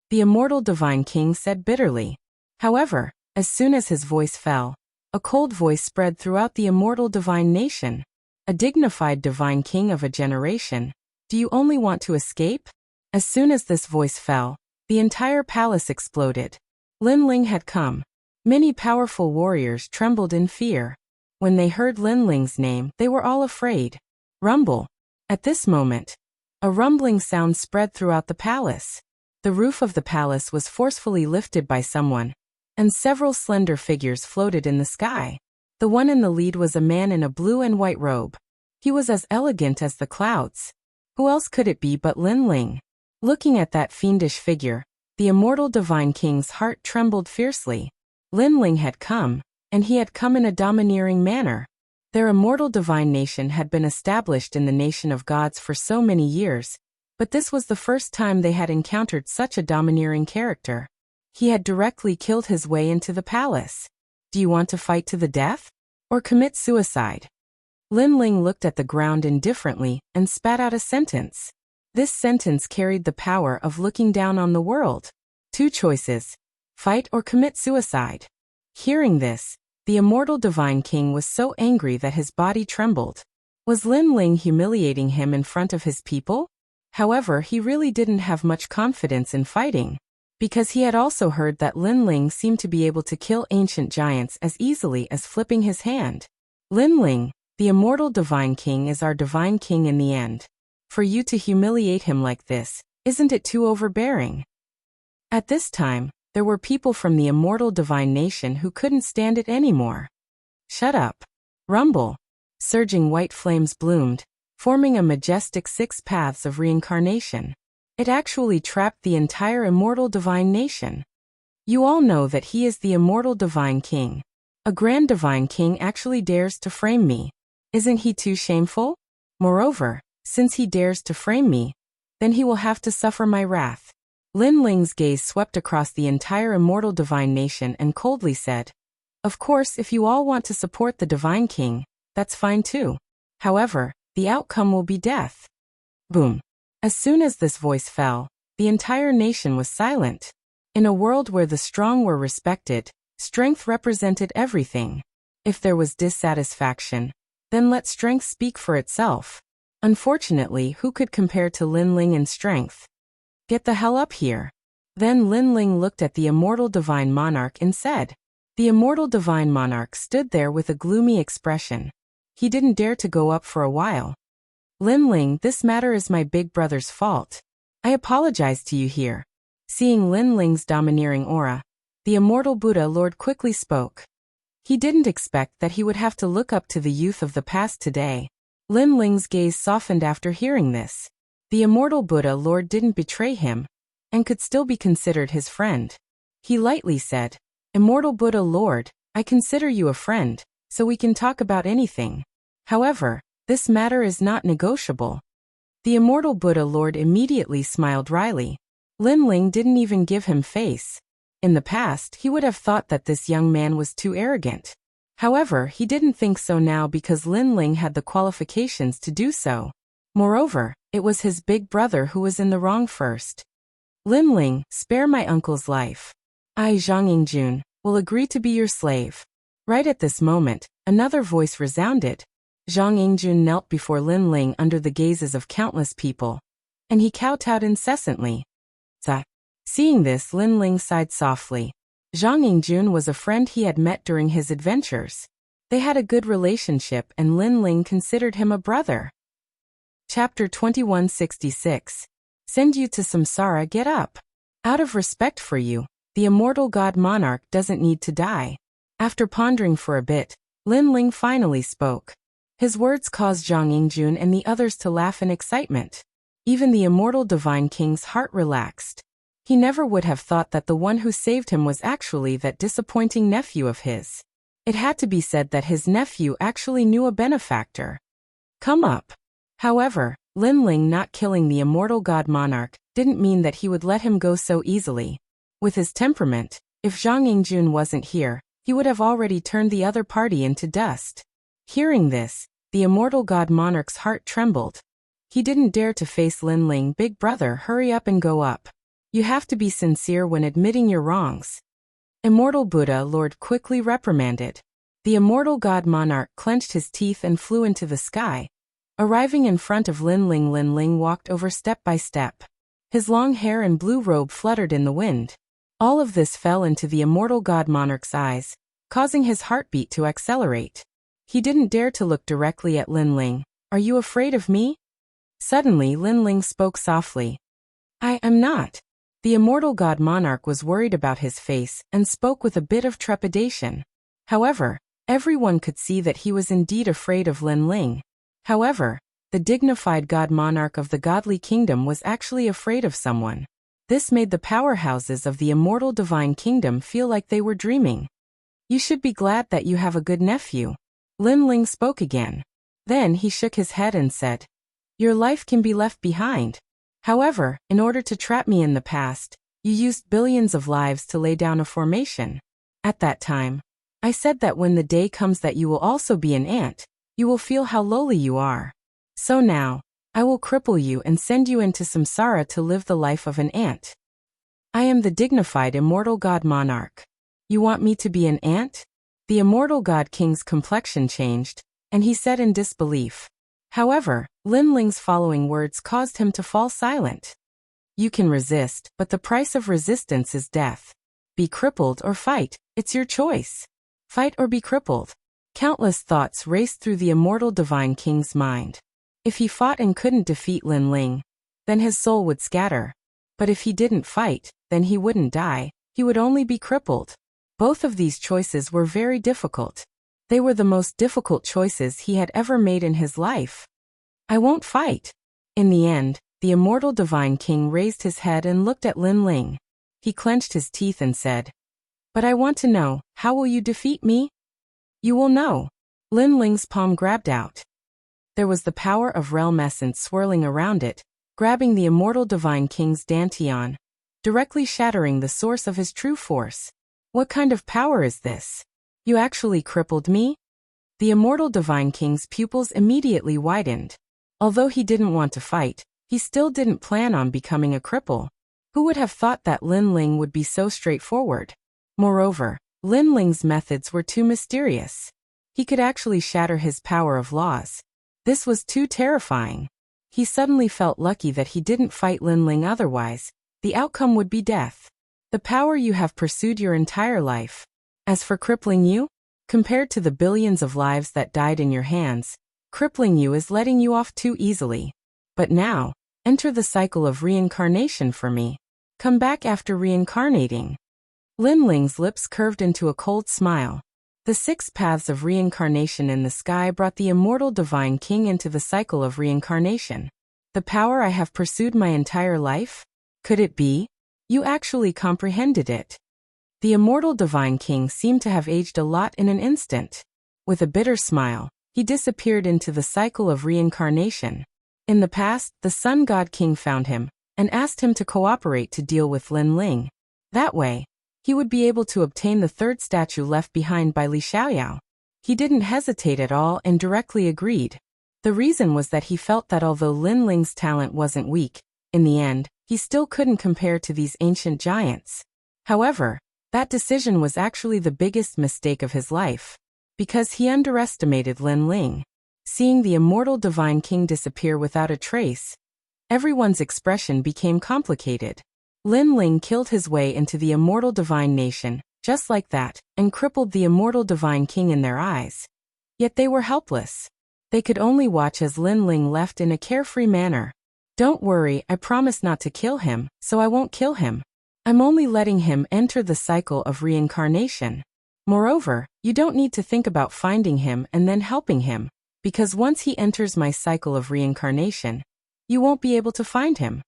The Immortal Divine King said bitterly. However, as soon as his voice fell, a cold voice spread throughout the Immortal Divine Nation. A dignified Divine King of a generation, do you only want to escape? As soon as this voice fell, the entire palace exploded. Lin Ling had come. Many powerful warriors trembled in fear. When they heard Lin Ling's name, they were all afraid. Rumble. At this moment, a rumbling sound spread throughout the palace. The roof of the palace was forcefully lifted by someone, and several slender figures floated in the sky. The one in the lead was a man in a blue and white robe. He was as elegant as the clouds. Who else could it be but Lin Ling? Looking at that fiendish figure, the Immortal Divine King's heart trembled fiercely. Lin Ling had come, and he had come in a domineering manner. Their Immortal Divine Nation had been established in the Nation of Gods for so many years, but this was the first time they had encountered such a domineering character. He had directly killed his way into the palace. Do you want to fight to the death? Or commit suicide? Lin Ling looked at the ground indifferently and spat out a sentence. This sentence carried the power of looking down on the world. 2 choices. Fight or commit suicide. Hearing this, the Immortal Divine King was so angry that his body trembled. Was Lin Ling humiliating him in front of his people? However, he really didn't have much confidence in fighting, because he had also heard that Lin Ling seemed to be able to kill ancient giants as easily as flipping his hand. Lin Ling, the Immortal Divine King is our Divine King in the end. For you to humiliate him like this, isn't it too overbearing? At this time, there were people from the Immortal Divine Nation who couldn't stand it anymore. Shut up. Rumble. Surging white flames bloomed, forming a majestic 6 paths of reincarnation. It actually trapped the entire immortal divine nation. You all know that he is the immortal divine king. A grand divine king actually dares to frame me. Isn't he too shameful? Moreover, since he dares to frame me, then he will have to suffer my wrath. Lin Ling's gaze swept across the entire immortal divine nation and coldly said, "Of course, if you all want to support the divine king, that's fine too. However, the outcome will be death." Boom. As soon as this voice fell, the entire nation was silent. In a world where the strong were respected, strength represented everything. If there was dissatisfaction, then let strength speak for itself. Unfortunately, who could compare to Lin Ling in strength? "Get the hell up here." Then Lin Ling looked at the immortal divine monarch and said. The immortal divine monarch stood there with a gloomy expression. He didn't dare to go up for a while. "Lin Ling, this matter is my big brother's fault. I apologize to you here." Seeing Lin Ling's domineering aura, the immortal Buddha Lord quickly spoke. He didn't expect that he would have to look up to the youth of the past today. Lin Ling's gaze softened after hearing this. The immortal Buddha Lord didn't betray him, and could still be considered his friend. He lightly said, "Immortal Buddha Lord, I consider you a friend, so we can talk about anything. However, this matter is not negotiable." The immortal Buddha Lord immediately smiled wryly. Lin Ling didn't even give him face. In the past, he would have thought that this young man was too arrogant. However, he didn't think so now because Lin Ling had the qualifications to do so. Moreover, it was his big brother who was in the wrong first. "Lin Ling, spare my uncle's life. I, Zhang Yingjun, will agree to be your slave." Right at this moment, another voice resounded. Zhang Yingjun knelt before Lin Ling under the gazes of countless people, and he kowtowed incessantly. Seeing this, Lin Ling sighed softly. Zhang Yingjun was a friend he had met during his adventures. They had a good relationship and Lin Ling considered him a brother. Chapter 2166. Send you to samsara, get up. Out of respect for you, the immortal god monarch doesn't need to die. After pondering for a bit, Lin Ling finally spoke. His words caused Zhang Yingjun and the others to laugh in excitement. Even the immortal divine king's heart relaxed. He never would have thought that the one who saved him was actually that disappointing nephew of his. It had to be said that his nephew actually knew a benefactor. Come up. However, Lin Ling not killing the immortal god monarch didn't mean that he would let him go so easily. With his temperament, if Zhang Yingjun wasn't here, he would have already turned the other party into dust. Hearing this, the immortal god monarch's heart trembled. He didn't dare to face Lin Ling. "Big brother, hurry up and go up. You have to be sincere when admitting your wrongs." Immortal Buddha Lord quickly reprimanded. The immortal god monarch clenched his teeth and flew into the sky. Arriving in front of Lin Ling walked over step by step. His long hair and blue robe fluttered in the wind. All of this fell into the immortal god monarch's eyes, causing his heartbeat to accelerate. He didn't dare to look directly at Lin Ling. "Are you afraid of me?" Suddenly Lin Ling spoke softly. "I am not." The immortal god monarch was worried about his face and spoke with a bit of trepidation. However, everyone could see that he was indeed afraid of Lin Ling. However, the dignified god monarch of the godly kingdom was actually afraid of someone. This made the powerhouses of the immortal divine kingdom feel like they were dreaming. "You should be glad that you have a good nephew." Lin Ling spoke again. Then he shook his head and said, "Your life can be left behind. However, in order to trap me in the past, you used billions of lives to lay down a formation. At that time, I said that when the day comes that you will also be an ant, you will feel how lowly you are. So now, I will cripple you and send you into samsara to live the life of an ant. I am the dignified immortal god monarch. You want me to be an ant?" The immortal god king's complexion changed, and he said in disbelief. However, Lin Ling's following words caused him to fall silent. "You can resist, but the price of resistance is death. Be crippled or fight, it's your choice. Fight or be crippled." Countless thoughts raced through the immortal divine king's mind. If he fought and couldn't defeat Lin Ling, then his soul would scatter. But if he didn't fight, then he wouldn't die, he would only be crippled. Both of these choices were very difficult. They were the most difficult choices he had ever made in his life. "I won't fight." In the end, The immortal divine king raised his head and looked at Lin Ling. He clenched his teeth and said, "But I want to know, how will you defeat me?" "You will know." Lin Ling's palm grabbed out. There was the power of realm essence swirling around it, grabbing the immortal divine king's dantian, directly shattering the source of his true force. "What kind of power is this? You actually crippled me?" The immortal divine king's pupils immediately widened. Although he didn't want to fight, he still didn't plan on becoming a cripple. Who would have thought that Lin Ling would be so straightforward? Moreover, Lin Ling's methods were too mysterious. He could actually shatter his power of laws. This was too terrifying. He suddenly felt lucky that he didn't fight Lin Ling, otherwise, the outcome would be death. The power you have pursued your entire life. As for crippling you, compared to the billions of lives that died in your hands, crippling you is letting you off too easily. But now, enter the cycle of reincarnation for me. Come back after reincarnating. Lin Ling's lips curved into a cold smile. The 6 paths of reincarnation in the sky brought the immortal divine king into the cycle of reincarnation. The power I have pursued my entire life? Could it be? You actually comprehended it. The immortal divine king seemed to have aged a lot in an instant. With a bitter smile, he disappeared into the cycle of reincarnation. In the past, the Sun God King found him and asked him to cooperate to deal with Lin Ling. That way, he would be able to obtain the 3rd statue left behind by Li Xiaoyao. He didn't hesitate at all and directly agreed. The reason was that he felt that although Lin Ling's talent wasn't weak, in the end, he still couldn't compare to these ancient giants. However, that decision was actually the biggest mistake of his life, because he underestimated Lin Ling. Seeing the immortal divine king disappear without a trace, everyone's expression became complicated. Lin Ling killed his way into the immortal divine nation, just like that, and crippled the immortal divine king in their eyes. Yet they were helpless. They could only watch as Lin Ling left in a carefree manner. "Don't worry, I promise not to kill him, so I won't kill him. I'm only letting him enter the cycle of reincarnation. Moreover, you don't need to think about finding him and then helping him, because once he enters my cycle of reincarnation, you won't be able to find him.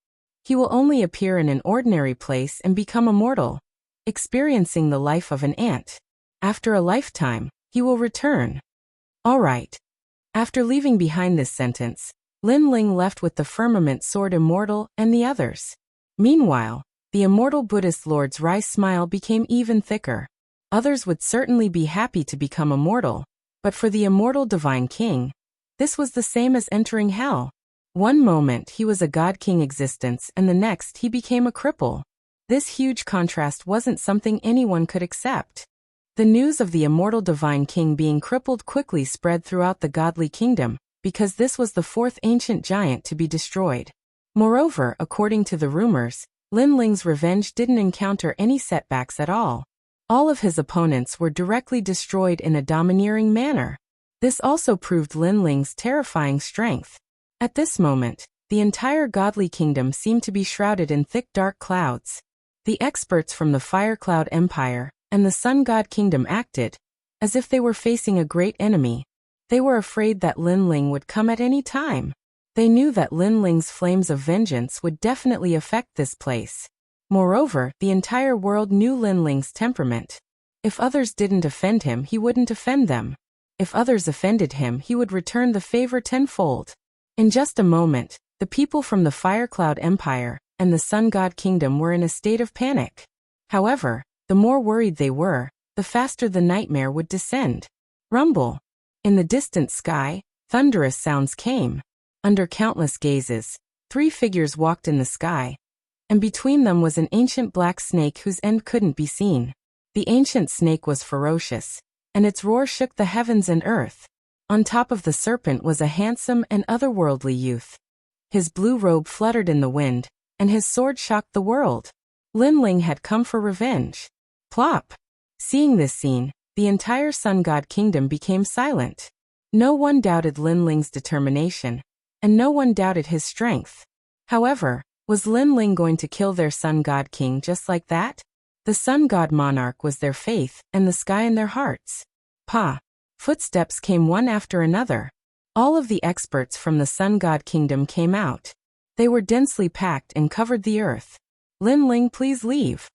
He will only appear in an ordinary place and become immortal, experiencing the life of an ant. After a lifetime, he will return." All right. After leaving behind this sentence, Lin Ling left with the firmament sword immortal and the others. Meanwhile, the immortal Buddhist lord's wry smile became even thicker. Others would certainly be happy to become immortal, but for the immortal divine king, this was the same as entering hell. One moment he was a god king existence and the next he became a cripple. This huge contrast wasn't something anyone could accept. The news of the immortal divine king being crippled quickly spread throughout the godly kingdom, because this was the 4th ancient giant to be destroyed. Moreover, according to the rumors, Lin Ling's revenge didn't encounter any setbacks at all. All of his opponents were directly destroyed in a domineering manner. This also proved Lin Ling's terrifying strength. At this moment, the entire godly kingdom seemed to be shrouded in thick dark clouds. The experts from the Fire Cloud Empire and the Sun God Kingdom acted as if they were facing a great enemy. They were afraid that Lin Ling would come at any time. They knew that Lin Ling's flames of vengeance would definitely affect this place. Moreover, the entire world knew Lin Ling's temperament. If others didn't offend him, he wouldn't offend them. If others offended him, he would return the favor tenfold. In just a moment, the people from the Fire Cloud Empire and the Sun God Kingdom were in a state of panic. However, the more worried they were, the faster the nightmare would descend. Rumble. In the distant sky, thunderous sounds came. Under countless gazes, 3 figures walked in the sky, and between them was an ancient black snake whose end couldn't be seen. The ancient snake was ferocious, and its roar shook the heavens and earth. On top of the serpent was a handsome and otherworldly youth. His blue robe fluttered in the wind, and his sword shocked the world. Lin Ling had come for revenge. Plop! Seeing this scene, the entire Sun God Kingdom became silent. No one doubted Lin Ling's determination, and no one doubted his strength. However, was Lin Ling going to kill their Sun God King just like that? The Sun God Monarch was their faith and the sky in their hearts. Pa! Footsteps came one after another. All of the experts from the Sun God Kingdom came out. They were densely packed and covered the earth. Lin Ling, please leave.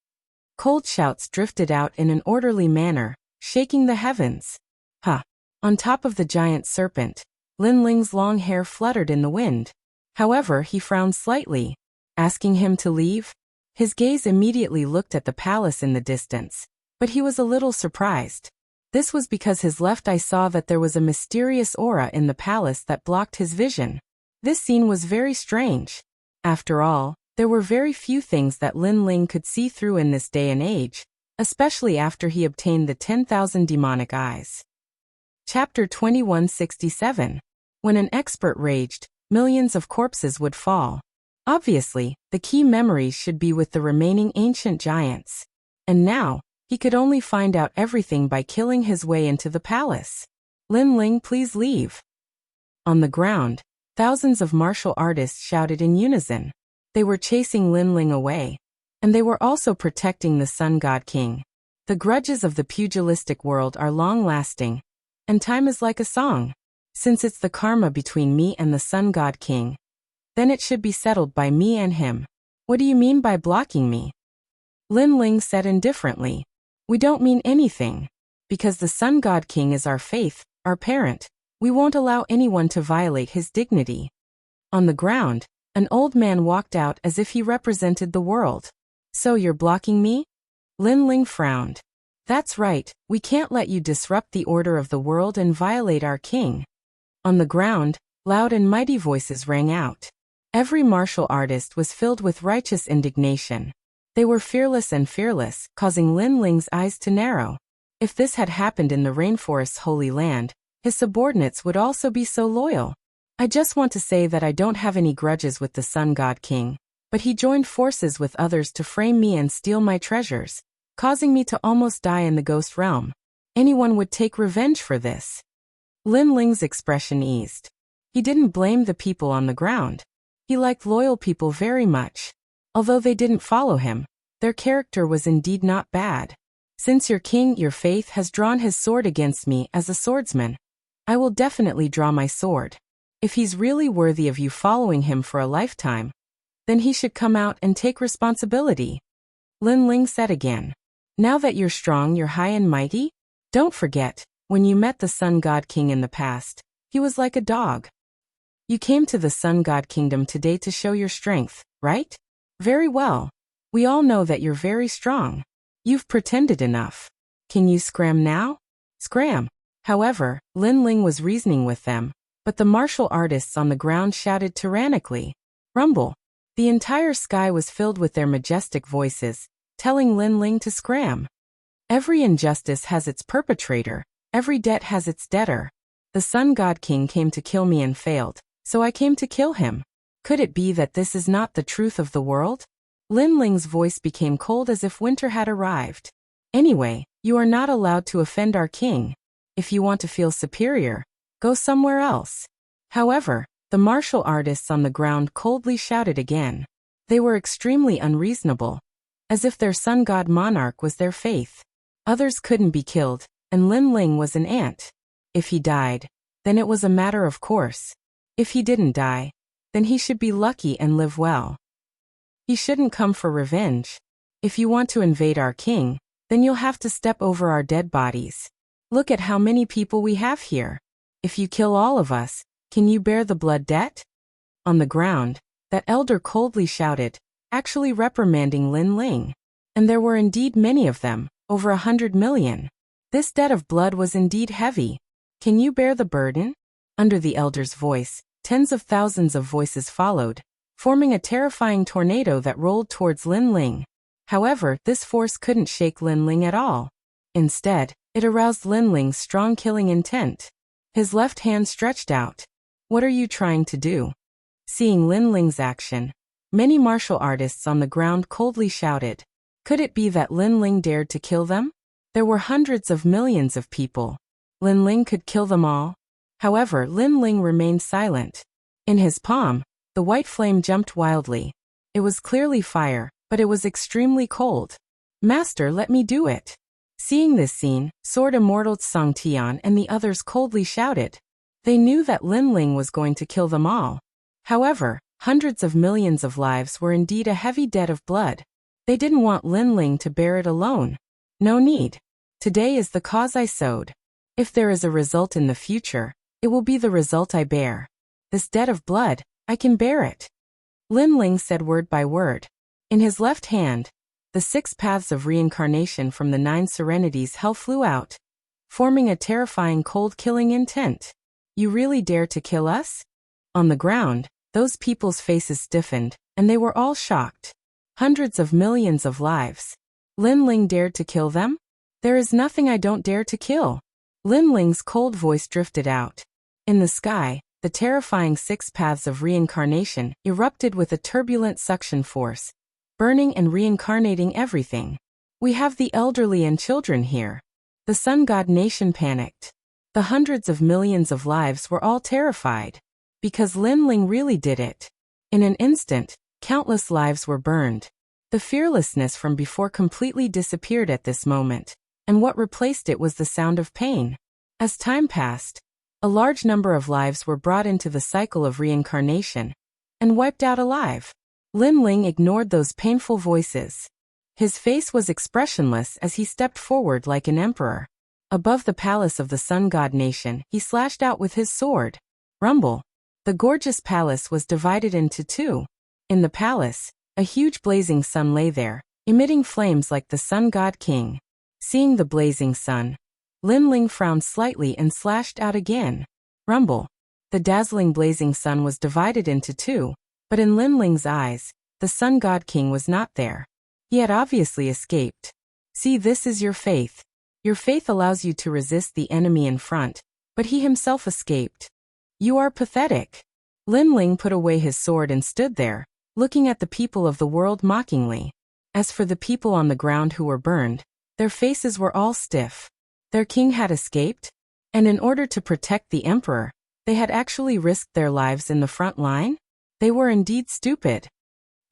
Cold shouts drifted out in an orderly manner, shaking the heavens. Huh. On top of the giant serpent, Lin Ling's long hair fluttered in the wind. However, he frowned slightly. Asking him to leave? His gaze immediately looked at the palace in the distance, but he was a little surprised. This was because his left eye saw that there was a mysterious aura in the palace that blocked his vision. This scene was very strange. After all, there were very few things that Lin Ling could see through in this day and age, especially after he obtained the 10,000 demonic eyes. Chapter 2167. When an expert raged, millions of corpses would fall. Obviously, the key memories should be with the remaining ancient giants. And now, he could only find out everything by killing his way into the palace. Lin Ling, please leave. On the ground, thousands of martial artists shouted in unison. They were chasing Lin Ling away. And they were also protecting the Sun God King. The grudges of the pugilistic world are long-lasting. And time is like a song. Since it's the karma between me and the Sun God King, then it should be settled by me and him. What do you mean by blocking me? Lin Ling said indifferently. We don't mean anything. Because the Sun God King is our faith, our parent, we won't allow anyone to violate his dignity. On the ground, an old man walked out as if he represented the world. So you're blocking me? Lin Ling frowned. That's right, we can't let you disrupt the order of the world and violate our king. On the ground, loud and mighty voices rang out. Every martial artist was filled with righteous indignation. They were fearless and fearless, causing Lin Ling's eyes to narrow. If this had happened in the rainforest's holy land, his subordinates would also be so loyal. I just want to say that I don't have any grudges with the Sun God King, but he joined forces with others to frame me and steal my treasures, causing me to almost die in the ghost realm. Anyone would take revenge for this. Lin Ling's expression eased. He didn't blame the people on the ground. He liked loyal people very much. Although they didn't follow him, their character was indeed not bad. Since your king, your faith, has drawn his sword against me as a swordsman, I will definitely draw my sword. If he's really worthy of you following him for a lifetime, then he should come out and take responsibility. Lin Ling said again. Now that you're strong, you're high and mighty? Don't forget, when you met the Sun God King in the past, he was like a dog. You came to the Sun God Kingdom today to show your strength, right? Very well. We all know that you're very strong. You've pretended enough. Can you scram now? Scram. However, Lin Ling was reasoning with them, but the martial artists on the ground shouted tyrannically. Rumble. The entire sky was filled with their majestic voices, telling Lin Ling to scram. Every injustice has its perpetrator, every debt has its debtor. The Sun God King came to kill me and failed, so I came to kill him. Could it be that this is not the truth of the world? Lin Ling's voice became cold as if winter had arrived. Anyway, you are not allowed to offend our king. If you want to feel superior, go somewhere else. However, the martial artists on the ground coldly shouted again. They were extremely unreasonable, as if their sun god monarch was their faith. Others couldn't be killed, and Lin Ling was an ant. If he died, then it was a matter of course. If he didn't die, then he should be lucky and live well. He shouldn't come for revenge. If you want to invade our king, then you'll have to step over our dead bodies. Look at how many people we have here. If you kill all of us, can you bear the blood debt? On the ground, that elder coldly shouted, actually reprimanding Lin Ling. And there were indeed many of them, over 100 million. This debt of blood was indeed heavy. Can you bear the burden? Under the elder's voice, tens of thousands of voices followed, forming a terrifying tornado that rolled towards Lin Ling. However, this force couldn't shake Lin Ling at all. Instead, it aroused Lin Ling's strong killing intent. His left hand stretched out. What are you trying to do? Seeing Lin Ling's action, many martial artists on the ground coldly shouted. Could it be that Lin Ling dared to kill them? There were hundreds of millions of people. Lin Ling could kill them all. However, Lin Ling remained silent. In his palm, the white flame jumped wildly. It was clearly fire, but it was extremely cold. Master, let me do it. Seeing this scene, Sword Immortal Tsang Tian and the others coldly shouted. They knew that Lin Ling was going to kill them all. However, Hundreds of millions of lives were indeed a heavy debt of blood. They didn't want Lin Ling to bear it alone. No need. Today is the cause I sowed. If there is a result in the future, it will be the result I bear. This debt of blood, I can bear it. Lin Ling said word by word. In his left hand, the 6 paths of reincarnation from the 9 serenities hell flew out, forming a terrifying cold-killing intent. You really dare to kill us? On the ground, those people's faces stiffened, and they were all shocked. Hundreds of millions of lives. Lin Ling dared to kill them? There is nothing I don't dare to kill. Lin Ling's cold voice drifted out. In the sky, the terrifying 6 paths of reincarnation erupted with a turbulent suction force, burning and reincarnating everything. We have the elderly and children here. The Sun God Nation panicked. The hundreds of millions of lives were all terrified. Because Lin Ling really did it. In an instant, countless lives were burned. The fearlessness from before completely disappeared at this moment, and what replaced it was the sound of pain. As time passed, a large number of lives were brought into the cycle of reincarnation and wiped out alive. Lin Ling ignored those painful voices. His face was expressionless as he stepped forward like an emperor. Above the palace of the Sun God Nation, he slashed out with his sword. Rumble. The gorgeous palace was divided into 2. In the palace, a huge blazing sun lay there, emitting flames like the Sun God King. Seeing the blazing sun, Lin Ling frowned slightly and slashed out again. Rumble. The dazzling blazing sun was divided into 2, but in Lin Ling's eyes, the Sun God King was not there. He had obviously escaped. See, this is your faith. Your faith allows you to resist the enemy in front, but he himself escaped. You are pathetic. Lin Ling put away his sword and stood there, looking at the people of the world mockingly. As for the people on the ground who were burned, their faces were all stiff. Their king had escaped, and in order to protect the emperor, they had actually risked their lives in the front line? They were indeed stupid.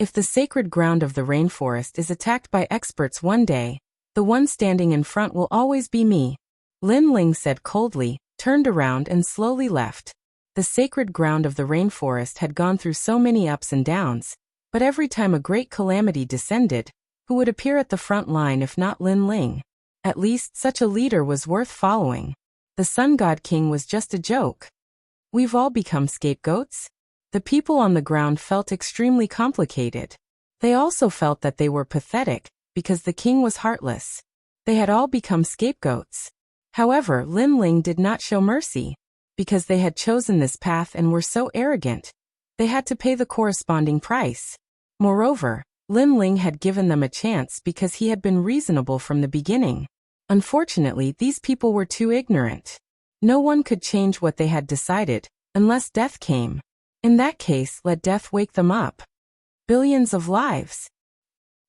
If the sacred ground of the rainforest is attacked by experts one day, the one standing in front will always be me. Lin Ling said coldly, turned around and slowly left. The sacred ground of the rainforest had gone through so many ups and downs, but every time a great calamity descended, who would appear at the front line if not Lin Ling? At least such a leader was worth following. The Sun God King was just a joke. We've all become scapegoats. The people on the ground felt extremely complicated. They also felt that they were pathetic, because the king was heartless. They had all become scapegoats. However, Lin Ling did not show mercy. Because they had chosen this path and were so arrogant, they had to pay the corresponding price. Moreover, Lin Ling had given them a chance because he had been reasonable from the beginning. Unfortunately, these people were too ignorant. No one could change what they had decided, unless death came. In that case, let death wake them up. Billions of lives.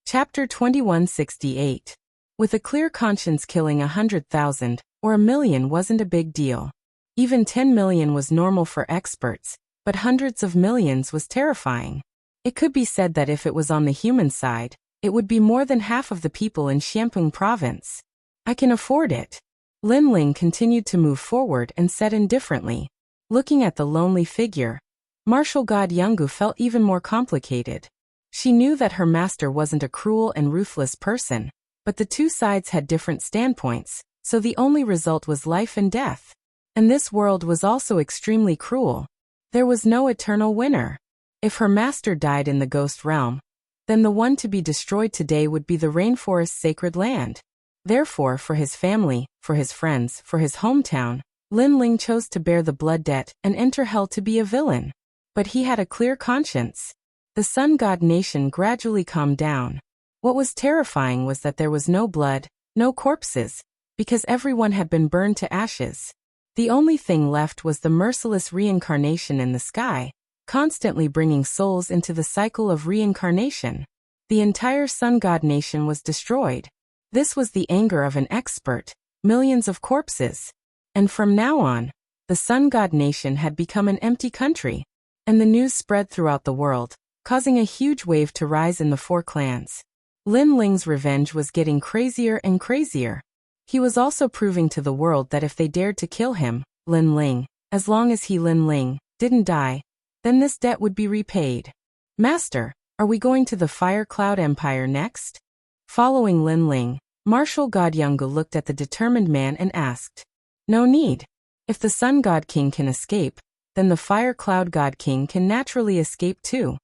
Chapter 2168. With a clear conscience, killing 100,000 or 1,000,000 wasn't a big deal. Even 10 million was normal for experts, but hundreds of millions was terrifying. It could be said that if it was on the human side, it would be more than half of the people in Xiamping province. I can afford it. Lin Ling continued to move forward and said indifferently. Looking at the lonely figure, Martial God Yungu felt even more complicated. She knew that her master wasn't a cruel and ruthless person, but the 2 sides had different standpoints, so the only result was life and death. And this world was also extremely cruel. There was no eternal winner. If her master died in the ghost realm, then the one to be destroyed today would be the rainforest's sacred land. Therefore, for his family, for his friends, for his hometown, Lin Ling chose to bear the blood debt and enter hell to be a villain. But he had a clear conscience. The Sun God Nation gradually calmed down. What was terrifying was that there was no blood, no corpses, because everyone had been burned to ashes. The only thing left was the merciless reincarnation in the sky, constantly bringing souls into the cycle of reincarnation. The entire Sun God Nation was destroyed. This was the anger of an expert, millions of corpses. And from now on, the Sun God Nation had become an empty country. And the news spread throughout the world, causing a huge wave to rise in the 4 clans. Lin Ling's revenge was getting crazier and crazier. He was also proving to the world that if they dared to kill him, Lin Ling, as long as he Lin Ling didn't die, then this debt would be repaid. Master, are we going to the Fire Cloud Empire next? Following Lin Ling, Martial God Yungu looked at the determined man and asked. No need. If the Sun God King can escape, then the Fire Cloud God King can naturally escape too.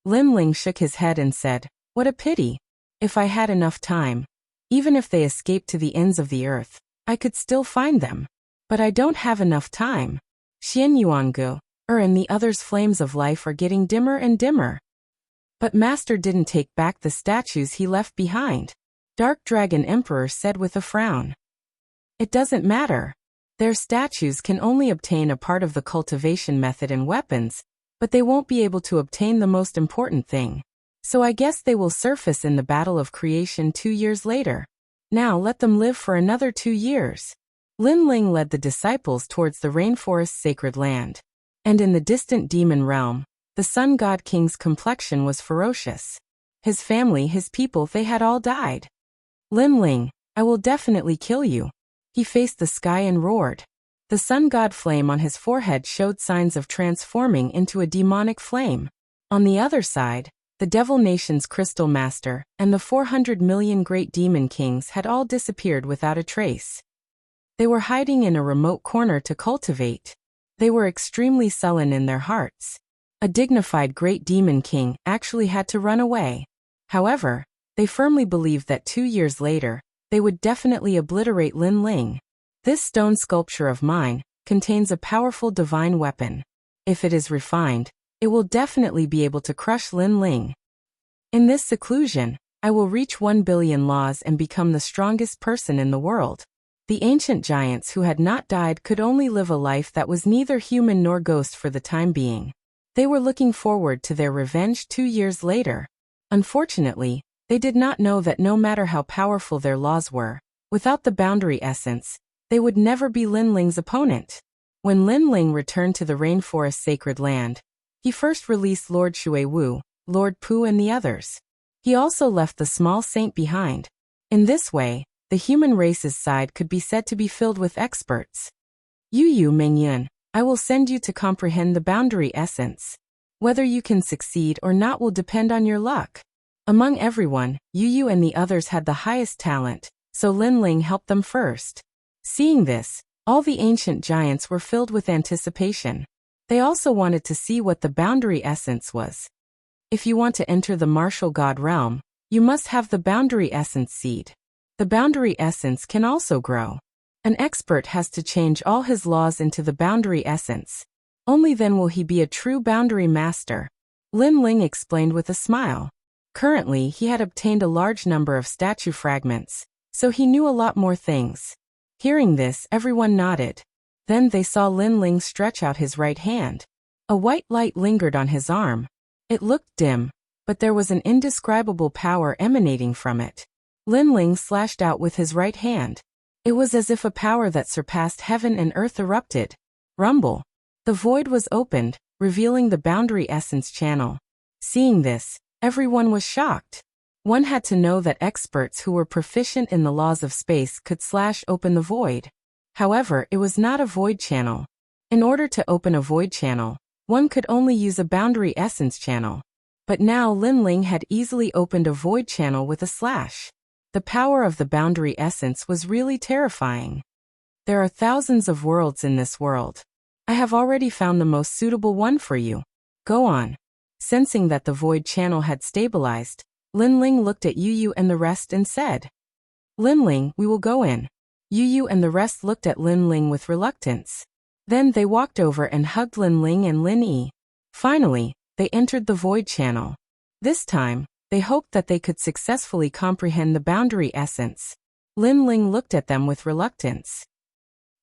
Lin Ling shook his head and said, what a pity. If I had enough time, even if they escaped to the ends of the earth, I could still find them. But I don't have enough time. Xian Yuangu, and the others' flames of life are getting dimmer and dimmer. But Master didn't take back the statues he left behind. Dark Dragon Emperor said with a frown. It doesn't matter. Their statues can only obtain a part of the cultivation method and weapons, but they won't be able to obtain the most important thing. So I guess they will surface in the Battle of Creation 2 years later. Now let them live for another 2 years. Lin Ling led the disciples towards the rainforest's sacred land. And in the distant demon realm, the Sun God King's complexion was ferocious. His family, his people, they had all died. Lin Ling, I will definitely kill you. He faced the sky and roared. The Sun God flame on his forehead showed signs of transforming into a demonic flame. On the other side, the Devil Nation's Crystal Master and the 400 million great demon kings had all disappeared without a trace. They were hiding in a remote corner to cultivate. They were extremely sullen in their hearts. A dignified great demon king actually had to run away. However, they firmly believed that 2 years later, they would definitely obliterate Lin Ling. This stone sculpture of mine contains a powerful divine weapon. If it is refined, it will definitely be able to crush Lin Ling. In this seclusion, I will reach 1 billion laws and become the strongest person in the world. The ancient giants who had not died could only live a life that was neither human nor ghost for the time being. They were looking forward to their revenge 2 years later. Unfortunately, they did not know that no matter how powerful their laws were, without the boundary essence, they would never be Lin Ling's opponent. When Lin Ling returned to the rainforest sacred land, he first released Lord Shui Wu, Lord Pu and the others. He also left the small saint behind. In this way, the human race's side could be said to be filled with experts. Yu Mengyun, I will send you to comprehend the boundary essence. Whether you can succeed or not will depend on your luck. Among everyone, Yu and the others had the highest talent, so Lin Ling helped them first. Seeing this, all the ancient giants were filled with anticipation. They also wanted to see what the boundary essence was. If you want to enter the martial god realm, you must have the boundary essence seed. The boundary essence can also grow. An expert has to change all his laws into the boundary essence. Only then will he be a true boundary master. Lin Ling explained with a smile. Currently, he had obtained a large number of statue fragments, so he knew a lot more things. Hearing this, everyone nodded. Then they saw Lin Ling stretch out his right hand. A white light lingered on his arm. It looked dim, but there was an indescribable power emanating from it. Lin Ling slashed out with his right hand. It was as if a power that surpassed heaven and earth erupted. Rumble. The void was opened, revealing the boundary essence channel. Seeing this, everyone was shocked. One had to know that experts who were proficient in the laws of space could slash open the void. However, it was not a void channel. In order to open a void channel, one could only use a boundary essence channel. But now Lin Ling had easily opened a void channel with a slash. The power of the boundary essence was really terrifying. There are thousands of worlds in this world. I have already found the most suitable one for you. Go on. Sensing that the void channel had stabilized, Lin Ling looked at Yu and the rest and said, Lin Ling, we will go in. Yu and the rest looked at Lin Ling with reluctance. Then they walked over and hugged Lin Ling and Lin Yi. Finally, they entered the void channel. This time, they hoped that they could successfully comprehend the boundary essence. Lin Ling looked at them with reluctance.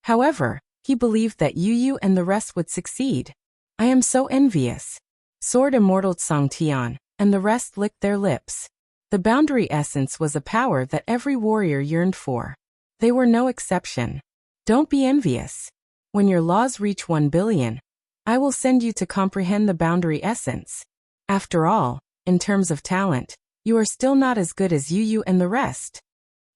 However, he believed that Yu and the rest would succeed. I am so envious. Sword Immortal Song Tian, and the rest licked their lips. The boundary essence was a power that every warrior yearned for. They were no exception. Don't be envious. When your laws reach 1 billion, I will send you to comprehend the boundary essence. After all, in terms of talent, you are still not as good as Yu and the rest.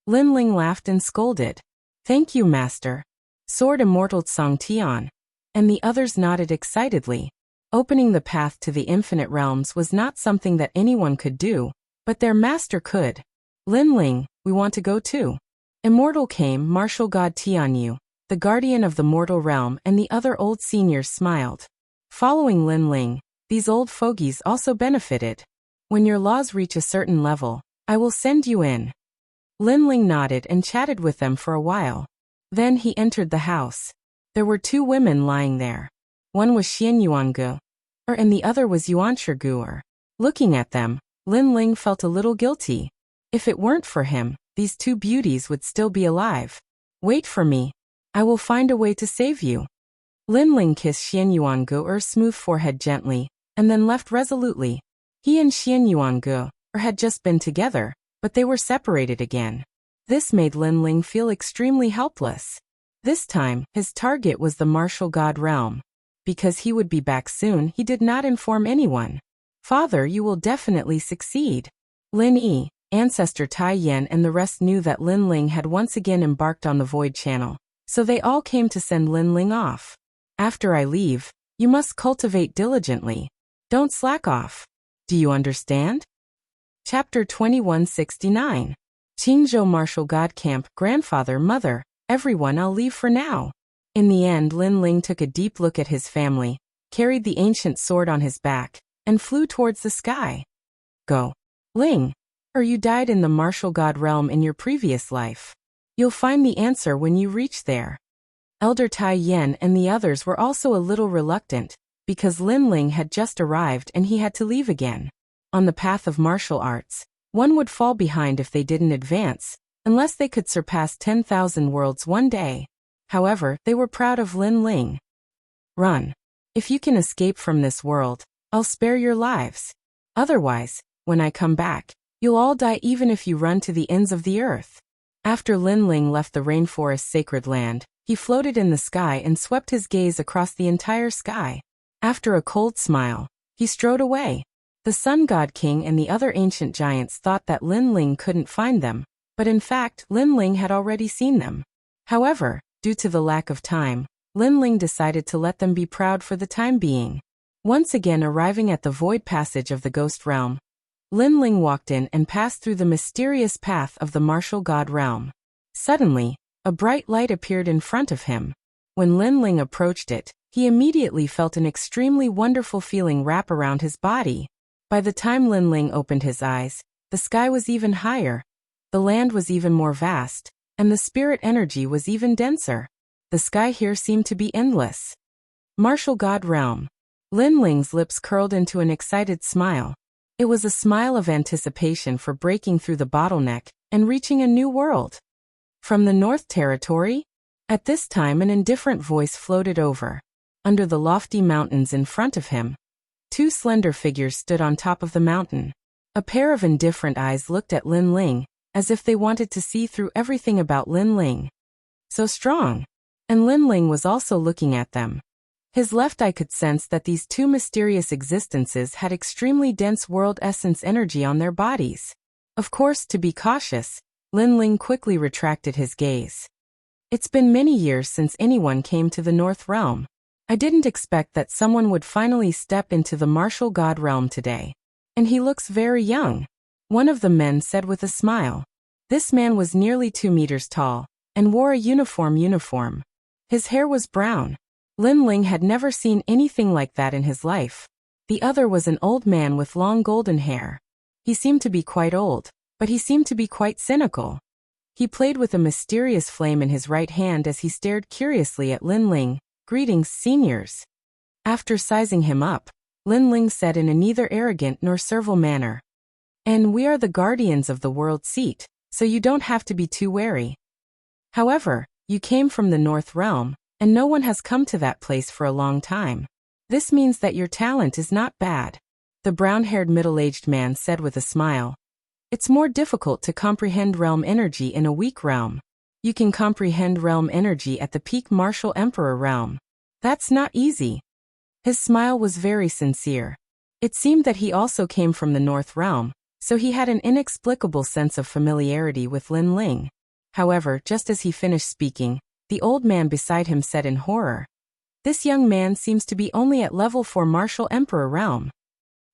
Lin Ling laughed and scolded. Thank you, Master. Sword Immortal Song Tian. And the others nodded excitedly. Opening the path to the infinite realms was not something that anyone could do, but their master could. Lin Ling, we want to go too. Immortal came martial god Tianyu, the guardian of the mortal realm, and the other old seniors smiled. Following Lin Ling, these old fogies also benefited. When your laws reach a certain level, I will send you in. Lin Ling nodded and chatted with them for a while. Then he entered the house. There were two women lying there. One was Xian Yuangu, and the other was Yuanshiguer. Looking at them, Lin Ling felt a little guilty. If it weren't for him, these two beauties would still be alive. Wait for me. I will find a way to save you. Lin Ling kissed Xian Yuangu's smooth forehead gently, and then left resolutely. He and Xian Yuangu had just been together, but they were separated again. This made Lin Ling feel extremely helpless. This time, his target was the martial god realm. Because he would be back soon, he did not inform anyone. Father, you will definitely succeed. Lin Yi, ancestor Tai Yan, and the rest knew that Lin Ling had once again embarked on the Void Channel, so they all came to send Lin Ling off. After I leave, you must cultivate diligently. Don't slack off. Do you understand? Chapter 2169. Qingzhou Martial God Camp. Grandfather, mother, everyone, I'll leave for now. In the end, Lin Ling took a deep look at his family, carried the ancient sword on his back, and flew towards the sky. Go. Ling. You died in the martial god realm in your previous life. You'll find the answer when you reach there. Elder Tai Yan and the others were also a little reluctant, because Lin Ling had just arrived and he had to leave again. On the path of martial arts, one would fall behind if they didn't advance, unless they could surpass 10,000 worlds one day. However, they were proud of Lin Ling. Run. If you can escape from this world, I'll spare your lives. Otherwise, when I come back, you'll all die even if you run to the ends of the earth. After Lin Ling left the rainforest's sacred land, he floated in the sky and swept his gaze across the entire sky. After a cold smile, he strode away. The Sun God King and the other ancient giants thought that Lin Ling couldn't find them, but in fact, Lin Ling had already seen them. However, due to the lack of time, Lin Ling decided to let them be proud for the time being. Once again arriving at the void passage of the ghost realm, Lin Ling walked in and passed through the mysterious path of the martial god realm. Suddenly, a bright light appeared in front of him. When Lin Ling approached it, he immediately felt an extremely wonderful feeling wrap around his body. By the time Lin Ling opened his eyes, the sky was even higher, the land was even more vast, and the spirit energy was even denser. The sky here seemed to be endless. Martial God Realm. Lin Ling's lips curled into an excited smile. It was a smile of anticipation for breaking through the bottleneck and reaching a new world. From the North Territory? At this time an indifferent voice floated over. Under the lofty mountains in front of him, two slender figures stood on top of the mountain. A pair of indifferent eyes looked at Lin Ling, as if they wanted to see through everything about Lin Ling. So strong. And Lin Ling was also looking at them. His left eye could sense that these two mysterious existences had extremely dense world essence energy on their bodies. Of course, to be cautious, Lin Ling quickly retracted his gaze. It's been many years since anyone came to the North Realm. I didn't expect that someone would finally step into the martial god realm today. And he looks very young. One of the men said with a smile. This man was nearly 2 meters tall, and wore a uniform. His hair was brown. Lin Ling had never seen anything like that in his life. The other was an old man with long golden hair. He seemed to be quite old, but he seemed to be quite cynical. He played with a mysterious flame in his right hand as he stared curiously at Lin Ling. Greetings, seniors. After sizing him up, Lin Ling said in a neither arrogant nor servile manner. And we are the guardians of the world seat, so you don't have to be too wary. However, you came from the North Realm, and no one has come to that place for a long time. This means that your talent is not bad. The brown-haired middle-aged man said with a smile. It's more difficult to comprehend realm energy in a weak realm. You can comprehend realm energy at the peak martial emperor realm. That's not easy. His smile was very sincere. It seemed that he also came from the North Realm, so he had an inexplicable sense of familiarity with Lin Ling. However, just as he finished speaking, the old man beside him said in horror. This young man seems to be only at level 4 Martial Emperor realm.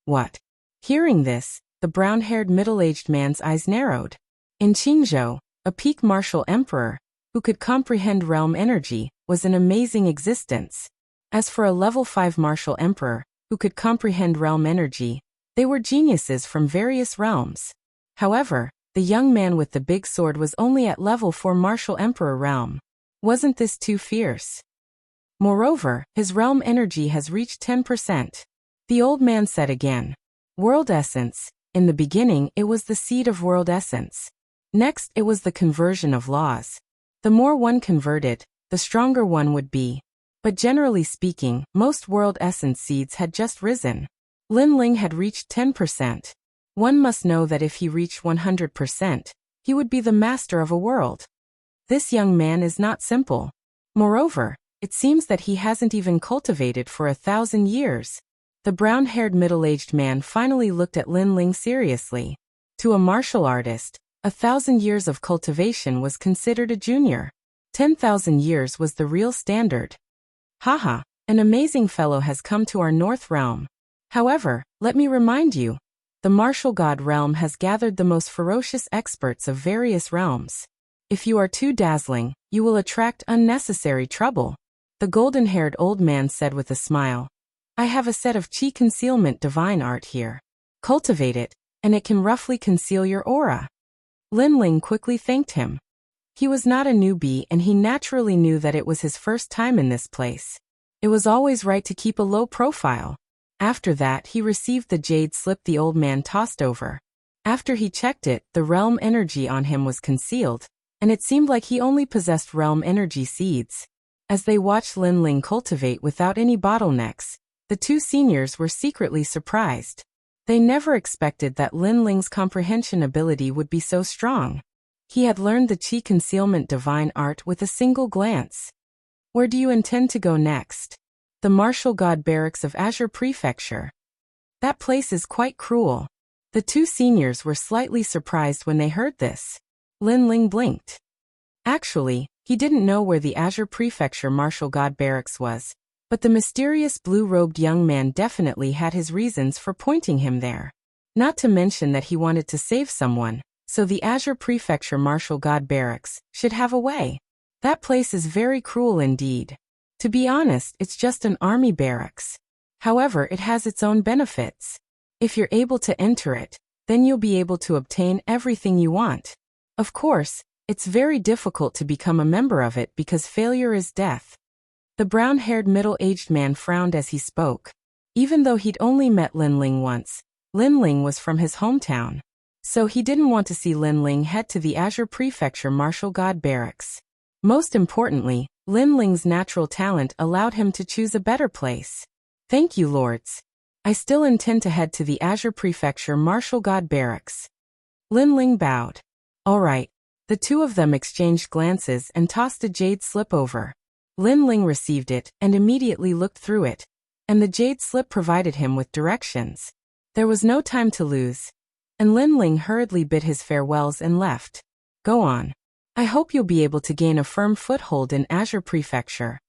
What? Hearing this, the brown-haired middle-aged man's eyes narrowed. In Qingzhou, a peak Martial Emperor, who could comprehend realm energy, was an amazing existence. As for a level 5 Martial Emperor, who could comprehend realm energy, they were geniuses from various realms. However, the young man with the big sword was only at level 4 Martial Emperor realm. Wasn't this too fierce? Moreover, his realm energy has reached 10%. The old man said again. World essence. In the beginning, it was the seed of world essence. Next, it was the conversion of laws. The more one converted, the stronger one would be. But generally speaking, most world essence seeds had just risen. Lin Ling had reached 10%. One must know that if he reached 100%, he would be the master of a world. This young man is not simple. Moreover, it seems that he hasn't even cultivated for 1,000 years. The brown-haired middle-aged man finally looked at Lin Ling seriously. To a martial artist, 1,000 years of cultivation was considered a junior. 10,000 years was the real standard. Haha, an amazing fellow has come to our North Realm. However, let me remind you, the Martial God Realm has gathered the most ferocious experts of various realms. If you are too dazzling, you will attract unnecessary trouble. The golden-haired old man said with a smile. I have a set of Qi concealment divine art here. Cultivate it, and it can roughly conceal your aura. Lin Ling quickly thanked him. He was not a newbie and he naturally knew that it was his first time in this place. It was always right to keep a low profile. After that, he received the jade slip the old man tossed over. After he checked it, the realm energy on him was concealed, and it seemed like he only possessed realm energy seeds. As they watched Lin Ling cultivate without any bottlenecks, the two seniors were secretly surprised. They never expected that Lin Ling's comprehension ability would be so strong. He had learned the Qi concealment divine art with a single glance. Where do you intend to go next? The Martial God Barracks of Azure Prefecture. That place is quite cruel. The two seniors were slightly surprised when they heard this. Lin Ling blinked. Actually, he didn't know where the Azure Prefecture Martial God Barracks was. But the mysterious blue-robed young man definitely had his reasons for pointing him there. Not to mention that he wanted to save someone, so the Azure Prefecture Martial God Barracks should have a way. That place is very cruel indeed. To be honest, it's just an army barracks. However, it has its own benefits. If you're able to enter it, then you'll be able to obtain everything you want. Of course, it's very difficult to become a member of it because failure is death. The brown-haired middle-aged man frowned as he spoke. Even though he'd only met Lin Ling once, Lin Ling was from his hometown. So he didn't want to see Lin Ling head to the Azure Prefecture Martial God Barracks. Most importantly, Lin Ling's natural talent allowed him to choose a better place. Thank you, lords. I still intend to head to the Azure Prefecture Martial God Barracks. Lin Ling bowed. All right. The two of them exchanged glances and tossed a jade slip over. Lin Ling received it and immediately looked through it, and the jade slip provided him with directions. There was no time to lose, and Lin Ling hurriedly bid his farewells and left. Go on. I hope you'll be able to gain a firm foothold in Azure Prefecture.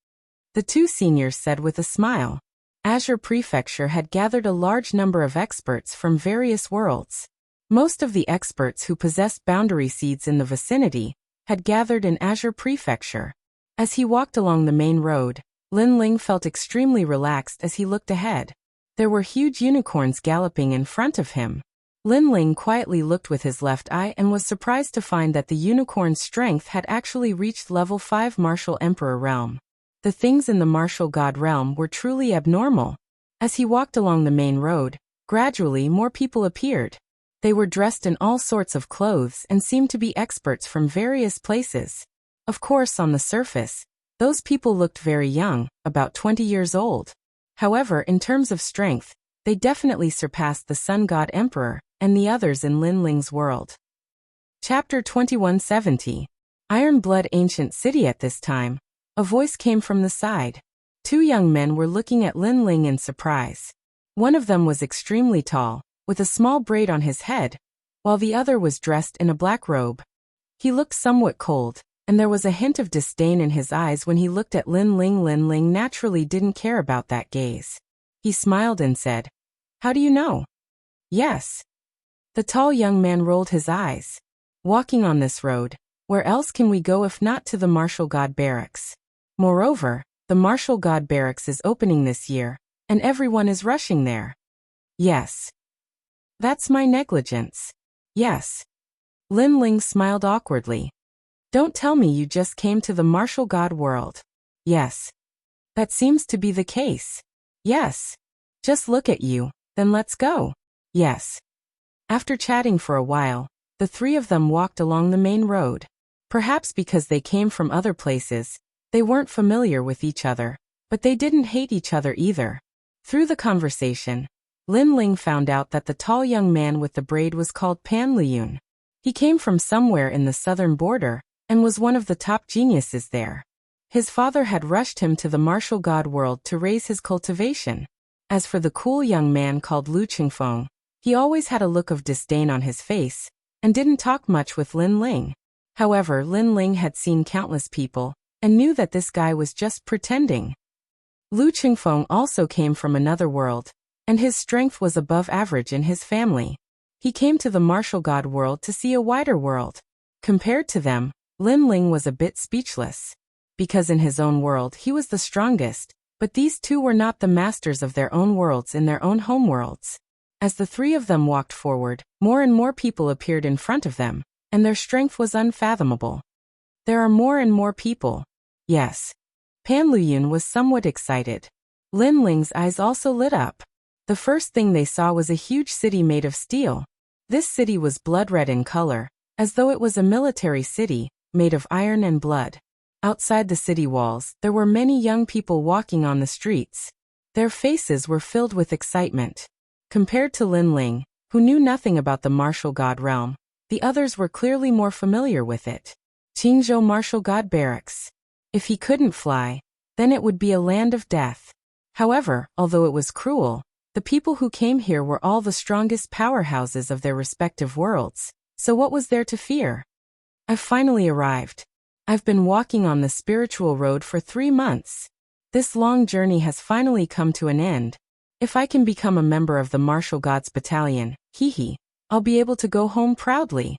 The two seniors said with a smile. Azure Prefecture had gathered a large number of experts from various worlds. Most of the experts who possessed boundary seeds in the vicinity had gathered in Azure Prefecture. As he walked along the main road, Lin Ling felt extremely relaxed as he looked ahead. There were huge unicorns galloping in front of him. Lin Ling quietly looked with his left eye and was surprised to find that the unicorn's strength had actually reached level 5 Martial Emperor realm. The things in the Martial God realm were truly abnormal. As he walked along the main road, gradually more people appeared. They were dressed in all sorts of clothes and seemed to be experts from various places. Of course, on the surface, those people looked very young, about 20 years old. However, in terms of strength, they definitely surpassed the Sun God Emperor and the others in Lin Ling's world. Chapter 2170. Iron Blood Ancient City. At this time, a voice came from the side. Two young men were looking at Lin Ling in surprise. One of them was extremely tall, with a small braid on his head, while the other was dressed in a black robe. He looked somewhat cold, and there was a hint of disdain in his eyes when he looked at Lin Ling. Lin Ling naturally didn't care about that gaze. He smiled and said, "How do you know?" "Yes." The tall young man rolled his eyes. "Walking on this road, where else can we go if not to the Martial God Barracks? Moreover, the Martial God Barracks is opening this year, and everyone is rushing there." "Yes." "That's my negligence." "Yes." Lin Ling smiled awkwardly. "Don't tell me you just came to the Martial God world." "Yes." "That seems to be the case." "Yes." "Just look at you, then let's go." "Yes." After chatting for a while, the three of them walked along the main road. Perhaps because they came from other places, they weren't familiar with each other, but they didn't hate each other either. Through the conversation, Lin Ling found out that the tall young man with the braid was called Pan Liyun. He came from somewhere in the southern border, and was one of the top geniuses there. His father had rushed him to the martial god world to raise his cultivation. As for the cool young man called Lu Qingfeng, he always had a look of disdain on his face, and didn't talk much with Lin Ling. However, Lin Ling had seen countless people, and knew that this guy was just pretending. Lu Qingfeng also came from another world, and his strength was above average in his family. He came to the martial god world to see a wider world. Compared to them, Lin Ling was a bit speechless. Because in his own world he was the strongest, but these two were not the masters of their own worlds in their own homeworlds. As the three of them walked forward, more and more people appeared in front of them, and their strength was unfathomable. There are more and more people. Yes. Pan Liyun was somewhat excited. Lin Ling's eyes also lit up. The first thing they saw was a huge city made of steel. This city was blood red in color, as though it was a military city, made of iron and blood. Outside the city walls, there were many young people walking on the streets. Their faces were filled with excitement. Compared to Lin Ling, who knew nothing about the martial god realm, the others were clearly more familiar with it. Qingzhou Martial God Barracks. If he couldn't fly, then it would be a land of death. However, although it was cruel, the people who came here were all the strongest powerhouses of their respective worlds, so what was there to fear? I've finally arrived. I've been walking on the spiritual road for 3 months. This long journey has finally come to an end. If I can become a member of the Martial Gods Battalion, I'll be able to go home proudly.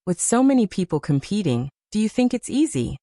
With so many people competing, do you think it's easy?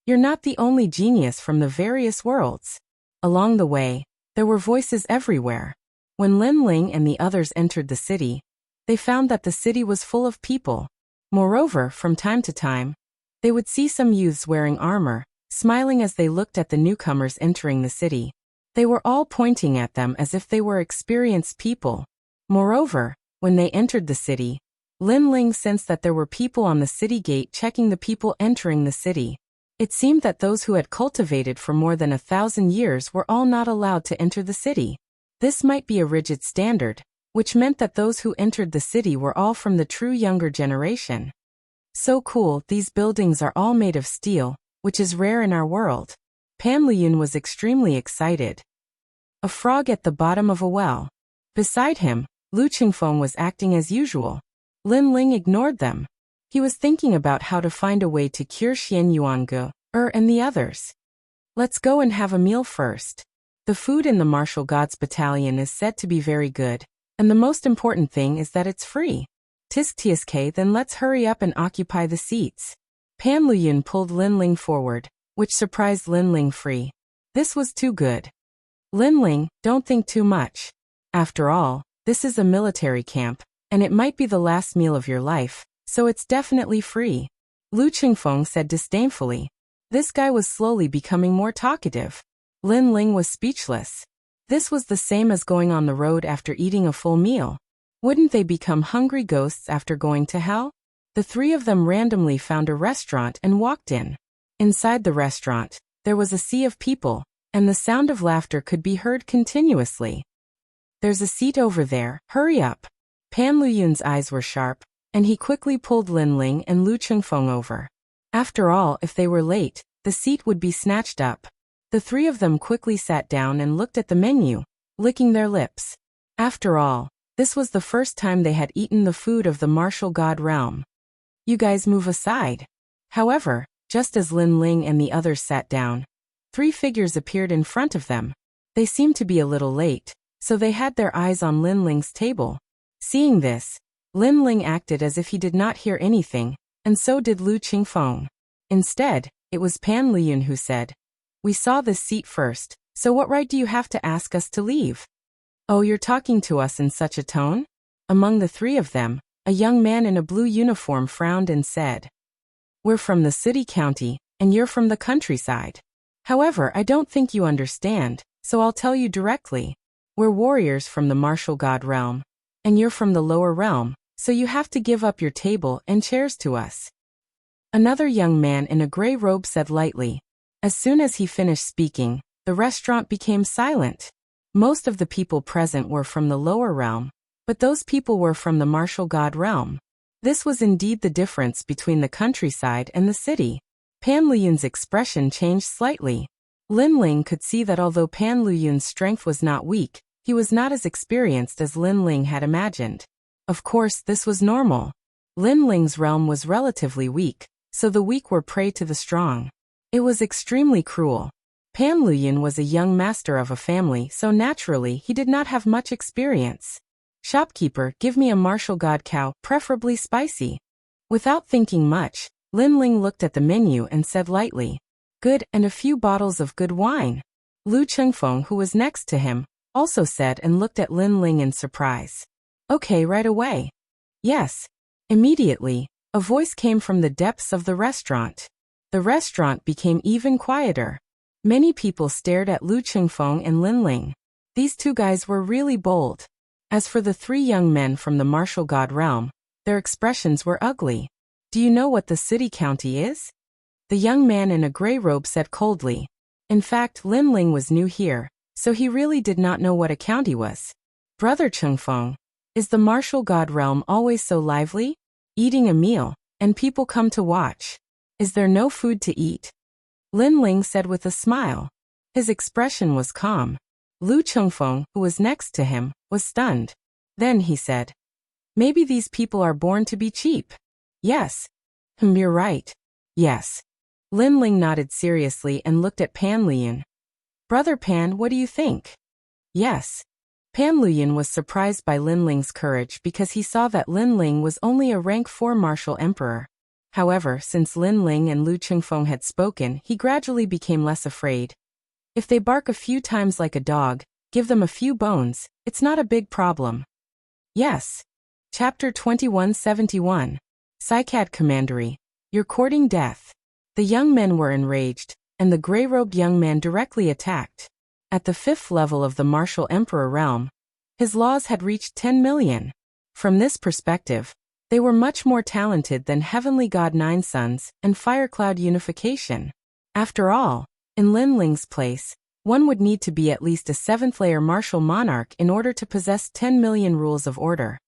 You're not the only genius from the various worlds. Along the way, there were voices everywhere. When Lin Ling and the others entered the city, they found that the city was full of people. Moreover, from time to time, they would see some youths wearing armor, smiling as they looked at the newcomers entering the city. They were all pointing at them as if they were experienced people. Moreover, when they entered the city, Lin Ling sensed that there were people on the city gate checking the people entering the city. It seemed that those who had cultivated for more than 1,000 years were all not allowed to enter the city. This might be a rigid standard, which meant that those who entered the city were all from the true younger generation. So cool, these buildings are all made of steel, which is rare in our world. Pan Liyun was extremely excited. A frog at the bottom of a well. Beside him, Lu Qingfeng was acting as usual. Lin Ling ignored them. He was thinking about how to find a way to cure Xian Yuange, and the others. Let's go and have a meal first. The food in the Martial Gods Battalion is said to be very good, and the most important thing is that it's free. Tsk, then let's hurry up and occupy the seats. Pan Liyun pulled Lin Ling forward, which surprised Lin Ling free. This was too good. Lin Ling, don't think too much. After all, this is a military camp, and it might be the last meal of your life, so it's definitely free. Lu Qingfeng said disdainfully. This guy was slowly becoming more talkative. Lin Ling was speechless. This was the same as going on the road after eating a full meal. Wouldn't they become hungry ghosts after going to hell? The three of them randomly found a restaurant and walked in. Inside the restaurant, there was a sea of people, and the sound of laughter could be heard continuously. There's a seat over there, hurry up. Pan Liyun's eyes were sharp, and he quickly pulled Lin Ling and Lu Qingfeng over. After all, if they were late, the seat would be snatched up. The three of them quickly sat down and looked at the menu, licking their lips. After all, this was the first time they had eaten the food of the martial god realm. You guys move aside. However, just as Lin Ling and the others sat down, 3 figures appeared in front of them. They seemed to be a little late, so they had their eyes on Lin Ling's table. Seeing this, Lin Ling acted as if he did not hear anything, and so did Lu Qingfeng. Instead, it was Pan Liyun who said, "We saw this seat first, so what right do you have to ask us to leave?" "Oh, you're talking to us in such a tone?" Among the 3 of them, a young man in a blue uniform frowned and said, "We're from the city county, and you're from the countryside. However, I don't think you understand, so I'll tell you directly. We're warriors from the martial god realm, and you're from the lower realm, so you have to give up your table and chairs to us." Another young man in a gray robe said lightly. As soon as he finished speaking, the restaurant became silent. Most of the people present were from the lower realm, but those people were from the martial god realm. This was indeed the difference between the countryside and the city. Pan Liyun's expression changed slightly. Lin Ling could see that although Pan Liyun's strength was not weak, he was not as experienced as Lin Ling had imagined. Of course, this was normal. Lin Ling's realm was relatively weak, so the weak were prey to the strong. It was extremely cruel. Pan Liyun was a young master of a family, so naturally he did not have much experience. "Shopkeeper, give me a martial god cow, preferably spicy." Without thinking much, Lin Ling looked at the menu and said lightly, "Good, and a few bottles of good wine." Lu Qingfeng, who was next to him, also said and looked at Lin Ling in surprise. "Okay, right away." "Yes." Immediately, a voice came from the depths of the restaurant. The restaurant became even quieter. Many people stared at Lu Qingfeng and Lin Ling. These 2 guys were really bold. As for the 3 young men from the martial god realm, their expressions were ugly. "Do you know what the city county is?" The young man in a gray robe said coldly. In fact, Lin Ling was new here, so he really did not know what a county was. "Brother Qingfeng, is the martial god realm always so lively? Eating a meal, and people come to watch. Is there no food to eat?" Lin Ling said with a smile. His expression was calm. Lu Qingfeng, who was next to him, was stunned. Then he said, "Maybe these people are born to be cheap." "Yes." "You're right." "Yes." Lin Ling nodded seriously and looked at Pan Liyun. "Brother Pan, what do you think?" "Yes." Pan Liyun was surprised by Lin Ling's courage because he saw that Lin Ling was only a rank 4 martial emperor. However, since Lin Ling and Lu Qingfeng had spoken, he gradually became less afraid. If they bark a few times like a dog, give them a few bones, it's not a big problem. "Yes." Chapter 2171. Psycad Commandery. You're courting death. The young men were enraged, and the gray-robed young man directly attacked. At the 5th level of the martial emperor realm, his laws had reached 10 million. From this perspective, they were much more talented than Heavenly God Nine Sons and Firecloud Unification. After all, in Lin Ling's place, one would need to be at least a 7th-layer martial monarch in order to possess 10 million rules of order.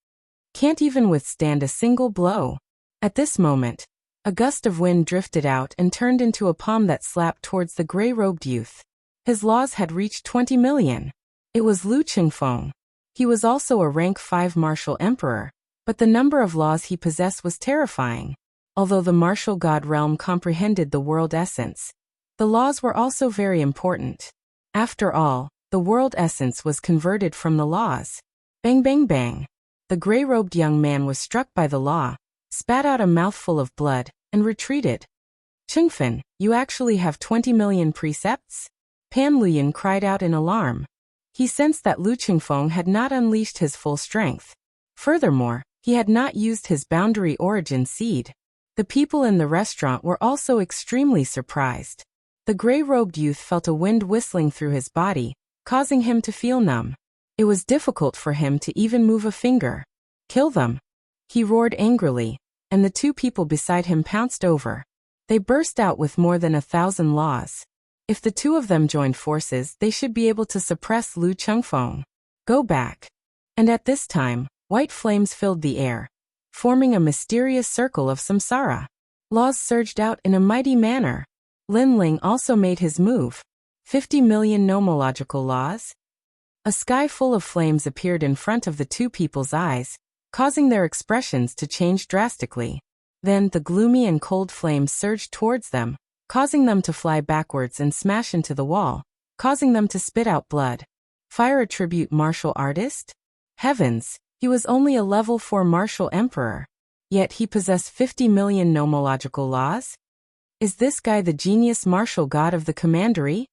Can't even withstand a single blow. At this moment, a gust of wind drifted out and turned into a palm that slapped towards the gray-robed youth. His laws had reached 20 million. It was Lu Qingfeng. He was also a rank 5 martial emperor, but the number of laws he possessed was terrifying. Although the martial god realm comprehended the world essence, the laws were also very important. After all, the world essence was converted from the laws. Bang bang bang. The gray-robed young man was struck by the law, spat out a mouthful of blood, and retreated. "Qingfen, you actually have 20 million precepts?" Pan Liyun cried out in alarm. He sensed that Lu Qingfeng had not unleashed his full strength. Furthermore, he had not used his boundary origin seed. The people in the restaurant were also extremely surprised. The gray-robed youth felt a wind whistling through his body, causing him to feel numb. It was difficult for him to even move a finger. "Kill them!" He roared angrily, and the 2 people beside him pounced over. They burst out with more than 1,000 laws. If the 2 of them joined forces, they should be able to suppress Lu Qingfeng. "Go back." And at this time, white flames filled the air, forming a mysterious circle of samsara. Laws surged out in a mighty manner. Lin Ling also made his move. 50 million nomological laws. A sky full of flames appeared in front of the 2 people's eyes, causing their expressions to change drastically. Then the gloomy and cold flames surged towards them, causing them to fly backwards and smash into the wall, causing them to spit out blood. Fire attribute martial artist? Heavens, he was only a level 4 martial emperor. Yet he possessed 50 million nomological laws? Is this guy the genius martial god of the commandery?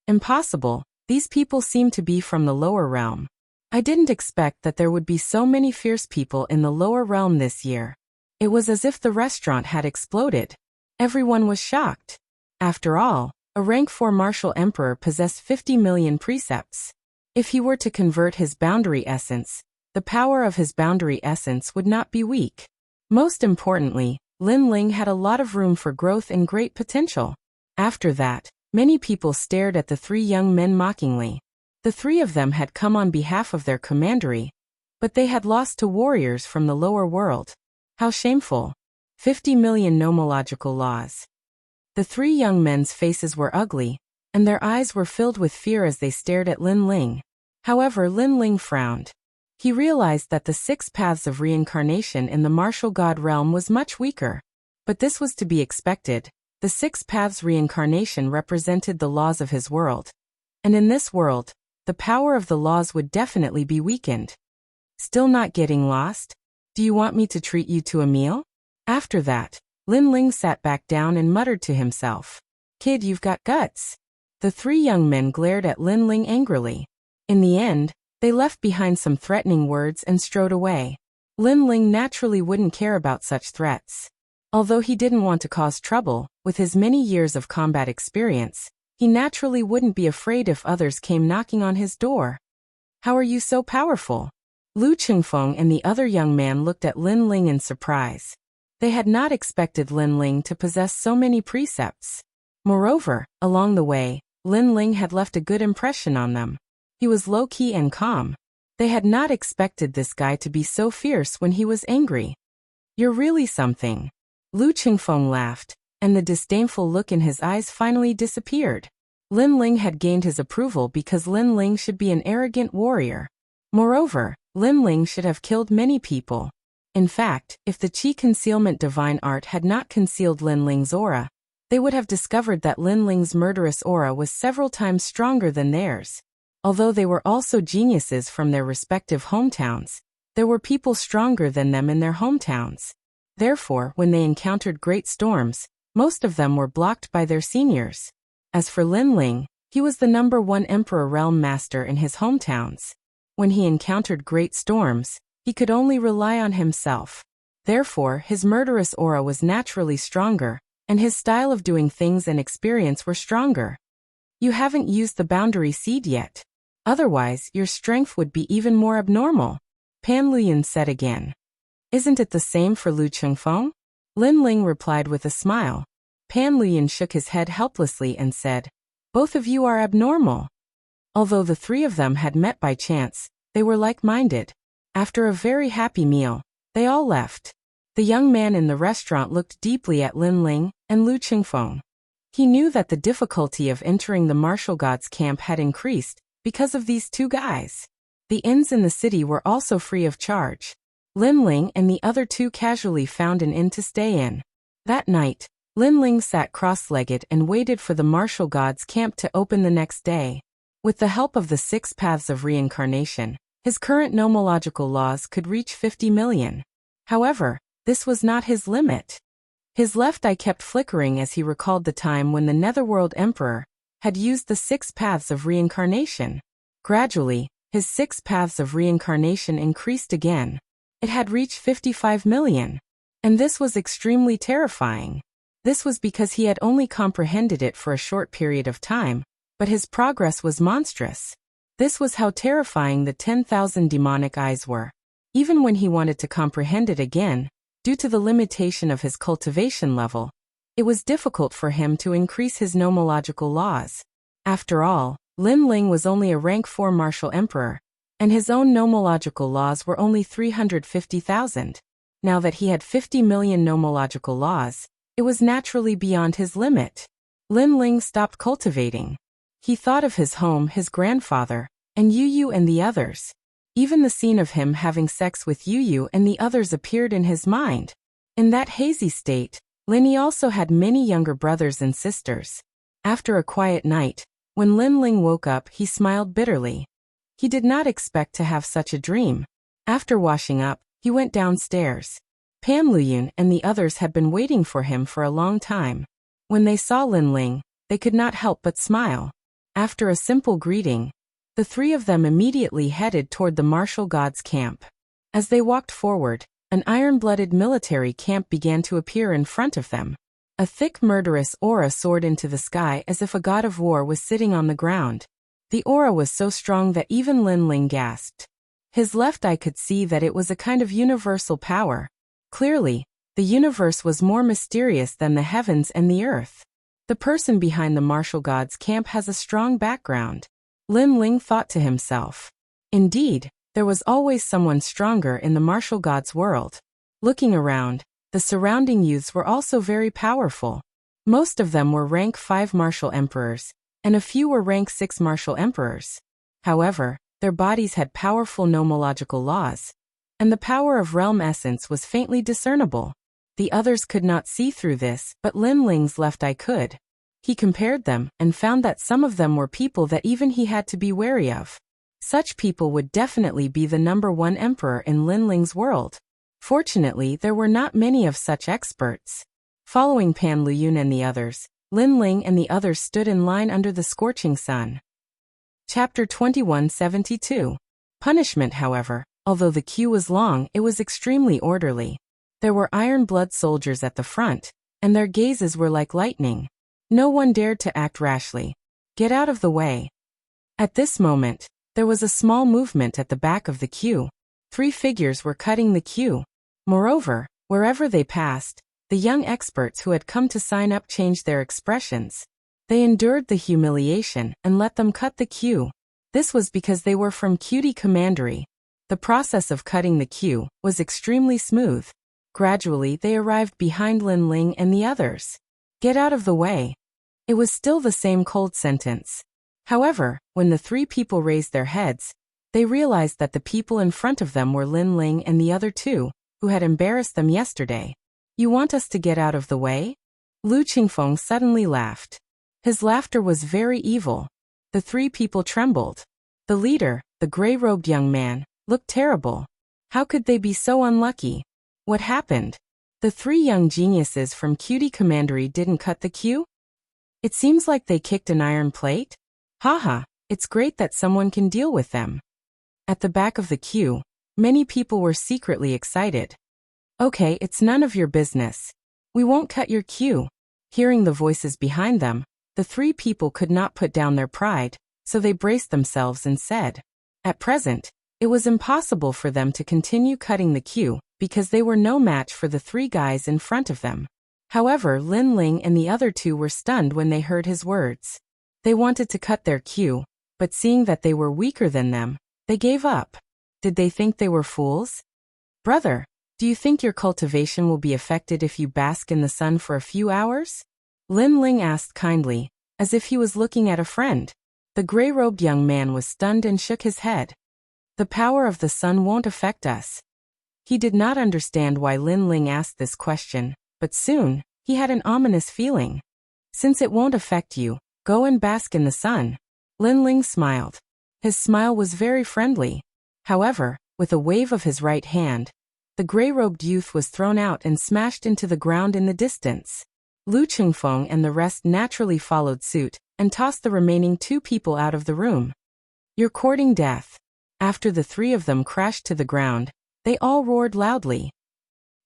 Impossible, these people seem to be from the lower realm. I didn't expect that there would be so many fierce people in the lower realm this year. It was as if the restaurant had exploded. Everyone was shocked. After all, a rank 4 martial emperor possessed 50 million precepts. If he were to convert his boundary essence, the power of his boundary essence would not be weak. Most importantly, Lin Ling had a lot of room for growth and great potential. After that, many people stared at the 3 young men mockingly. The 3 of them had come on behalf of their commandery, but they had lost to warriors from the lower world. How shameful. 50 million nomological laws. The 3 young men's faces were ugly, and their eyes were filled with fear as they stared at Lin Ling. However, Lin Ling frowned. He realized that the 6 paths of reincarnation in the martial god realm was much weaker. But this was to be expected. The 6 paths reincarnation represented the laws of his world. And in this world, the power of the laws would definitely be weakened. Still not getting lost? Do you want me to treat you to a meal? After that, Lin Ling sat back down and muttered to himself. Kid, you've got guts. The 3 young men glared at Lin Ling angrily. In the end, they left behind some threatening words and strode away. Lin Ling naturally wouldn't care about such threats. Although he didn't want to cause trouble, with his many years of combat experience, he naturally wouldn't be afraid if others came knocking on his door. How are you so powerful? Lu Qingfeng and the other young man looked at Lin Ling in surprise. They had not expected Lin Ling to possess so many precepts. Moreover, along the way, Lin Ling had left a good impression on them. He was low-key and calm. They had not expected this guy to be so fierce when he was angry. You're really something. Lu Qingfeng laughed, and the disdainful look in his eyes finally disappeared. Lin Ling had gained his approval because Lin Ling should be an arrogant warrior. Moreover, Lin Ling should have killed many people. In fact, if the Qi concealment divine art had not concealed Lin Ling's aura, they would have discovered that Lin Ling's murderous aura was several times stronger than theirs. Although they were also geniuses from their respective hometowns, there were people stronger than them in their hometowns. Therefore, when they encountered great storms, most of them were blocked by their seniors. As for Lin Ling, he was the #1 Emperor Realm Master in his hometowns. When he encountered great storms, he could only rely on himself. Therefore, his murderous aura was naturally stronger, and his style of doing things and experience were stronger. You haven't used the boundary seed yet. Otherwise, your strength would be even more abnormal, Pan Luyan said again. Isn't it the same for Lu Qingfeng? Lin Ling replied with a smile. Pan Luyan shook his head helplessly and said, both of you are abnormal. Although the 3 of them had met by chance, they were like-minded. After a very happy meal, they all left. The young man in the restaurant looked deeply at Lin Ling and Lu Qingfeng. He knew that the difficulty of entering the martial god's camp had increased because of these 2 guys. The inns in the city were also free of charge. Lin Ling and the other 2 casually found an inn to stay in. That night, Lin Ling sat cross-legged and waited for the martial god's camp to open the next day. With the help of the 6 paths of reincarnation, his current nomological laws could reach 50 million. However, this was not his limit. His left eye kept flickering as he recalled the time when the Netherworld Emperor had used the 6 paths of reincarnation. Gradually, his 6 paths of reincarnation increased again. It had reached 55 million. And this was extremely terrifying. This was because he had only comprehended it for a short period of time, but his progress was monstrous. This was how terrifying the 10,000 demonic eyes were. Even when he wanted to comprehend it again, due to the limitation of his cultivation level, it was difficult for him to increase his nomological laws. After all, Lin Ling was only a rank 4 martial emperor, and his own nomological laws were only 350,000. Now that he had 50 million nomological laws, it was naturally beyond his limit. Lin Ling stopped cultivating. He thought of his home, his grandfather, and Yu Yu and the others. Even the scene of him having sex with Yu Yu and the others appeared in his mind. In that hazy state, Linny also had many younger brothers and sisters. After a quiet night, when Lin Ling woke up, he smiled bitterly. He did not expect to have such a dream. After washing up, he went downstairs. Pan Luyun and the others had been waiting for him for a long time. When they saw Lin Ling, they could not help but smile. After a simple greeting, the three of them immediately headed toward the martial gods' camp. As they walked forward, an iron-blooded military camp began to appear in front of them. A thick murderous aura soared into the sky as if a god of war was sitting on the ground. The aura was so strong that even Lin Ling gasped. His left eye could see that it was a kind of universal power. Clearly, the universe was more mysterious than the heavens and the earth. The person behind the martial gods' camp has a strong background. Lin Ling thought to himself. Indeed, there was always someone stronger in the martial gods' world. Looking around, the surrounding youths were also very powerful. Most of them were rank 5 martial emperors, and a few were rank 6 martial emperors. However, their bodies had powerful nomological laws, and the power of realm essence was faintly discernible. The others could not see through this, but Lin Ling's left eye could. He compared them and found that some of them were people that even he had to be wary of. Such people would definitely be the #1 emperor in Lin Ling's world. Fortunately, there were not many of such experts. Following Pan Luyun and the others, Lin Ling and the others stood in line under the scorching sun. Chapter 2172. Punishment. However, although the queue was long, it was extremely orderly. There were iron-blood soldiers at the front, and their gazes were like lightning. No one dared to act rashly. Get out of the way. At this moment, there was a small movement at the back of the queue. 3 figures were cutting the queue. Moreover, wherever they passed, the young experts who had come to sign up changed their expressions. They endured the humiliation and let them cut the queue. This was because they were from Cutie Commandery. The process of cutting the queue was extremely smooth. Gradually, they arrived behind Lin Ling and the others. Get out of the way. It was still the same cold sentence. However, when the 3 people raised their heads, they realized that the people in front of them were Lin Ling and the other 2, who had embarrassed them yesterday. You want us to get out of the way? Lu Qingfeng suddenly laughed. His laughter was very evil. The 3 people trembled. The leader, the gray-robed young man, looked terrible. How could they be so unlucky? What happened? The 3 young geniuses from Cutie Commandery didn't cut the queue? It seems like they kicked an iron plate? Haha, it's great that someone can deal with them. At the back of the queue, many people were secretly excited. Okay, it's none of your business. We won't cut your queue. Hearing the voices behind them, the 3 people could not put down their pride, so they braced themselves and said. At present, it was impossible for them to continue cutting the queue, because they were no match for the 3 guys in front of them. However, Lin Ling and the other 2 were stunned when they heard his words. They wanted to cut their queue, but seeing that they were weaker than them, they gave up. Did they think they were fools? Brother, do you think your cultivation will be affected if you bask in the sun for a few hours? Lin Ling asked kindly, as if he was looking at a friend. The gray-robed young man was stunned and shook his head. The power of the sun won't affect us. He did not understand why Lin Ling asked this question, but soon, he had an ominous feeling. Since it won't affect you, go and bask in the sun. Lin Ling smiled. His smile was very friendly. However, with a wave of his right hand, the gray-robed youth was thrown out and smashed into the ground in the distance. Lu Qingfeng and the rest naturally followed suit, and tossed the remaining 2 people out of the room. You're courting death. After the 3 of them crashed to the ground, they all roared loudly.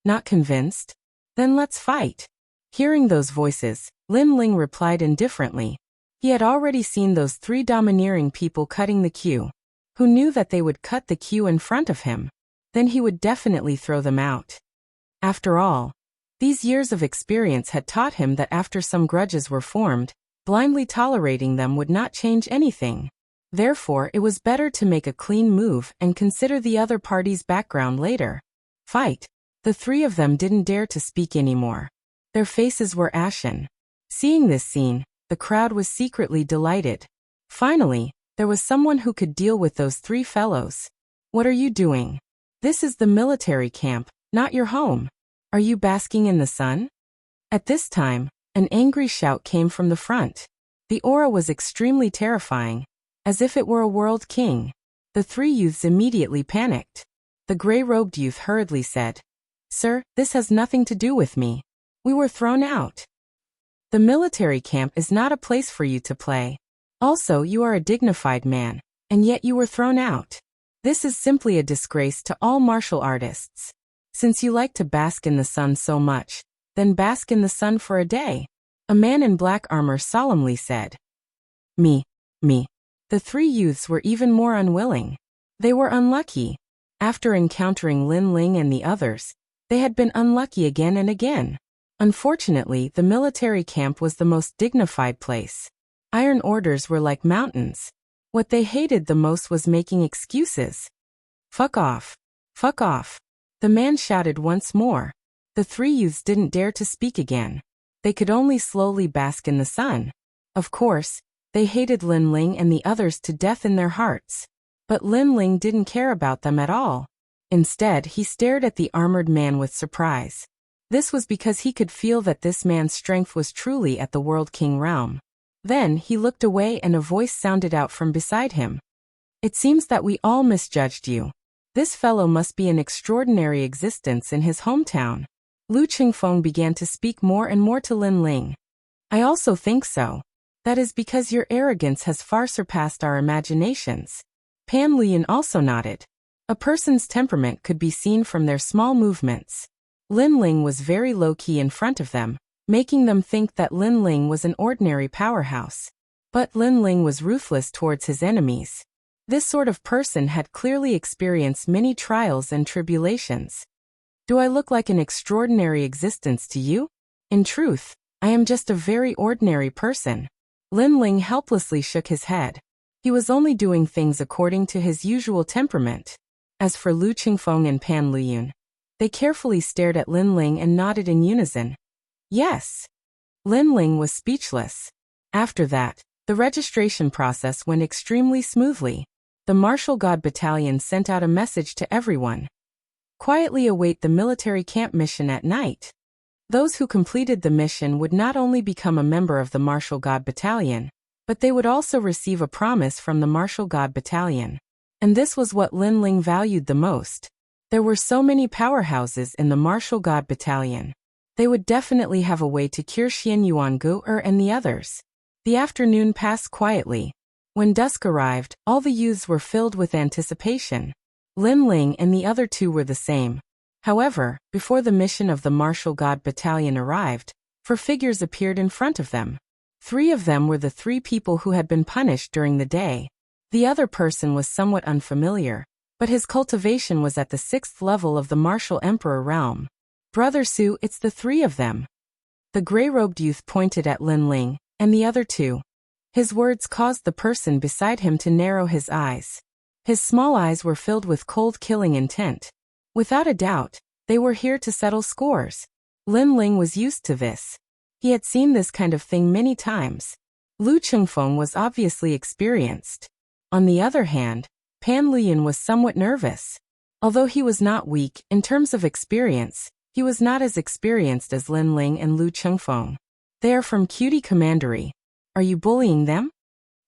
Not convinced? Then let's fight. Hearing those voices, Lin Ling replied indifferently. He had already seen those 3 domineering people cutting the queue. Who knew that they would cut the queue in front of him? Then he would definitely throw them out. After all, these years of experience had taught him that after some grudges were formed, blindly tolerating them would not change anything. Therefore, it was better to make a clean move and consider the other party's background later. Fight. The 3 of them didn't dare to speak anymore. Their faces were ashen. Seeing this scene, the crowd was secretly delighted. Finally, there was someone who could deal with those 3 fellows. What are you doing? This is the military camp, not your home. Are you basking in the sun? At this time, an angry shout came from the front. The aura was extremely terrifying, as if it were a world king. The three youths immediately panicked. The gray-robed youth hurriedly said, "Sir, this has nothing to do with me. We were thrown out. The military camp is not a place for you to play. Also, you are a dignified man, and yet you were thrown out. This is simply a disgrace to all martial artists. Since you like to bask in the sun so much, then bask in the sun for a day." A man in black armor solemnly said. Me. The three youths were even more unwilling. They were unlucky. After encountering Lin Ling and the others, they had been unlucky again and again. Unfortunately, the military camp was the most dignified place. Iron orders were like mountains. What they hated the most was making excuses. Fuck off. Fuck off. The man shouted once more. The three youths didn't dare to speak again. They could only slowly bask in the sun. Of course, they hated Lin Ling and the others to death in their hearts. But Lin Ling didn't care about them at all. Instead, he stared at the armored man with surprise. This was because he could feel that this man's strength was truly at the World King realm. Then, he looked away and a voice sounded out from beside him. "It seems that we all misjudged you. This fellow must be an extraordinary existence in his hometown." Lu Qingfeng began to speak more and more to Lin Ling. "I also think so. That is because your arrogance has far surpassed our imaginations." Pan Luyan also nodded. A person's temperament could be seen from their small movements. Lin Ling was very low-key in front of them, making them think that Lin Ling was an ordinary powerhouse. But Lin Ling was ruthless towards his enemies. This sort of person had clearly experienced many trials and tribulations. "Do I look like an extraordinary existence to you? In truth, I am just a very ordinary person." Lin Ling helplessly shook his head. He was only doing things according to his usual temperament. As for Lu Qingfeng and Pan Luyun, they carefully stared at Lin Ling and nodded in unison. Yes. Lin Ling was speechless. After that, the registration process went extremely smoothly. The Martial God Battalion sent out a message to everyone. Quietly await the military camp mission at night. Those who completed the mission would not only become a member of the Martial God Battalion, but they would also receive a promise from the Martial God Battalion. And this was what Lin Ling valued the most. There were so many powerhouses in the Martial God Battalion. They would definitely have a way to cure Xian Yuan Gu and the others. The afternoon passed quietly. When dusk arrived, all the youths were filled with anticipation. Lin Ling and the other two were the same. However, before the mission of the Martial God Battalion arrived, 4 figures appeared in front of them. 3 of them were the 3 people who had been punished during the day. The other person was somewhat unfamiliar, but his cultivation was at the 6th level of the Martial Emperor realm. "Brother Su, it's the 3 of them." The gray-robed youth pointed at Lin Ling, and the other 2. His words caused the person beside him to narrow his eyes. His small eyes were filled with cold killing intent. Without a doubt, they were here to settle scores. Lin Ling was used to this. He had seen this kind of thing many times. Lu Qingfeng was obviously experienced. On the other hand, Pan Luyan was somewhat nervous. Although he was not weak in terms of experience, he was not as experienced as Lin Ling and Lu Qingfeng. "They are from Cutie Commandery. Are you bullying them?"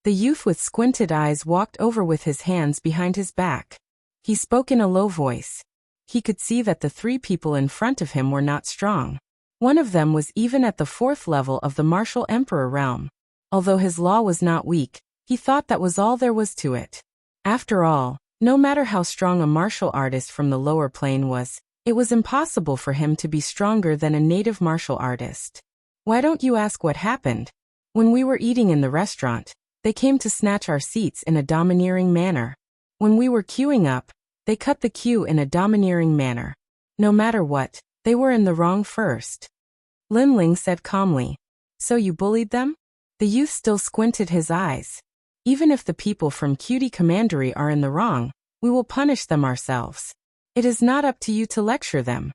The youth with squinted eyes walked over with his hands behind his back. He spoke in a low voice. He could see that the 3 people in front of him were not strong. One of them was even at the 4th level of the Martial Emperor realm. Although his law was not weak, he thought that was all there was to it. After all, no matter how strong a martial artist from the lower plane was, it was impossible for him to be stronger than a native martial artist. "Why don't you ask what happened? When we were eating in the restaurant, they came to snatch our seats in a domineering manner. When we were queuing up, they cut the queue in a domineering manner. No matter what, they were in the wrong first." Lin Ling said calmly. "So you bullied them?" The youth still squinted his eyes. "Even if the people from Cutie Commandery are in the wrong, we will punish them ourselves. It is not up to you to lecture them."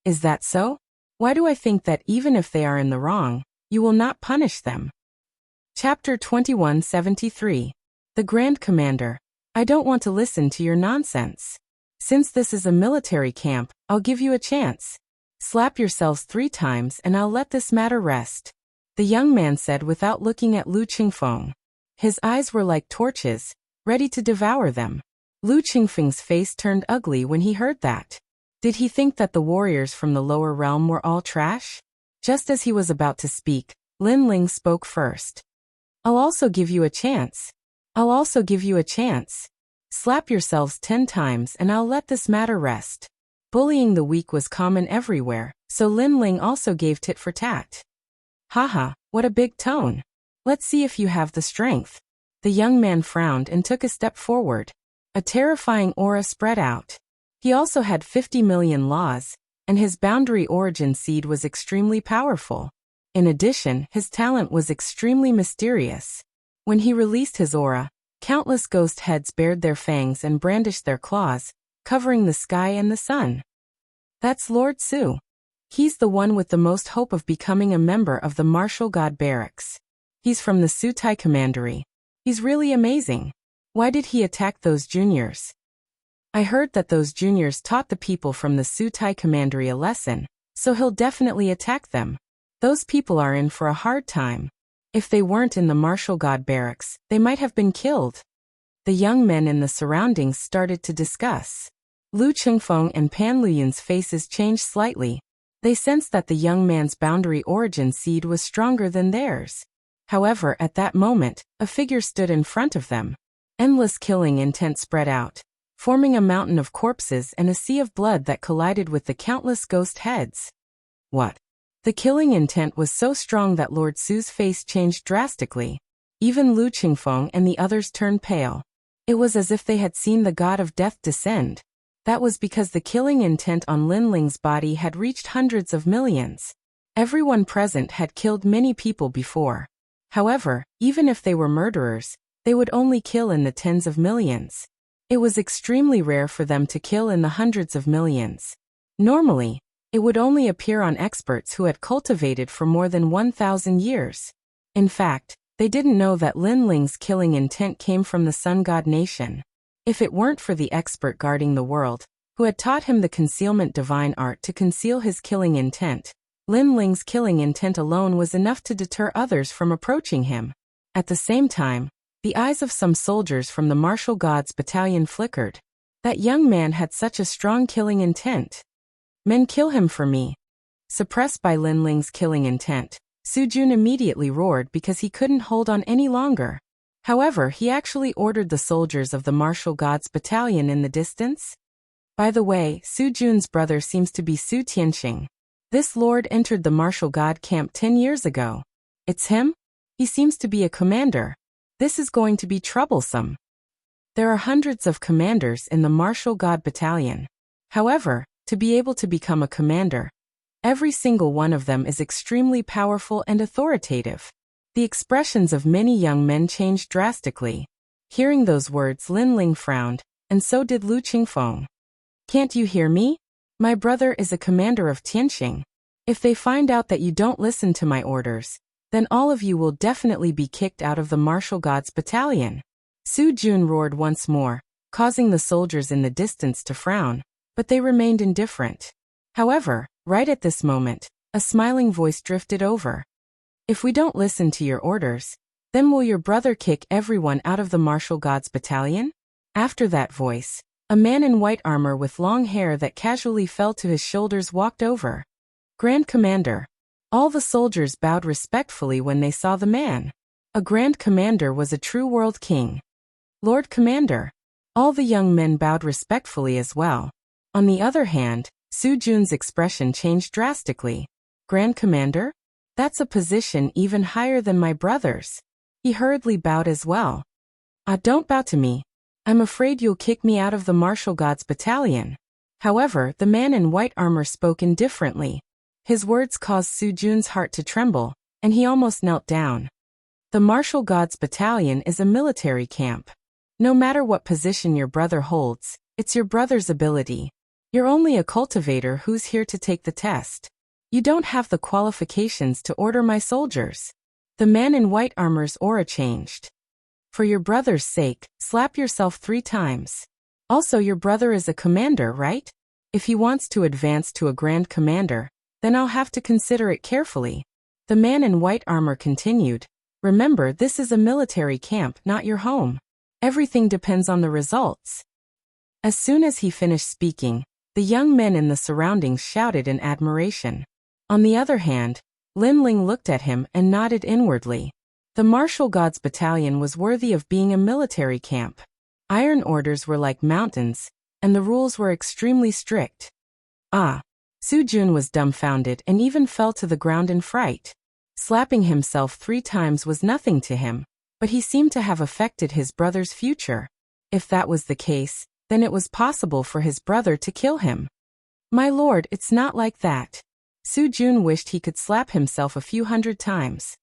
"Is that so? Why do I think that even if they are in the wrong, you will not punish them?" Chapter 2173. The Grand Commander. "I don't want to listen to your nonsense. Since this is a military camp, I'll give you a chance. Slap yourselves 3 times and I'll let this matter rest. The young man said without looking at Lu Qingfeng. His eyes were like torches, ready to devour them. Lu Qingfeng's face turned ugly when he heard that. Did he think that the warriors from the lower realm were all trash? Just as he was about to speak, Lin Ling spoke first. I'll also give you a chance. I'll also give you a chance. Slap yourselves 10 times and I'll let this matter rest. Bullying the weak was common everywhere, so Lin Ling also gave tit for tat. Haha, what a big tone. Let's see if you have the strength. The young man frowned and took a step forward. A terrifying aura spread out. He also had 50 million laws, and his boundary origin seed was extremely powerful. In addition, his talent was extremely mysterious. When he released his aura, countless ghost heads bared their fangs and brandished their claws, covering the sky and the sun. That's Lord Su. He's the one with the most hope of becoming a member of the martial god barracks. He's from the Sutai Commandery. He's really amazing. Why did he attack those juniors? I heard that those juniors taught the people from the Sutai Commandery a lesson, so he'll definitely attack them. Those people are in for a hard time. If they weren't in the martial god barracks, they might have been killed. The young men in the surroundings started to discuss. Lu Qingfeng and Pan Luyun's faces changed slightly. They sensed that the young man's boundary origin seed was stronger than theirs. However, at that moment, a figure stood in front of them. Endless killing intent spread out, forming a mountain of corpses and a sea of blood that collided with the countless ghost heads. What? The killing intent was so strong that Lord Su's face changed drastically. Even Lu Qingfeng and the others turned pale. It was as if they had seen the god of death descend. That was because the killing intent on Lin Ling's body had reached hundreds of millions. Everyone present had killed many people before. However, even if they were murderers, they would only kill in the tens of millions. It was extremely rare for them to kill in the hundreds of millions. Normally, it would only appear on experts who had cultivated for more than 1,000 years. In fact, they didn't know that Lin Ling's killing intent came from the Sun God Nation. If it weren't for the expert guarding the world, who had taught him the concealment divine art to conceal his killing intent, Lin Ling's killing intent alone was enough to deter others from approaching him. At the same time, the eyes of some soldiers from the Martial Gods Battalion flickered. That young man had such a strong killing intent. Men, kill him for me. Suppressed by Lin Ling's killing intent, Su Jun immediately roared because he couldn't hold on any longer. However, he actually ordered the soldiers of the Martial Gods Battalion in the distance. By the way, Su Jun's brother seems to be Su Tianxing. This lord entered the Martial God camp 10 years ago. It's him? He seems to be a commander. This is going to be troublesome. There are hundreds of commanders in the Martial God Battalion. However, to be able to become a commander, every single one of them is extremely powerful and authoritative. The expressions of many young men changed drastically. Hearing those words, Lin Ling frowned, and so did Lu Qingfeng. Can't you hear me? My brother is a commander of Tianxing. If they find out that you don't listen to my orders, then all of you will definitely be kicked out of the Martial Gods Battalion. Su Jun roared once more, causing the soldiers in the distance to frown, but they remained indifferent. However, right at this moment, a smiling voice drifted over. If we don't listen to your orders, then will your brother kick everyone out of the Martial Gods Battalion? After that voice, a man in white armor with long hair that casually fell to his shoulders walked over. Grand Commander. All the soldiers bowed respectfully when they saw the man. A Grand Commander was a true world king. Lord Commander. All the young men bowed respectfully as well. On the other hand, Su Jun's expression changed drastically. Grand Commander? That's a position even higher than my brother's. He hurriedly bowed as well. Don't bow to me. I'm afraid you'll kick me out of the Martial Gods Battalion. However, the man in white armor spoke indifferently. His words caused Su Jun's heart to tremble, and he almost knelt down. The Martial Gods Battalion is a military camp. No matter what position your brother holds, it's your brother's ability. You're only a cultivator who's here to take the test. You don't have the qualifications to order my soldiers. The man in white armor's aura changed. For your brother's sake, slap yourself 3 times. Also, your brother is a commander, right? If he wants to advance to a grand commander, then I'll have to consider it carefully. The man in white armor continued, remember, this is a military camp, not your home. Everything depends on the results. As soon as he finished speaking, the young men in the surroundings shouted in admiration. On the other hand, Lin Ling looked at him and nodded inwardly. The martial gods battalion was worthy of being a military camp. Iron orders were like mountains, and the rules were extremely strict. Ah! Su Jun was dumbfounded and even fell to the ground in fright. Slapping himself 3 times was nothing to him, but he seemed to have affected his brother's future. If that was the case, then it was possible for his brother to kill him. My lord, it's not like that. Su Jun wished he could slap himself a few hundred times.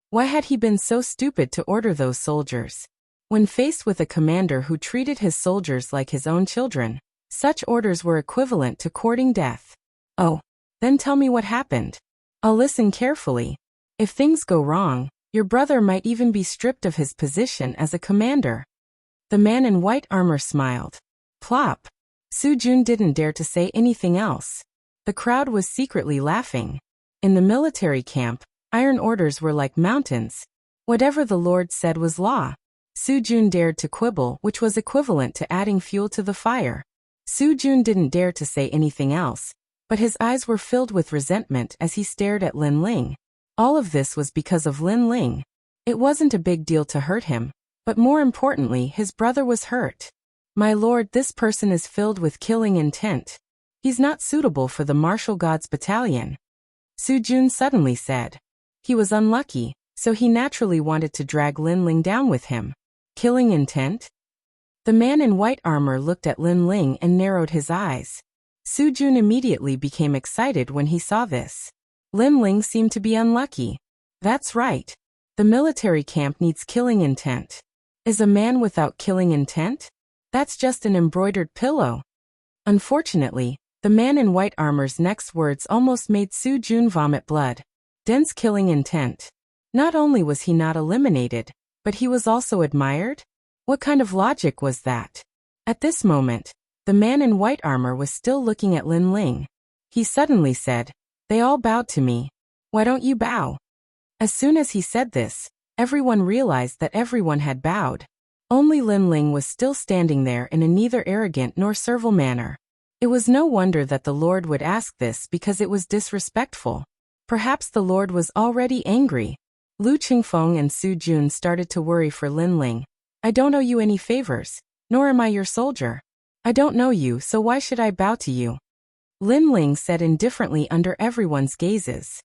Why had he been so stupid to order those soldiers? When faced with a commander who treated his soldiers like his own children, such orders were equivalent to courting death. Oh, then tell me what happened. I'll listen carefully. If things go wrong, your brother might even be stripped of his position as a commander. The man in white armor smiled. Plop. Su Jun didn't dare to say anything else. The crowd was secretly laughing. In the military camp, iron orders were like mountains. Whatever the Lord said was law. Su Jun dared to quibble, which was equivalent to adding fuel to the fire. Su Jun didn't dare to say anything else, but his eyes were filled with resentment as he stared at Lin Ling. All of this was because of Lin Ling. It wasn't a big deal to hurt him, but more importantly, his brother was hurt. My lord, this person is filled with killing intent. He's not suitable for the martial gods battalion. Su Jun suddenly said. He was unlucky, so he naturally wanted to drag Lin Ling down with him. Killing intent? The man in white armor looked at Lin Ling and narrowed his eyes. Su Jun immediately became excited when he saw this. Lin Ling seemed to be unlucky. That's right. The military camp needs killing intent. Is a man without killing intent? That's just an embroidered pillow. Unfortunately, the man in white armor's next words almost made Su Jun vomit blood. Dense killing intent. Not only was he not eliminated, but he was also admired? What kind of logic was that? At this moment, the man in white armor was still looking at Lin Ling. He suddenly said, they all bowed to me. Why don't you bow? As soon as he said this, everyone realized that everyone had bowed. Only Lin Ling was still standing there in a neither arrogant nor servile manner. It was no wonder that the Lord would ask this because it was disrespectful. Perhaps the Lord was already angry. Lu Qingfeng and Su Jun started to worry for Lin Ling. I don't owe you any favors, nor am I your soldier. I don't know you, so why should I bow to you? Lin Ling said indifferently under everyone's gazes.